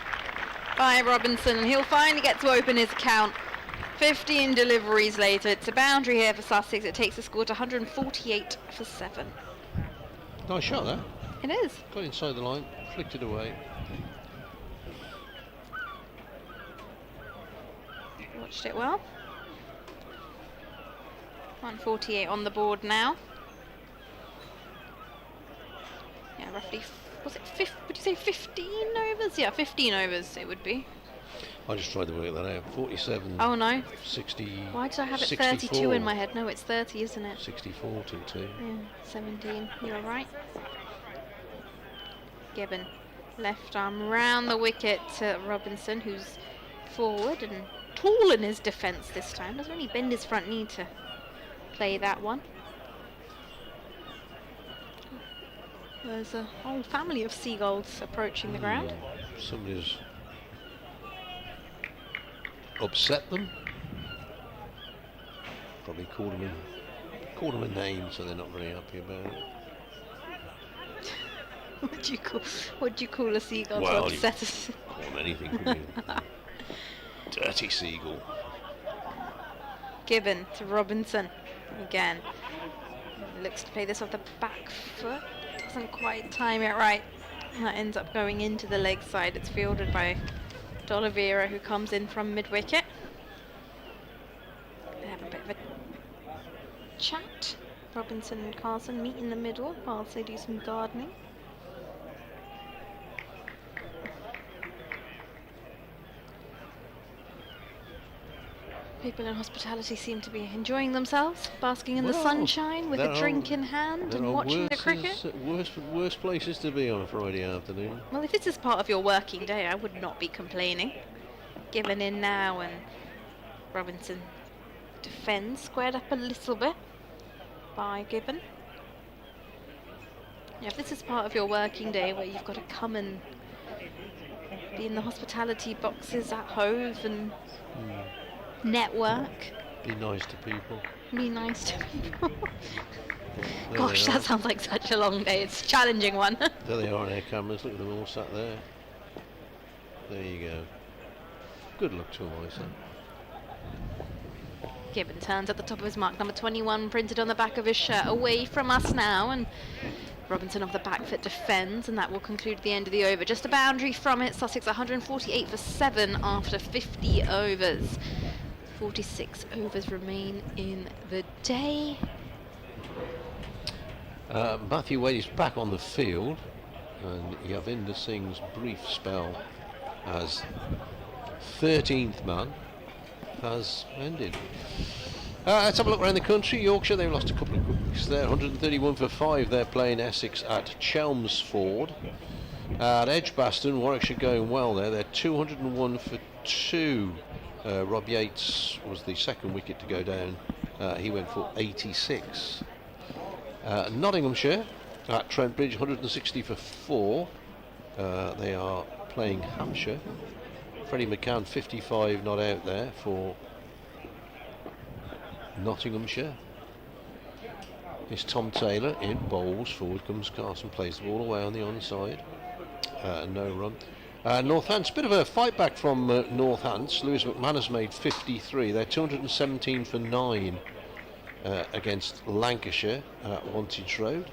by Robinson, and he'll finally get to open his account. 15 deliveries later, it's a boundary here for Sussex. It takes the score to 148 for 7. Nice shot there. It is. Got inside the line, flicked it away. Watched it well. 148 on the board now. Yeah, roughly, was it would you say 15 overs? Yeah, 15 overs it would be. I just tried to work that out. 47. Oh no. 60. Why did I have it 64. 32 in my head? No, it's 30, isn't it? 64 till 2. Yeah, 17. You're right. Gibbon, left arm round the wicket to Robinson, who's forward and tall in his defence this time. Doesn't really bend his front knee to play that one. There's a whole family of seagulls approaching the ground. Somebody's upset them. Probably called them a name, so they're not very happy about it. What do you call a seagull Well, to upset us? Call them anything, couldn't you? Dirty seagull. Gibbon to Robinson again. Looks to play this off the back foot. Doesn't quite time it right. That ends up going into the leg side. It's fielded by D'Oliveira, who comes in from mid-wicket. They have a bit of a chat. Robinson and Carson meet in the middle whilst they do some gardening. People in hospitality seem to be enjoying themselves, basking in the sunshine with a drink in hand and watching the cricket. Worse places to be on a Friday afternoon. Well, if this is part of your working day, I would not be complaining. Given in now, and Robinson defends, squared up a little bit by Gibbon. Yeah, if this is part of your working day where you've got to come and be in the hospitality boxes at Hove and network. Be nice to people. Be nice to people. Gosh, that sounds like such a long day. It's a challenging one. There they are on our cameras. Look at them all sat there. There you go. Good luck to them, I say. Gibbon turns at the top of his mark. Number 21 printed on the back of his shirt. Away from us now, and Robinson off the back foot defends, and that will conclude the end of the over. Just a boundary from it. Sussex 148 for 7 after 50 overs. 46 overs remain in the day. Matthew Wade is back on the field, and Yavinder Singh's brief spell as 13th man has ended. Let's have a look around the country. Yorkshire, they've lost a couple of weeks. They're 131 for 5. They're playing Essex at Chelmsford. At Edgbaston, Warwickshire going well there. They're 201 for 2. Rob Yates was the second wicket to go down. He went for 86. Nottinghamshire at Trent Bridge, 160 for 4. They are playing Hampshire. Freddie McCann, 55, not out there for Nottinghamshire. It's Tom Taylor in, bowls, forward comes Carson, plays the ball away on the onside. No run. Northants, bit of a fight back from Northants. Lewis McManus made 53. They're 217 for 9 against Lancashire at Wantage Road.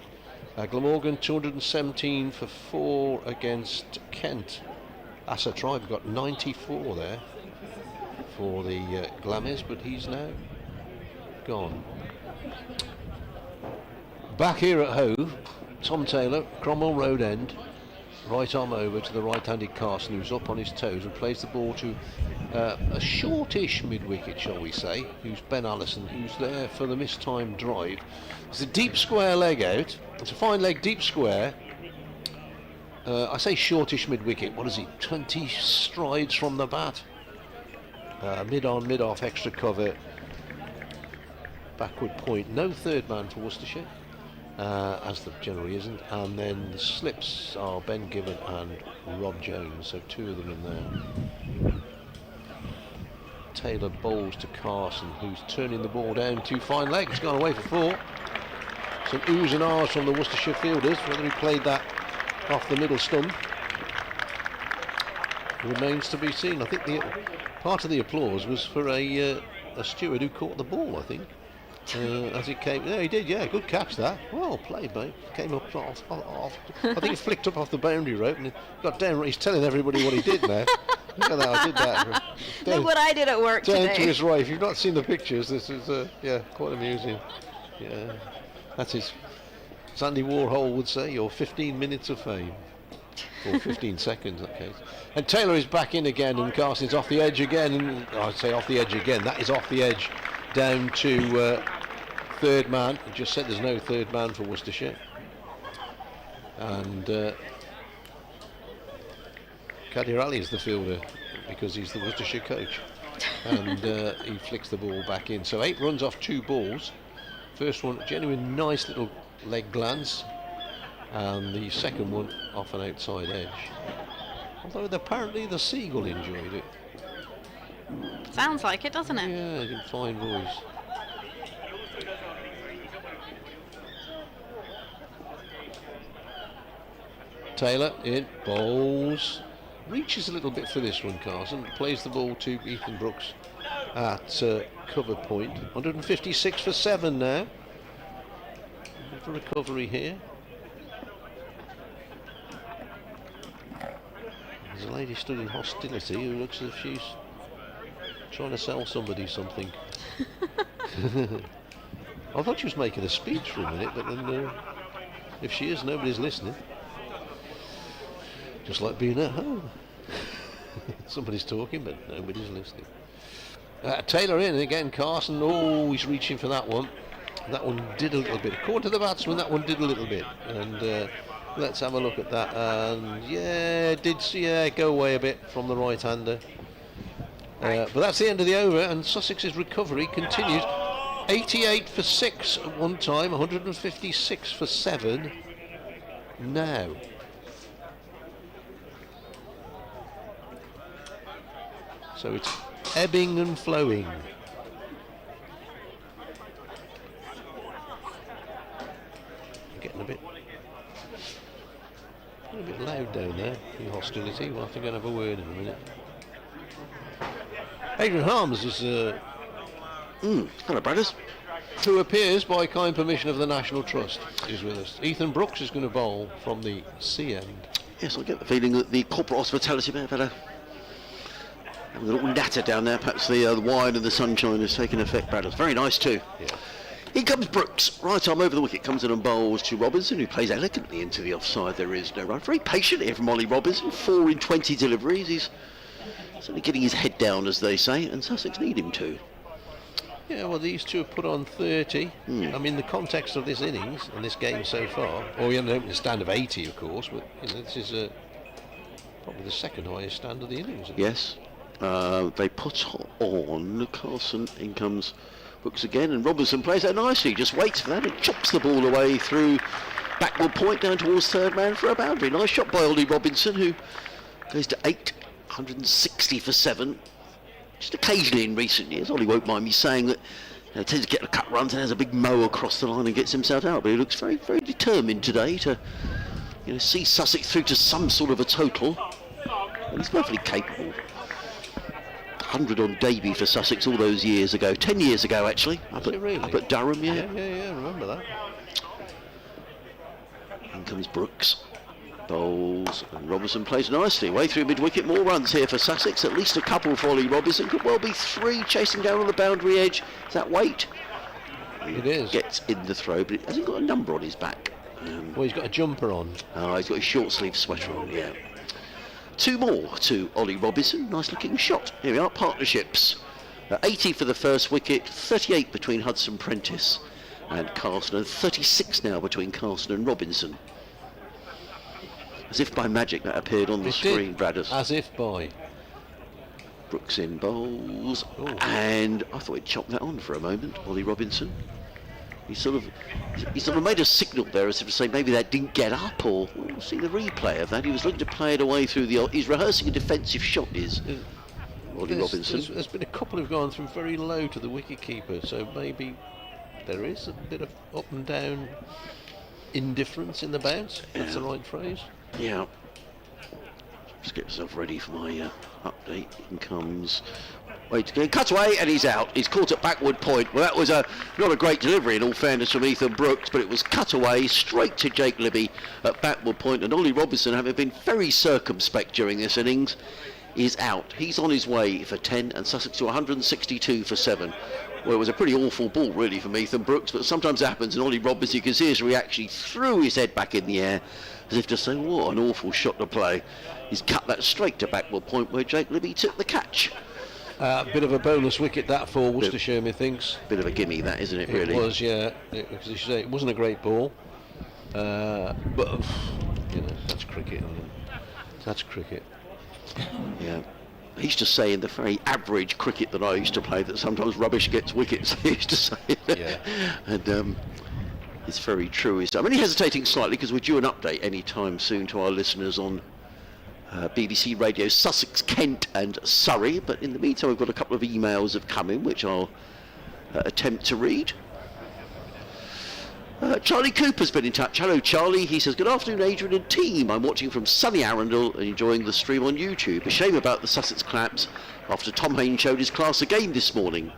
Glamorgan 217 for 4 against Kent. Asa Tribe got 94 there for the Glamis, but he's now gone. Back here at Hove, Tom Taylor, Cromwell Road end, right arm over to the right-handed Carson, who's up on his toes and plays the ball to a shortish mid-wicket, shall we say, who's Ben Allison, who's there for the mistimed drive. It's a deep square leg out. It's a fine leg, deep square. I say shortish mid-wicket, what is it, 20 strides from the bat. Mid-on, mid-off, extra cover, backward point. No third man for Worcestershire, as there generally isn't. And then the slips are Ben Gibbon and Rob Jones, so 2 of them in there. Taylor bowls to Carson, who's turning the ball down. 2 fine legs, it's gone away for 4. Some oohs and ahs from the Worcestershire fielders, whether he played that off the middle stump remains to be seen. I think the part of the applause was for a steward who caught the ball, I think, as it came. Yeah, he did. Yeah, good catch that. Well played, mate. Came up off. I think it flicked up off the boundary rope and it got down. He's telling everybody what he did now. Look at that, I did that. Look what I did at work down today. to his right. If you've not seen the pictures, this is yeah, quite amusing. Yeah, that's his. As Andy Warhol would say, your 15 minutes of fame. Or 15 seconds, in that case. And Taylor is back in again, and Carson's off the edge again. And I'd say off the edge again. That is off the edge down to third man. I just said there's no third man for Worcestershire. And Kadir Ali is the fielder because he's the Worcestershire coach. And he flicks the ball back in. So 8 runs off 2 balls. First one, genuine nice little leg glance, and the second one off an outside edge. Although apparently the Seagull enjoyed it. Sounds like it, doesn't it? Yeah, in fine voice. Taylor in, bowls, reaches a little bit for this one, Carson, plays the ball to Ethan Brooks at cover point. 156 for 7 now. For recovery here. There's a lady stood in hostility who looks as if she's trying to sell somebody something. I thought she was making a speech for a minute, but then if she is, nobody's listening. Just like being at home. Somebody's talking, but nobody's listening. Taylor in again, Carson. Oh, he's reaching for that one. That one did a little bit. According to the batsman, that one did a little bit. And let's have a look at that. And yeah, it did go away a bit from the right-hander. But that's the end of the over, and Sussex's recovery continues. 88 for 6 at one time, 156 for 7 now. So it's ebbing and flowing. Getting a bit loud down there, the hostility. We'll have to go and have a word in a minute. Adrian Harms is hello, brothers. who appears by kind permission of the National Trust, is with us. Ethan Brooks is going to bowl from the C end. Yes, I get the feeling that the corporate hospitality may have had a little natter down there. Perhaps the wine and the sunshine has taken effect, brothers. Very nice too. Yeah. In comes Brooks, right arm over the wicket, comes in and bowls to Robinson, who plays elegantly into the offside. There is no run. Very patient here from Ollie Robinson, 4 in 20 deliveries. He's certainly getting his head down, as they say, and Sussex need him to. Yeah, well, these two have put on 30. I mean, the context of this innings and this game so far, or we had an opening stand of 80, of course, but this is probably the second highest stand of the innings. Yes, they put on Carlson. In comes Brooks again, and Robinson plays that nicely. Just waits for that and chops the ball away through backward point down towards third man for a boundary. Nice shot by Ollie Robinson, who goes to 8, 160 for 7. Just occasionally in recent years, Ollie won't mind me saying that tends to get the cut runs and has a big mow across the line and gets himself out. But he looks very, very determined today to see Sussex through to some sort of a total. And he's perfectly capable. 100 on debut for Sussex all those years ago, 10 years ago actually, up at Durham. Yeah, I remember that. In comes Brooks. Bowls, and Robinson plays nicely way through mid-wicket. More runs here for Sussex, at least a couple for Ollie Robinson. Could well be 3 chasing down on the boundary edge. Is that weight? It is. Gets in the throw, but it hasn't got a number on his back. Well, he's got a jumper on. Oh, he's got his short sleeve sweater on, yeah. 2 more to Ollie Robinson. Nice looking shot. Here we are, partnerships. 80 for the first wicket, 38 between Hudson Prentice and Carson, and 36 now between Carson and Robinson. As if by magic that appeared on the screen, Bradders. As if by. Brooks in bowls. Ooh. And I thought he'd chopped that on for a moment, Ollie Robinson. He sort of made a signal there as if to say maybe that didn't get up, or we'll see the replay of that. He was looking to play it away through he's rehearsing a defensive shot, Ollie Robinson. There's been a couple who've gone through very low to the wicket-keeper, so maybe there is a bit of up and down indifference in the bounce. That's the right phrase. Yeah. Just get myself ready for my update. In comes. Wait again. Cut away, and he's out. He's caught at backward point. Well, that was not a great delivery in all fairness from Ethan Brooks, but it was cut away straight to Jake Libby at backward point, and Ollie Robinson, having been very circumspect during this innings, is out. He's on his way for 10, and Sussex to 162 for 7. Well, it was a pretty awful ball, really, from Ethan Brooks, but sometimes it happens, and Ollie Robinson, you can see his reaction. He threw his head back in the air, as if to say, what an awful shot to play. He's cut that straight to backward point, where Jake Libby took the catch. Bit of a bonus wicket that for Worcestershire, methinks. Bit of a gimme, that, isn't it, really? It was, yeah. As you say, it wasn't a great ball. But, that's cricket. That's cricket. Yeah. He used to say in the very average cricket that I used to play that sometimes rubbish gets wickets. He used to say that. Yeah. And it's very true. I'm only hesitating slightly because we're due an update any time soon to our listeners on BBC Radio Sussex, Kent and Surrey. But in the meantime, we've got a couple of emails have come in, which I'll attempt to read. Charlie Cooper's been in touch. Hello, Charlie. He says, good afternoon, Adrian and team. I'm watching from sunny Arundel and enjoying the stream on YouTube. A shame about the Sussex collapse after Tom Haynes showed his class a game this morning.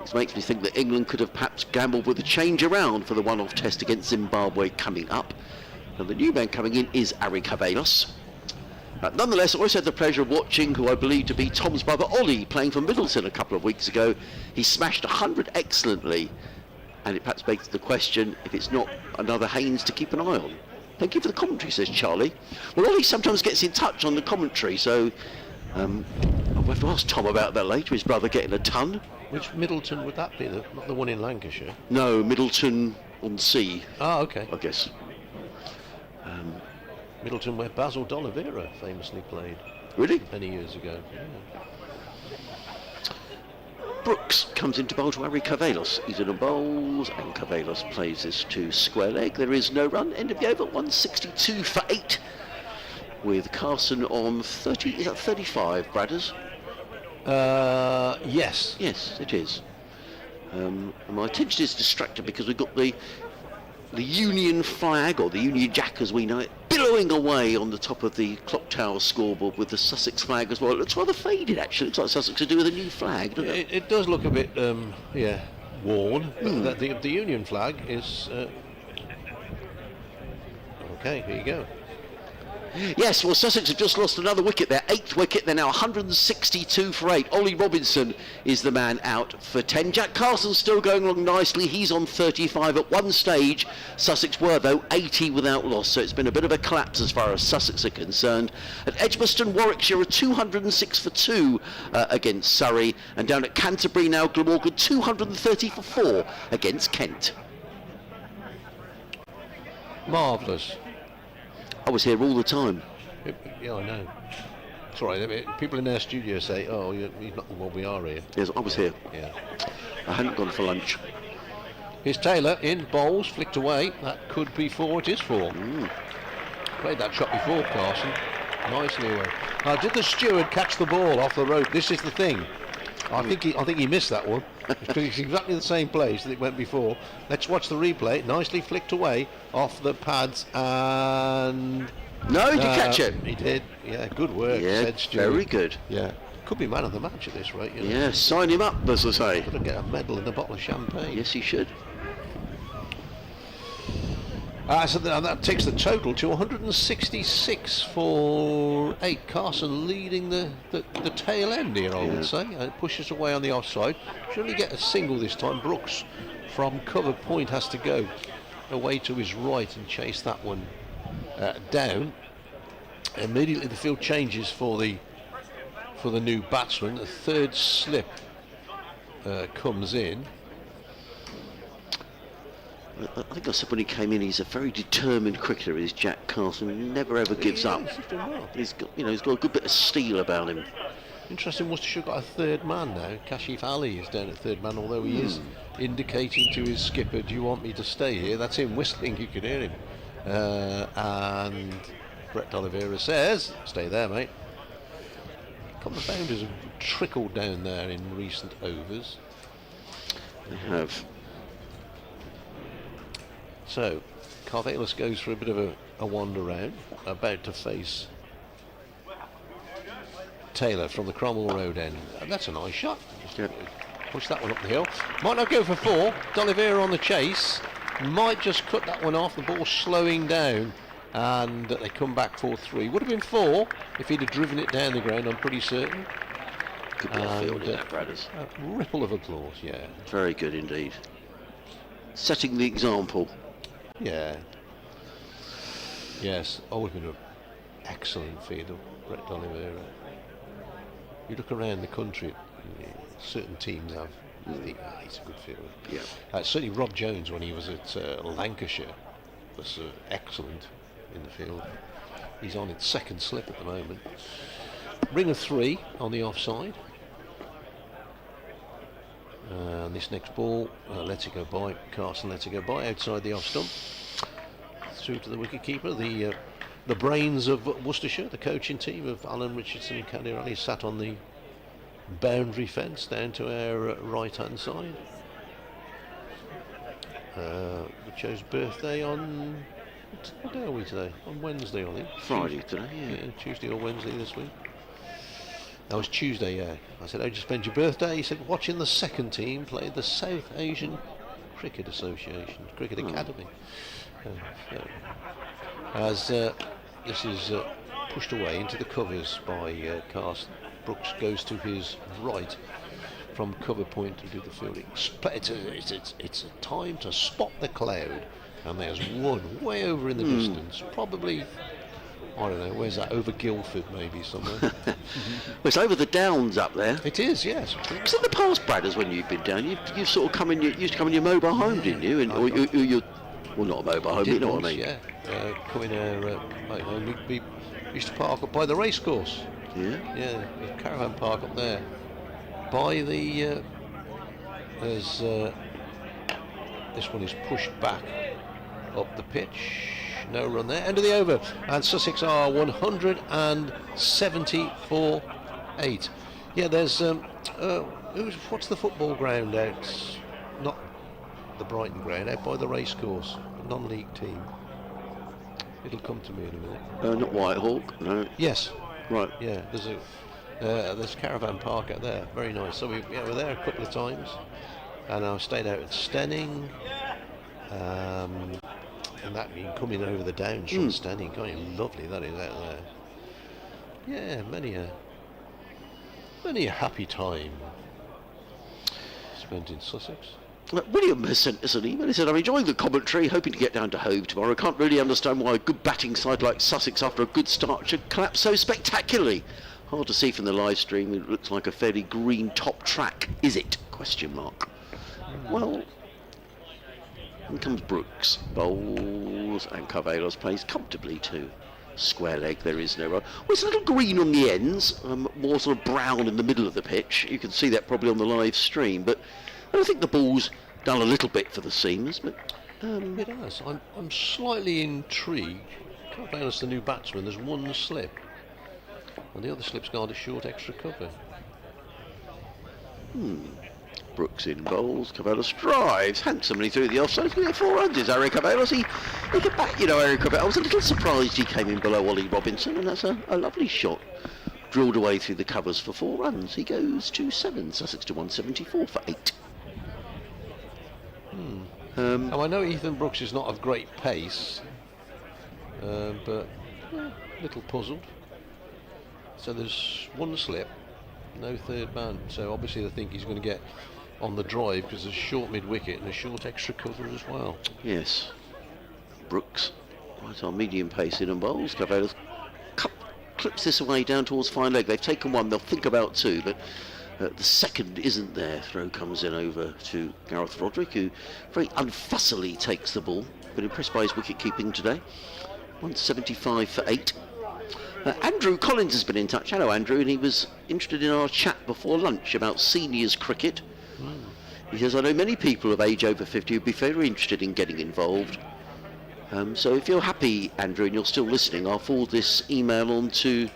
This makes me think that England could have perhaps gambled with a change around for the one-off test against Zimbabwe coming up. And the new man coming in is Ari Cavalos. Nonetheless, I always had the pleasure of watching who I believe to be Tom's brother Ollie playing for Middleton a couple of weeks ago. He smashed 100 excellently. And it perhaps begs the question if it's not another Haynes to keep an eye on. Thank you for the commentary, says Charlie. Well, Ollie sometimes gets in touch on the commentary, so I'll have to ask Tom about that later, his brother getting a ton. Which Middleton would that be? Not the one in Lancashire? No, Middleton on Sea. Ah, okay. I guess. Middleton, where Basil D'Oliveira famously played. Really? Many years ago. Yeah. Brooks comes into bowl to Ari Cavalos. He's in a bowls, and Cavalos plays this to square leg. There is no run. End of the over, 162 for 8. With Carson on 30. Is that 35, Bradders? Yes. Yes, it is. My attention is distracted because we've got the Union flag, or the Union Jack as we know it, billowing away on the top of the clock tower scoreboard with the Sussex flag as well. It looks rather faded, actually. It looks like Sussex to do with a new flag, doesn't it? It does look a bit, worn. But the Union flag is... Okay, here you go. Yes, well, Sussex have just lost another wicket. Their 8th wicket. They're now 162 for 8. Ollie Robinson is the man out for 10. Jack Carson's still going along nicely. He's on 35. At one stage, Sussex were, though, 80 without loss. So it's been a bit of a collapse as far as Sussex are concerned. At Edgbaston, Warwickshire are 206 for 2 against Surrey. And down at Canterbury now, Glamorgan 230 for 4 against Kent. Marvellous. I was here all the time. Yeah, I know. Sorry, people in their studio say, "Oh, you're not." Well, we are here. Yes, I was here. Yeah. I hadn't gone for lunch. Here's Taylor in, bowls, flicked away. That could be 4. It is 4. Played that shot before, Carson. Nicely away. Did the steward catch the ball off the rope? This is the thing. I think he missed that one. It's exactly the same place that it went before. Let's watch the replay. Nicely flicked away off the pads, and No, he did catch it. He did. Yeah, good work. Yeah, said Stewart. very good. Yeah, could be man of the match at this rate. You know. Yeah, sign him up, as I say. Could get a medal and a bottle of champagne. Yes, he should. So that takes the total to 166 for 8. Carson leading the tail end here, I would say. It pushes away on the offside. Should only get a single this time. Brooks from cover point has to go away to his right and chase that one down. Immediately the field changes for the new batsman. The third slip comes in. I think I said when he came in, he's a very determined cricketer. Is Jack Carson? He never ever gives up. He's got a good bit of steel about him. Interesting, Worcestershire got a third man now. Kashif Ali is down at third man, although he is indicating to his skipper, "Do you want me to stay here?" That's him whistling. You can hear him. And Brett D'Oliveira says, "Stay there, mate." A couple of boundaries have trickled down there in recent overs. They have. So, Carvelis goes for a bit of a wander round, about to face Taylor from the Cromwell Road end. And that's a nice shot. Just push that one up the hill. Might not go for 4. D'Oliveira on the chase. Might just cut that one off. The ball slowing down. And they come back for 3. Would have been 4 if he'd have driven it down the ground, I'm pretty certain. Good bit of field in that, Bradders. A ripple of applause, yeah. Very good indeed. Setting the example. Yeah. Yes, always been an excellent fielder, Brett D'Oliveira. You look around the country, certain teams have. You think, he's a good fielder. Yeah. Certainly Rob Jones, when he was at Lancashire, was excellent in the field. He's on its second slip at the moment. Ring of 3 on the offside. And this next ball lets it go by. Carson lets it go by outside the off stump. Through to the wicketkeeper. The brains of Worcestershire, the coaching team of Alan Richardson and Candy Raleigh, sat on the boundary fence down to our right hand side. Joe's birthday on, what day are we today? On Wednesday, I think. Friday today, yeah. Tuesday or Wednesday this week. That was Tuesday, yeah. I said, "How'd you spend your birthday?" He said, "Watching the second team play the South Asian Cricket Association, Cricket Academy." So, as this is pushed away into the covers by Carson, Brooks goes to his right from cover point to do the fielding. It's a time to spot the cloud, and there's one way over in the distance, probably, I don't know, where's that, over Guildford maybe somewhere. Well, it's over the downs up there. It is, yes. Because in the past, Bradders, when you've been down, you've sort of come in, you used to come in your mobile home, didn't you? And, or you well, not a mobile home, you know what I mean? Yeah, come in there, I don't know, we used to park up by the racecourse. Yeah? Yeah, the caravan park up there. By the, there's, this one is pushed back up the pitch. No run there. End of the over. And Sussex are 170 for 8. Yeah, there's what's the football ground out? Not the Brighton ground, out by the racecourse. A non-league team. It'll come to me in a minute. Not Whitehawk, no. Yes. Right. Yeah, there's caravan park out there. Very nice. So we were there a couple of times. And I stayed out at Stenning. And that mean coming over the downs from standing, can't you? Lovely that is out there. Yeah, many a happy time spent in Sussex. William has sent us an email. He said, I'm enjoying the commentary, hoping to get down to Hove tomorrow. I can't really understand why a good batting side like Sussex, after a good start, should collapse so spectacularly. Hard to see from the live stream. It looks like a fairly green top track. Is it? Question mark. Well, in comes Brooks. Bowls, and Carvelos plays comfortably too. Square leg, there is no run. Well, it's a little green on the ends, more sort of brown in the middle of the pitch. You can see that probably on the live stream, but I don't think the ball's done a little bit for the seamers, but It has. I'm slightly intrigued. Carvelos, the new batsman, there's one slip, and the other slip's got a short extra cover. Brooks in bowls. Carvelos drives handsomely through the offside. He's going to get 4 runs. Is Harry Carvelos? He can back, Harry Carvelos. I was a little surprised he came in below Ollie Robinson, and that's a lovely shot. Drilled away through the covers for 4 runs. He goes to 7. Sussex to 174 for 8. Now I know Ethan Brooks is not of great pace, but a little puzzled. So there's one slip, no third man. So obviously they think he's going to get on the drive because there's a short mid-wicket and a short extra cover as well. Yes. Brooks, right on medium pace in and bowls. Carvelos clips this away down towards fine leg. They've taken 1, they'll think about 2, but the second isn't there. Throw comes in over to Gareth Roderick, who very unfussily takes the ball. Been impressed by his wicket keeping today. 175 for 8. Andrew Collins has been in touch. Hello, Andrew, and he was interested in our chat before lunch about seniors cricket. He says, I know many people of age over 50 would be very interested in getting involved. So if you're happy, Andrew, and you're still listening, I'll forward this email on to...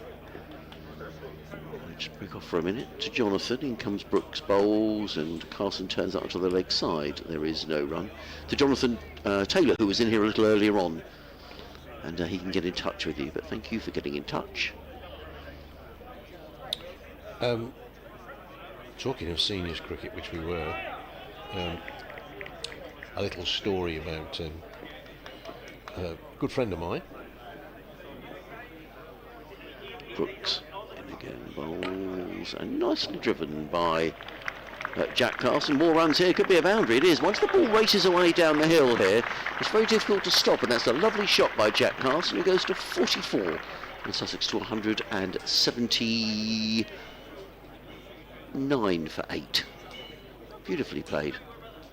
Just break off for a minute. To Jonathan. In comes Brooks bowls, and Carson turns out to the leg side. There is no run. To Jonathan Taylor, who was in here a little earlier on. And he can get in touch with you, but thank you for getting in touch. Talking of seniors cricket, which we were, a little story about a good friend of mine. Brooks in again, bowls, and nicely driven by Jack Carson. More runs here, could be a boundary. It is. Once the ball races away down the hill here, it's very difficult to stop, and that's a lovely shot by Jack Carson, who goes to 44, and Sussex to 179 for 8. Beautifully played.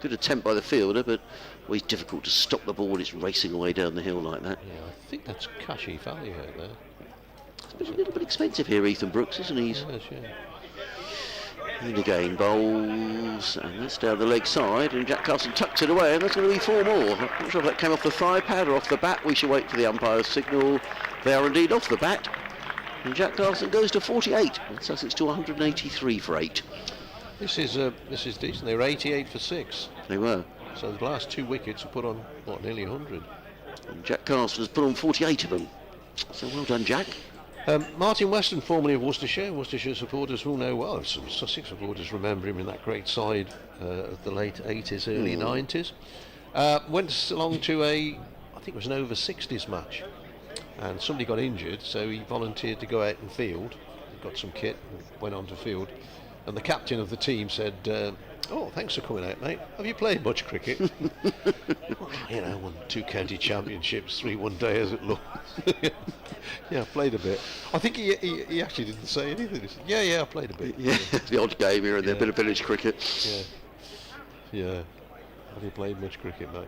Good attempt by the fielder, but always difficult to stop the ball when it's racing away down the hill like that. Yeah, I think that's Kashi value out there. It's been a little bit expensive here, Ethan Brooks, isn't he? Yes, yeah. And again, bowls, and that's down the leg side, and Jack Carson tucks it away, and there's going to be 4 more. I'm not sure if that came off the thigh pad or off the bat. We shall wait for the umpire's signal. They are indeed off the bat, and Jack Carson goes to 48, and Sussex to 183 for 8. This is decent. They were 88 for 6. They were. So the last 2 wickets are put on, what, nearly 100. And Jack Carson has put on 48 of them. So well done, Jack. Martin Weston, formerly of Worcestershire. Worcestershire supporters will know well. Some Sussex supporters remember him in that great side of the late 80s, early 90s. Went along to I think it was an over 60s match, and somebody got injured, so he volunteered to go out and field. He got some kit and went on to field. And the captain of the team said, oh, thanks for coming out, mate. Have you played much cricket? Well, won 2 county championships, 3 one-dayers at Law. Yeah, I played a bit. I think he actually didn't say anything. He said, yeah, I played a bit. Yeah, the odd game here and there, a bit of village cricket. Yeah. Have you played much cricket, mate?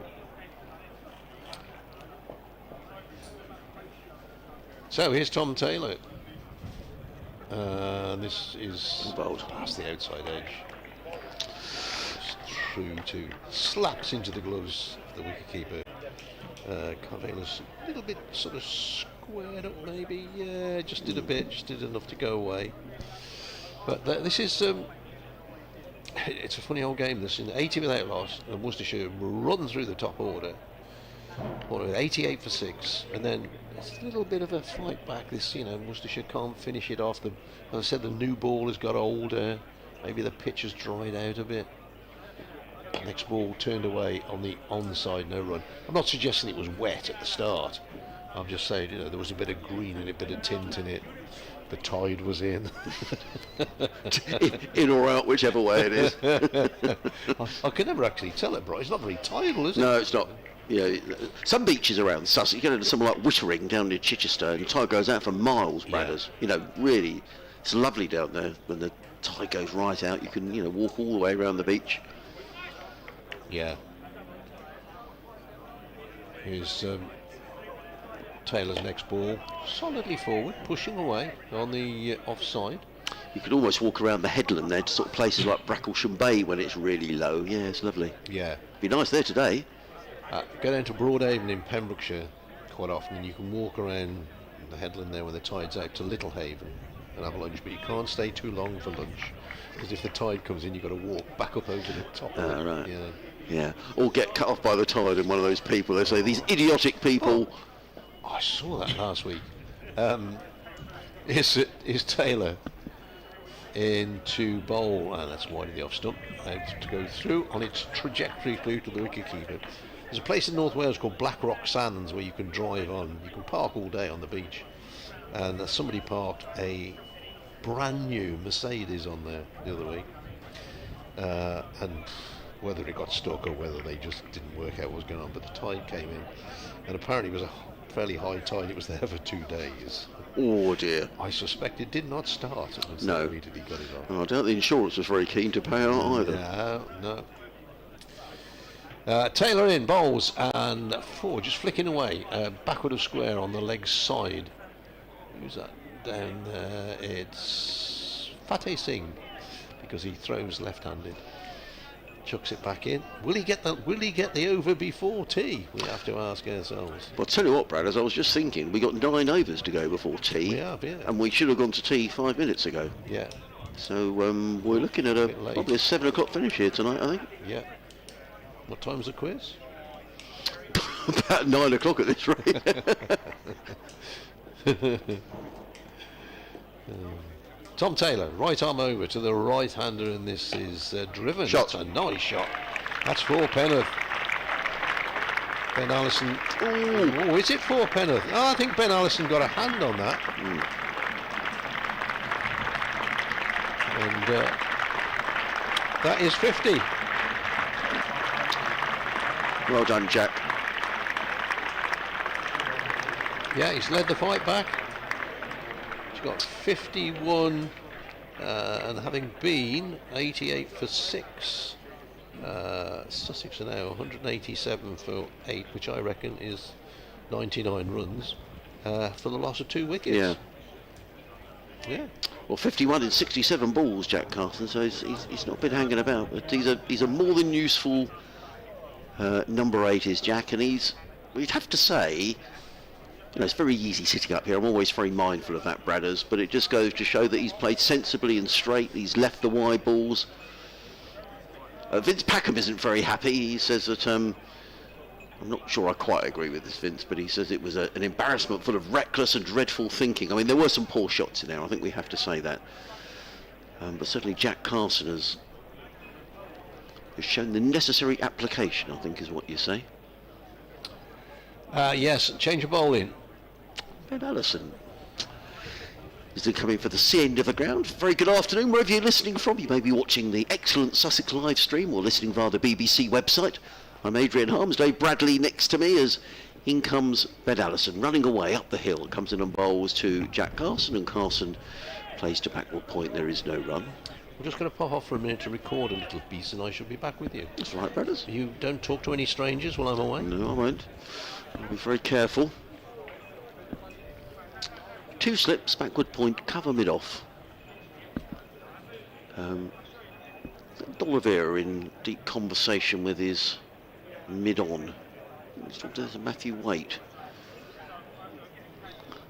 So here's Tom Taylor. This is past the outside edge. It's through to slaps into the gloves of the wicketkeeper. Carvelos a little bit sort of squared up, maybe. Yeah, just did a bit, just did enough to go away. But this is it's a funny old game. This in 80 without loss, and Worcestershire run through the top order. 88 for 6, and then it's a little bit of a fight back. This, Worcestershire can't finish it off. As I said, the new ball has got older. Maybe the pitch has dried out a bit. that next ball turned away on the onside, no run. I'm not suggesting it was wet at the start. I'm just saying, there was a bit of green and a bit of tint in it. The tide was in. In or out, whichever way it is. I can never actually tell it, bro. It's not very tidal, is it? No, it's not. Yeah, some beaches around Sussex, you get into somewhere like Wittering down near Chichester, and the tide goes out for miles, Bradders. Really, it's lovely down there when the tide goes right out. You can, walk all the way around the beach. Yeah. Here's Taylor's next ball, solidly forward, pushing away on the offside. You could almost walk around the headland there to sort of places like Bracklesham Bay when it's really low. Yeah, it's lovely. Yeah. Be nice there today. Go down to Broadhaven in Pembrokeshire quite often, and you can walk around the headland there when the tide's out to Littlehaven and have lunch, but you can't stay too long for lunch, because if the tide comes in, you've got to walk back up over the top of it. Right. Yeah. Yeah, or get cut off by the tide in one of those people. They say, these idiotic people. Oh, I saw that last week. Is Taylor into bowl, and that's wide of the off stump, out to go through on its trajectory through to the wicketkeeper. There's a place in North Wales called Black Rock Sands where you can drive on. You can park all day on the beach, and somebody parked a brand new Mercedes on there the other week, and whether it got stuck or whether they just didn't work out what was going on, but the tide came in, and apparently it was a fairly high tide. It was there for 2 days. Oh dear. I suspect it did not start until No. immediately got it off. I doubt the insurance was very keen to pay out either. No. Taylor in, bowls, and 4, just flicking away, backward of square on the leg side. Who's that down there? It's Fateh Singh, because he throws left-handed. Chucks it back in. Will he get the over before tea? We have to ask ourselves. Well, I'll tell you what, Brad, as I was just thinking, we got 9 overs to go before tea. We have, yeah. And we should have gone to tea 5 minutes ago. Yeah. So we're looking at probably a 7 o'clock finish here tonight, I think. Yeah. What time's the quiz? About 9 o'clock at this rate. Tom Taylor, right arm over to the right-hander, and this is driven. Shot. That's a nice shot. That's for Penrith. Ben Allison. Oh, is it for Penrith? Oh, I think Ben Allison got a hand on that. And that is 50. Well done, Jack. Yeah, he's led the fight back. He's got 51, and having been 88 for 6, Sussex are now 187 for 8, which I reckon is 99 runs for the loss of 2 wickets. Yeah. Yeah. Well, 51 in 67 balls, Jack Carson, so he's not been hanging about. But he's a more than useful number 8 is Jack, and we'd have to say, it's very easy sitting up here. I'm always very mindful of that, Bradders, but it just goes to show that he's played sensibly and straight. He's left the wide balls. Vince Packham isn't very happy. He says that, I'm not sure I quite agree with this, Vince, but he says it was an embarrassment full of reckless and dreadful thinking. I mean, there were some poor shots in there, I think we have to say that. But certainly Jack Carson has shown the necessary application, I think is what you say. Yes, change of bowling. Ben Allison is coming for the sea end of the ground. Very good afternoon, wherever you're listening from. You may be watching the excellent Sussex live stream or listening via the BBC website. I'm Adrian Harms, Dave Bradley next to me as in comes Ben Allison, running away up the hill. Comes in and bowls to Jack Carson, and Carson plays to backward point. There is no run. I'm just going to pop off for a minute to record a little piece, and I shall be back with you. That's right, Brothers. You don't talk to any strangers while I'm away? No, I won't. I'll be very careful. 2 slips, backward point, cover mid-off. D'Oliveira in deep conversation with his mid-on. There's Matthew Waite.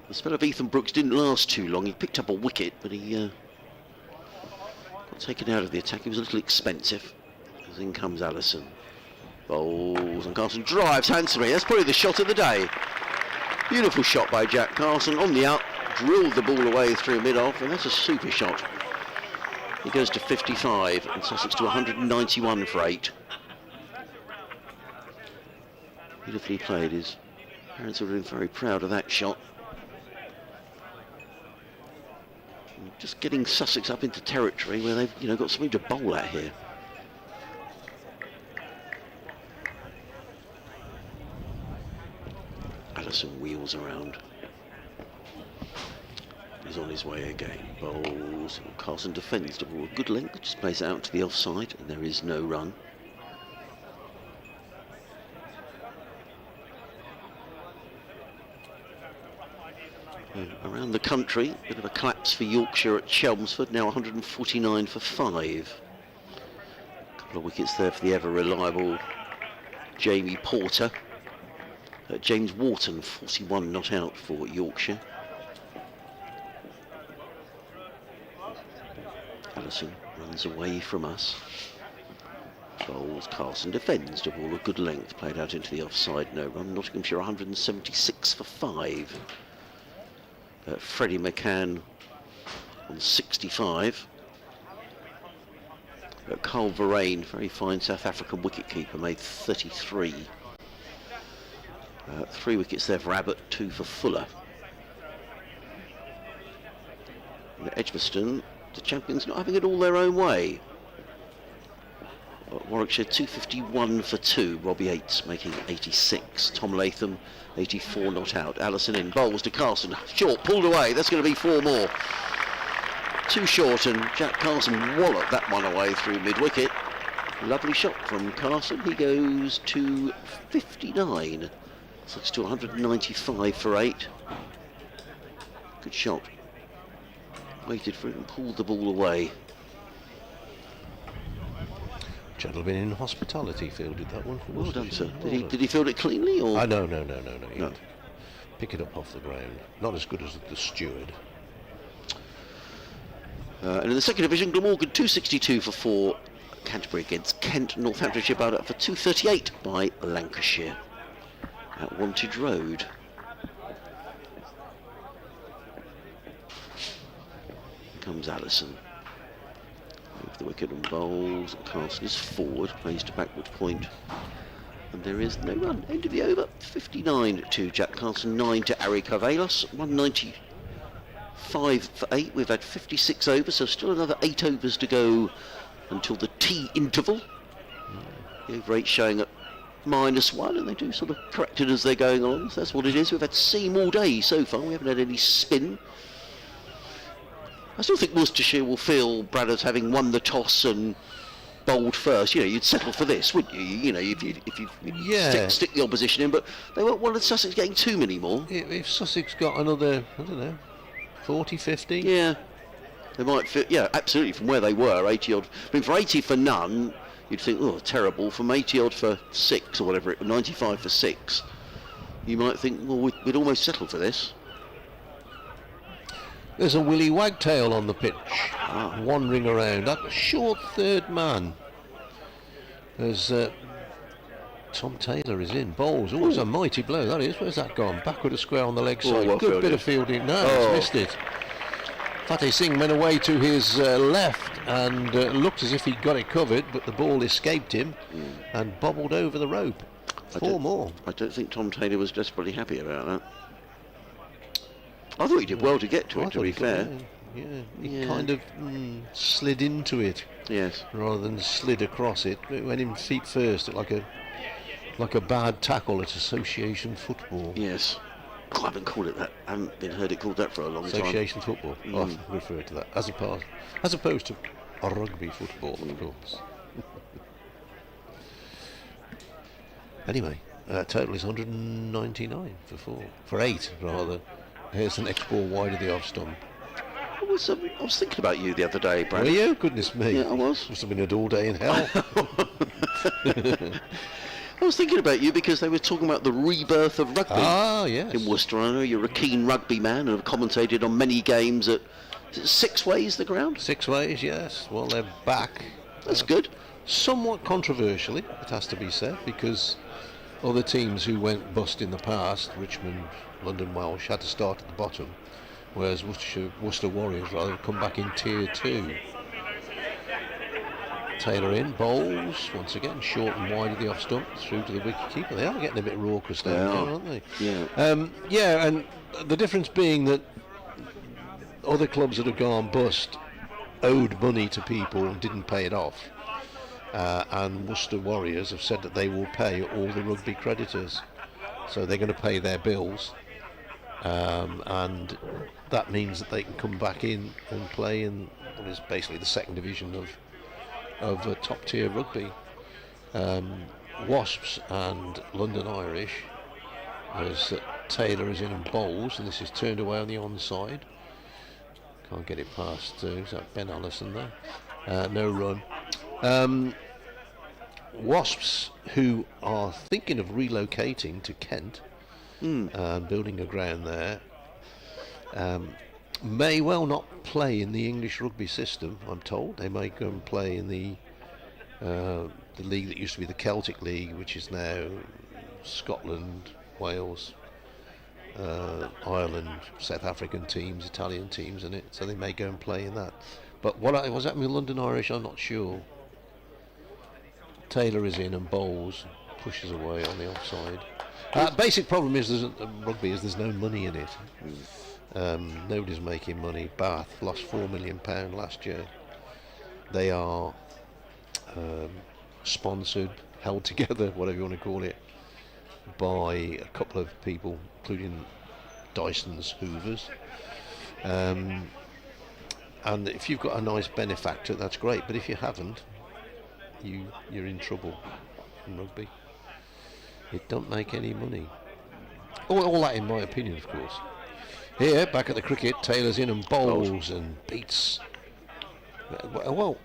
The spell of Ethan Brooks didn't last too long. He picked up a wicket, but he got taken out of the attack. He was a little expensive. As in comes Allison. Bowls, and Carson drives handsomely. That's probably the shot of the day. Beautiful shot by Jack Carson on the out, drilled the ball away through mid-off, and that's a super shot. He goes to 55, and Sussex to 191 for 8. Beautifully played. His parents would have been very proud of that shot. And just getting Sussex up into territory where they've, got something to bowl at here. Allison wheels around. He's on his way again. Bowls. Carson defends the ball a good length. Just plays it out to the offside, and there is no run. Around the country, bit of a collapse for Yorkshire at Chelmsford, now 149 for 5. A couple of wickets there for the ever reliable Jamie Porter. James Wharton, 41 not out for Yorkshire. Allison runs away from us. Bowls. Carson defends the ball a good length, played out into the offside, no run. Nottinghamshire 176 for 5. Freddie McCann on 65. Carl Verreyn, very fine South African wicketkeeper, made 33. 3 wickets there for Abbott, 2 for Fuller. And at Edgbaston, the champions not having it all their own way. Warwickshire 251 for 2. Robbie Yates making 86. Tom Latham 84 not out. Allison in. Bowls to Carson. Short, pulled away. That's going to be 4 more. Too short, and Jack Carson walloped that one away through mid-wicket. Lovely shot from Carson. He goes to 59. So it's to 195 for 8. Good shot. Waited for it and pulled the ball away. Gentleman in hospitality fielded that one. Well done, sir. Well Did he field it cleanly, or? No. No. Pick it up off the ground. Not as good as the steward. And in the second division, Glamorgan 262 for 4. Canterbury against Kent. Northamptonshire bowled up for 238 by Lancashire at Wantage Road. Here comes Allison. Move the wicket and bowls. Carson is forward, plays to backward point. And there is no run. End of the over. 59 to Jack Carson, 9 to Ari Carvelos, 195 for 8. We've had 56 overs, so still another 8 overs to go until the tea interval. The over 8 showing at -1, and they do sort of correct it as they're going along. So that's what it is. We've had seam all day so far. We haven't had any spin. I still think Worcestershire will feel Bradders having won the toss and bowled first. You'd settle for this, wouldn't you? If you stick the opposition in, but they won't want Sussex getting too many more. If Sussex got another, 40, 50? Yeah, they might fit. Yeah, absolutely. From where they were, 80 odd. I mean, for 80 for none, you'd think, oh, terrible. From 80 odd for 6 or whatever, 95 for 6, you might think, well, we'd almost settle for this. There's a Willie Wagtail on the pitch, wandering around. That short third man. As Tom Taylor is in. Bowls. Oh, it's a mighty blow, that is. Where's that gone? Backward a square on the leg side. Well Good bit of fielding. No, he's missed it. Fateh Singh went away to his left and looked as if he'd got it covered, but the ball escaped him and bobbled over the rope. 4 more. I don't think Tom Taylor was desperately happy about that. I thought he did well to get to it, to be fair. He kind of slid into it. Yes. Rather than slid across it. It went in feet first, like a bad tackle at association football. Yes. I haven't called it that. I haven't heard it called that for a long time. Association football. I've referred to that as opposed to rugby football, of course. Anyway, total is 199 for 8 rather. Here's the next ball wide of the off stump. I was thinking about you the other day, Brad. Were you? Goodness me. Yeah, I was. Must have been a dull day in hell. I was thinking about you because they were talking about the rebirth of rugby yes. in Worcester. I know you're a keen rugby man and have commentated on many games at 6 Ways the ground. 6 Ways, yes. Well, they're back. That's good. Somewhat controversially, it has to be said, because other teams who went bust in the past, Richmond, London Welsh, had to start at the bottom, whereas Worcester Warriors rather come back in tier 2. Taylor in, bowls, once again, short and wide of the off stump, through to the wicket keeper. They are getting a bit raucous down there, aren't they? Yeah. Yeah, and the difference being that other clubs that have gone bust owed money to people and didn't pay it off. And Worcester Warriors have said that they will pay all the rugby creditors. So they're going to pay their bills. And that means that they can come back in and play in what is basically the second division of top tier rugby. Wasps and London Irish, as Taylor is in and bowls, and this is turned away on the onside. Can't get it past, is that Ben Allison there? No run. Wasps, who are thinking of relocating to Kent and building a ground there, may well not play in the English rugby system, I'm told. They may go and play in the league that used to be the Celtic League, which is now Scotland, Wales, Ireland, South African teams, Italian teams in it, so they may go and play in that. But what was happening with London Irish, I'm not sure. Taylor is in and bowls, pushes away on the offside. Basic problem is rugby is there's no money in it. Nobody's making money. Bath lost £4 million last year. They are sponsored, held together, whatever you want to call it, by a couple of people, including Dyson's Hoovers. And if you've got a nice benefactor, that's great. But if you haven't, you're in trouble in rugby. It don't make any money. All that in my opinion, of course. Here, back at the cricket, Taylor's in and bowls and beats. Well,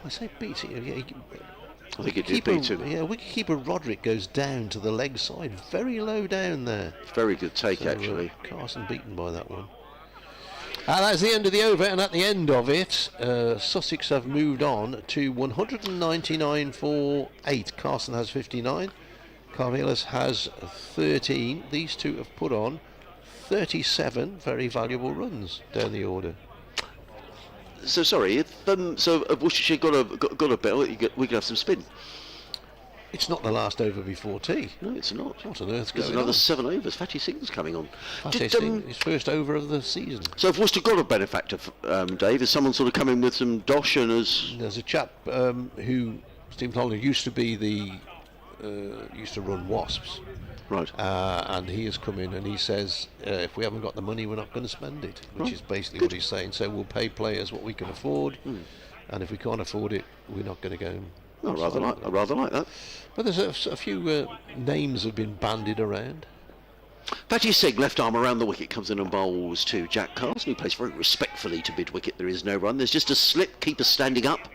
I say beats. I think it did beat him. Yeah, wicketkeeper Roderick goes down to the leg side, very low down there. Very good take, so, actually. Carson beaten by that one. That's the end of the over, and at the end of it, Sussex have moved on to 199 for 8. Carson has 59. Carvelis has 13. These two have put on 37 very valuable runs down the order. So sorry, if Worcestershire got a bell, we could have some spin. It's not the last over before tea. No, it's not. What on earth's There's going another on? 7 overs. Fatty Singh's coming on. Fatty Singh, his first over of the season. So if Worcester got a benefactor, Dave, has someone sort of come in with some dosh and has... There's a chap who, Stephen Holland, used to run Wasps. Right. And he has come in and he says, if we haven't got the money, we're not going to spend it, which is basically what he's saying. So we'll pay players what we can afford, and if we can't afford it, we're not going to go. I rather like that. But there's a few names have been bandied around. Fatty Singh, left arm around the wicket, comes in and bowls to Jack Carson, who plays very respectfully to mid-wicket. There is no run. There's just a slip, keeper standing up.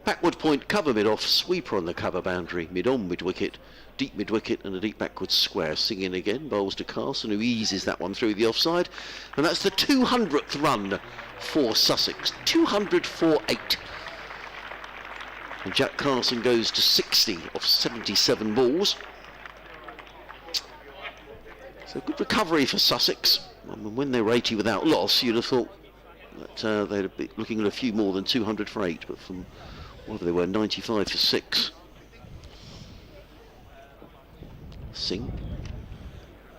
Backward point, cover mid-off, sweeper on the cover boundary, mid-on mid-wicket, deep mid-wicket and a deep backward square. Singh in again, bowls to Carson, who eases that one through the offside. And that's the 200th run for Sussex. 200 for 8. And Jack Carson goes to 60 off 77 balls. So good recovery for Sussex. I mean, when they were 80 without loss, you'd have thought that they'd be looking at a few more than 200 for 8, but from whatever they were, 95 for 6. Singh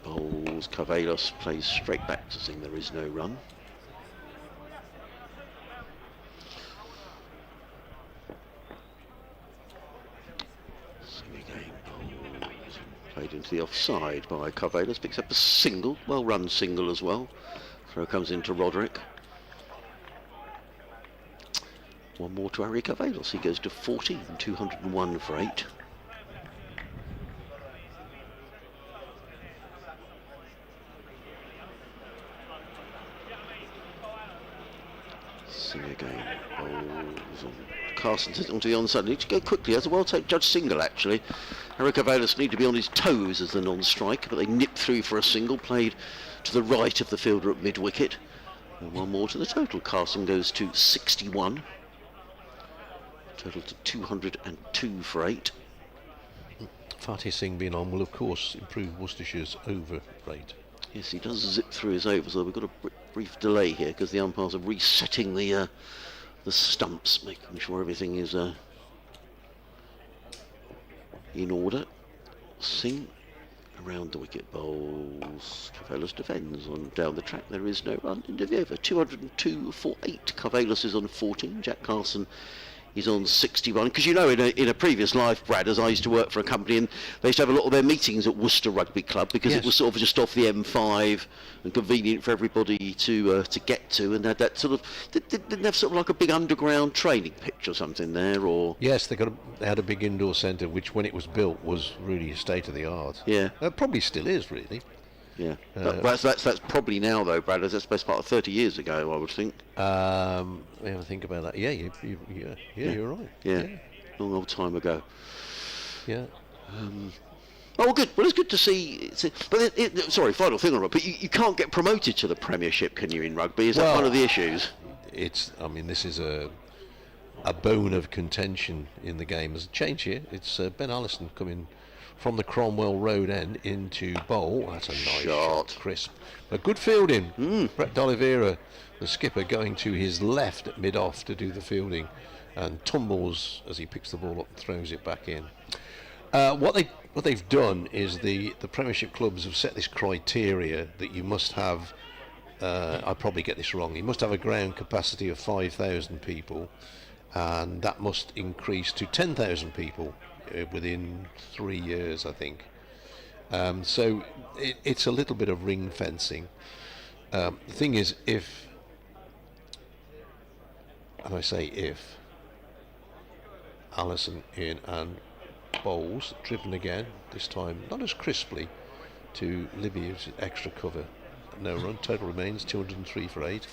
bowls, Carvelis plays straight back to Singh. There is no run. Singh again bowls, played into the offside by Carvelis, picks up a single, well run single as well. Throw comes into Roderick. One more to Harry Carvelis. He goes to 14, 201 for 8. Singh again, bowls on. Carson sits onto the onside. Need to go quickly. That's a well take judge single, actually. Harry Carvelis need to be on his toes as the non-strike, but they nip through for a single, played to the right of the fielder at mid-wicket. And one more to the total. Carson goes to 61. Total to 202 for 8. Fatty Singh being on will of course improve Worcestershire's over rate. Yes, he does zip through his overs, so we've got a brief delay here because the umpires are resetting the the stumps, making sure everything is in order. Sing around the wicket bowls. Carvelis defends on down the track. There is no run into the over. 202 for 8. Carvelis is on 14. Jack Carson is on 61. Because you know, in a previous life, Brad, as I used to work for a company, and they used to have a lot of their meetings at Worcester Rugby Club because Yes. it was sort of just off the M5 and convenient for everybody to get to, and had that sort of didn't have sort of like a big underground training pitch or something there, or Yes, they had a big indoor centre, which when it was built was really state of the art. yeah. Probably still is, really. Yeah, that's probably now though, Brad. That's best part of 30 years ago, I would think. Let me think about that. Yeah, you're right. Yeah, long old time ago. Yeah. Oh, good. Well, it's good to see. But sorry, final thing on rugby. But you can't get promoted to the Premiership, can you, in rugby? Is that Well, one of the issues? I mean, this is a bone of contention in the game. There's a change here. It's Ben Allison coming from the Cromwell Road end into bowl. That's a nice shot, crisp. A good fielding. Brett D'Oliveira, the skipper, going to his left at mid-off to do the fielding, and tumbles as he picks the ball up and throws it back in. What they've done is the Premiership clubs have set this criteria that you must have. I probably get this wrong. You must have a ground capacity of 5,000 people, and that must increase to 10,000 people within 3 years, I think. So it's a little bit of ring fencing. The thing is, and I say if, Allison in and bowls, driven again, this time not as crisply, to Libby's extra cover. No run, total remains 203 for 8.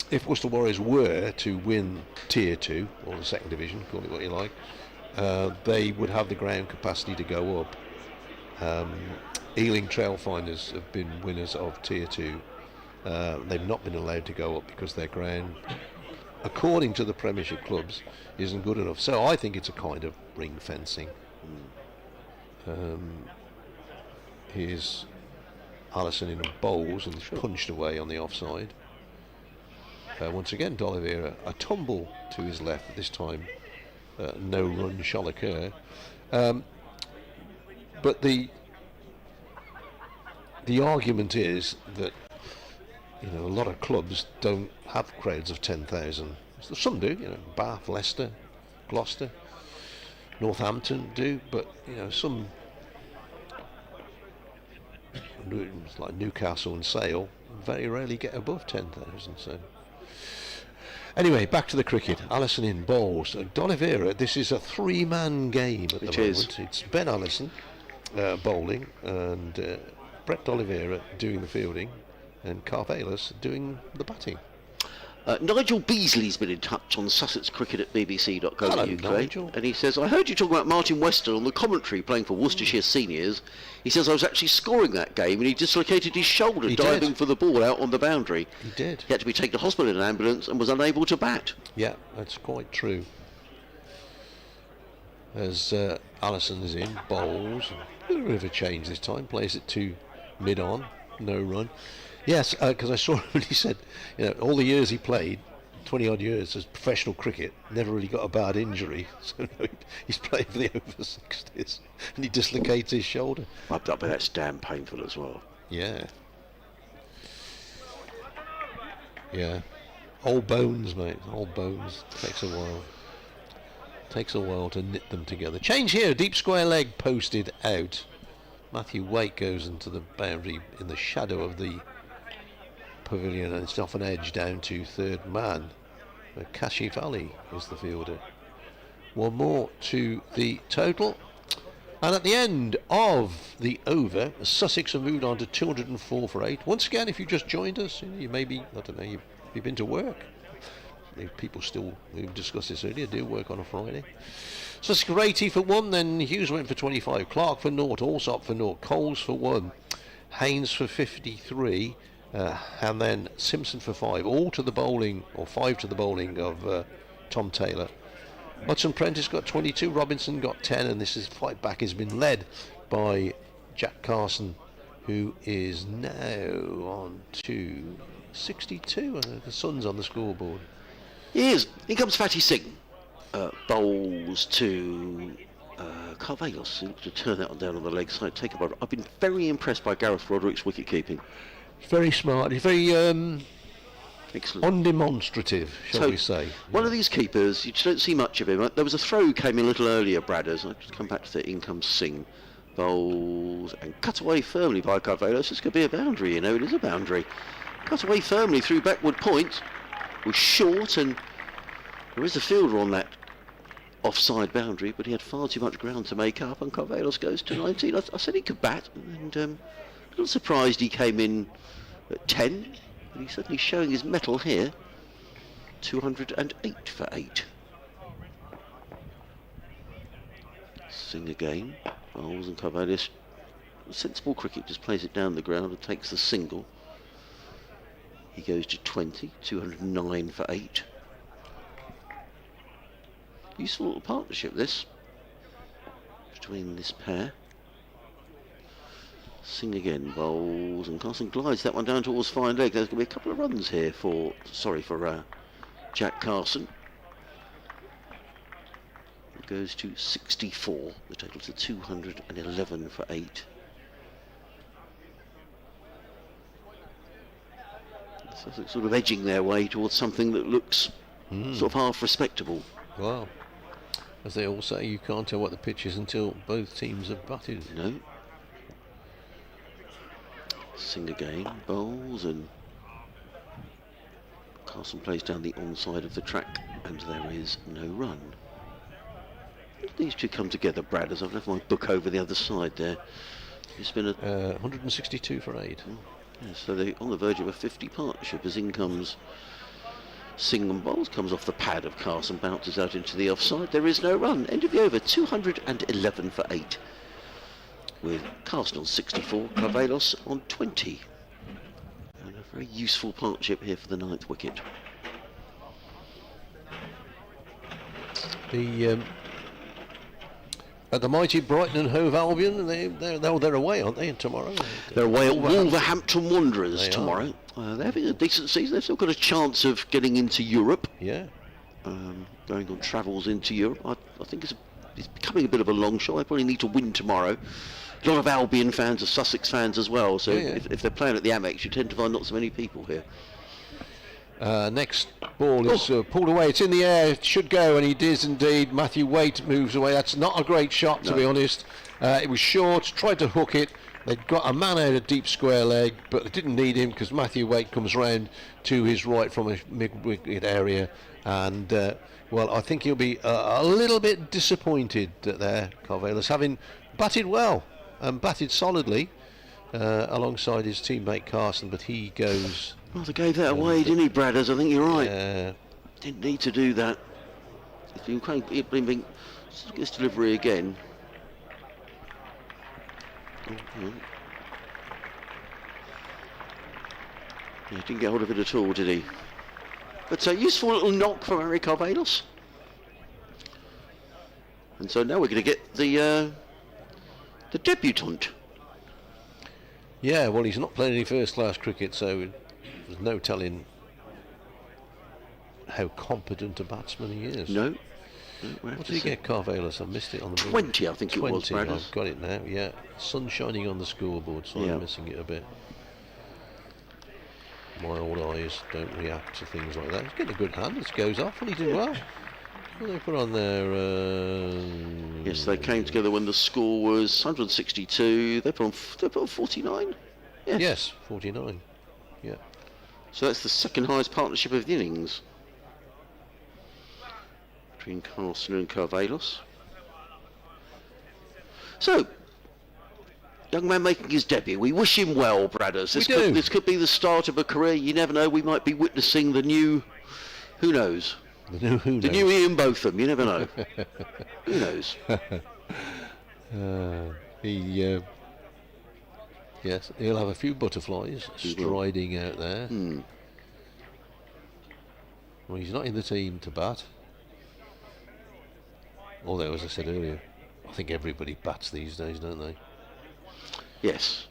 If Worcester Warriors were to win Tier 2, or the second division, call it what you like, they would have the ground capacity to go up. Ealing Trailfinders have been winners of Tier 2. They've not been allowed to go up because their ground, according to the Premiership clubs, isn't good enough. So I think it's a kind of ring fencing. Here's Allison in bowls and punched away on the offside. Once again, D'Oliveira, a tumble to his left, but this time no run shall occur. But the argument is that a lot of clubs don't have crowds of 10,000. Some do, Bath, Leicester, Gloucester, Northampton do, but some like Newcastle and Sale very rarely get above 10,000. So anyway, back to the cricket. Allison in bowls. D'Oliveira, this is a three-man game at the moment. It's Ben Allison bowling and Brett D'Oliveira doing the fielding and Carvelis doing the batting. Nigel Beasley's been in touch on Sussex Cricket at bbc.co.uk, Nigel. and he says, I heard you talking about Martin Weston on the commentary playing for Worcestershire seniors. He says, I was actually scoring that game and he dislocated his shoulder diving for the ball out on the boundary. He did. He had to be taken to hospital in an ambulance and was unable to bat. Yeah, that's quite true. As Allison is in, bowls, a little bit of a change this time, plays it to mid-on, no run. Yes, because I saw him and he said, all the years he played, 20 odd years as professional cricket, never really got a bad injury. So he's playing for the over 60s and he dislocates his shoulder. I bet that's damn painful as well. Yeah. Yeah. Old bones, mate. Old bones. Takes a while. Takes a while to knit them together. Change here. Deep square leg posted out. Matthew Waite goes into the boundary in the shadow of the pavilion, and it's off an edge down to third man. Kashif Ali is the fielder. One more to the total, and at the end of the over, Sussex have moved on to 204 for 8. Once again, if you just joined us, you may be, I don't know, you've been to work. People still, we've discussed this earlier, do work on a Friday. Sussex for 80 for 1, then Hughes went for 25, Clark for 0, Allsop for 0, Coles for 1, Haynes for 53, and then Simpson for 5, all to the bowling, or 5 to the bowling of Tom Taylor. Hudson Prentice got 22, Robinson got 10, and this fight back has been led by Jack Carson, who is now on to 62, and the Sun's on the scoreboard. He is. Here comes Fatty Singh. Bowls to Carvalhos. He looks to turn that one down on the leg side. Take a ball. I've been very impressed by Gareth Roderick's wicket keeping. He's very smart. He's very Excellent. undemonstrative, shall we say. One of these keepers, you just don't see much of him. There was a throw came in a little earlier, Bradders. I'll just come back to the income Singh. Bowls and cut away firmly by Carvalhos. This could be a boundary, you know, it is a boundary. Cut away firmly through backward point. Was short, and there is a fielder on that offside boundary, but he had far too much ground to make up, and Carvalhos goes to 19. I said he could bat, and a little surprised he came in at 10, but he's certainly showing his mettle here. 208 for 8. Sing again. Bowls and Carvalhos. Sensible cricket, just plays it down the ground and takes the single. He goes to 20, 209 for 8. Useful little partnership, this, between this pair. Sing again, bowls, and Carson glides that one down towards fine leg. There's going to be a couple of runs here for Jack Carson. It goes to 64, the total to 211 for 8. Sussex sort of edging their way towards something that looks sort of half respectable. Well, as they all say, you can't tell what the pitch is until both teams have batted. No. Sing again, bowls, and Carson plays down the onside of the track, and there is no run. These two come together, Brad, as I've left my book over the other side there. It's been a 162 for 8. Yeah, so they're on the verge of a 50 partnership as in comes Sing and bowls, comes off the pad of Carson, bounces out into the offside. There is no run. End of the over, 211 for 8. With Carson on 64, Carvalhos on 20. And a very useful partnership here for the 9th wicket. The mighty Brighton and Hove Albion, they're away, aren't they, tomorrow? They're away at Wolverhampton Wanderers They tomorrow. They're having a decent season. They've still got a chance of getting into Europe. Yeah. Going on travels into Europe. I think it's becoming a bit of a long shot. They probably need to win tomorrow. A lot of Albion fans are Sussex fans as well, so if they're playing at the Amex, you tend to find not so many people here. Next ball is pulled away. It's in the air. It should go, and he does indeed. Matthew Waite moves away. That's not a great shot, to be honest. It was short. Tried to hook it. They'd got a man out of deep square leg, but they didn't need him because Matthew Waite comes round to his right from a mid-wicket area, and well, I think he'll be a little bit disappointed there, Carvalhos, having batted well and batted solidly alongside his teammate Carson, but he goes. Well, they gave that away, didn't he, Bradders? I think you're right. Didn't need to do that. It's been his delivery again. Yeah, didn't get hold of it at all, did he? But a useful little knock from Eric Carvalhos. And so now we're going to get the debutant. Yeah, well, he's not playing any first-class cricket, so there's no telling how competent a batsman he is. No. What did he get, Carvalhos? I missed it on the 20, I think 20, it was, Bradders. I've got it now, yeah. Sun shining on the scoreboard, so I'm missing it a bit. My old eyes don't react to things like that. He's getting a good hand, it goes off, and he did well. What did they put on there? Yes, they came together when the score was 162. They put on 49. Yes, 49. Yeah. So that's the second highest partnership of the innings between Carson and Carvalhos. So, young man making his debut. We wish him well, Bradders. This could be the start of a career. You never know. We might be witnessing the new. Who knows? The new Ian Botham. You never know. Who knows? Yes, he'll have a few butterflies striding out there. Well, he's not in the team to bat. Although, as I said earlier, I think everybody bats these days, don't they? Yes.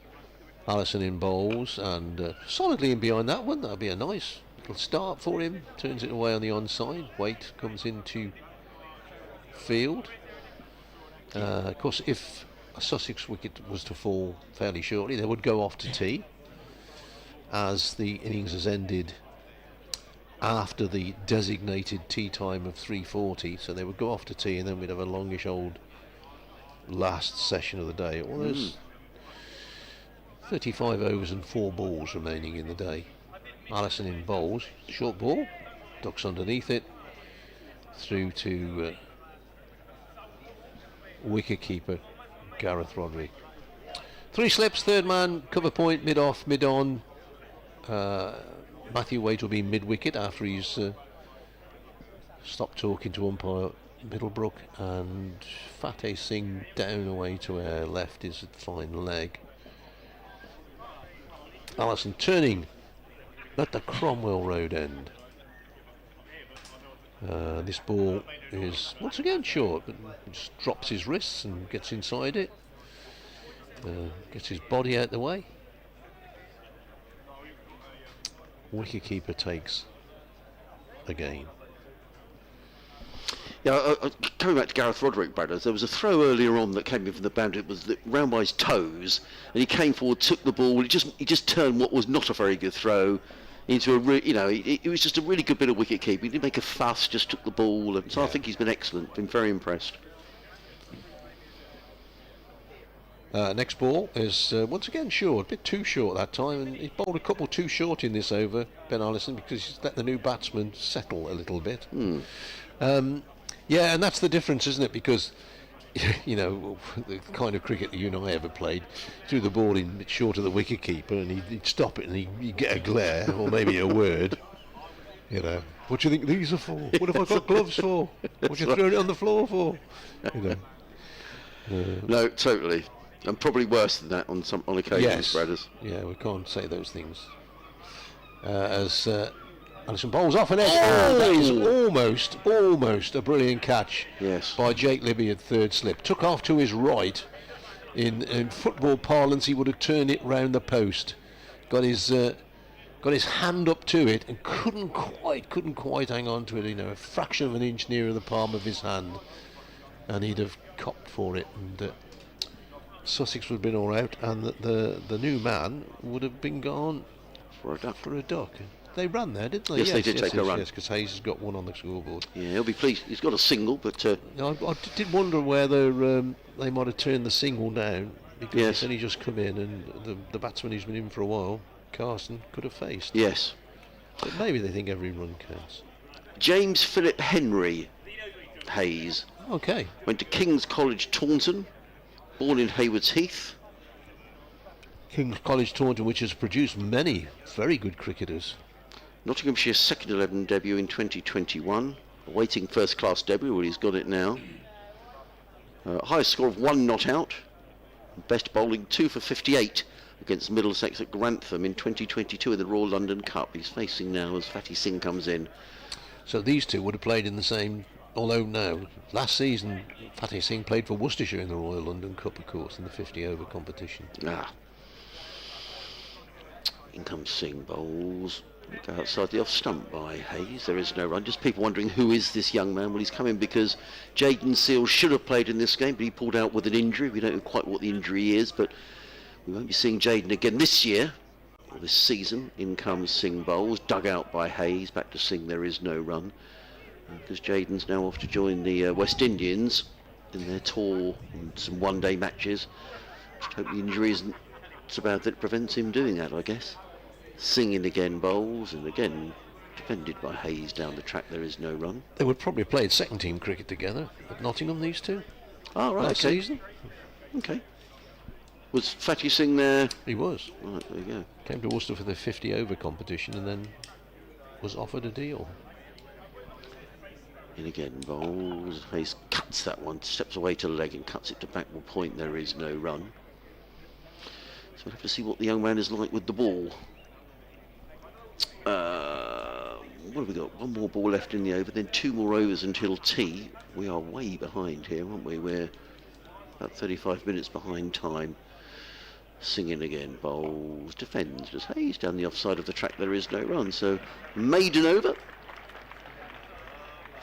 Allison in bowls and solidly in behind that one. That'll be a nice It'll start for him, turns it away on the onside. Waite comes into field. Of course, if a Sussex wicket was to fall fairly shortly, they would go off to tea, as the innings has ended after the designated tea time of 3:40, so they would go off to tea, and then we'd have a longish old last session of the day. Well, there's 35 overs and 4 balls remaining in the day. Allison in bowls, short ball, ducks underneath it, through to wicket-keeper Gareth Roderick. 3 slips, third man, cover point, mid-off, mid-on. Matthew Waite will be mid-wicket after he's stopped talking to umpire Middlebrook, and Fateh Singh down away to air, left is a fine leg. Allison turning at the Cromwell Road end. This ball is once again short, but just drops his wrists and gets inside it. Gets his body out the way. Wicketkeeper takes again. Yeah, coming back to Gareth Roderick, Brothers, there was a throw earlier on that came in from the boundary. It was round by his toes, and he came forward, took the ball. He just turned what was not a very good throw into it was just a really good bit of wicket keeping. He didn't make a fuss, just took the ball, and so I think he's been excellent. Been very impressed. Next ball is once again short, a bit too short that time, and he bowled a couple too short in this over, Ben Allison, because he's let the new batsman settle a little bit. Yeah, and that's the difference, isn't it? Because the kind of cricket that you and I ever played, threw the ball in short of the wicket keeper, and he'd stop it, and he'd get a glare or maybe a word. What do you think these are for? What have I got gloves for? What you throwing it on the floor for? No, totally. And probably worse than that on occasions, yes. Brothers. Yeah, we can't say those things. As Allison bowls off an edge. Oh, that is almost a brilliant catch. Yes. By Jake Libby at third slip. Took off to his right. In football parlance, he would have turned it round the post. Got his hand up to it and couldn't quite hang on to it. A fraction of an inch nearer the palm of his hand, and he'd have copped for it. And Sussex would have been all out, and the new man would have been gone for a duck. They ran there, didn't they? Yes, they did take a run. Yes, because Hayes has got one on the scoreboard. Yeah, he'll be pleased. He's got a single, but I did wonder whether they might have turned the single down, because it's only just come in, and the batsman who's been in for a while, Carson, could have faced. Yes. But maybe they think every run counts. James Philip Henry Hayes. Okay. Went to King's College Taunton, born in Haywards Heath. King's College Taunton, which has produced many very good cricketers. Nottinghamshire's second 11 debut in 2021. Awaiting first class debut, well, he's got it now. Highest score of 1 not out. Best bowling 2 for 58 against Middlesex at Grantham in 2022 in the Royal London Cup. He's facing now as Fateh Singh comes in. So these two would have played in the same, although now, last season Fateh Singh played for Worcestershire in the Royal London Cup, of course, in the 50 over competition. In comes Singh, bowls. Go outside the off stump by Hayes. There is no run. Just people wondering who is this young man. Well, he's coming because Jayden Seales should have played in this game, but he pulled out with an injury. We don't know quite what the injury is, but we won't be seeing Jayden again this year, or this season. In comes Singh, bowls, dug out by Hayes. Back to Singh, there is no run, because Jayden's now off to join the West Indians in their tour and some one-day matches. Just hope the injury isn't so bad that it prevents him doing that, I guess. Singing again, bowls, and again defended by Hayes down the track. There is no run. They would probably have played second team cricket together at Nottingham, these two. Oh, right, last okay. season. Okay. Was Fateh Singh there? He was. Right, there you go. Came to Worcester for the 50 over competition and then was offered a deal. In again, bowls. Hayes cuts that one, steps away to leg and cuts it to backward point. There is no run. So we'll have to see what the young man is like with the ball. What have we got? One more ball left in the over, then 2 more overs until tea. We are way behind here, aren't we? We're about 35 minutes behind time. Singing again, bowls, defends, as Hayes down the offside of the track. There is no run, so maiden over.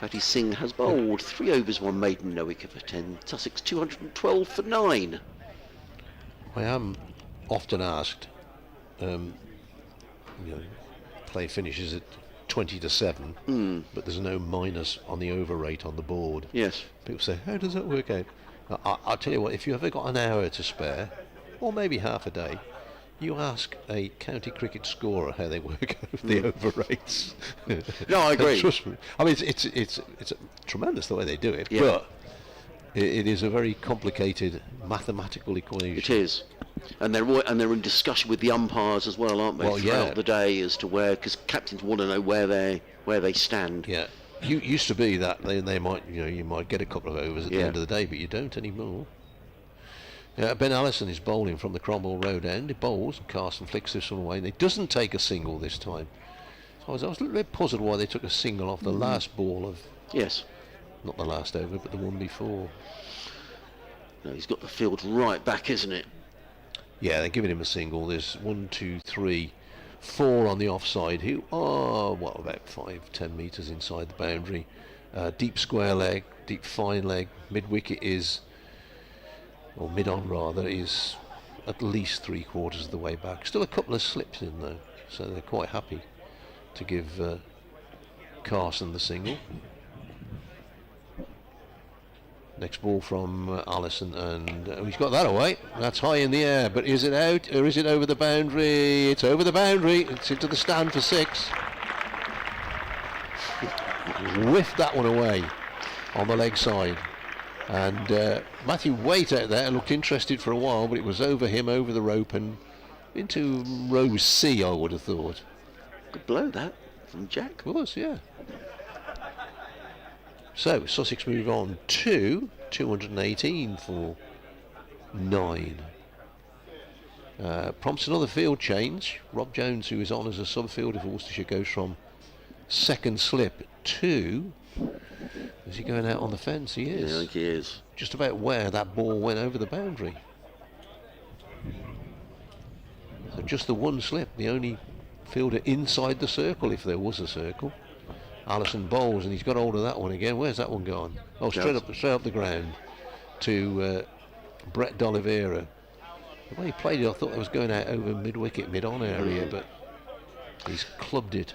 Fatty Singh has bowled 3 overs, 1 maiden, no wicket for 10. Sussex 212 for 9. I am often asked, play finishes at 20 to 7, but there's no minus on the over rate on the board. Yes. People say, how does that work out? I'll tell you what, if you ever got an hour to spare, or maybe half a day, you ask a county cricket scorer how they work out the over rates. No, I agree. Trust me. I mean, it's tremendous the way they do it, Yeah. but it is a very complicated mathematical equation. It is. And they're in discussion with the umpires as well, aren't they? Well, throughout yeah. the day as to where, because captains want to know where they stand. Yeah. You used to be that they might, you might get a couple of overs at the end of the day, but you don't anymore. Ben Allison is bowling from the Cromwell Road end. He bowls, and Carson flicks this one away, and he doesn't take a single this time. So I was a little bit puzzled why they took a single off the last ball of... Yes. Not the last over, but the one before. No, he's got the field right back, isn't it? Yeah, they're giving him a single. There's 1, 2, 3, 4 on the offside, who are, about 5-10 metres inside the boundary. Deep square leg, deep fine leg. Mid-wicket is... or mid-on rather, is at least 3/4 of the way back. Still a couple of slips in though, so they're quite happy to give Carson the single. Next ball from Allison, and he's got that away. That's high in the air, but is it out or is it over the boundary? It's over the boundary. It's into the stand for 6. Whiffed that one away on the leg side. And Matthew Waite out there looked interested for a while, but it was over him, over the rope, and into row C, I would have thought. Good blow that from Jack. It was, yeah. So Sussex move on to 218 for 9. Prompts another field change. Rob Jones, who is on as a sub-fielder for Worcestershire, goes from second slip to... Is he going out on the fence? He is. Yeah, I think he is. Just about where that ball went over the boundary. So just the one slip, the only fielder inside the circle, if there was a circle. Allison bowls, and he's got hold of that one again. Where's that one gone? Oh, straight up the ground to Brett D'Oliveira. The way he played it, I thought it was going out over mid-wicket, mid-on area, but he's clubbed it.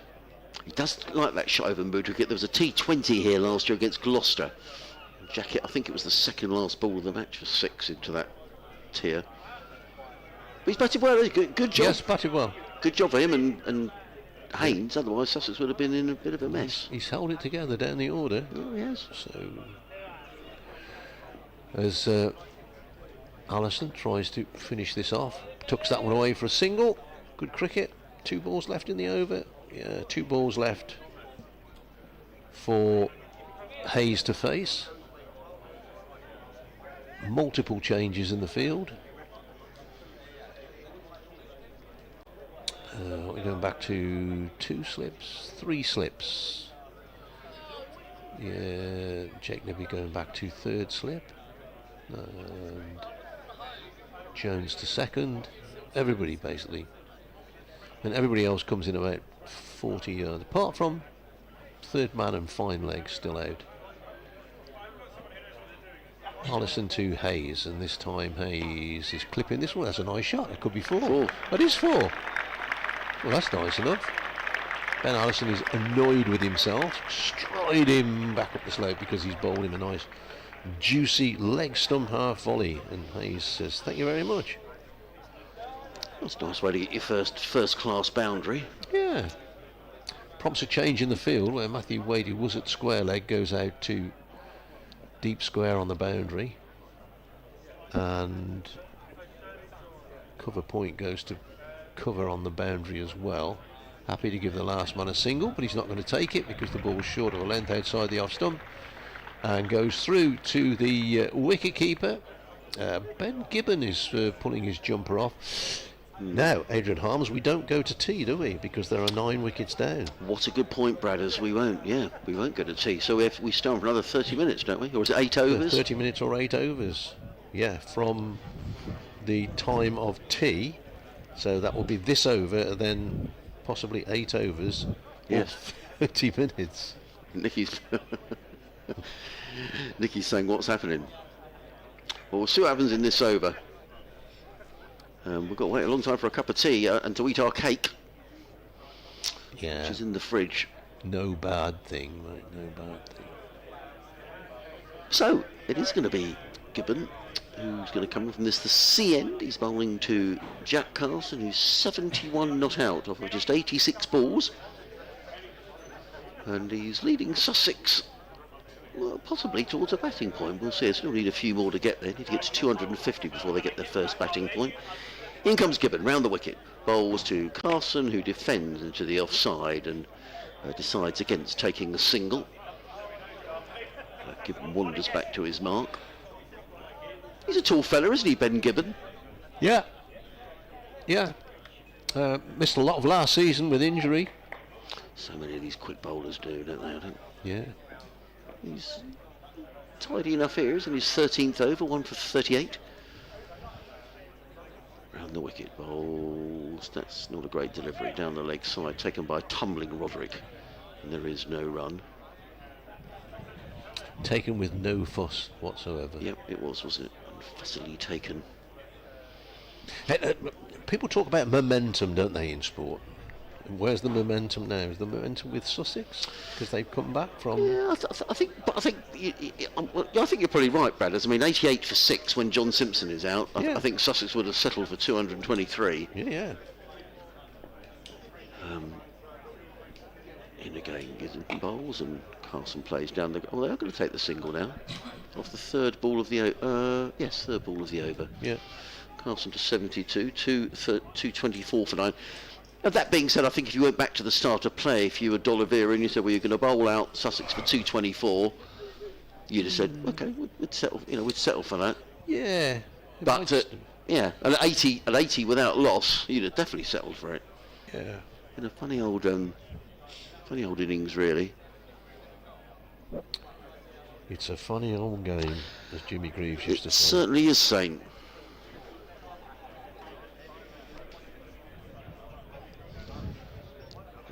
He does like that shot over mid-wicket. There was a T20 here last year against Gloucester. Jacket, I think it was the second last ball of the match for 6 into that tier. But he's batted well. Good job. Yes, batted well. Good job for him and Haynes. Otherwise, Sussex would have been in a bit of a mess. He's held it together down the order. Oh, yes. So, as Allison tries to finish this off, tucks that one away for a single. Good cricket. 2 balls left in the over. Yeah, 2 balls left for Hayes to face. Multiple changes in the field. We're going back to 2 slips, 3 slips. Yeah, Jake Nibby going back to 3rd slip. And Jones to 2nd. Everybody basically. And everybody else comes in about 40 yards, apart from 3rd man and fine leg still out. Allison to Hayes, and this time Hayes is clipping this one. That's a nice shot. It could be 4. That is 4. Well, that's nice enough. Ben Allison is annoyed with himself. Stride him back up the slope because he's bowled him a nice, juicy leg stump half volley. And Hayes says, "Thank you very much." That's a nice way to get your first class boundary. Yeah. Prompts a change in the field where Matthew Wade, who was at square leg, goes out to deep square on the boundary, and cover point goes to cover on the boundary as well. Happy to give the last man a single, but he's not going to take it because the ball's short of a length outside the off stump, and goes through to the wicket keeper. Ben Gibbon is pulling his jumper off. Now, Adrian Harms, we don't go to tea, do we? Because there are 9 wickets down. What a good point, Bradders. We won't go to tea. So we start for another 30 minutes, don't we? Or is it 8 overs? 30 minutes or 8 overs. Yeah, from the time of tea, so that will be this over, then possibly 8 overs. Yes. 30 minutes. Nicky's Nicky's saying what's happening. Well, we'll see what happens in this over. We've got to wait a long time for a cup of tea and to eat our cake, Yeah. which is in the fridge. No bad thing, mate. No bad thing. So it is going to be Gibbon who's going to come from this, the C end. He's bowling to Jack Carlson, who's 71 not out off of just 86 balls, and he's leading Sussex, well, possibly towards a batting point. We'll see. It's going to need a few more to get there. Need to get to 250 before they get their first batting point. In comes Gibbon round the wicket, bowls to Carson, who defends into the offside and decides against taking the single. Gibbon wanders back to his mark. He's a tall fella, isn't he, Ben Gibbon? Yeah. Missed a lot of last season with injury. So many of these quick bowlers do, don't they? I think Yeah. he's tidy enough here. He's in his 13th over, 1 for 38. Round the wicket, bowls. That's not a great delivery. Down the leg side, taken by tumbling Roderick. And there is no run. Taken with no fuss whatsoever. Yep, it was, wasn't it? Fussily taken. People talk about momentum, don't they, in sport? Where's the momentum now? Is the momentum with Sussex because they've come back from? Yeah, I think you're probably right, Brad. I mean, 88 for 6 when John Simpson is out. Yeah. I think Sussex would have settled for 223. Yeah. In again, Gibbon bowls and Carson plays down the. Oh, they are going to take the single now. Off the third ball of the third ball of the over. Yeah. Carson to 72, 224 for 9. Now, that being said, I think if you went back to the start of play, if you were D'Oliveira and you said, well, you're going to bowl out Sussex for 224, you'd have said, okay, we'd settle, we'd settle for that. Yeah. But at 80 without loss, you'd have definitely settled for it. Yeah. In a funny old innings, really. It's a funny old game, as Jimmy Greaves used to It say. certainly is, Saint.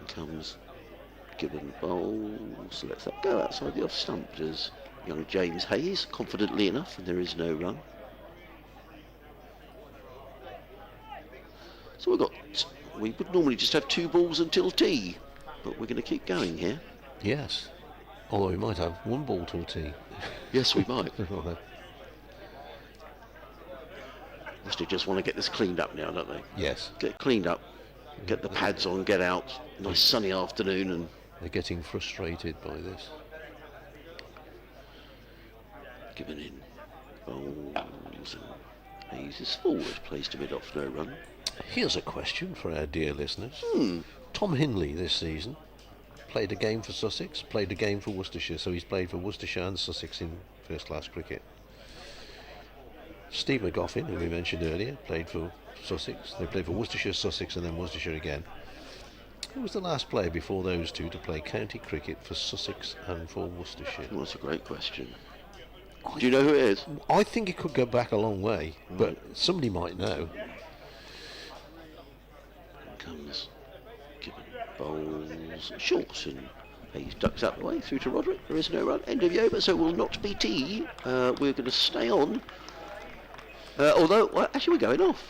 Comes Gibbon bowls, lets that go outside the off stump as young James Hayes, confidently enough, and there is no run. So we would normally just have 2 balls until tea, but we're going to keep going here. Yes. Although we might have 1 ball till tea. Yes, we might. Must just want to get this cleaned up now, don't they? Yes. Get it cleaned up, get the pads on, get out. Nice sunny afternoon, and They're getting frustrated by this. Given in bowls and Hayes is forward, plays to mid-off, no run. Here's a question for our dear listeners. Tom Hindley this season played a game for Sussex, played a game for Worcestershire, so he's played for Worcestershire and Sussex in first-class cricket. Steve McGoffin, who we mentioned earlier, played for Sussex. They played for Worcestershire, Sussex, and then Worcestershire again. Who was the last player before those two to play county cricket for Sussex and for Worcestershire? Well, that's a great question. Do you know who it is? I think it could go back a long way, but somebody might know. Comes Gibbon bowls short, and Hayes ducks out the way through to Roderick. There is no run. End of the over, so will not be tea. We're going to stay on. Although, actually, we're going off.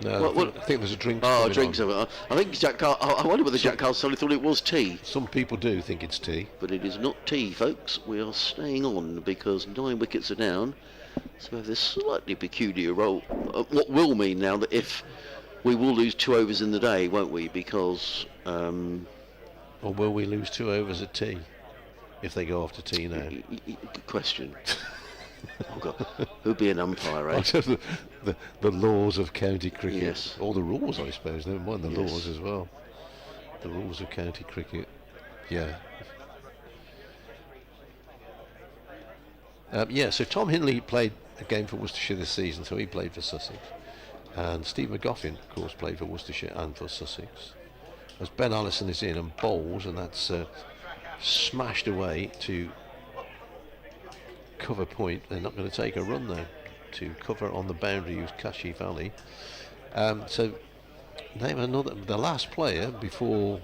No, I think there's a drink. Oh, drinks of it. I think I wonder whether Jack Carlson suddenly thought it was tea. Some people do think it's tea. But it is not tea, folks. We are staying on because 9 wickets are down. So we have this slightly peculiar role. What will mean now that if we will lose 2 overs in the day, won't we? Because Or will we lose 2 overs at tea if they go off to tea now? Good question. Oh God, who'd be an umpire, eh? the laws of county cricket. Yes. Or the rules, I suppose. Never mind the Yes. laws as well. The rules of county cricket. Yeah. So Tom Hindley played a game for Worcestershire this season, so he played for Sussex. And Steve McGoffin, of course, played for Worcestershire and for Sussex. As Ben Allison is in and bowls, and that's smashed away to cover point. They're not going to take a run though. to cover on the boundary was Kashi Valley. So name another, the last player before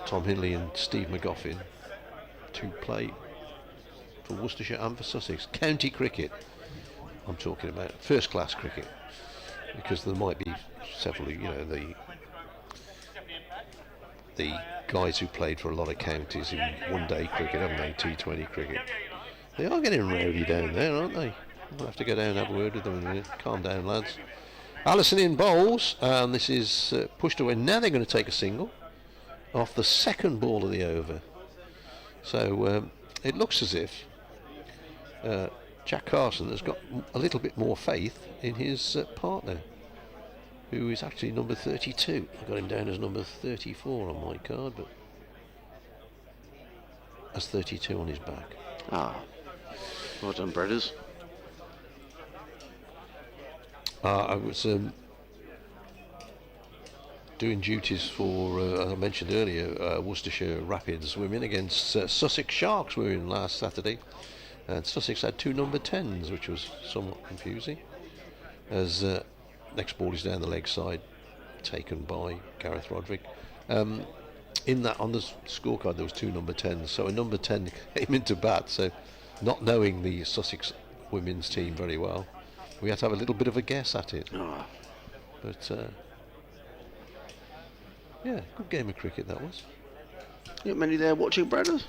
Tom Hindley and Steve McGoffin to play for Worcestershire and for Sussex. County cricket, I'm talking about first class cricket, because there might be several, the guys who played for a lot of counties in one day cricket, haven't they? T20 cricket. They are getting rowdy down there, aren't they? We'll have to go down and have a word with them in a minute. Calm down, lads. Allison in bowls, and this is pushed away. Now they're going to take a single off the second ball of the over. So it looks as if Jack Carson has got a little bit more faith in his partner, who is actually number 32. I've got him down as number 34 on my card, but has 32 on his back. Well done, brothers. I was doing duties for, as I mentioned earlier, Worcestershire Rapids women against Sussex Sharks women last Saturday, and Sussex had 2 number 10s, which was somewhat confusing, as next ball is down the leg side, taken by Gareth Roderick. In that, on the scorecard, there was 2 number 10s, so a number 10 came into bat. So, not knowing the Sussex women's team very well, we had to have a little bit of a guess at it. But yeah, good game of cricket that was. You got many there watching, brothers?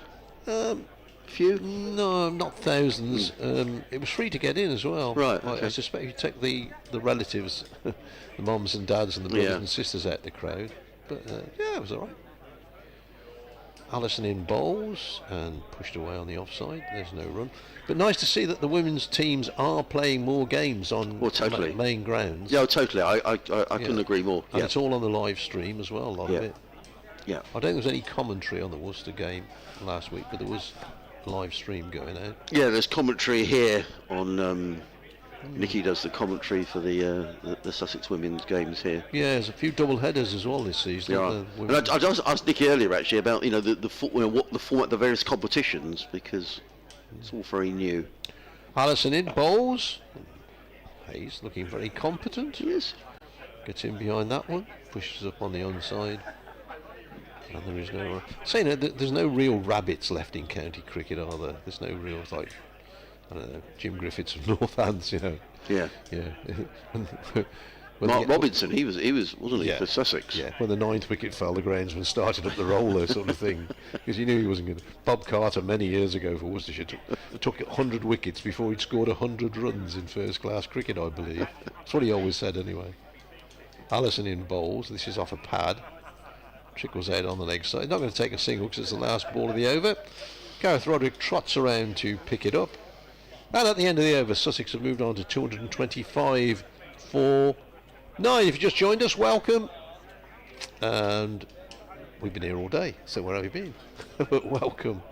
Few? No, not thousands. It was free to get in as well. Right, okay. I suspect you take the relatives, the mums and dads and the brothers and sisters out the crowd. But yeah, it was all right. Allison in bowls and pushed away on the offside. There's no run. But nice to see that the women's teams are playing more games on main grounds. Yeah, totally. I couldn't agree more. And it's all on the live stream as well, a lot of it. Yeah. I don't think there was any commentary on the Worcester game last week, but there was live stream going out. Yeah, there's commentary here on. Nikki does the commentary for the Sussex women's games here. Yeah, there's a few double headers as well this season. Yeah. And I just asked Nikki earlier actually about what the format of the various competitions, because it's all very new. Allison in bowls. Hayes looking very competent. Yes. Gets in behind that one, pushes up on the onside. And there is no... Saying that there's no real rabbits left in county cricket, are there? There's no real, like, I don't know, Jim Griffiths from Northants, Yeah. Yeah. Mark Robinson, he was, wasn't he, for Sussex? Yeah. When the 9th wicket fell, the groundsman started up the roller, sort of thing, because he knew he wasn't going to. Bob Carter, many years ago for Worcestershire, took 100 wickets before he'd scored 100 runs in first-class cricket, I believe. That's what he always said, anyway. Allison in bowls. This is off a pad. Trickles out on the leg side. Not going to take a single because it's the last ball of the over. Gareth Roderick trots around to pick it up. And at the end of the over, Sussex have moved on to 225 for 9. If you just joined us, welcome. And we've been here all day, so where have you been? But welcome.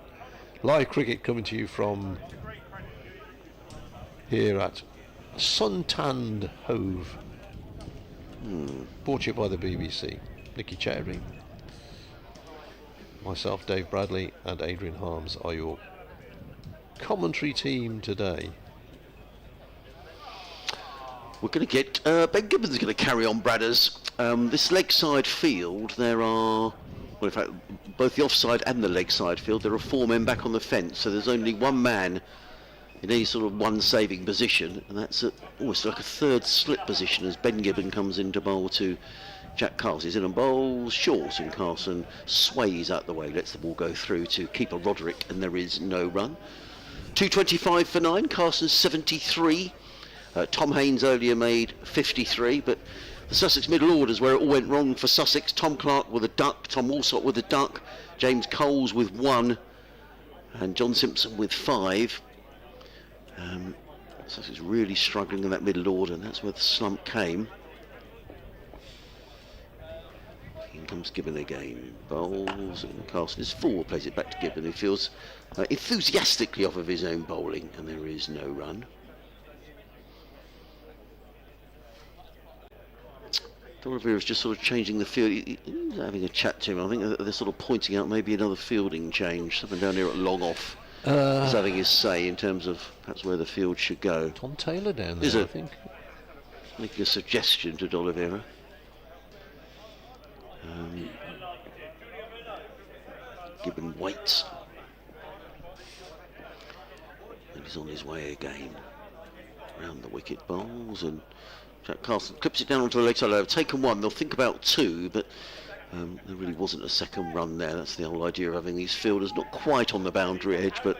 Live cricket coming to you from here at Suntanned Hove. Brought to you by the BBC. Nicky Chowdhury, myself, Dave Bradley, and Adrian Harms are your commentary team today. We're going to get Ben Gibbons is going to carry on, Bradders. This leg side field, there are, well, in fact, both the offside and the leg side field, there are 4 men back on the fence, so there's only 1 man in any sort of one saving position, and that's almost like a third slip position as Ben Gibbon comes into bowl to Jack Carson. He's in and bowls short, and Carson sways out the way, lets the ball go through to keeper Roderick, and there is no run. 225 for 9, Carson's 73. Tom Haynes earlier made 53, but the Sussex middle orders where it all went wrong for Sussex. Tom Clark with a duck, Tom Walsott with a duck, James Coles with 1, and John Simpson with 5. Sussex really struggling in that middle order, and that's where the slump came. In comes Gibbon again, bowls, and Carson is forward, plays it back to Gibbon, who feels enthusiastically off of his own bowling, and there is no run. D'Oliveira is just sort of changing the field. He's having a chat to him. I think they're sort of pointing out maybe another fielding change. Something down here at long off. is having his say in terms of perhaps where the field should go. Tom Taylor down there, Is it? I think. Making a suggestion to D'Oliveira. Gibbon waits. And he's on his way again. Round the wicket bowls, and Jack Carson clips it down onto the leg side. They've taken one, they'll think about two, but there really wasn't a second run there. That's the whole idea of having these fielders not quite on the boundary edge, but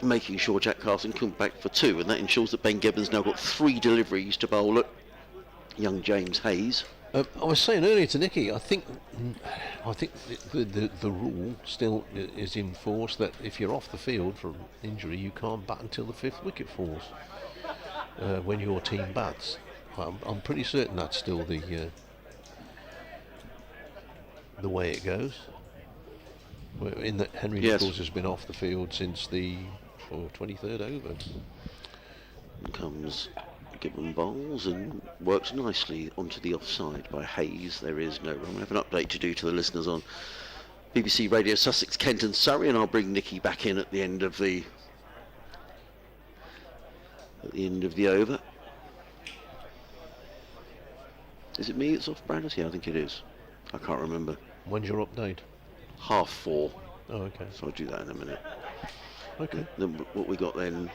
making sure Jack Carson comes back for two, and that ensures that Ben Gibbon's now got 3 deliveries to bowl at young James Hayes. I was saying earlier to Nicky, I think the rule still is in force that if you're off the field from injury, you can't bat until the 5th wicket falls when your team bats. I'm pretty certain that's still the way it goes. In that Henry Nichols has been off the field since the 23rd over. And comes Gibbon bowls and works nicely onto the offside by Hayes. There is no run. We have an update to do to the listeners on BBC Radio Sussex, Kent and Surrey, and I'll bring Nicky back in at the end of the over. Is it me that's off, Brandon? Yeah, I think it is. I can't remember. When's your update? 4:30. Oh, okay. So I'll do that in a minute. Okay. Then what we got then?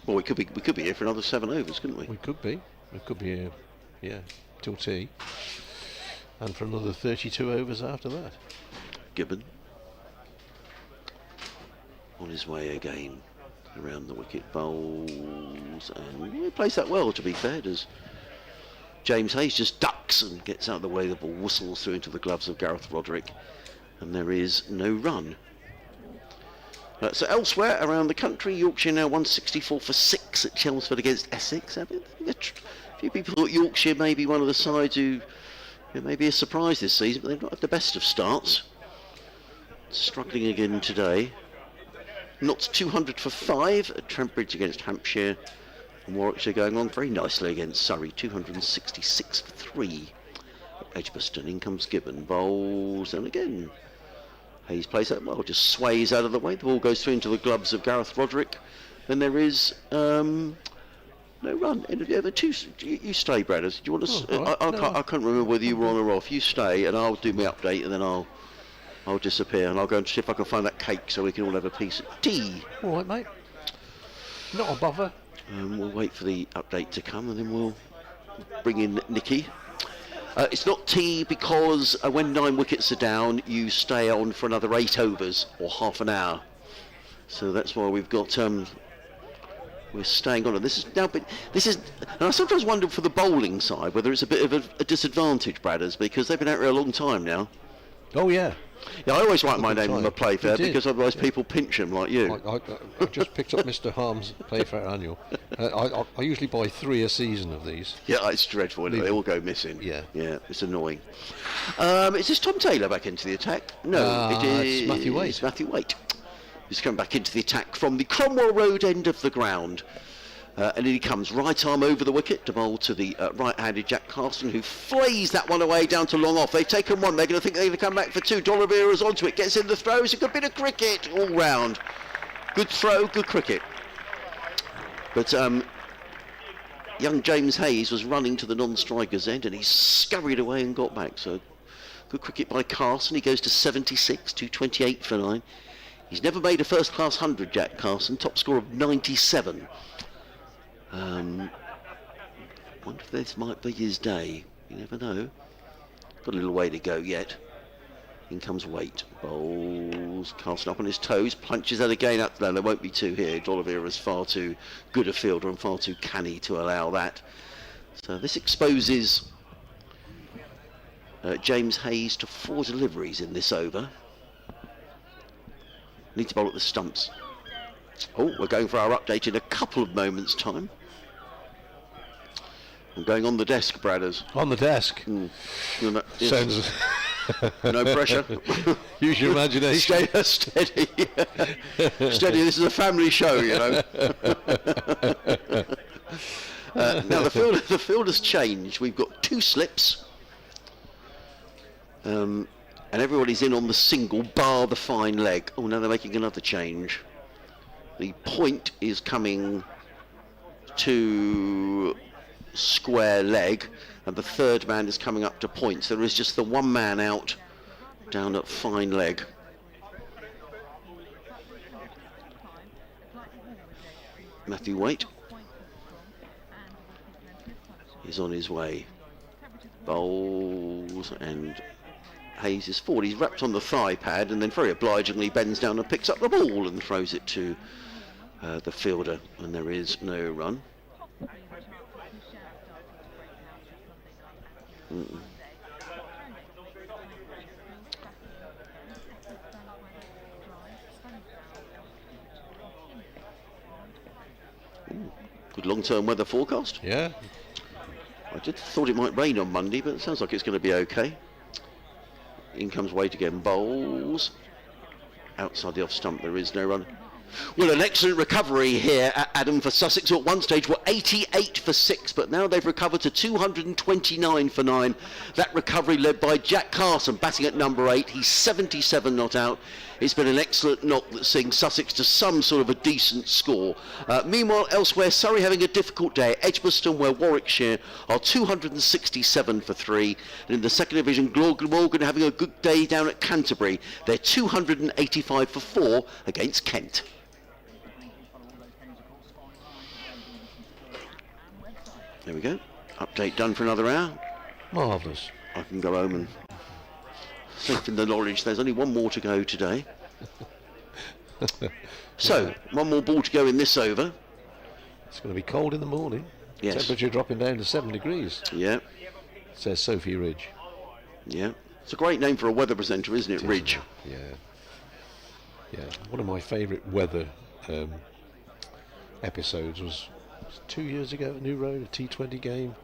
Well, we could be here for another 7 overs, couldn't we? We could be. We could be here, yeah, till tea. And for another 32 overs after that. Gibbon on his way again around the wicket bowls, and he plays that well, to be fair. Does James Hayes just ducks and gets out of the way. The ball whistles through into the gloves of Gareth Roderick, and there is no run. So elsewhere around the country, Yorkshire now 164 for 6 at Chelmsford against Essex. A few people thought Yorkshire may be one of the sides who may be a surprise this season, but they've not had the best of starts. Struggling again today. Notts 200 for 5 at Trentbridge against Hampshire. And Warwickshire going on very nicely against Surrey, 266 for 3 at Edgbaston. In comes Gibbon, bowls, and again Hayes plays that well, just sways out of the way. The ball goes through into the gloves of Gareth Roderick. Then there is no run. You stay, Bradders. Do you want to? I can't remember whether you were on or off. You stay, and I'll do my update, and then I'll disappear, and I'll go and see if I can find that cake so we can all have a piece of tea. All right, mate. Not a bother. We'll wait for the update to come, and then we'll bring in Nicky. It's not tea because when 9 wickets are down, you stay on for another 8 overs or half an hour. So that's why we've got we're staying on. And I sometimes wonder for the bowling side whether it's a bit of a disadvantage, Bradders, because they've been out here a long time now. Oh yeah. Yeah, I always write my name on the Playfair because otherwise people pinch them like you. I just picked up Mr. Harm's Playfair Annual. I usually buy 3 a season of these. Yeah, it's dreadful. They all go missing. Yeah, it's annoying. Is this Tom Taylor back into the attack? No, it is it's Matthew Waite. It's Matthew Waite. He's coming back into the attack from the Cromwell Road end of the ground. And he comes right arm over the wicket to bowl to the right-handed Jack Carson, who flays that one away down to long off. They've taken one. They're going to think they're going to come back for 2. D'Oliveira's onto it, gets in the throw. It's a good bit of cricket all round. Good throw, good cricket. But young James Hayes was running to the non-striker's end, and he scurried away and got back. So good cricket by Carson. He goes to 76, 228 for 9. He's never made a first-class 100, Jack Carson. Top score of 97. Wonder if this might be his day. You never know. Got a little way to go yet. In comes Waite. Bowls. Carson up on his toes. Punches that again up. No, there won't be 2 here. D'Oliveira's far too good a fielder and far too canny to allow that. So this exposes James Hayes to 4 deliveries in this over. Need to bowl at the stumps. Oh, we're going for our update in a couple of moments' time. I'm going on the desk, Bradders. On the desk? Sounds... No pressure. Use your imagination. Steady. Steady, this is a family show, you know. Now, the field has changed. We've got 2 slips. And And everybody's in on the single, bar the fine leg. Oh, now they're making another change. The point is coming to square leg, and the third man is coming up to points. There is just the one man out down at fine leg. Matthew Waite is on his way. Bowls, and Hayes is forward. He's wrapped on the thigh pad and then very obligingly bends down and picks up the ball and throws it to the fielder, and there is no run. Good long-term weather forecast. Yeah. I thought it might rain on Monday, but it sounds like it's going to be okay. In comes Waite again, bowls. Outside the off stump, there is no run. Well, an excellent recovery here, Adam, for Sussex, who at one stage were 88 for 6, but now they've recovered to 229 for 9. That recovery led by Jack Carson, batting at number 8. He's 77 not out. It's been an excellent knock that's seeing Sussex to some sort of a decent score. Meanwhile, elsewhere, Surrey having a difficult day. Edgbaston, where Warwickshire are 267 for 3. And in the second division, Glamorgan having a good day down at Canterbury. They're 285 for 4 against Kent. There we go. Update done for another hour. Marvellous. I can go home and sleep in the knowledge there's only one more to go today. So, one more ball to go in this over. It's going to be cold in the morning. Yes. Temperature dropping down to 7 degrees, Yeah, says Sophie Ridge. yeah. It's a great name for a weather presenter, isn't it, Ridge? Yeah. Yeah. One of my favourite weather episodes was 2 years ago at New Road, a T20 game,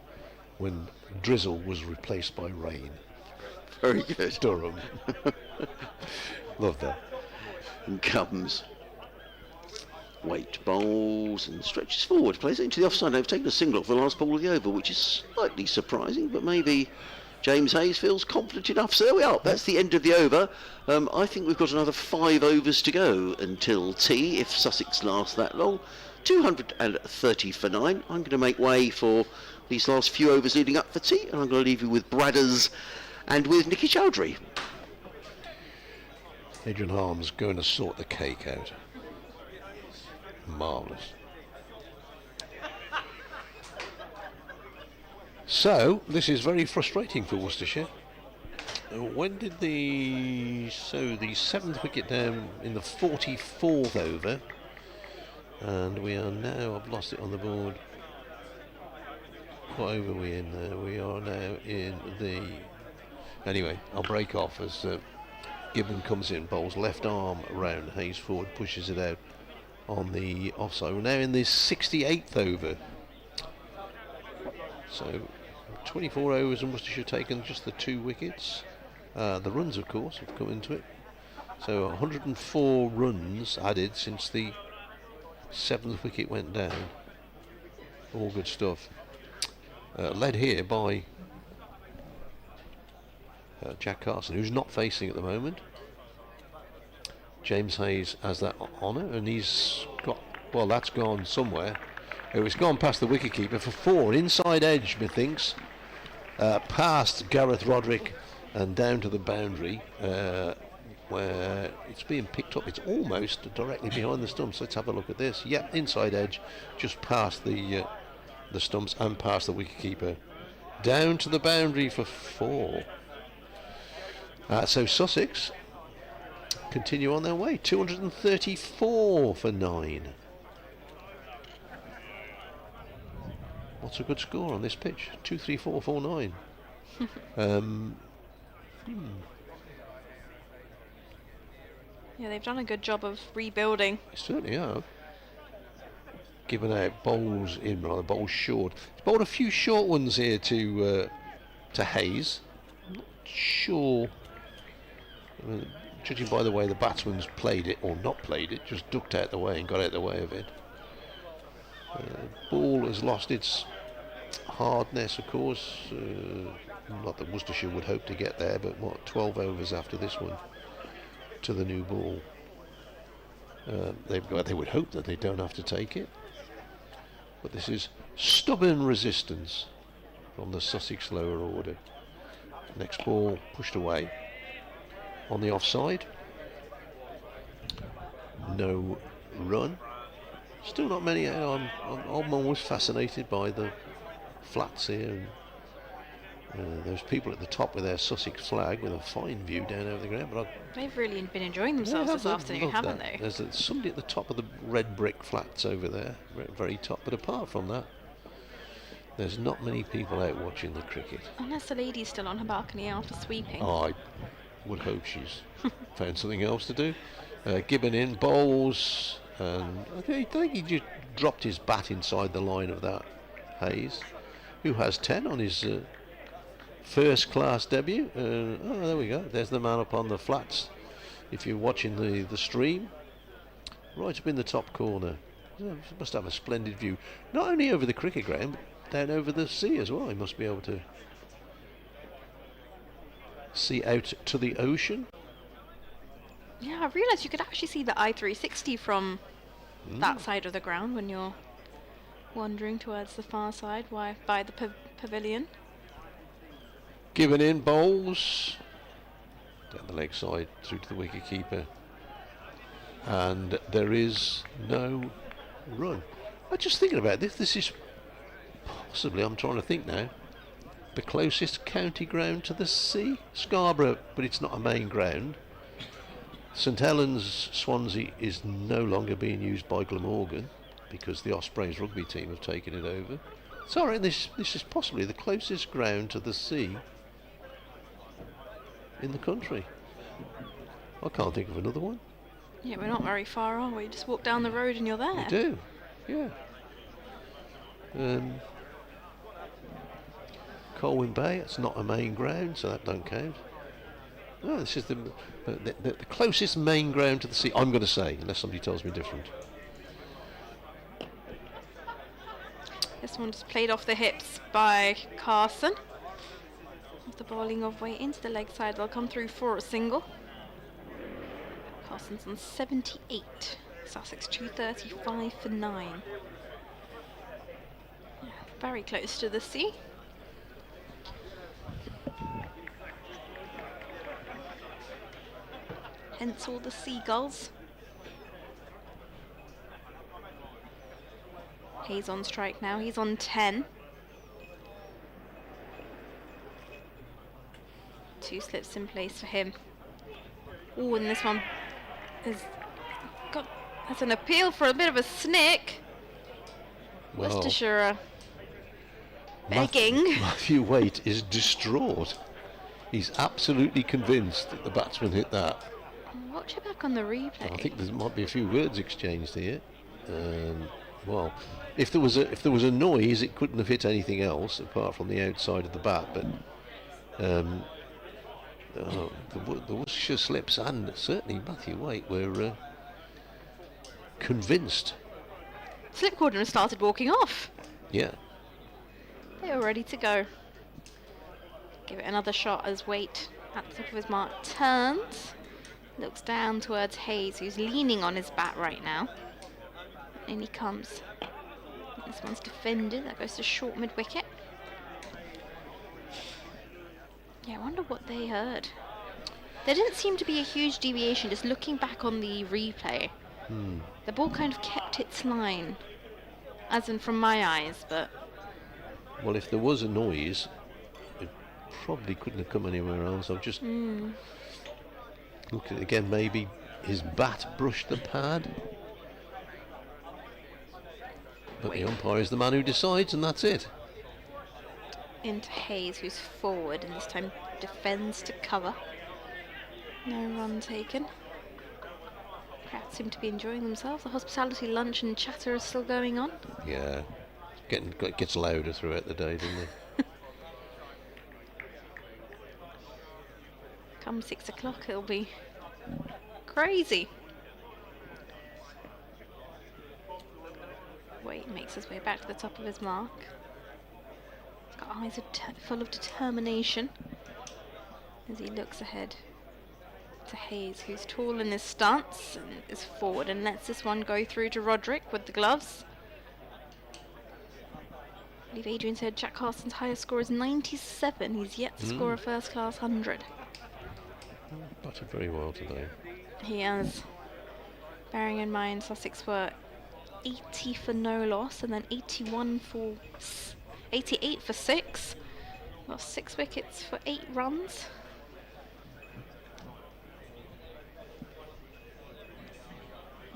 when drizzle was replaced by rain. Very good. Durham. Love that. And comes Waite, bowls and stretches forward, plays it into the offside. They've taken a single off the last ball of the over, which is slightly surprising, but maybe James Hayes feels confident enough. So there we are. That's the end of the over. I think we've got another 5 overs to go until tea, if Sussex lasts that long. 230 for 9. I'm going to make way for these last few overs leading up for tea, and I'm going to leave you with Bradders and with Nicky Chowdhury. Adrian Harm's going to sort the cake out. Marvellous. So, this is very frustrating for Worcestershire. When did the 7th wicket down in the 44th over, and we are now, I've lost it on the board. What over are we in there? We are now in the... Anyway, I'll break off as Gibbon comes in, bowls left arm round, Hayes forward, pushes it out on the offside. We're now in the 68th over. So 24 overs and Worcestershire taken just the 2 wickets. The runs, of course, have come into it. So 104 runs added since the 7th wicket went down. All good stuff. Led here by Jack Carson, who's not facing at the moment. James Hayes has that honour, and he's got, well, that's gone somewhere. It's gone past the wicketkeeper for 4, inside edge, methinks, past Gareth Roderick and down to the boundary, where it's being picked up. It's almost directly behind the stumps. Let's have a look at this. Yep, inside edge, just past the stumps and past the wicketkeeper, down to the boundary for 4. So Sussex continue on their way, 234 for 9. What's a good score on this pitch? 23449. Yeah, they've done a good job of rebuilding. They certainly are. Giving out bowls in, rather bowls short. He's bowled a few short ones here to Hayes. I'm not sure. Judging by the way the batsman's played it, or not played it, just ducked out the way and got out the way of it. Ball has lost its hardness, of course. not that Worcestershire would hope to get there, but what, 12 overs after this one to the new ball. They would hope that they don't have to take it, but this is stubborn resistance from the Sussex lower order. Next ball pushed away on the offside. No run. Still not many. I'm always fascinated by the flats here. And, those people at the top with their Sussex flag with a fine view down over the ground. But They've really been enjoying themselves this afternoon, haven't they? There's somebody at the top of the red brick flats over there, very top. But apart from that, there's not many people out watching the cricket. Unless the lady's still on her balcony after sweeping. Oh, I would hope she's found something else to do. Gibbon in, bowls, and I think he just dropped his bat inside the line of that. Hayes, who has 10 on his first class debut. Oh, there we go. There's the man up on the flats. If you're watching the stream, right up in the top corner. Oh, must have a splendid view, not only over the cricket ground, but down over the sea as well. He must be able to see out to the ocean. Yeah, I realised you could actually see the I-360 from that side of the ground when you're wandering towards the far side by the pavilion. Given in, bowls down the leg side through to the wicket keeper, and there is no run. I'm just thinking about this. This is possibly, I'm trying to think now, the closest county ground to the sea. Scarborough, but it's not a main ground. St Helens, Swansea is no longer being used by Glamorgan because the Ospreys rugby team have taken it over. Sorry, this is possibly the closest ground to the sea in the country. I can't think of another one. Yeah, we're not very far, are we? Just walk down the road and you're there. We do, yeah. Colwyn Bay, it's not a main ground, so that don't count. No, this is the closest main ground to the sea, I'm going to say, unless somebody tells me different. This one just played off the hips by Carson. With the bowling of way into the leg side, they'll come through for a single. Carson's on 78. Sussex 235 for 9. Yeah, very close to the sea. Hence all the seagulls. Hayes on strike now, he's on 10. 2 slips in place for him. Oh, and this one has an appeal for a bit of a snick. Well, Worcestershire begging. Matthew Waite is distraught. He's absolutely convinced that the batsman hit that. Watch it back on the replay. I think there might be a few words exchanged here. Well, if there was a noise, it couldn't have hit anything else apart from the outside of the bat. But the Worcestershire slips and certainly Matthew Waite were convinced. Slip coordinator started walking off. Yeah. They were ready to go. Give it another shot as Waite at the top of his mark turns. Looks down towards Hayes, who's leaning on his bat right now. In he comes. This one's defended. That goes to short mid-wicket. Yeah, I wonder what they heard. There didn't seem to be a huge deviation, just looking back on the replay. The ball kind of kept its line, as in from my eyes, but... Well, if there was a noise, it probably couldn't have come anywhere else. I've just... Look at it again, maybe his bat brushed the pad. But the umpire is the man who decides, and that's it. Into Hayes, who's forward, and this time defends to cover. No run taken. Crowd seem to be enjoying themselves. The hospitality lunch and chatter is still going on. Yeah, it gets louder throughout the day, doesn't it? Come 6 o'clock, it'll be crazy. Wait, makes his way back to the top of his mark. Got eyes full of determination as he looks ahead to Hayes, who's tall in his stance and is forward and lets this one go through to Roderick with the gloves. I believe Adrian said Jack Carson's highest score is 97. He's yet to score a first-class 100. Batted very well today. He has. Bearing in mind Sussex were 80 for no loss and then 88 for 6. Lost 6 wickets for 8 runs.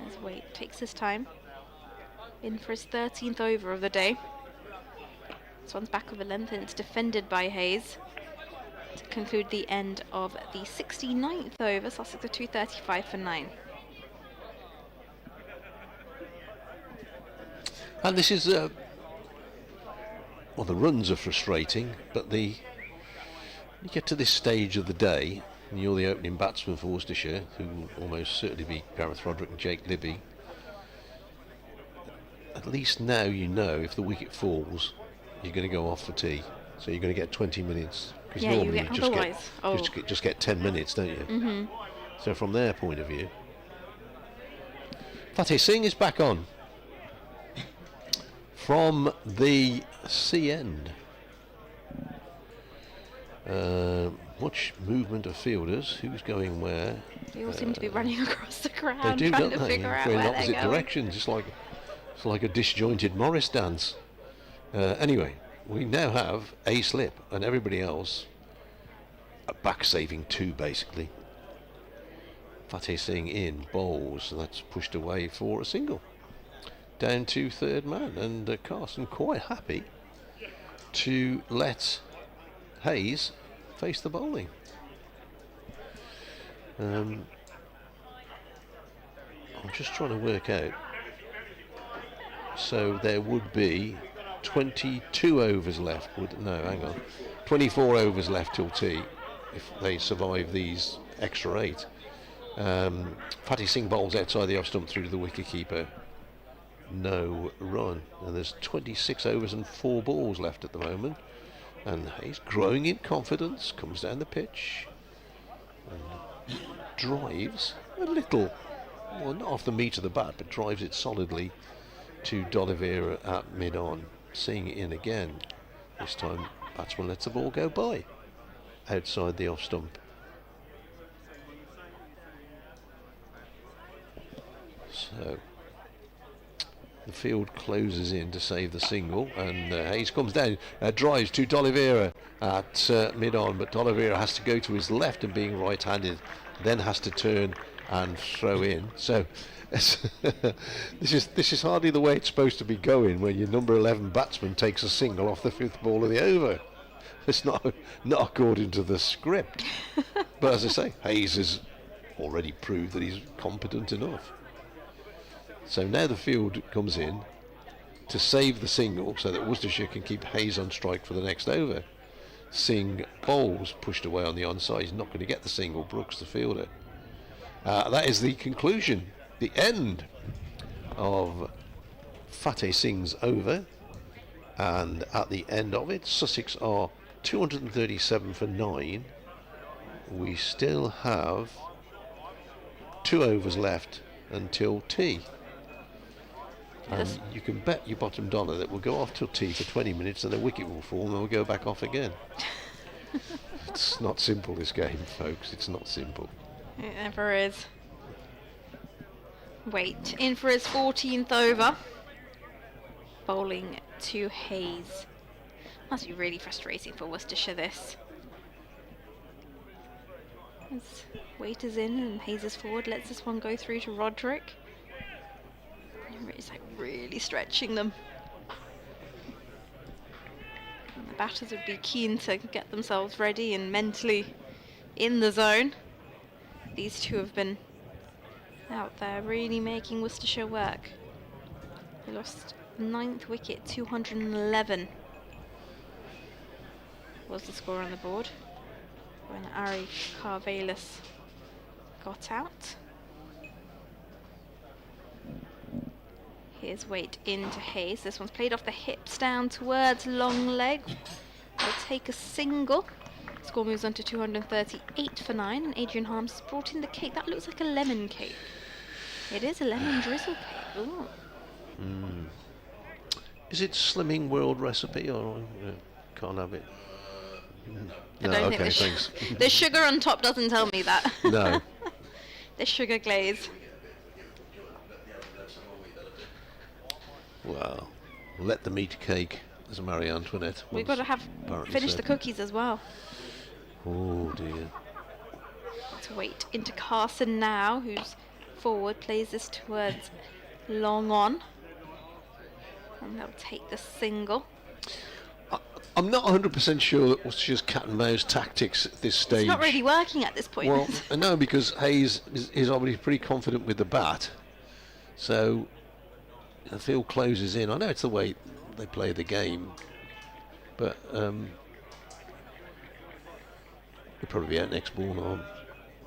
As Waite takes his time. In for his 13th over of the day. This one's back of the length and it's defended by Hayes. To conclude the end of the 69th over, Sussex are 235 for 9. And this is, well, the runs are frustrating, but you get to this stage of the day, and you're the opening batsman for Worcestershire, who will almost certainly be Gareth Roderick and Jake Libby. At least now you know if the wicket falls, you're going to go off for tea. So you're going to get 20 minutes. Because normally you just get 10 minutes, don't you? Mm-hmm. So from their point of view, Fateh Singh is back on. From the C end. Much movement of fielders. Who's going where? They all seem to be running across the ground, they do, trying don't to they? figure out In where opposite they're going. directions. It's like a disjointed Morris dance. Anyway, we now have a slip, and everybody else a back saving 2 basically. Fateh Singh in bowls, and that's pushed away for a single. Down to third man, and Carson quite happy to let Hayes face the bowling. I'm just trying to work out. So there would be 22 overs left. Hang on. 24 overs left till tea if they survive these extra 8. Fateh Singh bowls outside the off stump through to the wicketkeeper. No run, and there's 26 overs and 4 balls left at the moment, and he's growing in confidence, comes down the pitch and drives a little, well, not off the meat of the bat, but drives it solidly to D'Oliveira at mid-on. Seeing it in again, this time batsman lets the ball go by outside the off stump. So the field closes in to save the single, and Hayes comes down, drives to D'Oliveira at mid-on, but D'Oliveira has to go to his left, and being right-handed then has to turn and throw in. So this is hardly the way it's supposed to be going when your number 11 batsman takes a single off the 5th ball of the over. It's not according to the script. But as I say, Hayes has already proved that he's competent enough. So now the field comes in to save the single so that Worcestershire can keep Hayes on strike for the next over. Singh bowls, pushed away on the onside. He's not going to get the single. Brooks, the fielder. That is the conclusion, the end of Fateh Singh's over. And at the end of it, Sussex are 237 for 9. We still have 2 overs left until tea. And you can bet your bottom dollar that we'll go off till tea for 20 minutes and the wicket will fall and we'll go back off again. It's not simple, this game, folks. It's not simple. It never is. Waite in for his 14th over. Bowling to Hayes. Must be really frustrating for Worcestershire, this. As Waite is in and Hayes is forward, lets this one go through to Roderick. It's like really stretching them. And the batters would be keen to get themselves ready and mentally in the zone. These two have been out there really making Worcestershire work. They lost 9th wicket, 211 was the score on the board when Ari Carvelis got out. Here's Waite into Hayes. This one's played off the hips down towards long leg. He'll take a single. Score moves on to 238 for 9, and Adrian Harms has brought in the cake. That looks like a lemon cake. It is a lemon drizzle cake. Ooh. Is it Slimming World recipe or can't have it? I No, don't okay, think thanks. the sugar on top doesn't tell me that. No. The sugar glaze. Well, let them eat cake, as Marie Antoinette. We've got to finish the said. cookies as well. Oh dear. Let's wait into Carson now, who's forward, plays this towards long on. And they'll take the single. I'm not 100% sure that was just cat and mouse tactics at this stage. It's not really working at this point. Well, I know, because Hayes is obviously pretty confident with the bat. So the field closes in. I know it's the way they play the game, but he'll probably be out next ball and I'll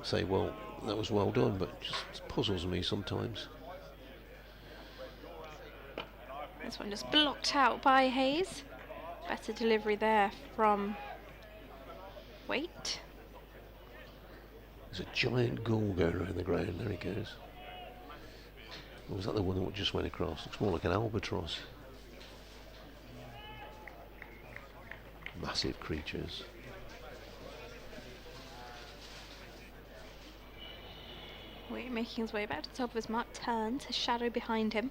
say, well, that was well done, but it just puzzles me sometimes. This one just blocked out by Hayes. Better delivery there from Waite. There's a giant gull going around the ground. There he goes. Or was that the one that just went across? Looks more like an albatross. Massive creatures. Waite making his way back to the top of his mark, turns, his shadow behind him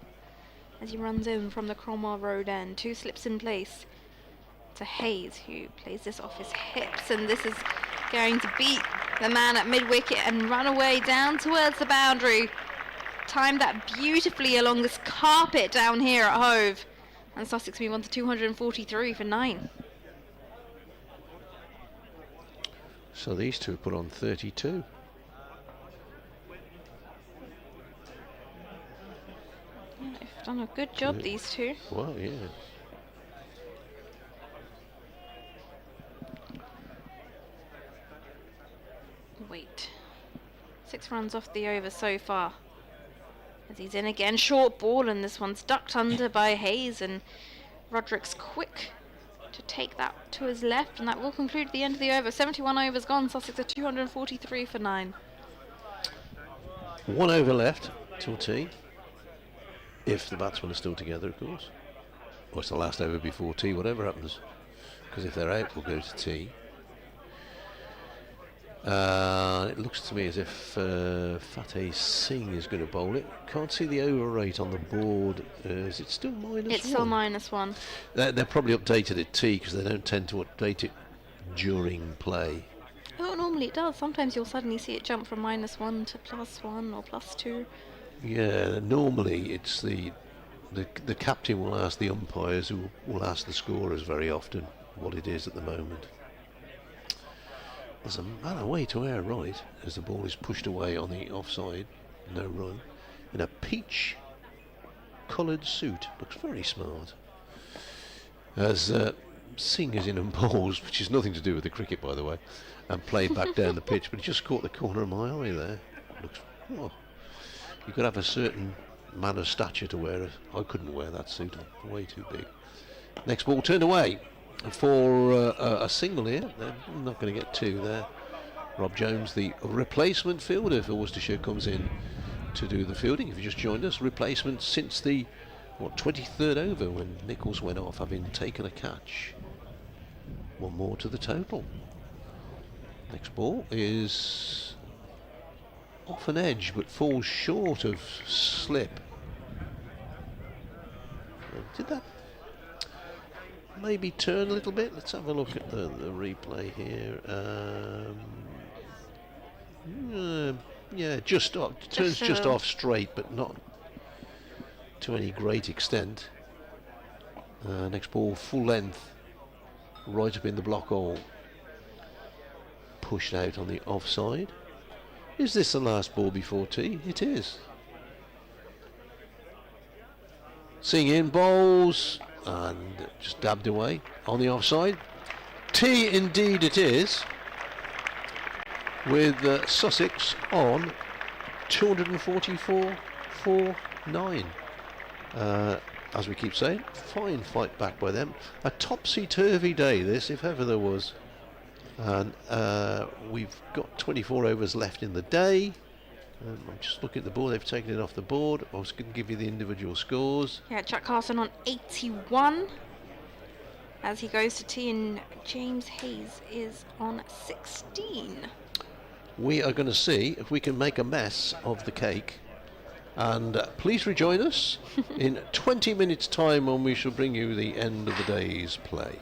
as he runs in from the Cromwell Road end. 2 slips in place to Hayes, who plays this off his hips, and this is going to beat the man at mid-wicket and run away down towards the boundary. Timed that beautifully along this carpet down here at Hove, and Sussex move on to 243 for 9. So these two put on 32. They've done a good job, these two. Wow, yeah. Wait. 6 runs off the over so far. As he's in again, short ball, and this one's ducked under by Hayes, and Roderick's quick to take that to his left, and that will conclude the end of the over. 71 overs gone, Sussex are 243 for 9. 1 over left till tea. If the batsmen are still together, of course. Or it's the last over before tea, whatever happens. Because if they're out, we'll go to tea. It looks to me as if Fateh Singh is going to bowl it. Can't see the over rate on the board. Is it still -1? It's still -1. They're probably updated at tea, because they don't tend to update it during play. Oh, normally it does. Sometimes you'll suddenly see it jump from -1 to +1 or +2. Yeah, normally it's the captain will ask the umpires, who will ask the scorers very often what it is at the moment. There's a man away to our right as the ball is pushed away on the offside, no run, in a peach coloured suit. Looks very smart. As Singh is in and bowls, which is nothing to do with the cricket, by the way, and played back down the pitch, but he just caught the corner of my eye there. Looks, oh, you could have a certain man of stature to wear it. I couldn't wear that suit, I'm way too big. Next ball turned away for a single here. They're not going to get 2 there. Rob Jones, the replacement fielder for Worcestershire, comes in to do the fielding. If you just joined us, replacement since the 23rd over, when Nichols went off, having taken a catch. 1 more to the total. Next ball is off an edge, but falls short of slip. Did that maybe turn a little bit? Let's have a look at the replay here. Yeah, just off, turns just off straight, but not to any great extent. Next ball, full length, right up in the block hole. Pushed out on the offside. Is this the last ball before tea? It is. Singh in, bowls, and just dabbed away on the offside. Tea indeed it is, with Sussex on 244 for 9. as we keep saying, fine fight back by them. A topsy-turvy day this, if ever there was. And we've got 24 overs left in the day. I'm just looking at the board. They've taken it off the board. I was going to give you the individual scores. Yeah, Jack Carson on 81 as he goes to tee, and James Hayes is on 16. We are going to see if we can make a mess of the cake. And please rejoin us in 20 minutes' time when we shall bring you the end of the day's play.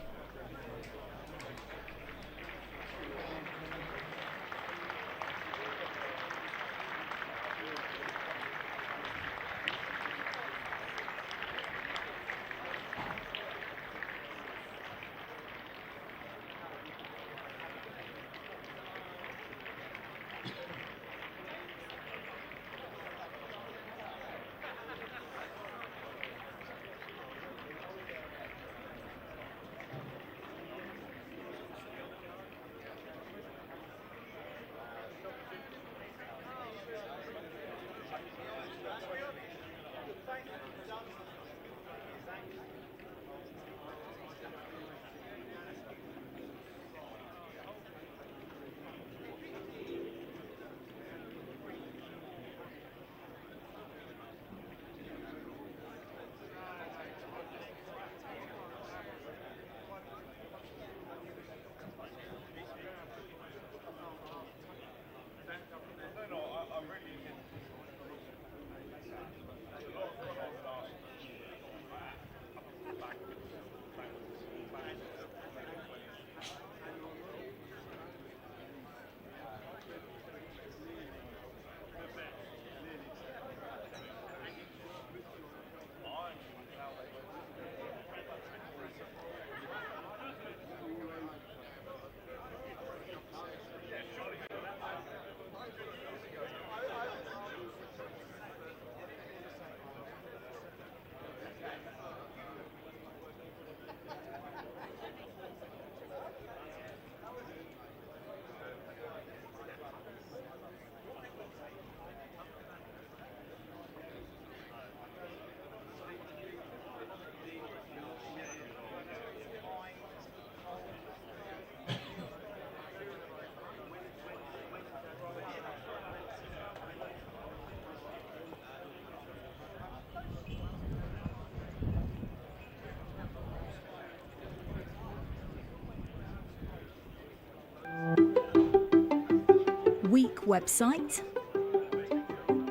Weak website?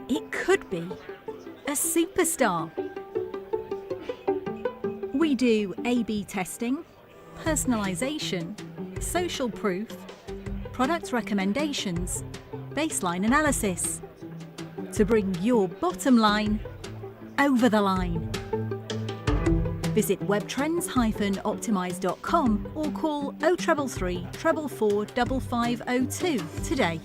It could be a superstar. We do A/B testing, personalisation, social proof, product recommendations, baseline analysis to bring your bottom line over the line. Visit webtrends-optimise.com or call 0333 444 5502 today.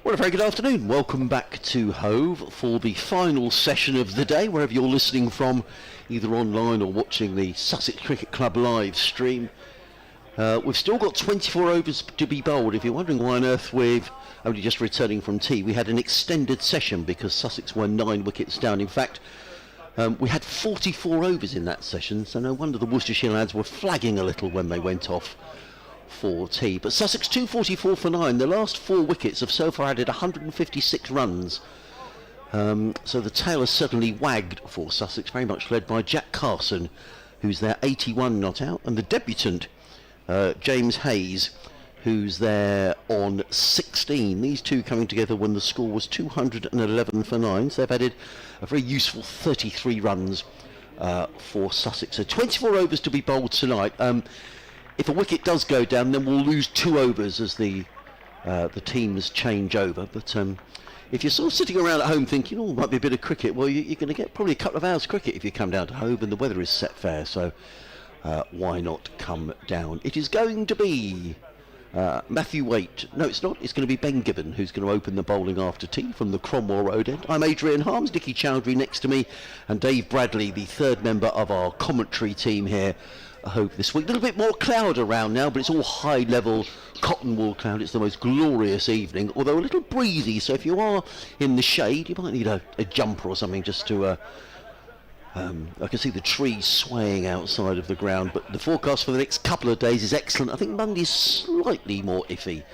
Well, a very good afternoon. Welcome back to Hove for the final session of the day, wherever you're listening from, either online or watching the Sussex Cricket Club live stream. We've still got 24 overs to be bowled. If you're wondering why on earth we've only just returning from tea, we had an extended session because Sussex were 9 wickets down. In fact, we had 44 overs in that session, so no wonder the Worcestershire lads were flagging a little when they went off for tea. But Sussex 244 for 9. The last 4 wickets have so far added 156 runs. So the tail has certainly wagged for Sussex, very much led by Jack Carson, who's their 81 not out, and the debutant James Hayes, who's there on 16. These two coming together when the score was 211 for 9. So they've added a very useful 33 runs for Sussex. So 24 overs to be bowled tonight. If a wicket does go down, then we'll lose 2 overs as the teams change over. But if you're sort of sitting around at home thinking, oh, might be a bit of cricket, well, you're going to get probably a couple of hours cricket if you come down to Hove, and the weather is set fair. So why not come down? It is going to be Matthew Waite. No, it's not. It's going to be Ben Gibbon who's going to open the bowling after tea from the Cromwell Road end. I'm Adrian Harms, Dickie Chowdhury next to me, and Dave Bradley, the third member of our commentary team here at Hove this week. A little bit more cloud around now, but it's all high level cotton wool cloud. It's the most glorious evening, although a little breezy, so if you are in the shade, you might need a jumper or something just to I can see the trees swaying outside of the ground, but the forecast for the next couple of days is excellent. I think Monday's slightly more iffy,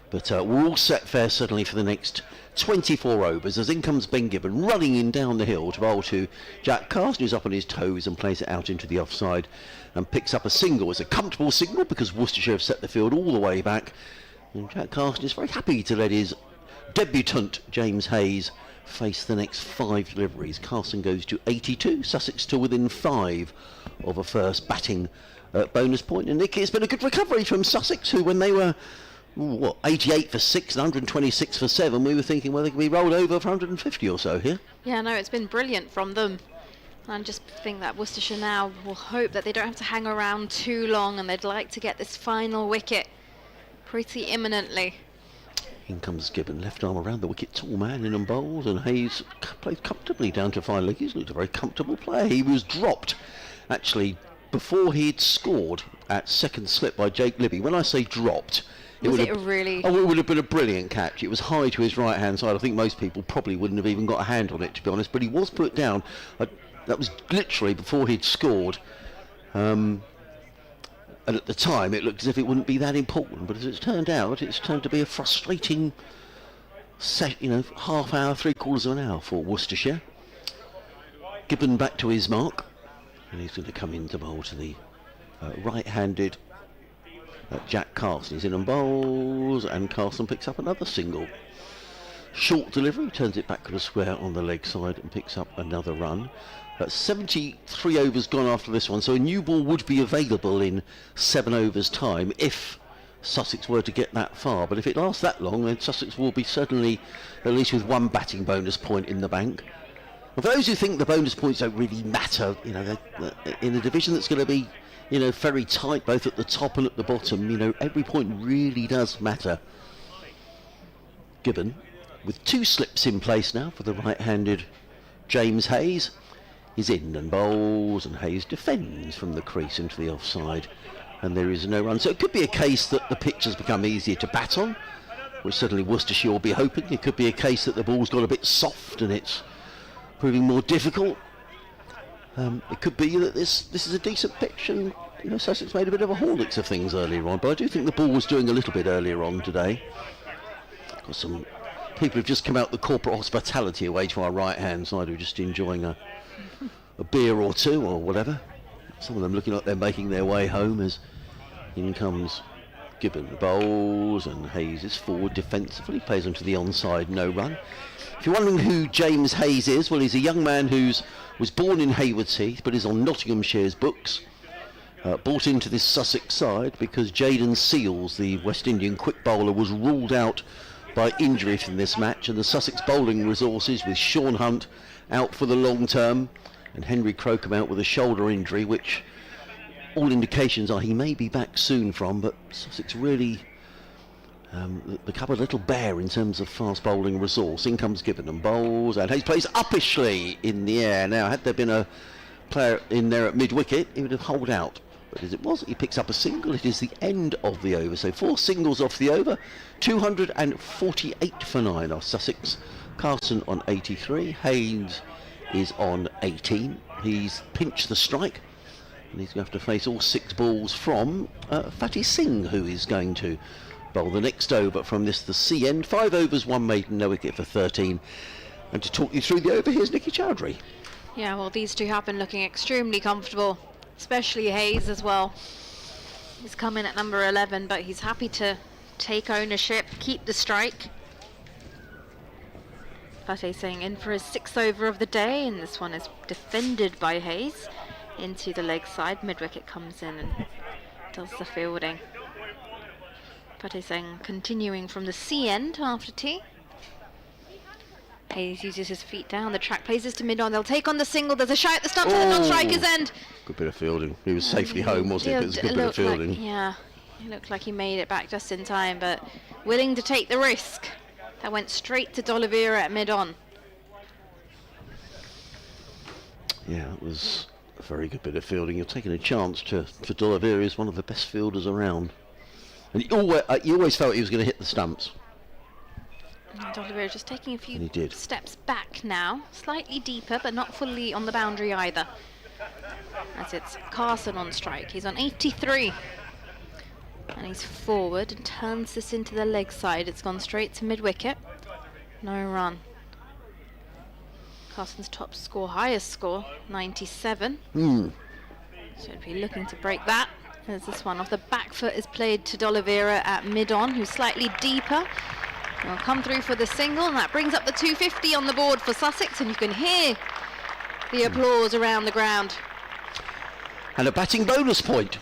but we're all set fair certainly for the next 24 overs as in comes Ben Gibbon running in down the hill to bowl to Jack Carson, who's up on his toes and plays it out into the offside and picks up a single. It's a comfortable signal because Worcestershire have set the field all the way back, and Jack Carson is very happy to let his debutant James Hayes face the next 5 deliveries. Carson goes to 82, Sussex still within 5 of a first batting bonus point. And Nick, it's been a good recovery from Sussex, who when they were 88 for 6 and 126 for 7, we were thinking, well, they could be rolled over for 150 or so here. Yeah, no, it's been brilliant from them. I just think that Worcestershire now will hope that they don't have to hang around too long, and they'd like to get this final wicket pretty imminently. In comes Gibbon, left arm around the wicket, tall man in and bowls, and Hayes plays comfortably down to 5 leg. He's looked a very comfortable player. He was dropped, actually, before he'd scored at second slip by Jake Libby. When I say dropped, it would have been a brilliant catch. It was high to his right hand side. I think most people probably wouldn't have even got a hand on it, to be honest, but he was put down. That was literally before he'd scored. And at the time it looked as if it wouldn't be that important, but as it's turned out, it's turned to be a frustrating half hour, 3/4 of an hour for Worcestershire. Gibbon back to his mark, and he's going to come in to bowl to the right-handed Jack Carson. He's in and bowls, and Carson picks up another single. Short delivery, turns it back to the square on the leg side and picks up another run. 73 overs gone after this one, so a new ball would be available in 7 overs time if Sussex were to get that far. But if it lasts that long, then Sussex will be certainly at least with 1 batting bonus point in the bank. And for those who think the bonus points don't really matter, in a division that's going to be very tight both at the top and at the bottom, every point really does matter. Gibbon with 2 slips in place now for the right-handed James Hayes. He's in and bowls, and Hayes defends from the crease into the offside, and there is no run. So it could be a case that the pitch has become easier to bat on, which certainly Worcestershire will be hoping. It could be a case that the ball's got a bit soft and it's proving more difficult. It could be that this is a decent pitch, and Sussex made a bit of a Horlicks of things earlier on, but I do think the ball was doing a little bit earlier on today. Got some people who've just come out the corporate hospitality away to our right hand side who are just enjoying a beer or 2 or whatever. Some of them looking like they're making their way home as in comes Gibbon. Bowls, and Hayes is forward defensively, plays onto the onside, no run. If you're wondering who James Hayes is, well, he's a young man was born in Haywards Heath but is on Nottinghamshire's books. Brought into this Sussex side because Jaden Seals, the West Indian quick bowler, was ruled out by injury from this match, and the Sussex bowling resources with Sean Hunt out for the long term and Henry Crocombe out with a shoulder injury, which all indications are he may be back soon from, but Sussex really become a little bare in terms of fast bowling resource. In comes Gibbon and bowls, and Hayes plays uppishly in the air. Now, had there been a player in there at mid-wicket, he would have holed out. But as it was, he picks up a single. It is the end of the over. So 4 singles off the over. 248 for 9 are Sussex. Carson on 83. Haynes is on 18. He's pinched the strike. And he's going to have to face all 6 balls from Fatty Singh, who is going to bowl the next over from this, the C end. 5 overs, 1 maiden, no wicket for 13. And to talk you through the over, here's Nikki Chowdhury. Yeah, well, these two have been looking extremely comfortable, especially Hayes as well. He's come in at number 11, but he's happy to take ownership, keep the strike. Fateh Singh in for his 6th over of the day, and this one is defended by Hayes into the leg side. Mid-wicket comes in and does the fielding. Fateh Singh continuing from the C end after tea. Hayes uses his feet down the track, plays this to mid-on. They'll take on the single. There's a shy at the stump to the non-striker's end. Good bit of fielding. He was safely home, wasn't it? It was a good bit of fielding. Yeah, it looked like he made it back just in time, but willing to take the risk. That went straight to D'Oliveira at mid-on. Yeah, it was a very good bit of fielding. You're taking a chance for D'Oliveira, is one of the best fielders around. And you always felt he was going to hit the stumps. D'Oliveira just taking a few steps back now, slightly deeper, but not fully on the boundary either. As it's Carson on strike. He's on 83. And he's forward and turns this into the leg side. It's gone straight to mid-wicket. No run. Carson's top score, highest score, 97. So he'd be looking to break that. There's this one off the back foot is played to D'Oliveira at mid-on, who's slightly deeper. He'll come through for the single, and that brings up the 250 on the board for Sussex, and you can hear the applause around the ground. And a batting bonus point,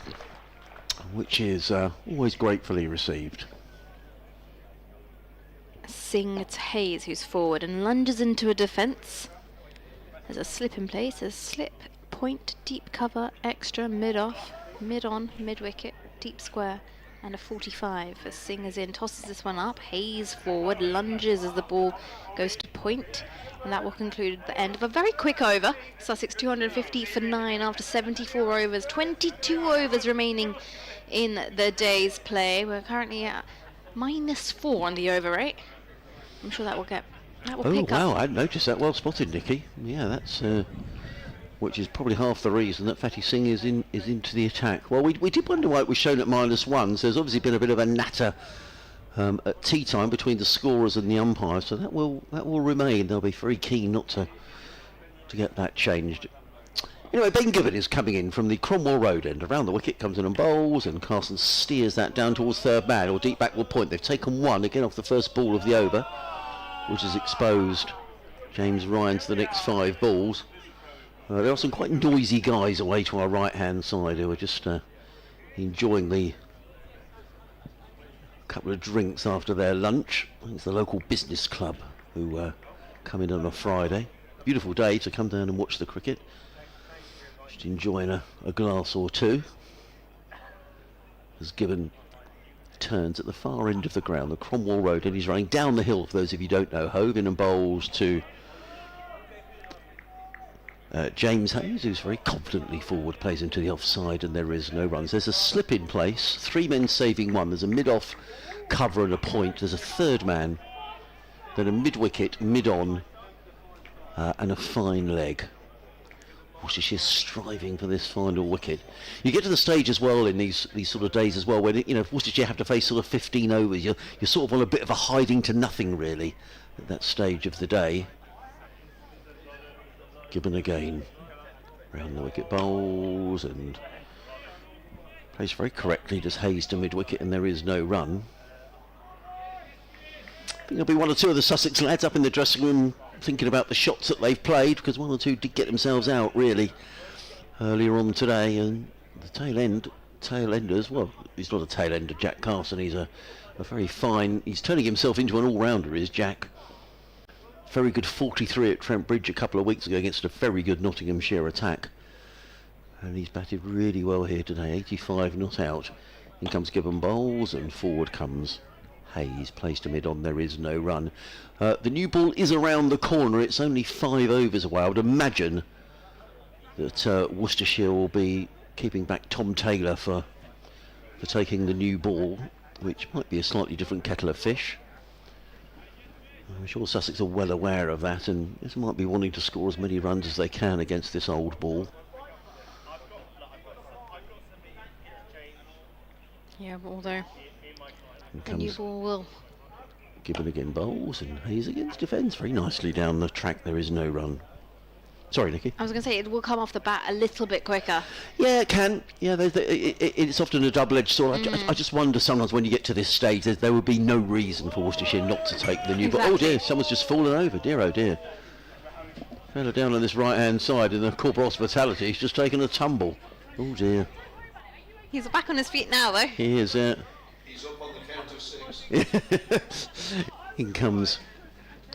which is always gratefully received. Singh to Hayes, who's forward and lunges into a defence. There's a slip in place, a slip, point, deep cover, extra, mid-off, mid-on, mid-wicket, deep square, and a 45 as Singh is in, tosses this one up. Hayes forward, lunges as the ball goes to point, and that will conclude the end of a very quick over. Sussex 250 for 9 after 74 overs, 22 overs remaining in the day's play. We're currently at -4 on the over rate. I'm sure that will pick up. Oh wow, I hadn't noticed that. Well spotted, Nikki. Yeah, that's which is probably half the reason that Fatty Singh is into the attack. Well, we did wonder why it was shown at -1. So there's obviously been a bit of a natter at tea time between the scorers and the umpires. So that will remain. They'll be very keen not to get that changed. Anyway, Ben Gibbon is coming in from the Cromwell Road end. Around the wicket, comes in and bowls, and Carson steers that down towards third man, or deep backward point. They've taken 1 again off the first ball of the over, which has exposed James Ryan to the next 5 balls. There are some quite noisy guys away to our right-hand side who are just enjoying the couple of drinks after their lunch. I think it's the local business club who come in on a Friday. Beautiful day to come down and watch the cricket. Just enjoying a glass or two. As Gibbon turns at the far end of the ground, the Cromwell Road, and he's running down the hill, for those of you who don't know. Hove in and bowls to James Hayes, who's very confidently forward, plays into the offside, and there is no runs. There's a slip in place, 3 men saving 1. There's a mid-off cover and a point. There's a third man, then a mid-wicket, mid-on, and a fine leg. Worcestershire striving for this final wicket. You get to the stage as well in these sort of days as well, when if Worcestershire have to face sort of 15 overs, you're sort of on a bit of a hiding to nothing really at that stage of the day. Gibbon again, round the wicket, bowls and plays very correctly, does Hayes to mid-wicket, and there is no run. I think there'll be 1 or 2 of the Sussex lads up in the dressing room thinking about the shots that they've played, because 1 or 2 did get themselves out really earlier on today, and the tail enders, well, he's not a tail ender, Jack Carson, he's a very fine, he's turning himself into an all-rounder, is Jack. Very good 43 at Trent Bridge a couple of weeks ago against a very good Nottinghamshire attack, and he's batted really well here today. 85 not out. In comes Gibbon, bowls, and forward comes Hayes, placed to mid on. There is no run. The new ball is around the corner. It's only 5 overs away. I would imagine that Worcestershire will be keeping back Tom Taylor for taking the new ball, which might be a slightly different kettle of fish. I'm sure Sussex are well aware of that, and just might be wanting to score as many runs as they can against this old ball. Yeah, although the new ball will. Gibbon again bowls, and Hayes against defends very nicely down the track. There is no run. Sorry, Nikki. I was going to say it will come off the bat a little bit quicker. Yeah, it can. Yeah, it's often a double-edged sword. I just wonder sometimes when you get to this stage, there would be no reason for Worcestershire not to take the new. Exactly. But oh dear, someone's just fallen over. Dear, oh dear. Fella down on this right-hand side in the corporate hospitality. He's just taken a tumble. Oh dear. He's back on his feet now, though. He is. He's up on the count of 6. In comes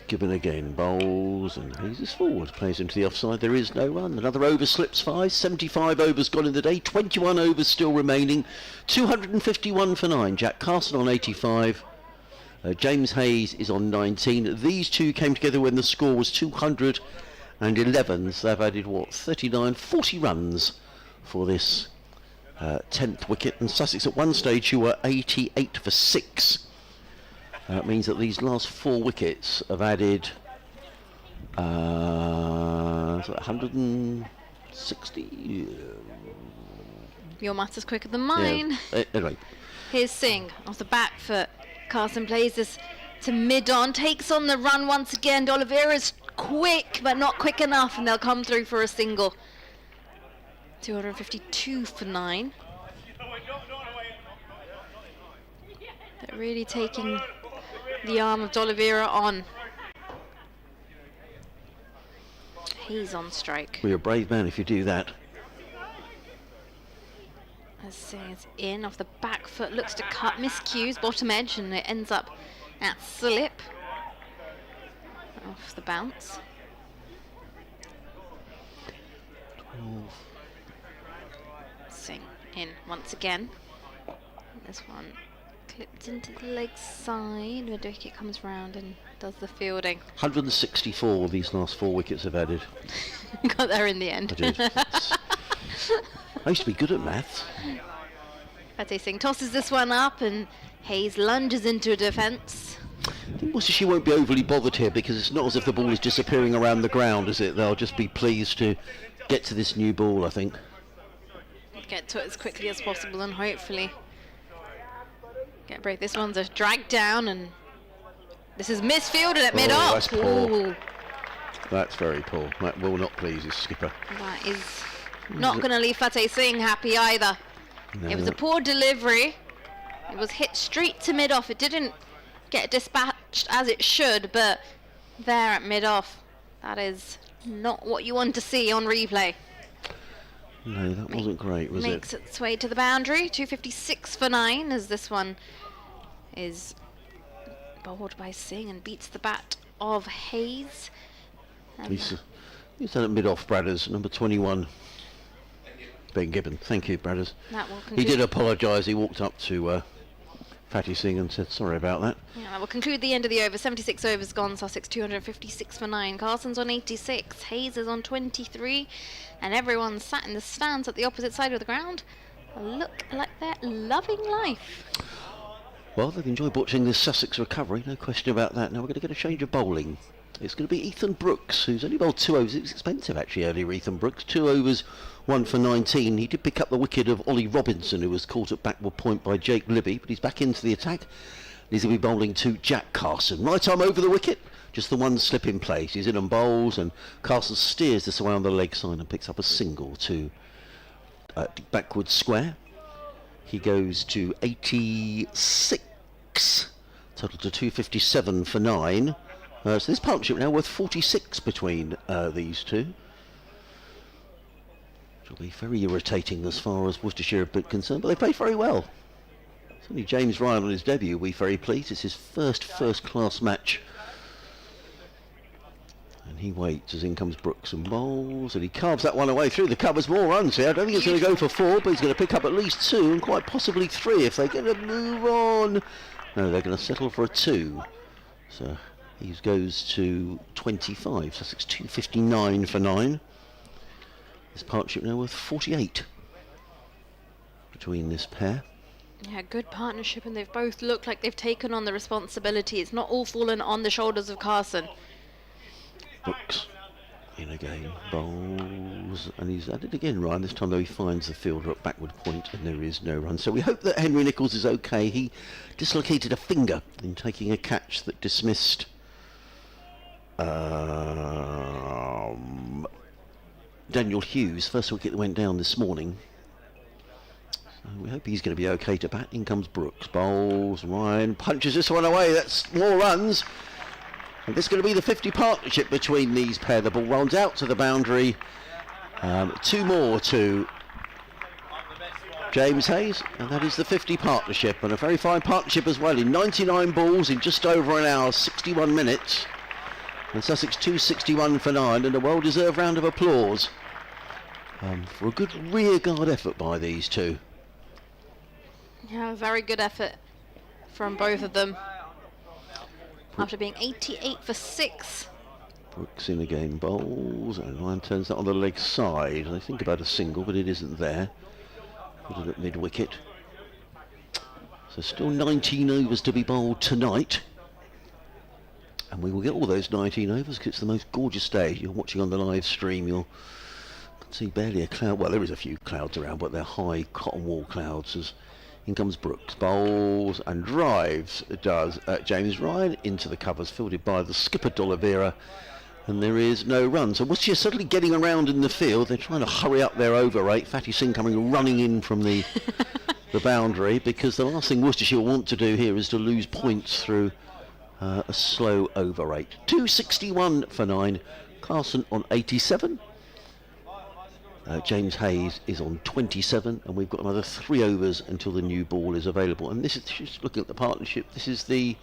Gibbon again, bowls, and Hayes is forward, plays into the offside. There is no run. Another over slips 5. 75 overs gone in the day. 21 overs still remaining. 251 for 9. Jack Carson on 85. James Hayes is on 19. These two came together when the score was 211. So they've added, 39, 40 runs for this 10th wicket. And Sussex at one stage, who were 88 for 6. That means that these last 4 wickets have added 160. Your maths is quicker than mine. Yeah. Anyway, Here's Singh off the back foot. Carson plays this to mid-on, takes on the run once again. D'Oliveira's quick, but not quick enough, and they'll come through for a single. 252 for 9. They're really taking the arm of D'Oliveira on. He's on strike. well, you're a brave man if you do that. As Singh is in off the back foot, looks to cut, miscues, bottom edge, and it ends up at slip. Off the bounce. 12. Singh in once again. This one clipped into the leg side. The wicket comes round and does the fielding. 164 these last 4 wickets have added. Got there in the end. I did. I used to be good at maths. Fateh Singh tosses this one up and Hayes lunges into a defence. I think Worcestershire won't be overly bothered here because it's not as if the ball is disappearing around the ground, is it? They'll just be pleased to get to this new ball, I think. Get to it as quickly as possible and hopefully get a break. This one's a drag down and this is misfielded at mid-off. That's poor. That's very poor. That will not please his skipper. That is not going to leave Fateh Singh happy either. No. It was a poor delivery. It was hit straight to mid-off. It didn't get dispatched as it should, but there at mid-off, that is not what you want to see on replay. No, that wasn't great, was it? Makes its way to the boundary. 256 for 9 as this one is bowled by Singh and beats the bat of Hayes. And He's done at mid-off, Bradders, number 21. Ben Gibbon. Thank you, Bradders. that will He conclude, did apologise. He walked up to Fateh Singh and said sorry about that. that will conclude the end of the over. 76 overs gone. Sussex 256 for 9. Carson's on 86. Hayes is on 23. And everyone sat in the stands at the opposite side of the ground look like they're loving life. Well, they've enjoyed watching this Sussex recovery, no question about that. Now we're going to get a change of bowling. It's going to be Ethan Brooks, who's only bowled 2 overs. It was expensive, actually, earlier, Ethan Brooks. 2 overs, 1 for 19. He did pick up the wicket of Ollie Robinson, who was caught at backward point by Jake Libby, but he's back into the attack. He's going to be bowling to Jack Carson. Right arm over the wicket, just the one slip in place. He's in and bowls, and Carson steers this away on the leg side and picks up a single to backward square. He goes to 86, total to 257 for 9. So this partnership now worth 46 between these two. Which will be very irritating as far as Worcestershire are concerned, but they played very well. Certainly James Ryan on his debut will be very pleased. It's his first-class match. And he waits as in comes Brooks and bowls, and he carves that one away through the covers. More runs here. I don't think it's going to go for 4, but he's going to pick up at least 2 and quite possibly 3 if they're going to move on. No, they're going to settle for a 2. So he goes to 25. Sussex 259 for 9. This partnership now worth 48. between this pair. Yeah, good partnership, and they've both looked like they've taken on the responsibility. It's not all fallen on the shoulders of Carson. Brooks in again, bowls, and he's at it again, Ryan. This time though he finds the fielder at backward point and there is no run. So we hope that Henry Nicholls is okay. He dislocated a finger in taking a catch that dismissed Daniel Hughes, first wicket that went down this morning. So we hope he's going to be okay to bat. In comes Brooks, bowls, Ryan punches this one away. That's more runs. And this is going to be the 50 partnership between these pair. The ball runs out to the boundary. 2 more to James Hayes, and that is the 50 partnership, and a very fine partnership as well in 99 balls in just over an hour, 61 minutes. And Sussex 261 for 9, and a well-deserved round of applause for a good rearguard effort by these two. Yeah, very good effort from both of them. After being 88 for 6. Brooks in again, bowls, and Ryan turns that on the leg side. I think about a single, but it isn't there. Put it at mid-wicket. So still 19 overs to be bowled tonight. And we will get all those 19 overs because it's the most gorgeous day. You're watching on the live stream, you'll see barely a cloud. Well, there is a few clouds around, but they're high cotton wool clouds. As in comes Brooks, bowls and drives, does James Ryan into the covers, fielded by the skipper D'Oliveira, and there is no run. So Worcestershire suddenly getting around in the field. They're trying to hurry up their over rate. Fatty Singh coming running in from the boundary, because the last thing Worcestershire want to do here is to lose points through a slow over rate. 261 for 9. Carson on 87. James Hayes is on 27, and we've got another 3 overs until the new ball is available. And this is, just looking at the partnership, this is the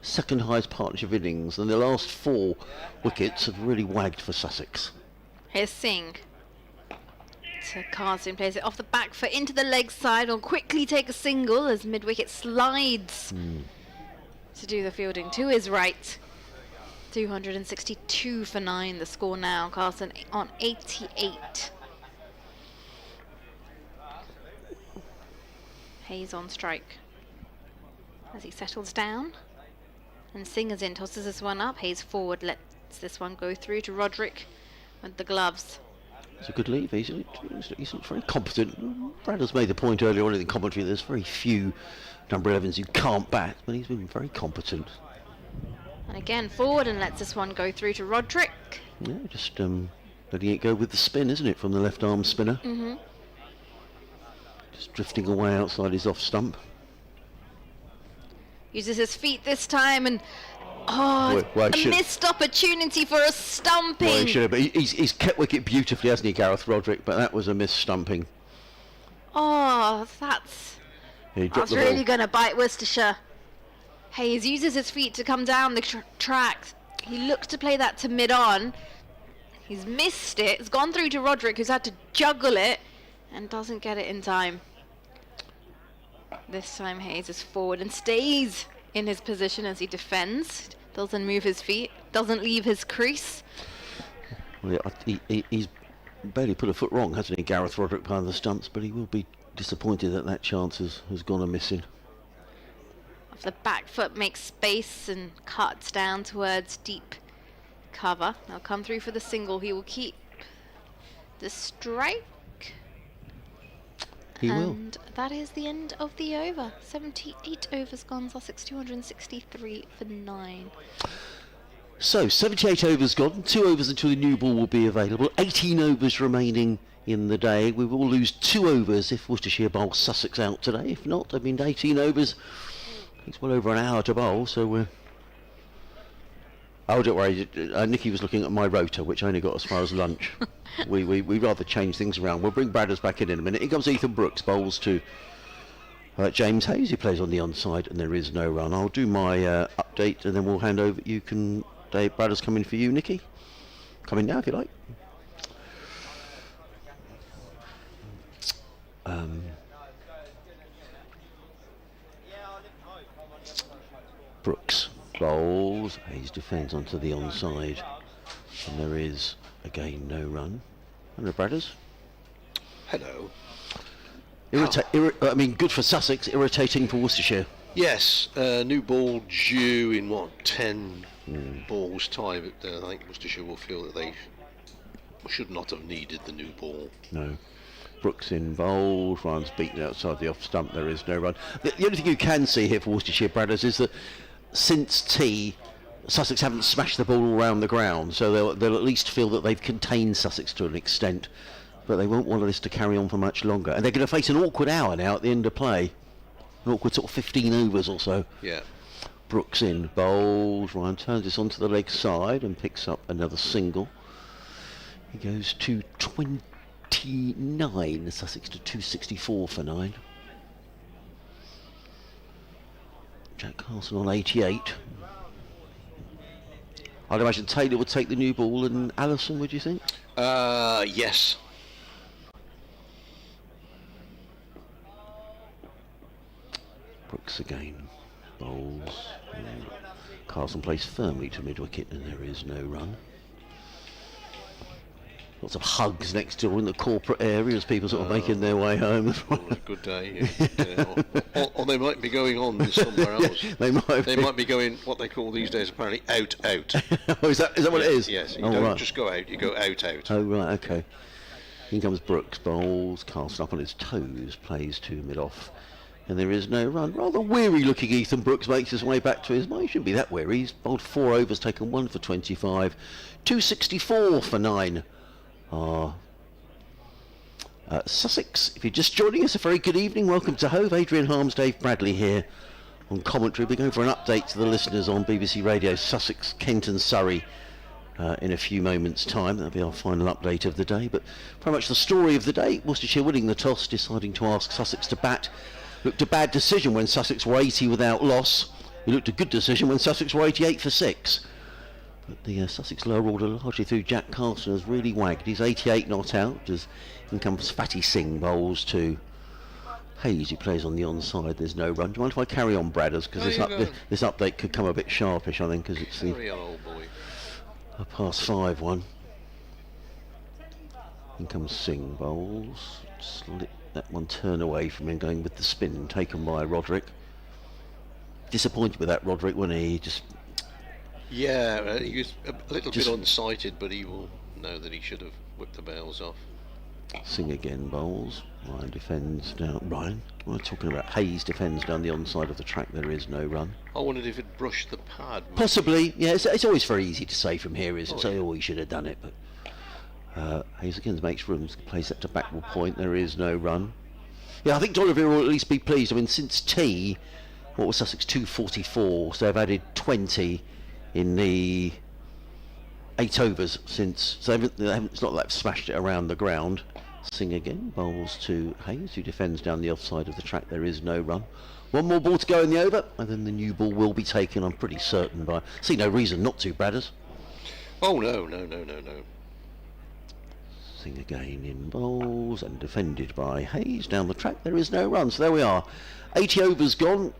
second highest partnership innings, and the last 4 wickets have really wagged for Sussex. Here's Singh. So Carson plays it off the back foot into the leg side. Will quickly take a single as mid-wicket slides to do the fielding to his right. 262 for 9, the score now. Carson on 88. Hayes on strike as he settles down, and Singh is in, tosses this one up. Hayes forward, lets this one go through to Roderick with the gloves. It's a good leave. He's very competent. Brad has made the point earlier on in the commentary, there's very few number 11s who can't bat, but he's been very competent. And again forward, and lets this one go through to Roderick. Yeah, just letting it go with the spin, isn't it, from the left arm spinner. Just drifting away outside his off stump. Uses his feet this time, and missed opportunity for a stumping. Well, he should have, but he's kept wicket beautifully, hasn't he, Gareth Roderick? But that was a missed stumping. Oh, that's really going to bite Worcestershire. Hayes uses his feet to come down the track. He looks to play that to mid-on. He's missed it. It's gone through to Roderick, who's had to juggle it and doesn't get it in time. This time Hayes is forward and stays in his position as he defends. Doesn't move his feet, doesn't leave his crease. Well, he's barely put a foot wrong, hasn't he, Gareth Roderick, behind the stumps, but he will be disappointed that chance has gone a-missing. Off the back foot, makes space and cuts down towards deep cover. He'll come through for the single. He will keep the strike. He will. And that is the end of the over. 78 overs gone, Sussex 263 for 9. So 78 overs gone, 2 overs until the new ball will be available, 18 overs remaining in the day. We will lose 2 overs if Worcestershire bowl Sussex out today. If not, 18 overs, it's well over an hour to bowl, so we're... Oh, don't worry, Nikki was looking at my rota, which I only got as far as lunch. We'd rather change things around. We'll bring Bradders back in a minute. Here comes Ethan Brooks, bowls to James Hayes, who plays on the onside, and there is no run. I'll do my update, and then we'll hand over. You can... Dave Bradders coming for you, Nikki. Come in now, if you like. Brooks bowls. Hayes defends onto the onside, and there is again no run. Hello, Bradders. Hello. Good for Sussex, irritating for Worcestershire. Yes, new ball due in 10 balls time. But I think Worcestershire will feel that they should not have needed the new ball. No. Brooks in bowled, runs beaten outside the off stump, there is no run. The only thing you can see here for Worcestershire Bradders is that since tea, Sussex haven't smashed the ball all around the ground, so they'll at least feel that they've contained Sussex to an extent, but they won't want this to carry on for much longer. And they're going to face an awkward hour now at the end of play. An awkward sort of 15 overs or so. Yeah. Brooks in, bowls, Ryan turns this onto the leg side and picks up another single. He goes to 29, Sussex to 264 for 9. Jack Carson on 88. I'd imagine Taylor would take the new ball, and Allison, would you think? Yes. Brooks again, bowls. Carson plays firmly to mid-wicket, and there is no run. Lots of hugs next door in the corporate area as people sort of making their way home. A good day. Or they might be going on somewhere else. They might be going what they call these days apparently out. Oh, is that what it is? Yes. You don't just go out. You go out. Oh right, okay. In comes Brooks, bowls. Carson up on his toes, plays to mid-off, and there is no run. Rather weary-looking Ethan Brooks makes his way back to his mind. He shouldn't be that weary. He's bowled 4 overs, taken 1 for 25, 264 for 9. Sussex, if you're just joining us, a very good evening. Welcome to Hove. Adrian Harms, Dave Bradley here on commentary. We're going for an update to the listeners on BBC Radio Sussex, Kent and Surrey in a few moments' time. That'll be our final update of the day. But very much the story of the day, Worcestershire winning the toss, deciding to ask Sussex to bat. Looked a bad decision when Sussex were 80 without loss. It looked a good decision when Sussex were 88 for 6. But the Sussex lower order, largely through Jack Carson, has really wagged. He's 88 not out, as in comes Fatty Singh, bowls to Hayes, who plays on the onside. There's no run. Do you mind if I carry on, Bradders? Because this update could come a bit sharpish, I think, because it's Carry on, old boy. A past 5 one. In comes Singh, bowls. Slip that one turn away from him, going with the spin taken by Roderick. Disappointed with that, Roderick, wasn't he? Yeah, he was a little bit unsighted, but he will know that he should have whipped the bails off. Singh again, bowls. Ryan defends down. Ryan? We're talking about Hayes defends down the onside of the track. There is no run. I wondered if it brushed the pad. Possibly, yeah. It's always very easy to say from here, isn't it? Say, he should have done it. But Hayes again makes room, plays that to backward point. There is no run. Yeah, I think D'Oliveira will at least be pleased. I mean, since tea, what was Sussex 244? So they've added 20 in the 8 overs since. So it's not like they've smashed it around the ground. Singh again, bowls to Hayes, who defends down the offside of the track. There is no run. One more ball to go in the over, and then the new ball will be taken, I'm pretty certain. See no reason not to, Bradders. Oh, no. Singh again in bowls, and defended by Hayes down the track. There is no run, so there we are. 80 overs gone.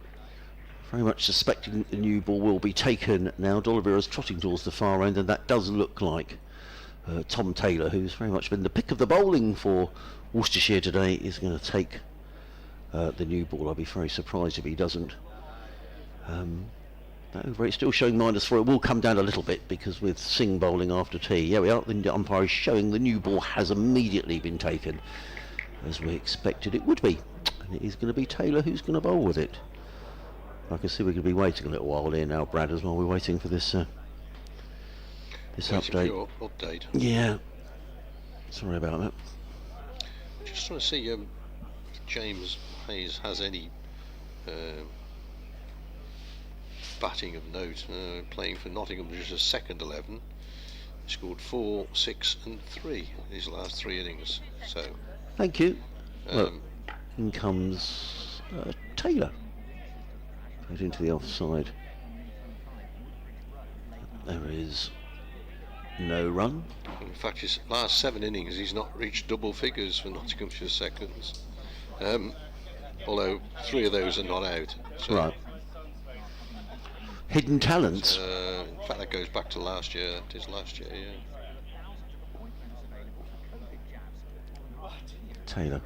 Very much suspecting the new ball will be taken now. D'Oliveira's trotting towards the far end, and that does look like Tom Taylor, who's very much been the pick of the bowling for Worcestershire today, is going to take the new ball. I'll be very surprised if he doesn't. Over, it's still showing -4. It will come down a little bit because with Singh bowling after tea. Yeah, we are. The umpire is showing the new ball has immediately been taken, as we expected it would be. And it is going to be Taylor who's going to bowl with it. I can see we're going to be waiting a little while here now, Brad, as well. We're waiting for this update. For your update. Yeah. Sorry about that. Just trying to see if James Hayes has any batting of note. Playing for Nottingham, just a second 11. He scored 4, 6 and 3 in his last 3 innings. So. Thank you. In comes Taylor. Put into the offside. There is no run. In fact, his last 7 innings, he's not reached double figures for Nottinghamshire seconds. Although 3 of those are not out. So, right. Hidden talents. In fact, that goes back to last year. It is last year, yeah. Taylor.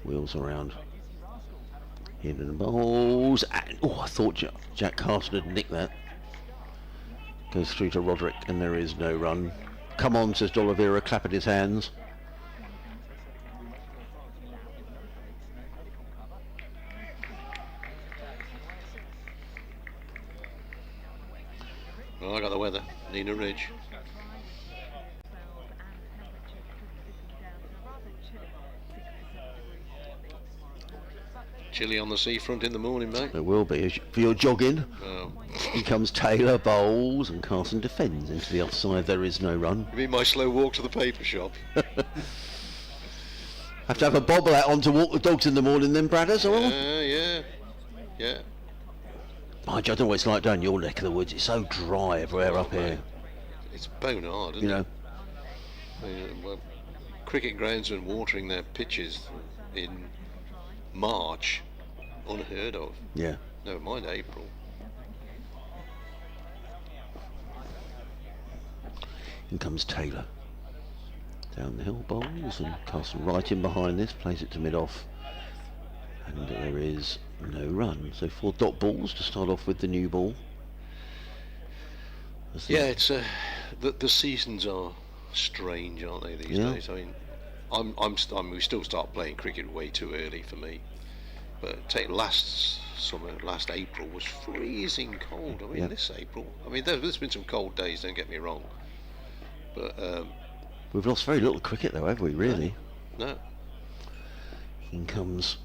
Wheels around. Hidden balls. And, oh, I thought Jack Carson had nicked that. Goes through to Roderick, and there is no run. Come on, says D'Oliveira, clapping his hands. Well, I got the weather. Nina Ridge. Chilly on the seafront in the morning, mate. It will be. For your jogging, Oh. here comes Taylor, bowls, and Carson defends into the offside. There is no run. You mean my slow walk to the paper shop? Have to have a bobble out on to walk the dogs in the morning then, Bradders, or? Yeah. Mind you, I don't know what it's like down your neck of the woods. It's so dry everywhere up here. It's bone hard, isn't You know, it? Well, cricket grounds and watering their pitches in March, unheard of. yeah. Never mind April. In comes Taylor. Down the hill bowls, and Carson right in behind this, plays it to mid-off. And there is no run. So 4 dot balls to start off with the new ball. Yeah, it's the seasons are strange, aren't they, these Yeah. days? I mean, we still start playing cricket way too early for me. But take last summer, last April was freezing cold. I mean, Yeah. this April, I mean, there's been some cold days. Don't get me wrong, but We've lost very little cricket though, have we, really? no. In comes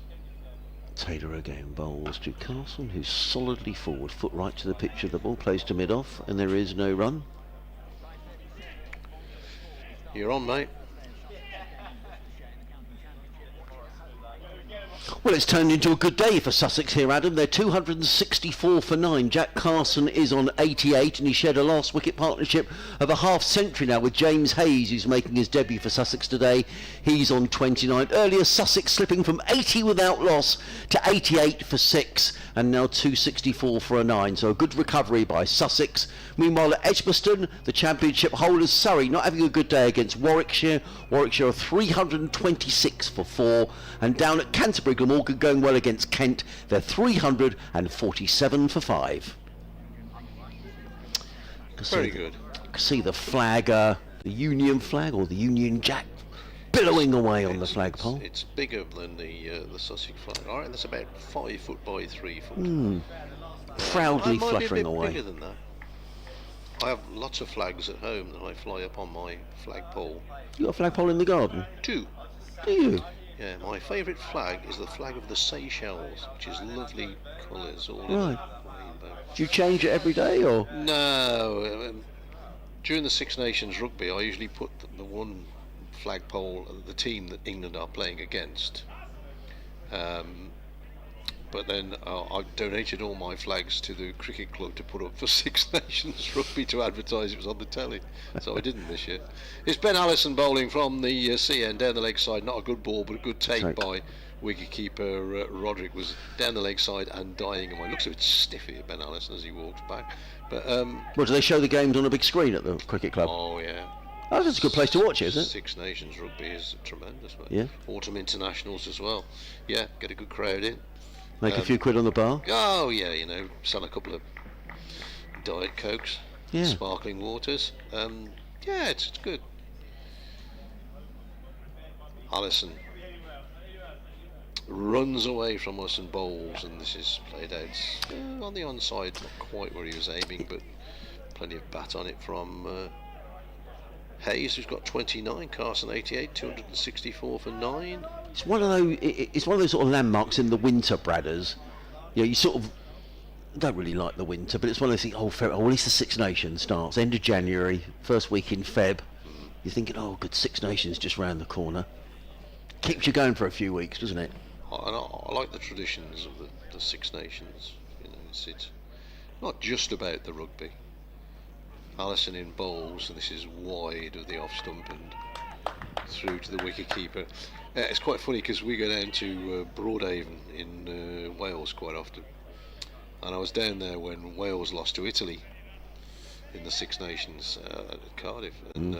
Taylor again, bowls to Carson, who's solidly forward, foot right to the pitch of the ball, plays to mid-off, and there is no run. You're on, mate. Well, it's turned into a good day for Sussex here, Adam. They're 264 for 9. Jack Carson is on 88, and he shared a last wicket partnership of a half century now with James Hayes, who's making his debut for Sussex today. He's on 29. Earlier, Sussex slipping from 80 without loss to 88 for 6, and now 264 for a 9. So a good recovery by Sussex. Meanwhile, at Edgbaston, the championship holders, Surrey, not having a good day against Warwickshire. Warwickshire are 326 for 4, and down at Canterbury, Glamorgan going well against Kent. They're 347 for 5. Very good. See the flag, the Union flag or the Union Jack, billowing away on the flagpole. It's bigger than the Sussex flag. I reckon that's about 5 foot by 3 foot. Proudly It might fluttering be a bit away. bigger than that. I have lots of flags at home that I fly up on my flagpole. You got a flagpole in the garden? 2. Do you? Yeah, my favourite flag is the flag of the Seychelles, which is lovely colours all in Right. a rainbow. Do you change it every day or? No, during the Six Nations rugby, I usually put the one flagpole of the team that England are playing against. But then I donated all my flags to the cricket club to put up for Six Nations rugby to advertise it was on the telly. So I didn't this year. It's Ben Allison bowling from the sea end down the leg side. Not a good ball, but a good take by wicketkeeper Roderick. Was down the leg side and dying away. Looks a bit stiffy at Ben Allison as he walks back. But Well, do they show the games on a big screen at the cricket club? oh yeah. Oh, that's a good place to watch it, isn't it? Six Nations rugby is tremendous, mate. Yeah. Autumn internationals as well. Yeah, get a good crowd in. Make a few quid on the bar. Oh yeah, you know, sell a couple of Diet Cokes, Yeah. sparkling waters. Yeah, it's good. Allison runs away from us and bowls, and this is played out on the onside, not quite where he was aiming, but plenty of bat on it from Hayes, who's got 29, Carson 88, 264 for 9. It's one of those. It's one of those sort of landmarks in the winter, Bradders. You know, you sort of don't really like the winter, but it's one of those things. Oh, fair, well, at least the Six Nations starts end of January, first week in Feb. You're thinking, oh, good, Six Nations just round the corner. Keeps you going for a few weeks, doesn't it? I like the traditions of the Six Nations. You know, it's not just about the rugby. Allison in bowls, and this is wide of the off stump and through to the wicket keeper. It's quite funny because we go down to Broadhaven in Wales quite often, and I was down there when Wales lost to Italy in the Six Nations at Cardiff, and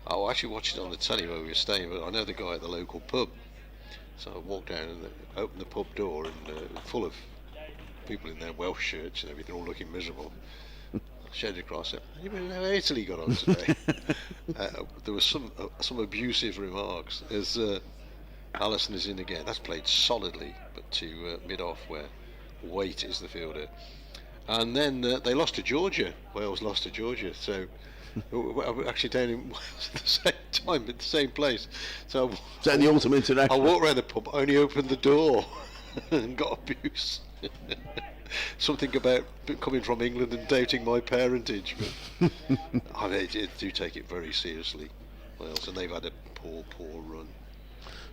I actually watched it on the telly where we were staying, but I know the guy at the local pub, So I walked down and opened the pub door, and full of people in their Welsh shirts and everything, all looking miserable. I shouted across it, "You know how Italy got on today?" There was some abusive remarks as Allison is in again. That's played solidly, but to mid-off where Waite is the fielder. And then they lost to Georgia. Wales lost to Georgia, so we're actually down in Wales at the same time, at the same place. So Is that the Autumn I International? walked around the pub, only opened the door, and got abuse. Something about coming from England and doubting my parentage. But they do take it very seriously, Wales, and they've had a poor run.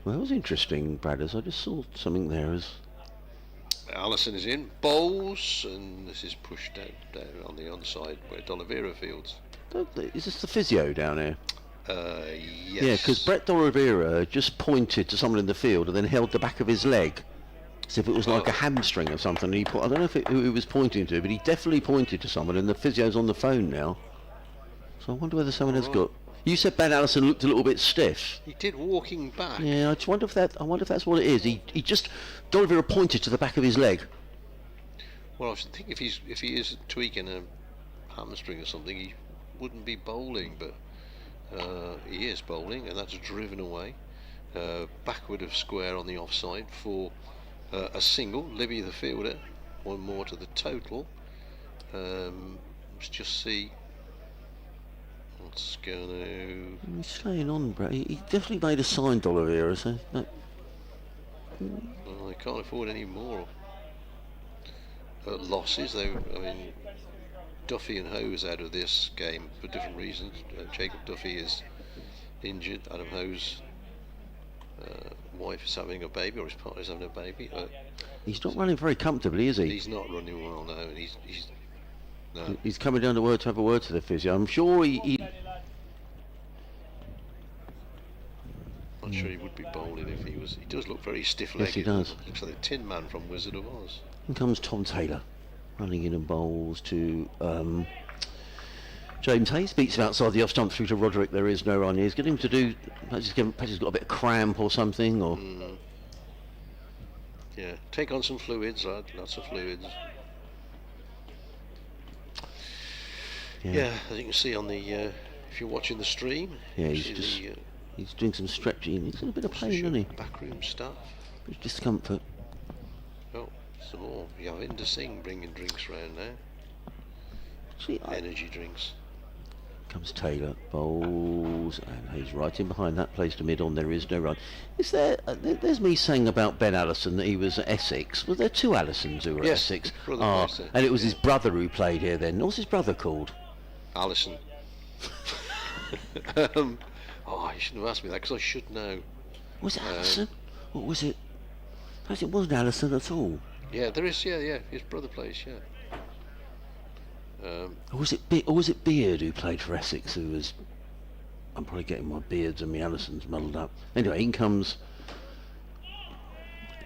Well, it was interesting, Bradders. I just saw something there as... Allison is in, bowls, and this is pushed down on the onside where D'Oliveira fields. Is this the physio down here? Yes. Yeah, because Brett D'Oliveira just pointed to someone in the field and then held the back of his leg as if it was like a hamstring or something. And I don't know who he was pointing to, but he definitely pointed to someone, and the physio's on the phone now. So I wonder whether someone has got... You said Ben Allison looked a little bit stiff. He did walking back. Yeah, I just wonder if that's what it is. He just... D'Oliveira pointed to the back of his leg. Well, I think if he is tweaking a hamstring or something, he wouldn't be bowling, but he is bowling, and that's driven away. Backward of square on the offside for a single. Libby the fielder, one more to the total. Let's just see what's going to... He's staying on, Brett. He definitely made a sign, D'Oliveira, so... No. Well, they can't afford any more losses. Duffy and Howe's out of this game for different reasons. Jacob Duffy is injured. Adam Howe's wife is having a baby, or his partner's having a baby. He's not running very comfortably, is he? He's not running well now, and no. He's coming down to have a word to the physio. I'm sure he... Not sure he would be bowling if he was. He does look very stiff-legged. Yes, he does. Looks like the Tin Man from Wizard of Oz. In comes Tom Taylor, running in and bowls to James Hayes. Beats him outside the off stump through to Roderick. There is no run. He's getting him to do... Perhaps he's got a bit of cramp or something, or... Yeah, take on some fluids, lad. Lots of fluids. Yeah, as you can see on the... if you're watching the stream... Yeah, he's doing some stretching. He's in a bit of pain, isn't he? Backroom staff. Bit of discomfort. Oh, some more. Yavinder Singh bringing drinks round now. See, Energy drinks. Comes Taylor, bowls, and he's right in behind that, plays to mid-on. There is no run. Is there? There's me saying about Ben Allison that he was at Essex. Was there two Allisons who were at Essex? And it was his brother who played here then. What's his brother called? Allison. You shouldn't have asked me that, because I should know. Was it Allison? What was it? Perhaps it wasn't Allison at all. Yeah, there is. Yeah. His brother plays. Yeah. Or was it Beard who played for Essex? Who was? I'm probably getting my Beards and my Allisons muddled up. Anyway, in comes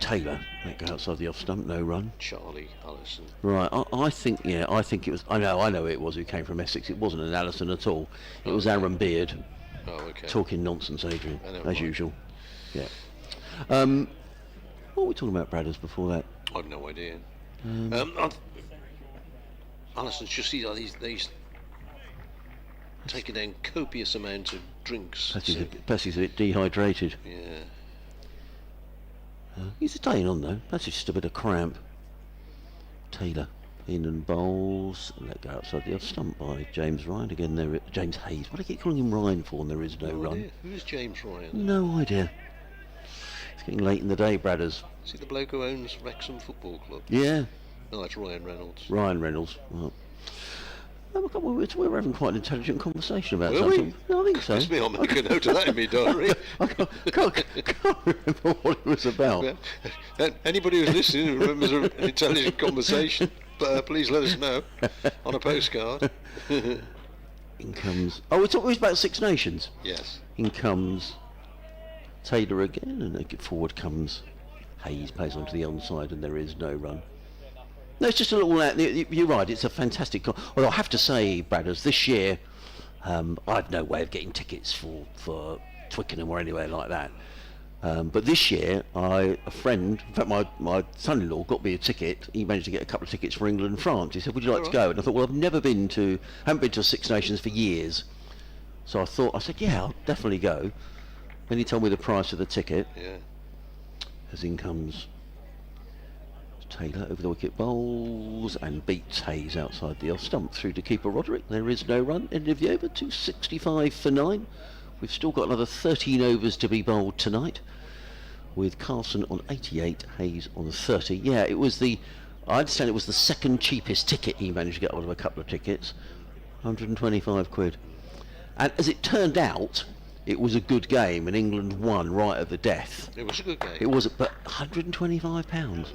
Taylor. Let go outside the off stump. No run. Charlie Allison. Right. I think it was. I know it was who came from Essex. It wasn't an Allison at all. It was Aaron Beard. Oh, okay. Talking nonsense, Adrian, as usual. Yeah. What were we talking about, Bradders, before that? I've no idea. Allison's just these taking down copious amounts of drinks. Perhaps he's a bit dehydrated. Yeah. He's staying on though. Perhaps it's just a bit of cramp. Taylor in and bowls. Let go outside the off stump by James Ryan. Again, James Hayes. What do I keep calling him Ryan for? And there is no run. Idea. Who is James Ryan? No idea. It's getting late in the day, Bradders. Is he the bloke who owns Wrexham Football Club? Yeah. No, that's Ryan Reynolds. Ryan Reynolds. Well, we were having quite an intelligent conversation about Were something. we? No, I think so. Excuse me, I'll make a note of that in my diary. I can't remember what it was about. Anybody who's listening who remembers an intelligent conversation, please let us know on a postcard. In comes... Oh, it was about Six Nations. Yes. In comes Taylor again, and forward comes Hayes, plays onto the onside, and there is no run. No, it's just a little... You're right, it's a fantastic... Well, I have to say, Bradders, this year, I had no way of getting tickets for Twickenham or anywhere like that. But this year, a friend, in fact my son-in-law got me a ticket. He managed to get a couple of tickets for England and France. He said, would you like to go? And I thought, well, I've haven't been to Six Nations for years. So I said, yeah, I'll definitely go. Then he told me the price of the ticket. Yeah. As in comes Taylor over the wicket, bowls and beats Hayes outside the off stump through to keeper Roderick. There is no run. End of the over, 265 for 9. We've still got another 13 overs to be bowled tonight, with Carlson on 88, Hayes on 30. Yeah, I understand it was the second cheapest ticket. He managed to get hold of a couple of tickets, 125 quid. And as it turned out, it was a good game, and England won right at the death. It was a good game. It was, but 125 pounds.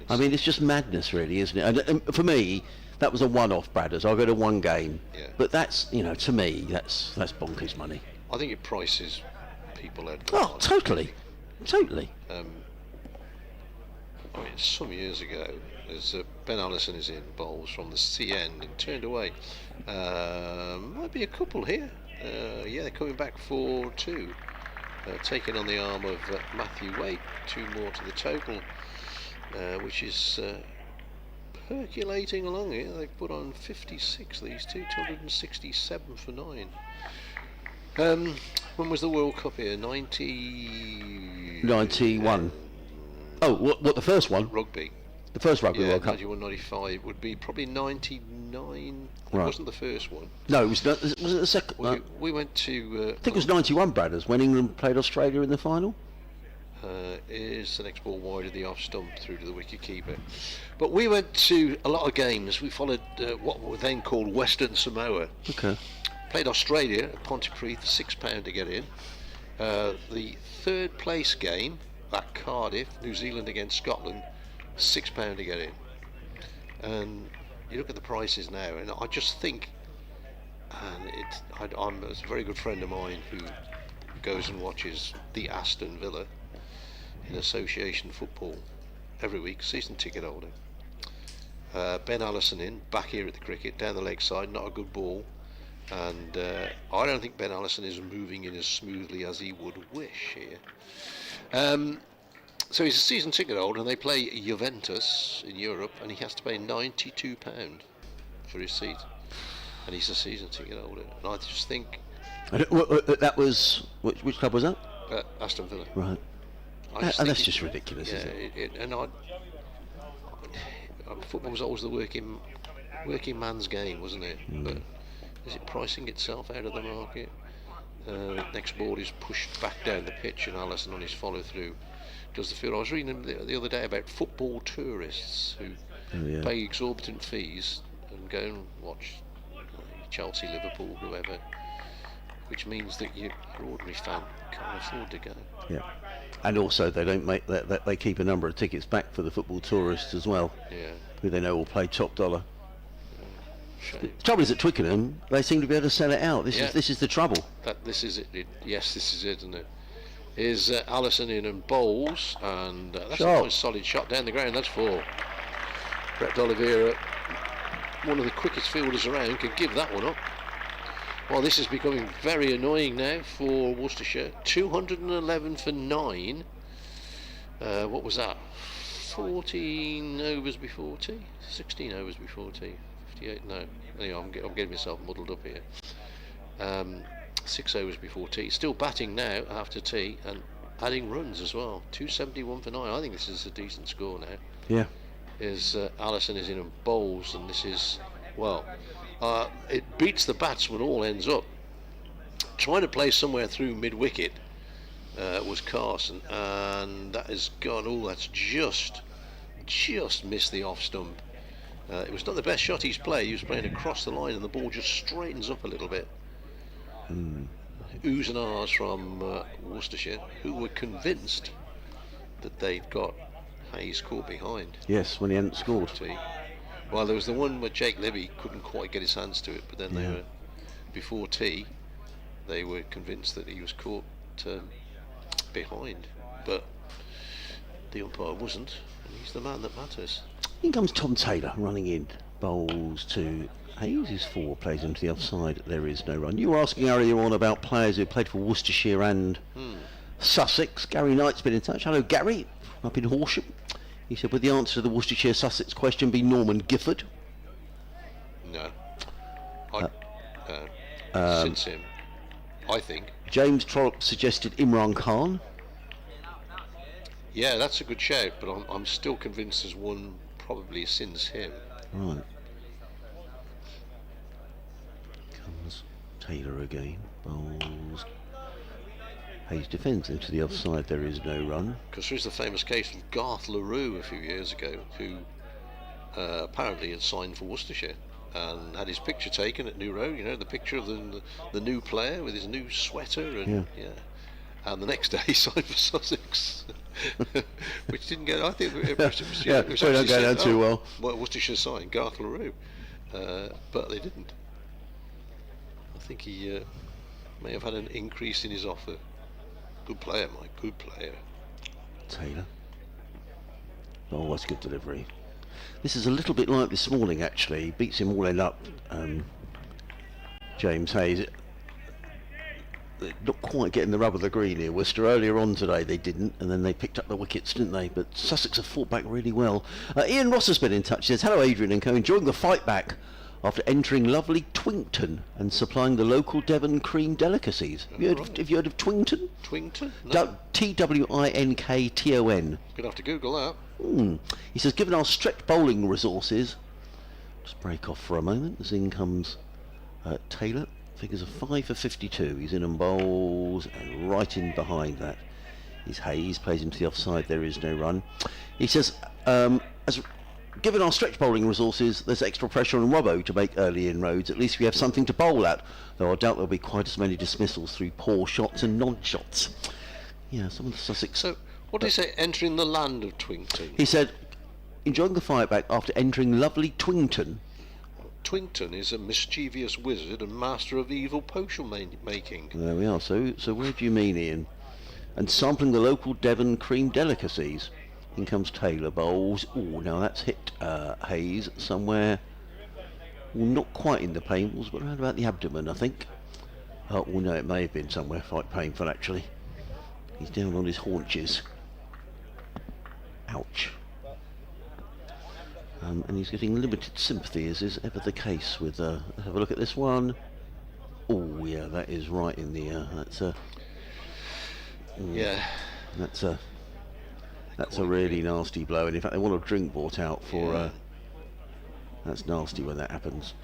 I mean, it's just madness, really, isn't it? And for me, that was a one-off, Bradders. I'll go to one game, but that's, to me, that's bonkers money. I think it prices people out. Oh, totally. I mean, some years ago, as Ben Allison is in bowls from the C end and turned away. Might be a couple here. Yeah, they're coming back for 2. Taking on the arm of Matthew Waite. 2 more to the total, which is percolating along here. They've put on 56, these two, 267 for 9. When was the World Cup here? 91. Oh, what the first one? Rugby. The first Rugby World Cup. 91, 95 would be probably 99. It Right. wasn't the first one. No, was it the second? We went to. I think it was 91, Bradders, when England played Australia in the final. Is the next ball wide of the off stump through to the wicket keeper. But we went to a lot of games. We followed what were then called Western Samoa. Okay. Played Australia at Pontypridd for £6 to get in. The third place game at Cardiff, New Zealand against Scotland, £6 to get in. And you look at the prices now, and I just think, and I'm a very good friend of mine who goes and watches the Aston Villa in association football every week, season ticket holder. Ben Allison in, back here at the cricket, down the leg side, not a good ball. And I don't think Ben Allison is moving in as smoothly as he would wish here. So he's a season ticket holder, and they play Juventus in Europe, and he has to pay £92 for his seat. And he's a season ticket holder. And I just think... That was... Which club was that? Aston Villa. Right. And that's just ridiculous, isn't it? Football was always the working man's game, wasn't it? But is it pricing itself out of the market? Next ball is pushed back down the pitch, and Allison on his follow through does the field. I was reading the other day about football tourists who pay exorbitant fees and go and watch Chelsea, Liverpool, whoever, which means that your ordinary fan can't afford to go. Yeah. And also they don't make that they keep a number of tickets back for the football tourists as well, who they know will pay top dollar. The trouble is at Twickenham they seem to be able to sell it out. This is the trouble. This is it. Yes, this is it, isn't it? Is Allison in and bowls, and that's a nice solid shot down the ground. That's 4. Brett D'Oliveira, one of the quickest fielders around, could give that one up. Well, this is becoming very annoying now for Worcestershire. 211 for 9. What was that? 14 overs before tea? 16 overs before tea? 58? No. Anyway, I'm getting myself muddled up here. 6 overs before tea. Still batting now after tea and adding runs as well. 271 for 9. I think this is a decent score now. Yeah. Allison is in and bowls, and this is, it beats the batsman all ends up. Trying to play somewhere through mid-wicket was Carson, and that has gone, that's just missed the off stump. It was not the best shot he's played. He was playing across the line, and the ball just straightens up a little bit. Oohs and ahs from Worcestershire, who were convinced that they'd got Hayes caught behind. Yes, when he hadn't scored. Well, there was the one where Jake Libby couldn't quite get his hands to it, but then they were, before tea, they were convinced that he was caught behind. But the umpire wasn't, and he's the man that matters. In comes Tom Taylor running in, bowls to Hayes, is 4, plays into the offside. There is no run. You were asking earlier on about players who played for Worcestershire and Sussex. Gary Knight's been in touch. Hello, Gary, up in Horsham. He said, would the answer to the Worcestershire Sussex question be Norman Gifford? No. Since him, I think. James Trollope suggested Imran Khan. Yeah, that's a good shout, but I'm still convinced there's one probably since him. Right. Comes Taylor again. Bowls. Hayes defends into the offside. There is no run. Because there's the famous case of Garth LaRue a few years ago, who apparently had signed for Worcestershire and had his picture taken at New Road. You know, the picture of the new player with his new sweater, and and the next day he signed for Sussex, which didn't get. I think it was don't go down too well. Well, Worcestershire signed Garth LaRue, but they didn't. I think he may have had an increase in his offer. Good player, Mike. Good player. Taylor. Oh, that's good delivery. This is a little bit like this morning, actually. He beats him all end up. James Hayes. Not quite getting the rub of the green here. Worcester earlier on today they didn't, and then they picked up the wickets, didn't they? But Sussex have fought back really well. Ian Ross has been in touch. He says, hello Adrian and co, enjoying the fight back after entering lovely Twinkton and supplying the local Devon cream delicacies. Have you heard of Twinkton? Twinkton? No. Twinkton. Gonna have to Google that. He says, given our stretched bowling resources, just break off for a moment as in comes Taylor. Figures of 5 for 52. He's in and bowls, and right in behind that is Hayes. Plays into the offside. There is no run. He says, given our stretch bowling resources, there's extra pressure on Robbo to make early inroads. At least we have something to bowl at, though I doubt there'll be quite as many dismissals through poor shots and non-shots. Yeah, some of the Sussex. So, what did he say? Entering the land of Twinkton. He said, enjoying the fight back after entering lovely Twinkton. Twinkton is a mischievous wizard and master of evil potion making. There we are. So where do you mean, Ian? And sampling the local Devon cream delicacies. In comes Taylor. Bowls. Oh, now that's hit Hayes somewhere. Well, not quite in the painfuls, but around about the abdomen, I think. Oh, well, no, it may have been somewhere quite painful, actually. He's down on his haunches. Ouch. And he's getting limited sympathy, as is ever the case with... let's have a look at this one. Oh, yeah, that is right in the... that's a... Yeah. That's a really nasty blow, and in fact they want a drink brought out for... that's nasty when that happens.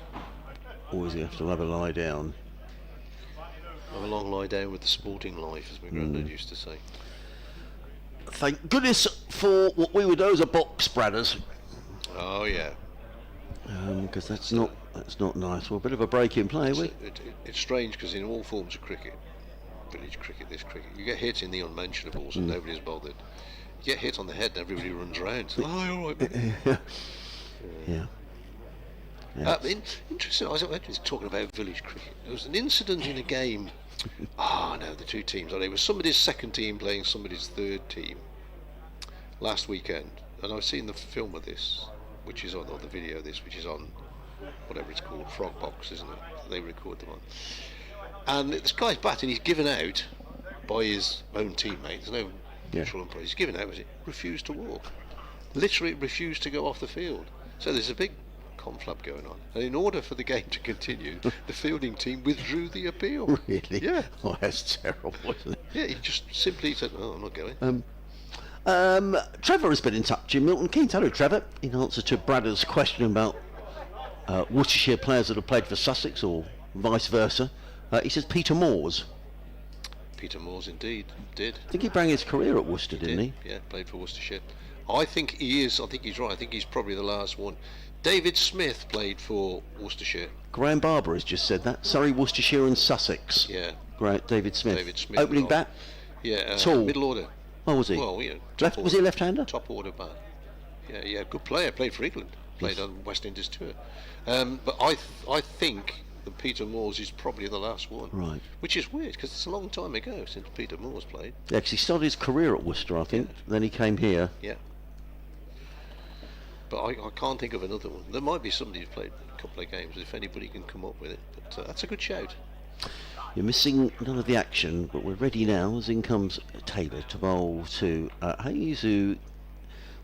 Always you have to have a lie down. Have a long lie down with the sporting life, as my granddad used to say. Thank goodness for what we would know as a box, Bradders. Oh yeah. Because that's not nice. Well, a bit of a break in play, it's strange because in all forms of cricket, village cricket, this cricket, you get hit in the unmentionables and nobody's bothered. You get hit on the head and everybody runs around. So, oh, all right. Yeah. Interesting. I was talking about village cricket. There was an incident in a game. The two teams. It was somebody's second team playing somebody's third team last weekend, and I've seen the film of this, which is on, or the video of this, which is on whatever it's called, Frogbox, isn't it? They record them on. And this guy's batting. He's given out by his own teammate. There's no neutral umpire. He's given out. Refused to walk. Literally refused to go off the field. So there's a big conflab going on, and in order for the game to continue, the fielding team withdrew the appeal. Really? Yeah. Oh, that's terrible, isn't it? Yeah, he just simply said, "Oh, I'm not going." Trevor has been in touch in Milton Keynes. Hello, Trevor. In answer to Bradder's question about Worcestershire players that have played for Sussex or vice versa, he says Peter Moores. Peter Moores indeed did. I think he began his career at Worcester, didn't he? Yeah, played for Worcestershire. I think he is. I think he's right. I think he's probably the last one. David Smith played for Worcestershire. Graham Barber has just said that. Surrey, Worcestershire and Sussex. Yeah. Great, David Smith. David Smith. Opening bat? Yeah. Tall. Middle order. Oh, was he? Well, you know, was he a left-hander? Top order bat. Yeah, good player. Played for England. Played on West Indies tour. But I think that Peter Moores is probably the last one. Right. Which is weird because it's a long time ago since Peter Moores played. Yeah, because he started his career at Worcester, I think. Then he came here. Yeah. But I can't think of another one. There might be somebody who's played a couple of games, if anybody can come up with it. But that's a good shout. You're missing none of the action, but we're ready now. As in comes Taylor to bowl to Hayes, who,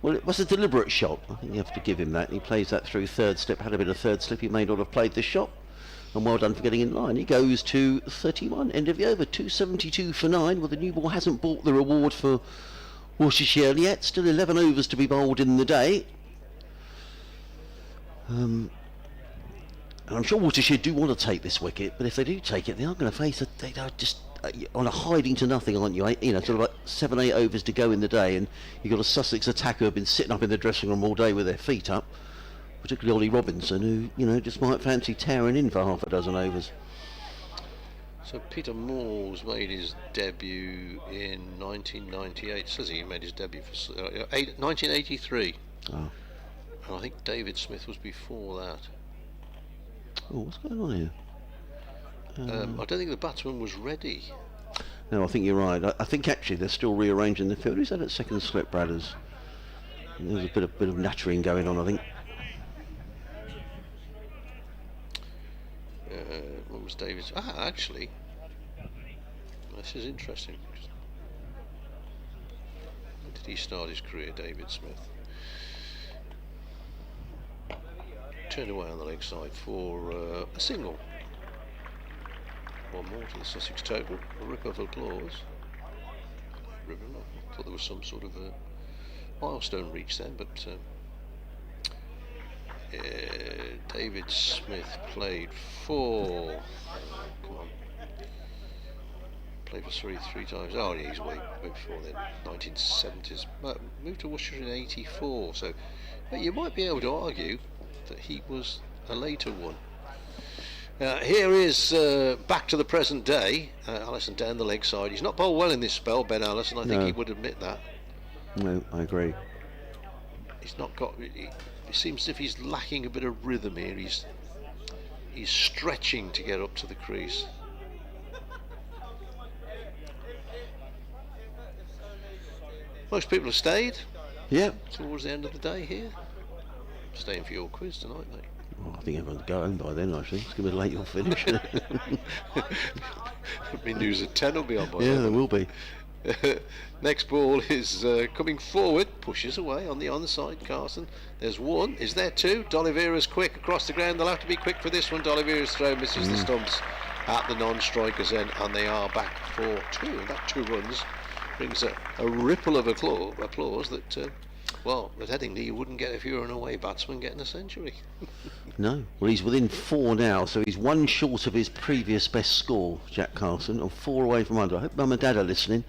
well, it was a deliberate shot. I think you have to give him that. He plays that through third slip, had a bit of third slip. He may not have played this shot, and well done for getting in line. He goes to 31, end of the over, 272 for 9. Well, the new ball hasn't bought the reward for Worcestershire yet. Still 11 overs to be bowled in the day. And I'm sure Worcestershire do want to take this wicket, but if they do take it, they are going to face they are just on a hiding to nothing, aren't you? You know, sort of like 7-8 overs to go in the day, and you've got a Sussex attacker who have been sitting up in the dressing room all day with their feet up, particularly Ollie Robinson, who, you know, just might fancy tearing in for half a dozen overs. So Peter Moore's made his debut in 1998. Says he made his debut for 1983. Oh. And I think David Smith was before that. Oh, what's going on here? I don't think the batsman was ready. No, I think you're right. I think actually they're still rearranging the field. Who's that at second slip, Bradders? There's a bit of nattering going on, I think. What was David's? Actually, this is interesting. When did he start his career, David Smith? Turned away on the leg side for a single. One more to the Sussex total. A rip of applause. I thought there was some sort of a milestone reached then, but David Smith played for. Come on. Played for Surrey 3 times. Oh, yeah, he's way before then. 1970s. Moved to Worcestershire in 84. So you might be able to argue that he was a later one. Here is back to the present day. Allison down the leg side. He's not bowled well in this spell, Ben Allison. I think he would admit that. No, I agree. He's not got. It seems as if he's lacking a bit of rhythm here. He's stretching to get up to the crease. Most people have stayed. Yeah. Towards the end of the day here. Staying for your quiz tonight, mate. Well, I think everyone's going by then, actually. It's going to be late, you'll finish. Me news at 10 will be on by Yeah, then. there will be. Next ball is coming forward, pushes away on the onside, Carson. There's one, is there two? D'Oliveira's quick across the ground. They'll have to be quick for this one. D'Oliveira's throw misses the stumps at the non-striker's end, and they are back for 2. And that 2 runs brings a ripple of applause that, well, at Headingley you wouldn't get if you were an away batsman getting a century. No. Well, he's within 4 now, so he's 1 short of his previous best score, Jack Carson, and 4 away from under. I hope Mum and Dad are listening.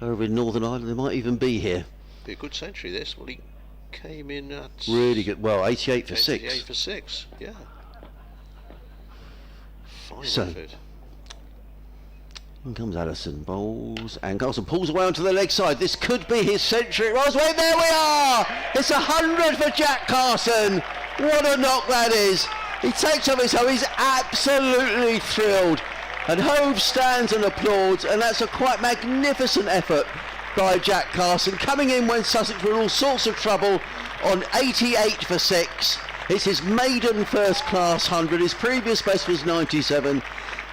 Over in Northern Ireland, they might even be here. Be a good century this. Well, he came in at Really good. Well, 88 for 6. 88 for 6, yeah. Fine So, effort. in comes Allison, bowls, and Carson pulls away onto the leg side. This could be his century. Wait, there we are! It's 100 for Jack Carson. What a knock that is. He takes off his home. He's absolutely thrilled. And Hove stands and applauds, and that's a quite magnificent effort by Jack Carson, coming in when Sussex were in all sorts of trouble on 88 for 6. It's his maiden first-class 100. His previous best was 97,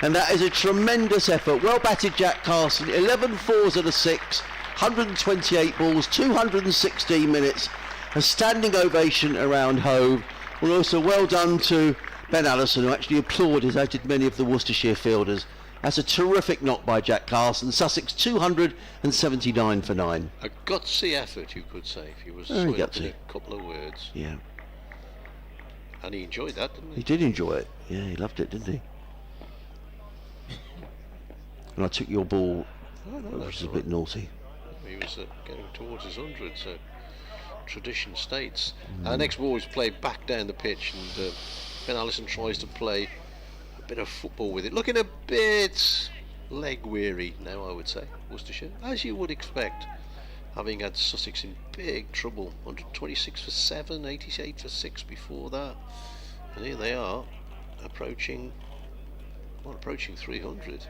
and that is a tremendous effort. Well batted, Jack Carson. 11 fours and a 6, 128 balls, 216 minutes. A standing ovation around Hove. And also well done to Ben Allison, who actually applauded, as did many of the Worcestershire fielders. That's a terrific knock by Jack Carson. Sussex 279 for 9. A gutsy effort, you could say, if you was Very summed up in gutsy. a couple of words. Yeah, And he enjoyed that, didn't he he? did enjoy it. Yeah, he loved it, didn't he? And I took your ball, Oh, no, which that's is a all bit right. naughty. He was getting towards his 100, so tradition states. Next ball is played back down the pitch, and Ben Allison tries to play a bit of football with it. Looking a bit leg weary now, I would say, Worcestershire, as you would expect, having had Sussex in big trouble. 126 for 7, 88 for 6 before that. And here they are, approaching 300.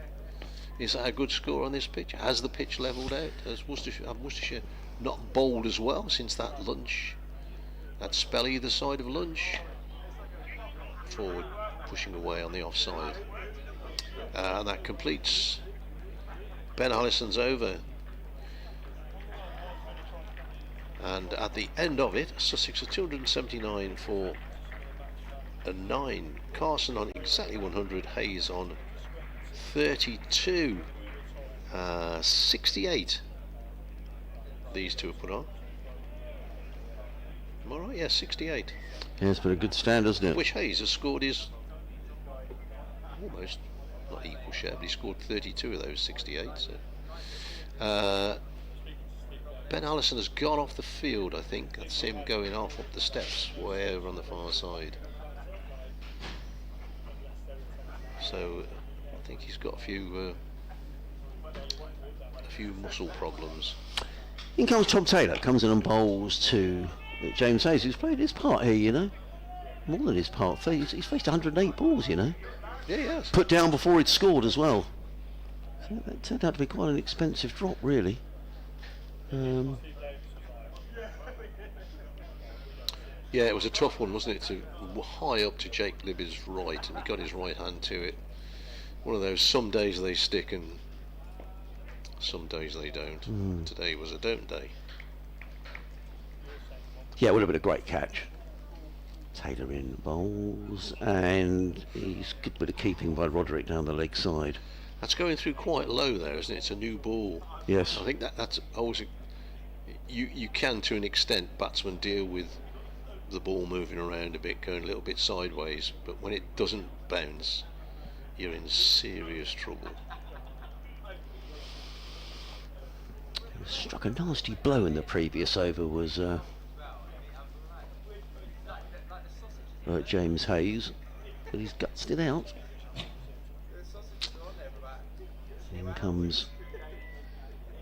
Is that a good score on this pitch? Has the pitch levelled out? Has Worcestershire not bowled as well since that lunch? That spell either side of lunch? Forward. pushing away on the offside. And that completes Ben Allison's over. And at the end of it, Sussex are 279 for a 9. Carson on exactly 100. Hayes on 32. 68. These two have put on. Am I right? Yeah, 68. Yeah, it's been a good stand, hasn't it? Which Hayes has scored his almost, not equal share, but he scored 32 of those 68. So. Ben Allison has gone off the field, I think. That's him going off up the steps, way over on the far side. So I think he's got a few muscle problems. In comes Tom Taylor, comes in and bowls to James Hayes, who's played his part here, you know. More than his part. He's faced 108 balls, you know. Yeah, he has. Put down before he'd scored as well. So that turned out to be quite an expensive drop, really. Yeah, it was a tough one, wasn't it? To high up to Jake Libby's right, and he got his right hand to it. One of those, some days they stick and some days they don't. Today was a don't day. Yeah, it would have been a great catch. Taylor in bowls, and he's good bit of keeping by Roderick down the leg side. That's going through quite low there, isn't it? It's a new ball. Yes. I think that's always you can, to an extent, batsmen deal with the ball moving around a bit, going a little bit sideways, but when it doesn't bounce, you're in serious trouble. Struck a nasty blow in the previous over, was James Hayes, but he's gutsed it out. In comes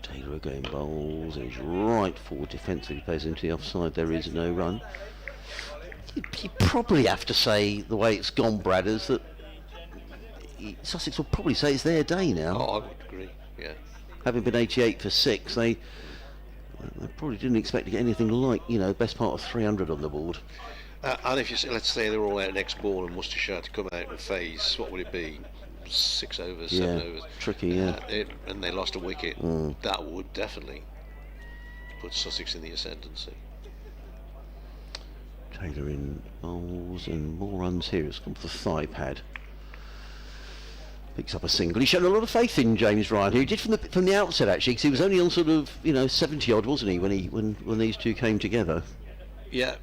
Taylor again, bowls, and he's right forward defensively, plays into the offside. There is no run. You probably have to say, the way it's gone, Brad, is that Sussex will probably say it's their day now. Oh, I would agree, yeah. Having been 88 for 6, they probably didn't expect to get anything like, you know, best part of 300 on the board. And if you say, let's say they're all out next ball and Worcestershire to come out and phase, what would it be? 6 overs, 7 overs. Tricky, yeah. And they lost a wicket. That would definitely put Sussex in the ascendancy. Taylor in bowls, and more runs here. It's gone for the thigh pad. Picks up a single. He's shown a lot of faith in James Ryan, who he did from the outset, actually, because he was only on sort of, you know, 70 odd, wasn't he, when these two came together. Yeah.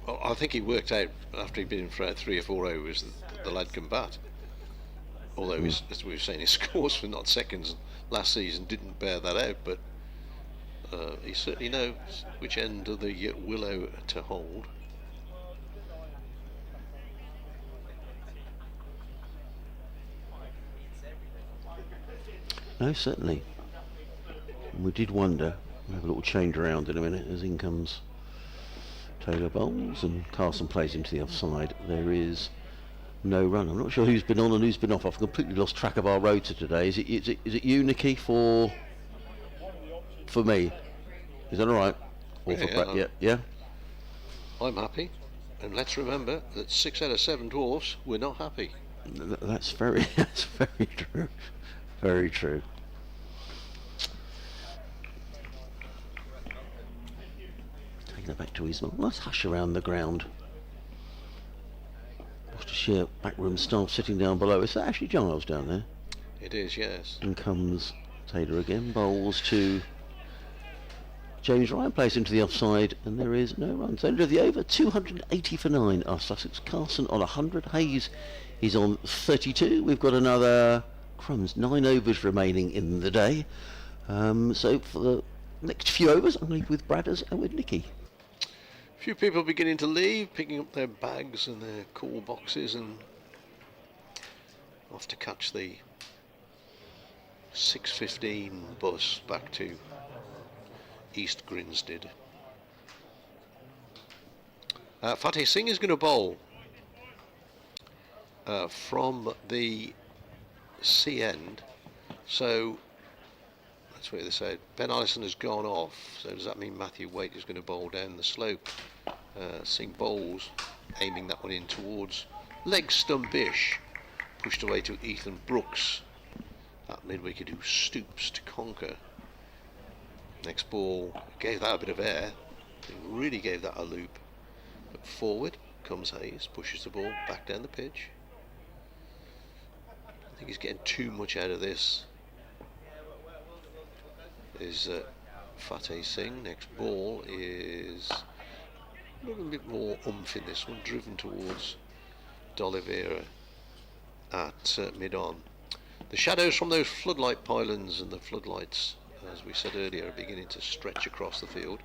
Well, I think he worked out after he'd been in for 3 or 4 overs that the lad can bat. Although, as we were saying, his scores for not seconds last season didn't bear that out, but he certainly knows which end of the willow to hold. No, certainly. And we did wonder. We'll have a little change around in a minute as in comes Taylor bowls and Carson plays into the offside. There is no run. I'm not sure who's been on and who's been off. I've completely lost track of our rota today. Is it you, Nicky, for me? Is that all right? Or for Brett? Yeah. I'm happy, and let's remember that 6 out of 7 dwarfs were not happy. That's very true. Very true. Taking it back to his nice hush around the ground. Worcestershire backroom staff sitting down below. Is that Ashley Giles down there? It is, yes. In comes Taylor again. Bowls to James Ryan, plays into the offside, and there is no run. So end of the over, 280 for 9 are Sussex. Carson on 100. Hayes is on 32. We've got another 9 overs remaining in the day. So for the next few overs, I'm going to be with Bradders and with Nicky. A few people beginning to leave, picking up their bags and their call boxes and off to catch the 6:15 bus back to East Grinstead. Fateh Singh is going to bowl from the C end, so that's what they said. Ben Allison has gone off, so does that mean Matthew Waite is going to bowl down the slope? Singh bowls, aiming that one in towards leg stumpish. Pushed away to Ethan Brooks. That mid-wicket who stoops to conquer. Next ball gave that a bit of air. He really gave that a loop. But forward comes Hayes, pushes the ball back down the pitch. I think he's getting too much out of this. Is Fateh Singh. Next ball is a little bit more oomph in this one, driven towards D'Oliveira at mid-on. The shadows from those floodlight pylons and the floodlights, as we said earlier, are beginning to stretch across the field.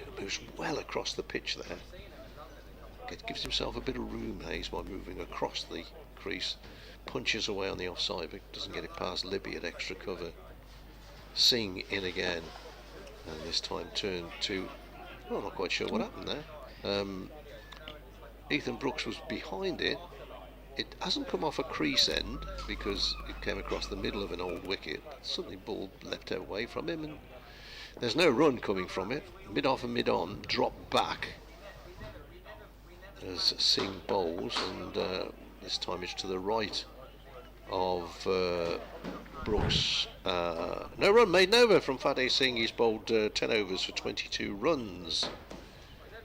It moves well across the pitch there. It gives himself a bit of room, Hayes, by moving across the crease. Punches away on the offside, but doesn't get it past Libby at extra cover. Singh in again, and this time turned to, well, I'm not quite sure what happened there. Ethan Brooks was behind it. It hasn't come off a crease end because it came across the middle of an old wicket. Suddenly ball left away from him, and there's no run coming from it. Mid-off and mid-on, drop back as Singh bowls, and this time it's to the right of Brooks. No run made over from Fateh Singh. He's bowled 10 overs for 22 runs.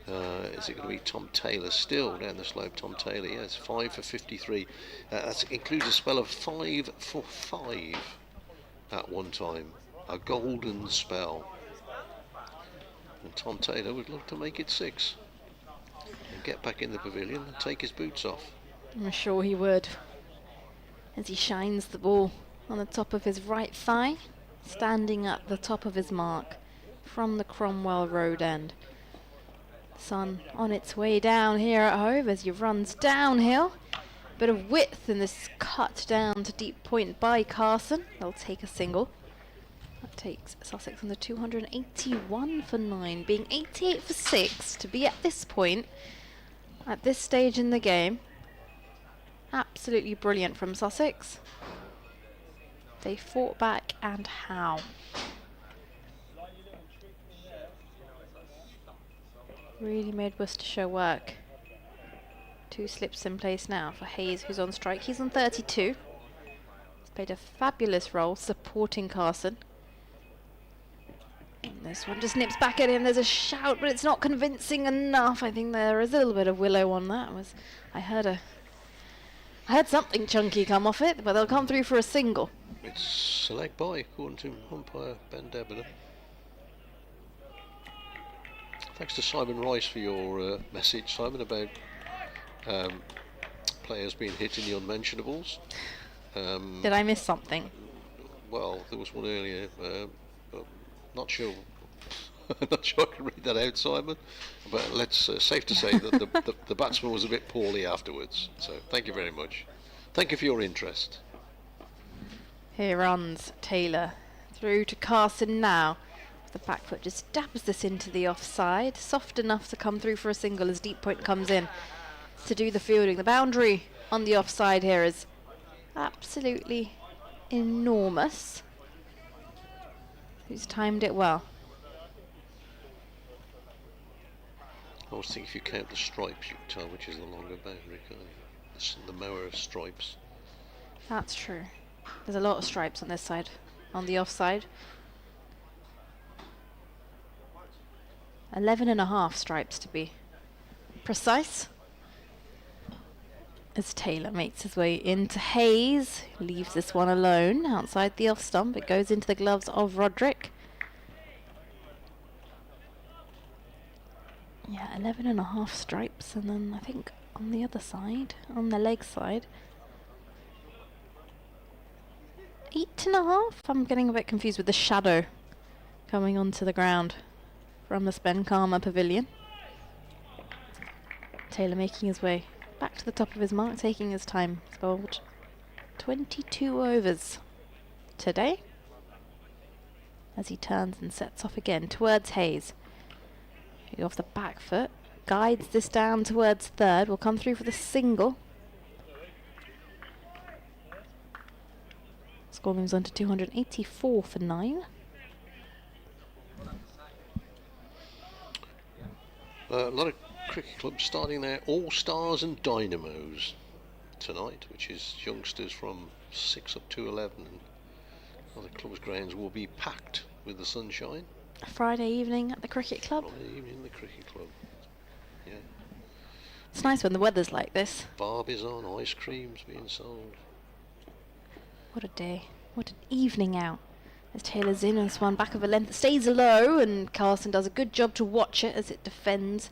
Is it going to be Tom Taylor still down the slope? Tom Taylor, yes, 5 for 53. That includes a spell of 5 for 5 at one time. A golden spell. And Tom Taylor would love to make it 6 and get back in the pavilion and take his boots off. I'm sure he would. As he shines the ball on the top of his right thigh, standing at the top of his mark from the Cromwell Road end. Sun on its way down here at Hove as he runs downhill. Bit of width in this cut down to deep point by Carson. They'll take a single. That takes Sussex on the 281 for 9, being 88 for 6 to be at this point, at this stage in the game. Absolutely brilliant from Sussex. They fought back, and how. Really made Worcestershire work. 2 slips in place now for Hayes, who's on strike. He's on 32. He's played a fabulous role supporting Carson. And this one just nips back at him. There's a shout, but it's not convincing enough. I think there is a little bit of willow on that. I heard something chunky come off it, but they'll come through for a single. It's a leg by, according to umpire Ben Debenham. Thanks to Simon Rice for your message, Simon, about players being hit in the unmentionables. Did I miss something? Well, there was one earlier. Not sure. Not sure I can read that out, Simon. But let's safe to say that the batsman was a bit poorly afterwards. So thank you very much. Thank you for your interest. Here runs Taylor through to Carson now. The back foot just dabs this into the offside, soft enough to come through for a single as deep point comes in to do the fielding. The boundary on the offside here is absolutely enormous. Who's timed it well? I always think if you count the stripes, you can tell which is the longer boundary, can't you? The mower stripes. That's true. There's a lot of stripes on this side, on the offside. 11.5 stripes to be precise. As Taylor makes his way into Hayes, leaves this one alone outside the off stump. It goes into the gloves of Roderick. Yeah, 11.5 stripes, and then I think on the other side, on the leg side, 8.5. I'm getting a bit confused with the shadow coming onto the ground from the Spen Karma Pavilion. Taylor making his way back to the top of his mark, taking his time. He's bowled 22 overs today as he turns and sets off again towards Hayes. He off the back foot, guides this down towards third, will come through for the single. Score moves on to 284 for 9. A lot of cricket clubs starting their All-Stars and Dynamos. tonight, which is youngsters from 6 up to 11, and the club's grounds will be packed with the sunshine. Friday evening at the cricket club. Friday evening in the cricket club. Yeah. It's nice when the weather's like this. Barbies on, ice creams being sold. What a day. What an evening out. As Taylor's in and swung back of a length. It stays low, and Carson does a good job to watch it as it defends.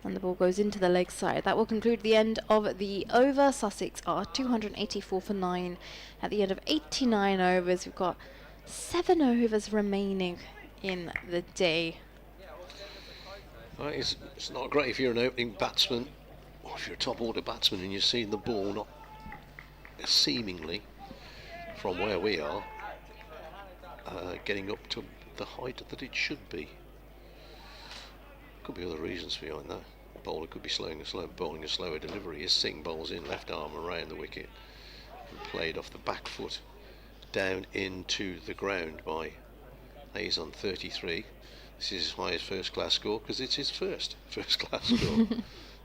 And the ball goes into the leg side. That will conclude the end of the over. Sussex are 284 for 9 at the end of 89 overs. We've got 7 overs remaining in the day. Right, it's not great if you're an opening batsman, or if you're a top order batsman and you're seeing the ball not seemingly from where we are getting up to the height that it should be. Could be other reasons behind that. Bowler could be bowling a slower delivery. His sing bowls in, left arm around the wicket, and played off the back foot down into the ground by Hayes on 33. This is his highest first class score because it's his first class score.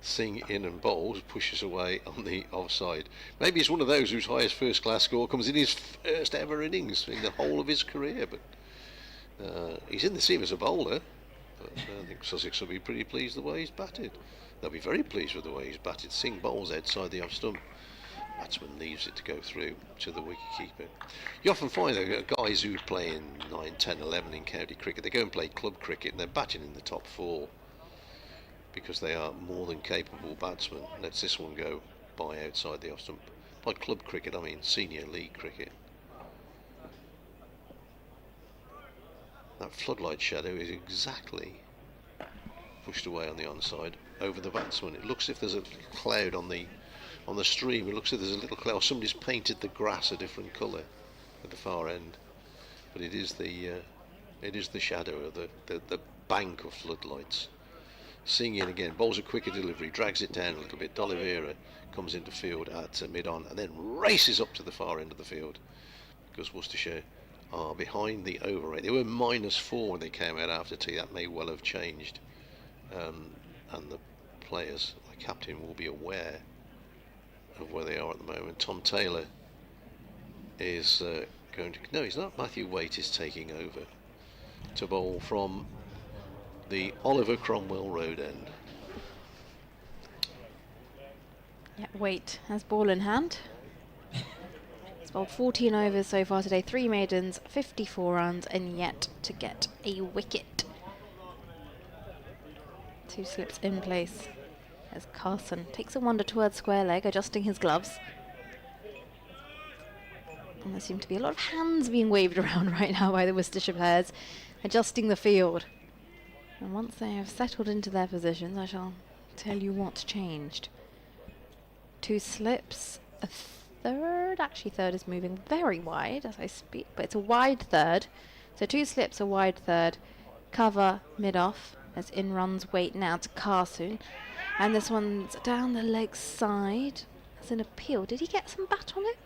Sing in and bowls, pushes away on the offside. Maybe it's one of those whose highest first class score comes in his first ever innings in the whole of his career, but he's in the team as a bowler. But I think Sussex will be pretty pleased the way he's batted. They'll be very pleased with the way he's batted. Sing bowls outside the off stump. Batsman leaves it to go through to the wicket-keeper. You often find that guys who play in 9, 10, 11 in county cricket, they go and play club cricket and they're batting in the top 4 because they are more than capable batsmen. Lets this one go by outside the off stump. By club cricket, I mean senior league cricket. That floodlight shadow is exactly pushed away on the onside over the batsman. It looks as if there's a cloud on the stream. It looks as if there's a little cloud. Somebody's painted the grass a different colour at the far end, but it is the shadow of the bank of floodlights. Sing in again, bowls a quicker delivery, drags it down a little bit. D'Oliveira comes into field at mid-on and then races up to the far end of the field because Worcestershire are behind the over rate. They were -4 when they came out after tea. That may well have changed, and the players, the captain, will be aware of where they are at the moment. Tom Taylor is going to... No, he's not. Matthew Waite is taking over to bowl from the Oliver Cromwell Road end. Yeah, Waite has ball in hand. He's bowled 14 overs so far today, 3 maidens, 54 runs, and yet to get a wicket. 2 slips in place as Carson takes a wonder towards square leg, adjusting his gloves. And there seem to be a lot of hands being waved around right now by the Worcestershire players, adjusting the field. And once they have settled into their positions, I shall tell you what's changed. 2 slips, a third. Actually, third is moving very wide as I speak, but it's a wide third. So 2 slips, a wide third. Cover mid-off as in runs Waite now to Carson. And this one's down the leg side as an appeal. Did he get some bat on it?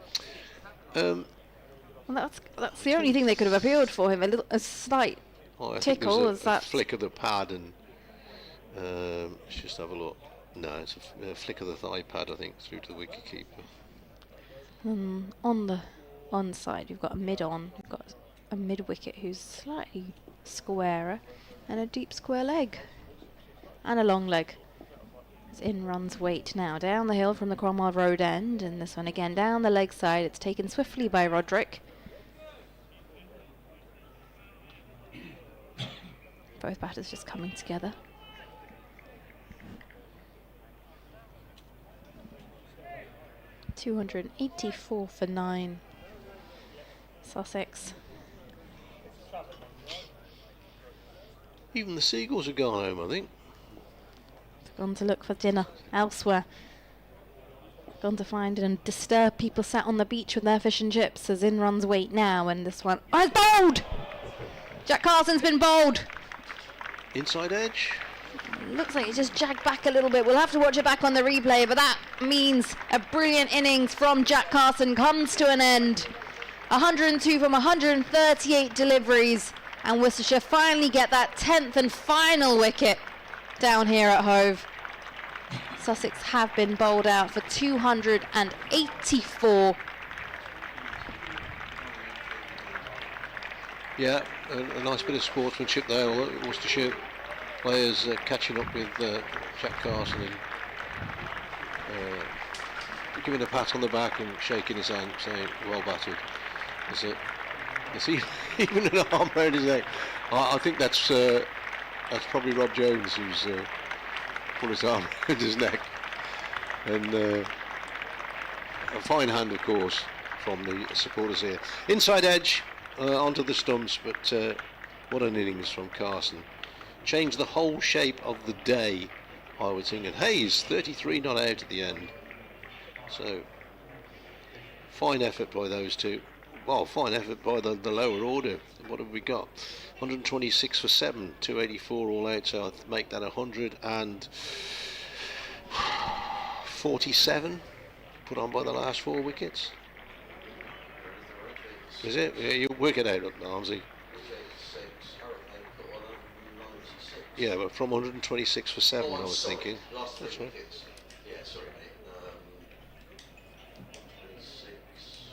Well, that's the only thing they could have appealed for him. A slight tickle. Is that flick of the pad and let's just have a look. No, it's a flick of the thigh pad, I think, through to the wicket keeper. On the onside, you've got a mid-on, you've got a mid-wicket who's slightly squarer, and a deep square leg, and a long leg. As in runs Waite now down the hill from the Cromwell Road end, and this one again down the leg side. It's taken swiftly by Roderick. Both batters just coming together. .284 for 9. Sussex. Even the seagulls have gone home, I think. Gone to look for dinner elsewhere. Gone to find and disturb people sat on the beach with their fish and chips as in runs Waite now, and this one... Oh, it's bowled! Jack Carson's been bowled! Inside edge. Looks like it just jagged back a little bit. We'll have to watch it back on the replay, but that means a brilliant innings from Jack Carson comes to an end. 102 from 138 deliveries, and Worcestershire finally get that 10th and final wicket down here at Hove. Sussex have been bowled out for 284. Yeah, a nice bit of sportsmanship there. Worcestershire players catching up with Jack Carson and giving a pat on the back and shaking his hand, saying, well batted. There's even an arm around his neck. I think that's probably Rob Jones who's put his arm around his neck. And a fine hand, of course, from the supporters here. Inside edge, onto the stumps, but what an innings from Carson. Changed the whole shape of the day, I would think. And Hayes, 33 not out at the end. So, fine effort by those two. Well, fine effort by the lower order. What have we got? 126 for 7, 284 all out, so I'd make that 147 put on by the last 4 wickets. Is it? Yeah, you work it out, Armsy. Yeah, but from 126 for 7, I was thinking. That's right.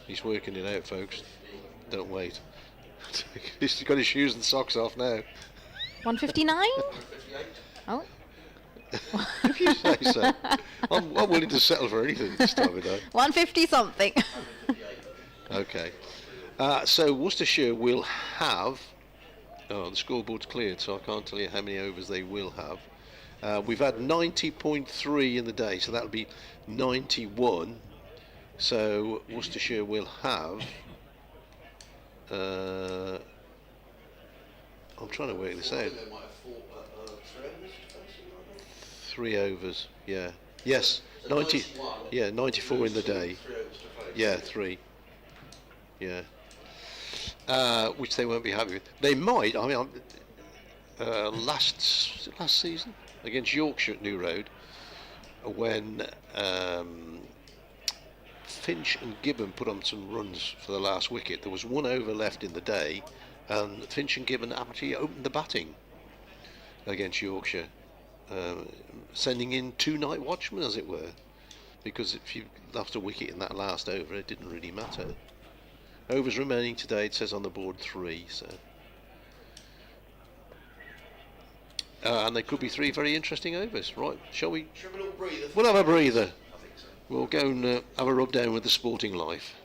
He's working it out, folks. Don't wait. He's got his shoes and socks off now. 159? Oh. If you say so. I'm willing to settle for anything this time of day. 150 something. Okay. So Worcestershire will have... Oh, the scoreboard's cleared, so I can't tell you how many overs they will have. We've had 90.3 in the day, so that'll be 91. So Worcestershire will have... I'm trying to work this out. 3 overs, yeah. Yes, 90. Yeah, 94 in the day. Yeah, 3. Yeah. Which they won't be happy with. They might. I mean, last season against Yorkshire at New Road, when Finch and Gibbon put on some runs for the last wicket. There was 1 over left in the day, and Finch and Gibbon actually opened the batting against Yorkshire, sending in 2 night watchmen, as it were, because if you lost a wicket in that last over, it didn't really matter. Overs remaining today, it says on the board 3, so. And they could be 3 very interesting overs. Right, shall we? We'll have a breather. We'll go and have a rub down with the Sporting Life.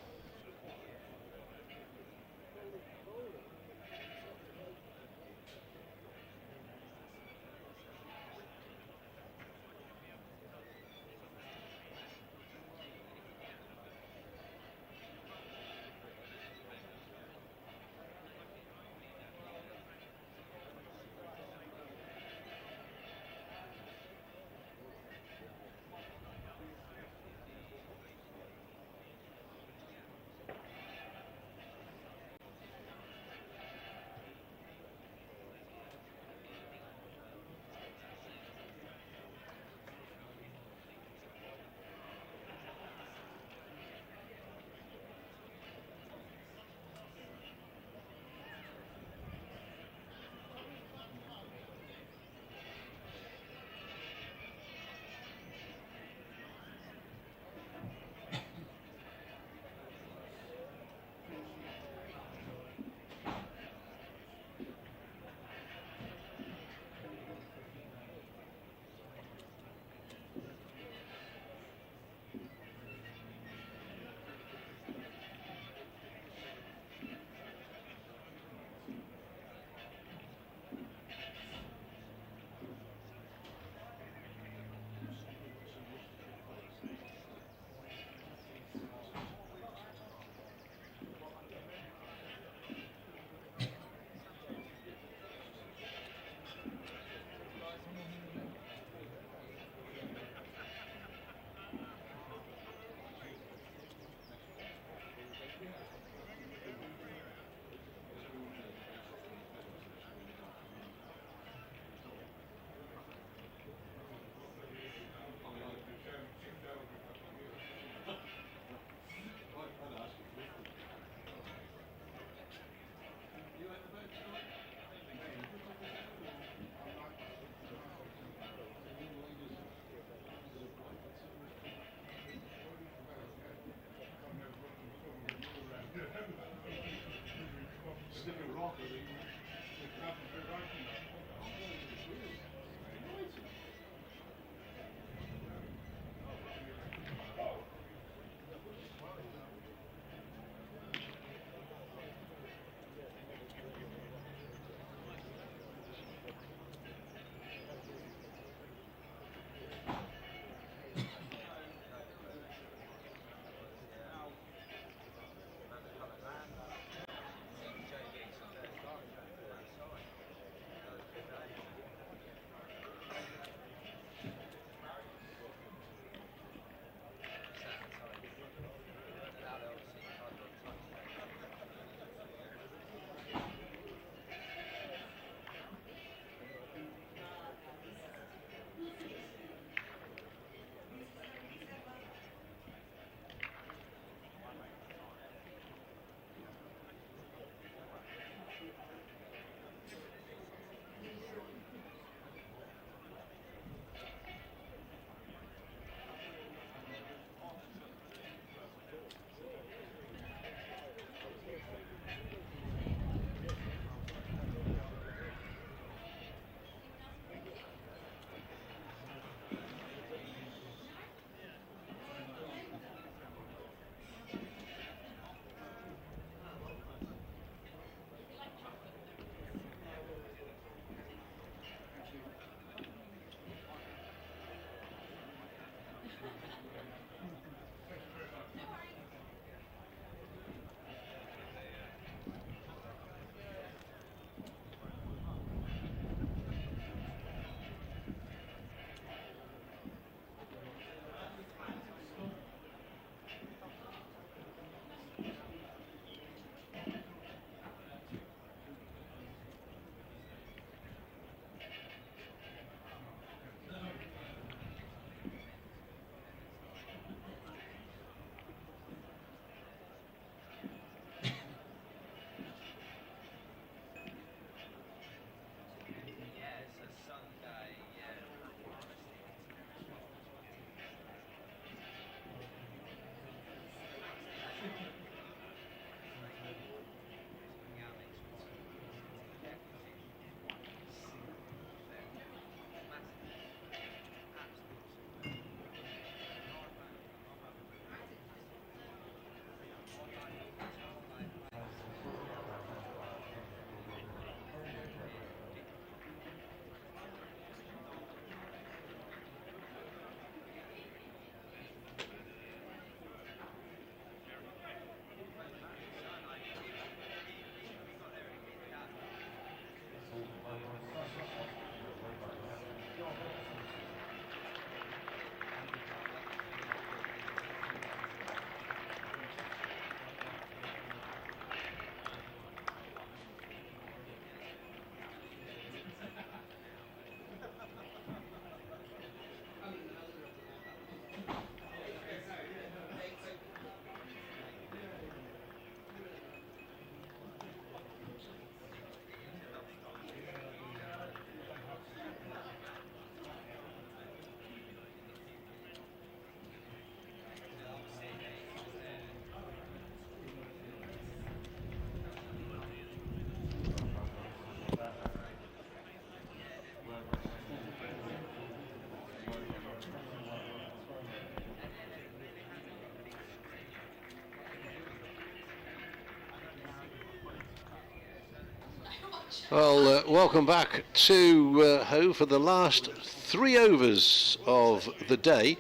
Well, welcome back to Hove for the last 3 overs of the day,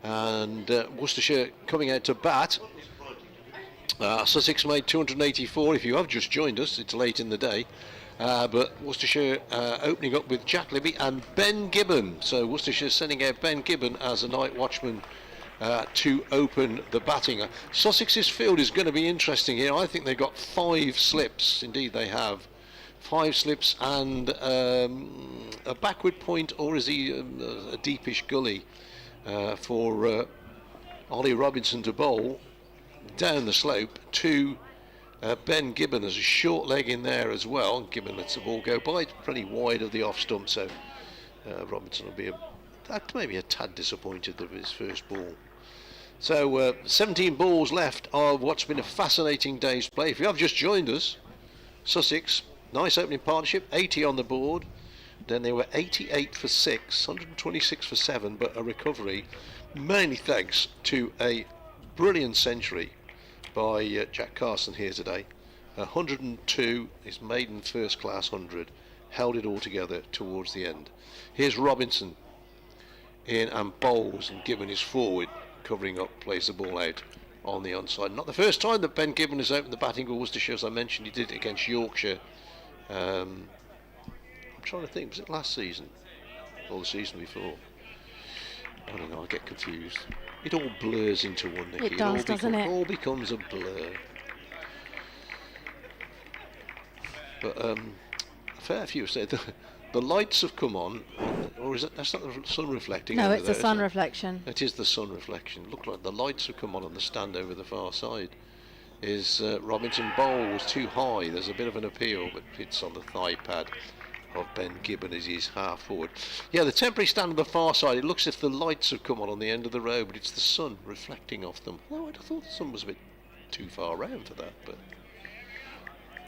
and Worcestershire coming out to bat. Sussex made 284. If you have just joined us, it's late in the day, but Worcestershire opening up with Jack Libby and Ben Gibbon. So Worcestershire sending out Ben Gibbon as a night watchman to open the batting. Sussex's field is going to be interesting here. I think they've got 5 slips. Indeed, they have 5 slips and a backward point, or is he a deepish gully for Ollie Robinson to bowl down the slope to Ben Gibbon. There's a short leg in there as well. Gibbon lets the ball go by. It's pretty wide of the off stump, so Robinson will be maybe a tad disappointed with his first ball. So 17 balls left of what's been a fascinating day's play. If you have just joined us, Sussex, nice opening partnership, 80 on the board. Then they were 88 for 6, 126 for 7, but a recovery, mainly thanks to a brilliant century by Jack Carson here today. 102, his maiden first class 100, held it all together towards the end. Here's Robinson in and bowls, and Gibbon is forward, covering up, plays the ball out on the onside. Not the first time that Ben Gibbon has opened the batting for Worcestershire, as I mentioned. He did it against Yorkshire. I'm trying to think, was it last season or the season before? I don't know, I get confused. It all blurs into one, Nicky. It does, doesn't it? It all becomes a blur. But a fair few said the lights have come on, or is it? That's not the sun reflecting. No, over it's there, the sun is it? reflection. It is the sun reflection. Look like the lights have come on the stand over the far side. Is Robinson bowls too high? There's a bit of an appeal, but it's on the thigh pad of Ben Gibbon as he's half forward. Yeah, the temporary stand on the far side, it looks as if the lights have come on the end of the road, but it's the sun reflecting off them. Well, I thought the sun was a bit too far round for that, but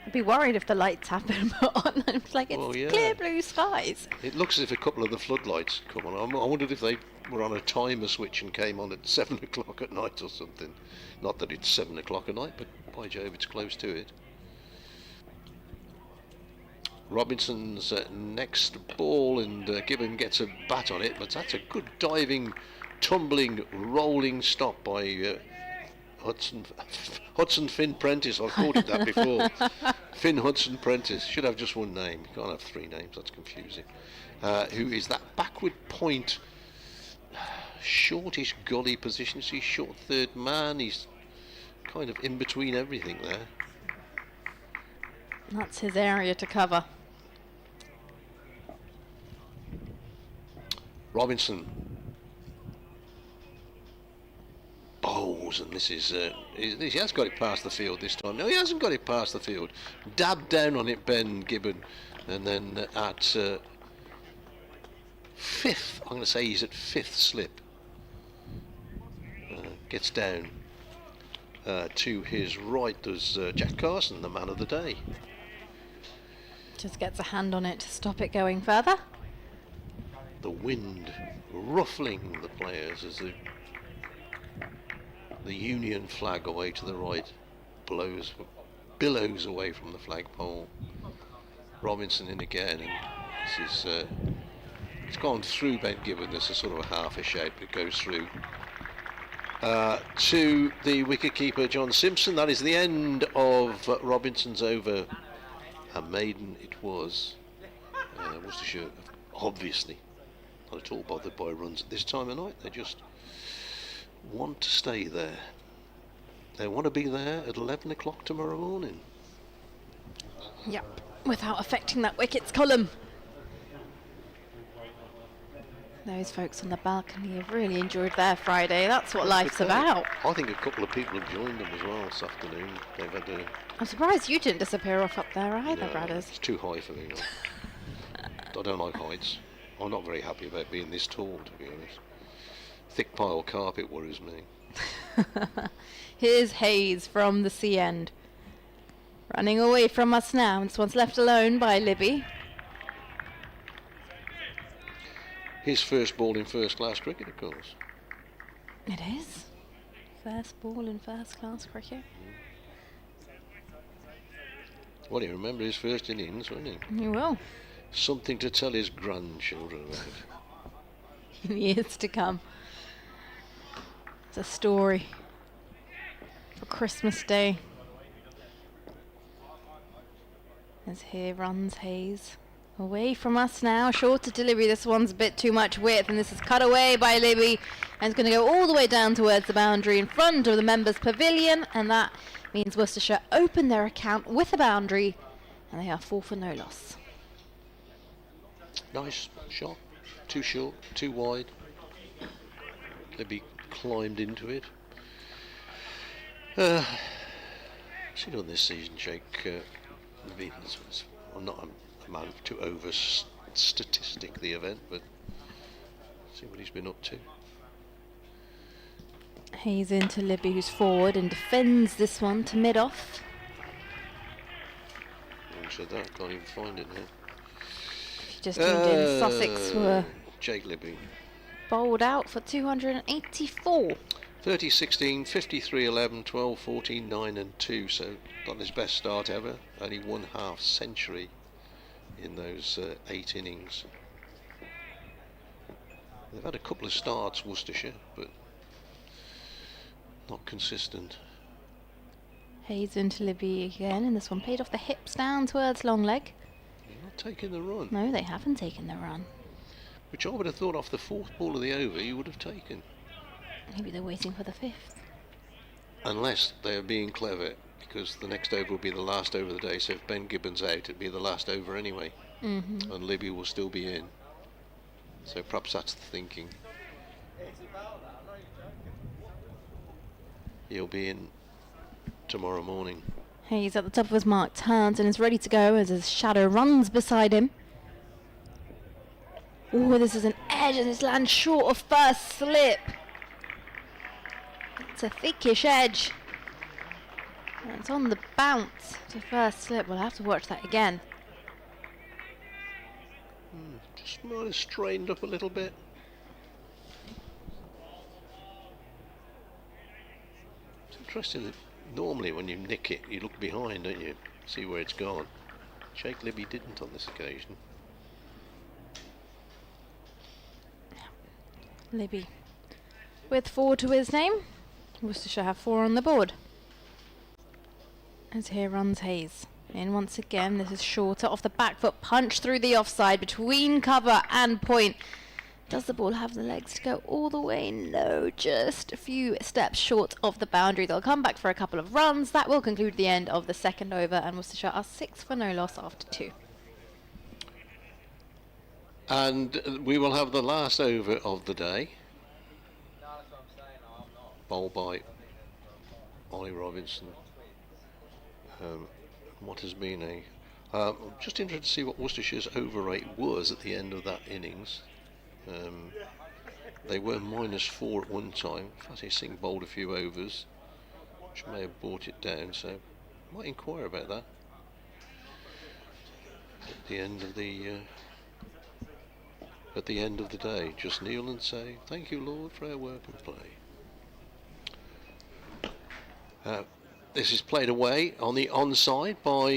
I'd be worried if the lights have been put on. It's like it's Well, yeah. clear blue skies. it looks as if a couple of the floodlights come on. I wondered if they were on a timer switch and came on at 7 o'clock at night or something. Not that it's 7 o'clock at night, but by Jove, it's close to it. Robinson's next ball, and Gibbon gets a bat on it, but that's a good diving, tumbling, rolling stop by Hudson Finn Prentice. I've called it that before. Finn Hudson Prentice. Should have just one name. You can't have 3 names, that's confusing. Who is that backward point, shortish gully position. See, short third man. He's kind of in between everything there. That's his area to cover. Robinson bowls, and this is he has got it past the field this time. No, he hasn't got it past the field. Dabbed down on it, Ben Gibbon, and then at 5th, I'm going to say he's at 5th slip. Gets down to his right. There's Jack Carson, the man of the day. Just gets a hand on it to stop it going further. The wind ruffling the players as the Union flag away to the right billows away from the flagpole. Robinson in again, and this is it's gone through Ben Gibbon. There's a sort of a half a shape that goes through to the wicketkeeper John Simpson. That is the end of Robinson's over. A maiden it was. Worcestershire obviously not at all bothered by runs at this time of night. They just want to stay there. They want to be there at 11 o'clock tomorrow morning. Yep, without affecting that wickets column. Those folks on the balcony have really enjoyed their Friday. That's what life's about. I think a couple of people have joined them as well this afternoon. They've had I'm surprised you didn't disappear off up there either, brothers. It's too high for me. I don't like heights. I'm not very happy about being this tall, to be honest. Thick pile carpet worries me. Here's Hayes from the sea end. Running away from us now, and this one's left alone by Libby. His first ball in first class cricket, of course. It is. First ball in first class cricket. Well, he remembered his first innings, won't he? You will. Something to tell his grandchildren about. In years to come. It's a story for Christmas Day. As here runs Hayes. Away from us now, shorter delivery. This one's a bit too much width, and this is cut away by Libby, and it's going to go all the way down towards the boundary in front of the members' pavilion, and that means Worcestershire open their account with a boundary, and they are 4 for no loss. Nice shot. Too short, too wide. Libby climbed into it. What's he done this season, Jake? Libby, I'm not a man to over-statistic the event, but see what he's been up to. Hayes into Libby, who's forward and defends this one to mid-off. Having said that, can't even find it now. If you just tuned in, Sussex were Jake Libby. bowled out for 284. 30, 16, 53, 11, 12, 14, 9 and 2, so not his best start ever. Only 1/2 century in those 8 innings. They've had a couple of starts, Worcestershire, but not consistent. Hayes into Libby again, and this one played off the hips down towards long leg. They're not taking the run. No, they haven't taken the run. Which I would have thought off the 4th ball of the over you would have taken. Maybe they're waiting for the 5th. Unless they are being clever, because the next over will be the last over of the day, so if Ben Gibbon's out, it'd be the last over anyway. Mm-hmm. And Libby will still be in. So perhaps that's the thinking. He'll be in tomorrow morning. Hayes at the top of his mark turns and is ready to go as his shadow runs beside him. Oh, this is an edge and this lands short of first slip. It's a thickish edge. And it's on the bounce to first slip. We'll have to watch that again. Just might have strained up a little bit. It's interesting that normally when you nick it, you look behind, don't you? See where it's gone. Jake Libby didn't on this occasion. Libby with 4 to his name. Worcestershire have 4 on the board. As here runs Hayes. In once again, this is shorter off the back foot, punch through the offside between cover and point. Does the ball have the legs to go all the way? No, just a few steps short of the boundary. They'll come back for a couple of runs. That will conclude the end of the second over, and Worcestershire are 6 for no loss after 2. And we will have the last over of the day. Bowled by Ollie Robinson. What has been a... I'm just interested to see what Worcestershire's over rate was at the end of that innings. They were -4 at one time. Fatty Singh bowled a few overs, which may have brought it down, so I might inquire about that at the end of the day. Just kneel and say, "Thank you, Lord, for our work and play." This is played away on the onside by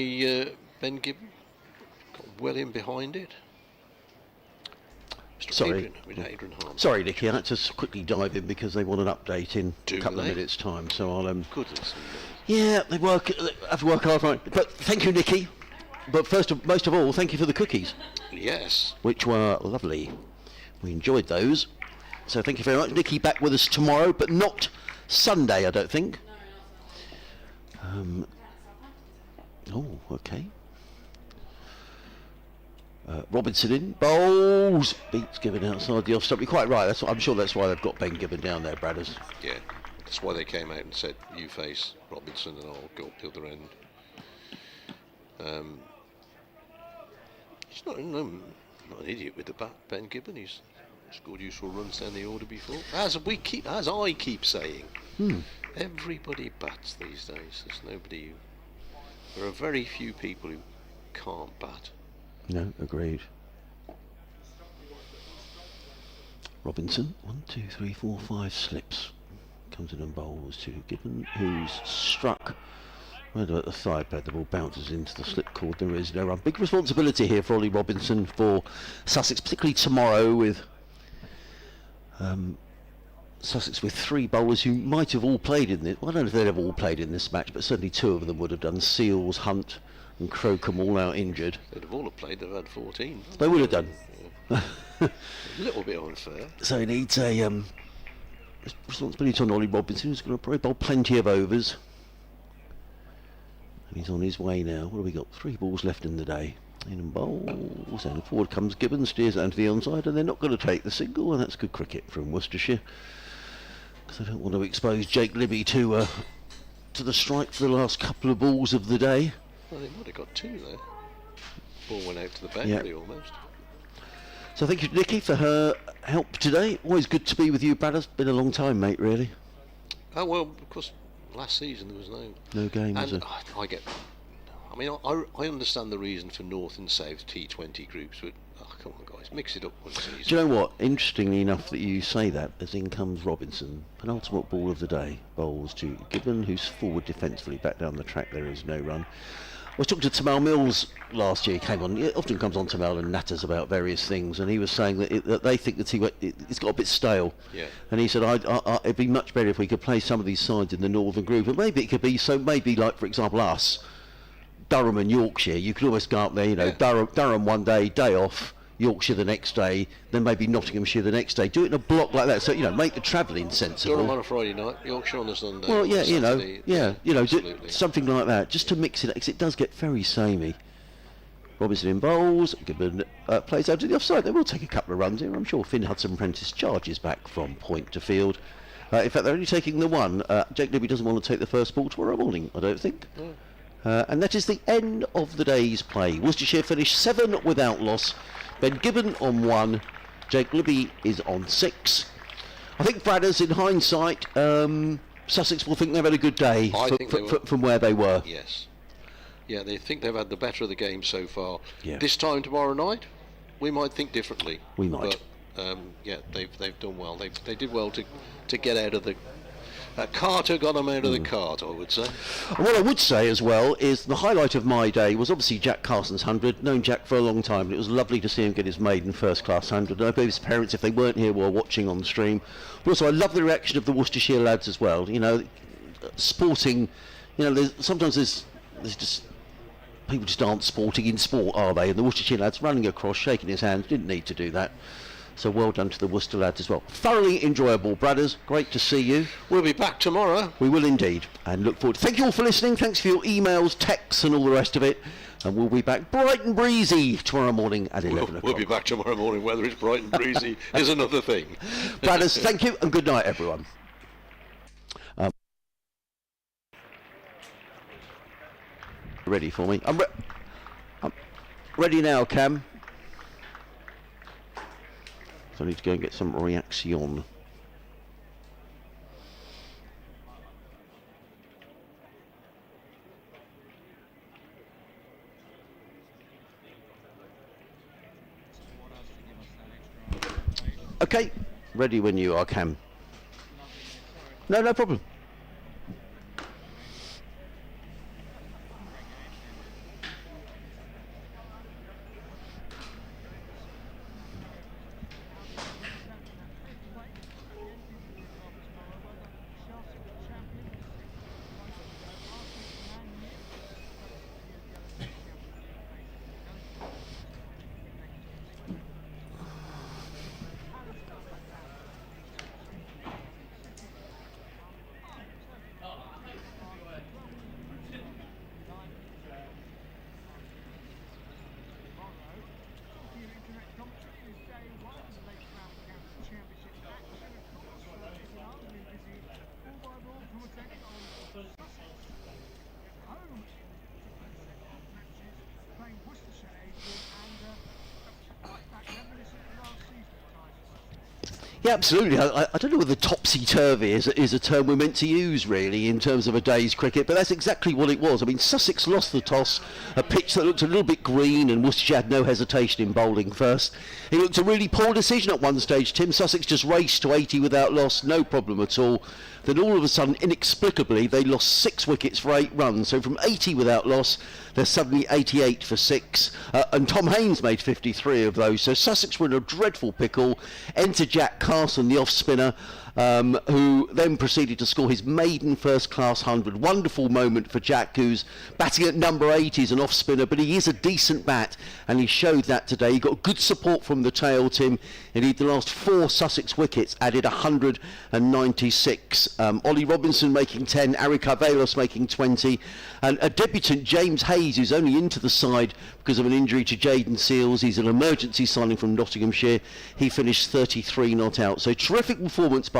Ben Gibbon. Got well in behind it. Mr. Sorry. Adrian Harms. Sorry, Nicky, I had to quickly dive in because they want an update in Do a couple they? of minutes' time. So I'll Goodness. yeah, they have to work hard on it. But thank you, Nicky. But most of all, thank you for the cookies, Yes. which were lovely. We enjoyed those. So thank you very much. Nicky back with us tomorrow, but not Sunday, I don't think. Oh, okay. Robinson in, bowls, beats Gibbon outside the off stump. You're quite right. I'm sure that's why they've got Ben Gibbon down there, Bradders. Yeah. That's why they came out and said, "You face Robinson and I'll go up the other end." He's not an idiot with the bat, Ben Gibbon. He's scored useful runs down the order before. As I keep saying, everybody bats these days. There are very few people who can't bat. No, agreed. Robinson, 1, 2, 3, 4, 5 slips. Comes in and bowls to Gibbon, who's struck Where about the side pad, the ball bounces into the slip cord. There is no run. Big responsibility here for Ollie Robinson for Sussex, particularly tomorrow with Sussex with 3 bowlers who might have all played in this. Well, I don't know if they'd have all played in this match, but certainly 2 of them would have done. Seals, Hunt and Crocombe all out injured. They'd have all have played. They've had 14. They would have done. Yeah. A little bit unfair. So he needs a responsibility on Ollie Robinson, who's going to probably bowl plenty of overs. And he's on his way now. What have we got? 3 balls left in the day. In and bowls, and forward comes Gibbons, steers it onto the onside, and they're not going to take the single, and that's good cricket from Worcestershire. Because I don't want to expose Jake Libby to the strike for the last couple of balls of the day. Well, they might have got 2 there. Ball went out to the boundary almost. So thank you, Nicky, for her help today. Always good to be with you, Brad. It's been a long time, mate, really. Oh, well, of course, last season there was no game, was and there? I mean, I understand the reason for North and South T20 groups, but come on, guys, mix it up one season. Do you know what? Interestingly enough that you say that, as in comes Robinson, penultimate ball of the day, bowls to Gibbon, who's forward defensively, back down the track, there is no run. I was talking to Tamal Mills last year. He came on. It often comes on Tamal and natters about various things, and he was saying that they think that it's got a bit stale. Yeah. And he said, it'd be much better if we could play some of these sides in the northern group, and maybe it could be so. Maybe like, for example, us, Durham and Yorkshire. You could always go up there. Durham one day off. Yorkshire the next day, then maybe Nottinghamshire the next day. Do it in a block like that, so make the travelling sensible. Durham on a Friday night, Yorkshire on a Sunday. Well, yeah, Absolutely. something like that, just to mix it, because it does get very samey. Robinson in bowls, Gibbon plays out to the offside. They will take a couple of runs here. I'm sure Finn Hudson-Prentice charges back from point to field. In fact, they're only taking the one. Jake Libby doesn't want to take the first ball tomorrow morning, I don't think. No. And that is the end of the day's play. Worcestershire finished 7 without loss. Ben Gibbon on 1, Jake Libby is on 6. I think, Bradders, in hindsight, Sussex will think they've had a good day from where they were. Yes. Yeah, they think they've had the better of the game so far. Yeah. This time tomorrow night, we might think differently. We might. But, they've done well. They did well to get out of the... Carter got them out of the cart, I would say. What I would say as well is the highlight of my day was obviously Jack Carson's 100. Known Jack for a long time, and it was lovely to see him get his maiden first-class 100. I hope his parents, if they weren't here, were watching on the stream. But also, I love the reaction of the Worcestershire lads as well. Sporting. Sometimes there's just people just aren't sporting in sport, are they? And the Worcestershire lads running across, shaking his hand, didn't need to do that. So well done to the Worcester lads as well. Thoroughly enjoyable, Bradders. Great to see you. We'll be back tomorrow. We will indeed. And look forward. Thank you all for listening. Thanks for your emails, texts and all the rest of it. And we'll be back bright and breezy tomorrow morning at 11 o'clock. We'll be back tomorrow morning. Whether it's bright and breezy is another thing. Bradders, thank you and good night, everyone. Ready for me? I'm ready now, Cam. So I need to go and get some reaction. Okay, ready when you are, Cam. No problem. Yeah, absolutely. I don't know whether topsy-turvy is a term we're meant to use, really, in terms of a day's cricket, but that's exactly what it was. I mean, Sussex lost the toss, a pitch that looked a little bit green, and Worcestershire had no hesitation in bowling first. It looked a really poor decision at one stage, Tim. Sussex just raced to 80 without loss, no problem at all. Then all of a sudden, inexplicably, they lost 6 wickets for 8 runs. So from 80 without loss, they're suddenly 88 for 6. And Tom Haines made 53 of those. So Sussex were in a dreadful pickle. Enter Jack Carson, the off-spinner, who then proceeded to score his maiden first-class 100. Wonderful moment for Jack, who's batting at number 8. He's an off-spinner, but he is a decent bat, and he showed that today. He got good support from the tail, Tim. Indeed, the last 4 Sussex wickets added 196. Ollie Robinson making 10, Ari Carvelos making 20, and a debutant, James Hayes, who's only into the side because of an injury to Jaden Seals. He's an emergency signing from Nottinghamshire. He finished 33 not out. So terrific performance by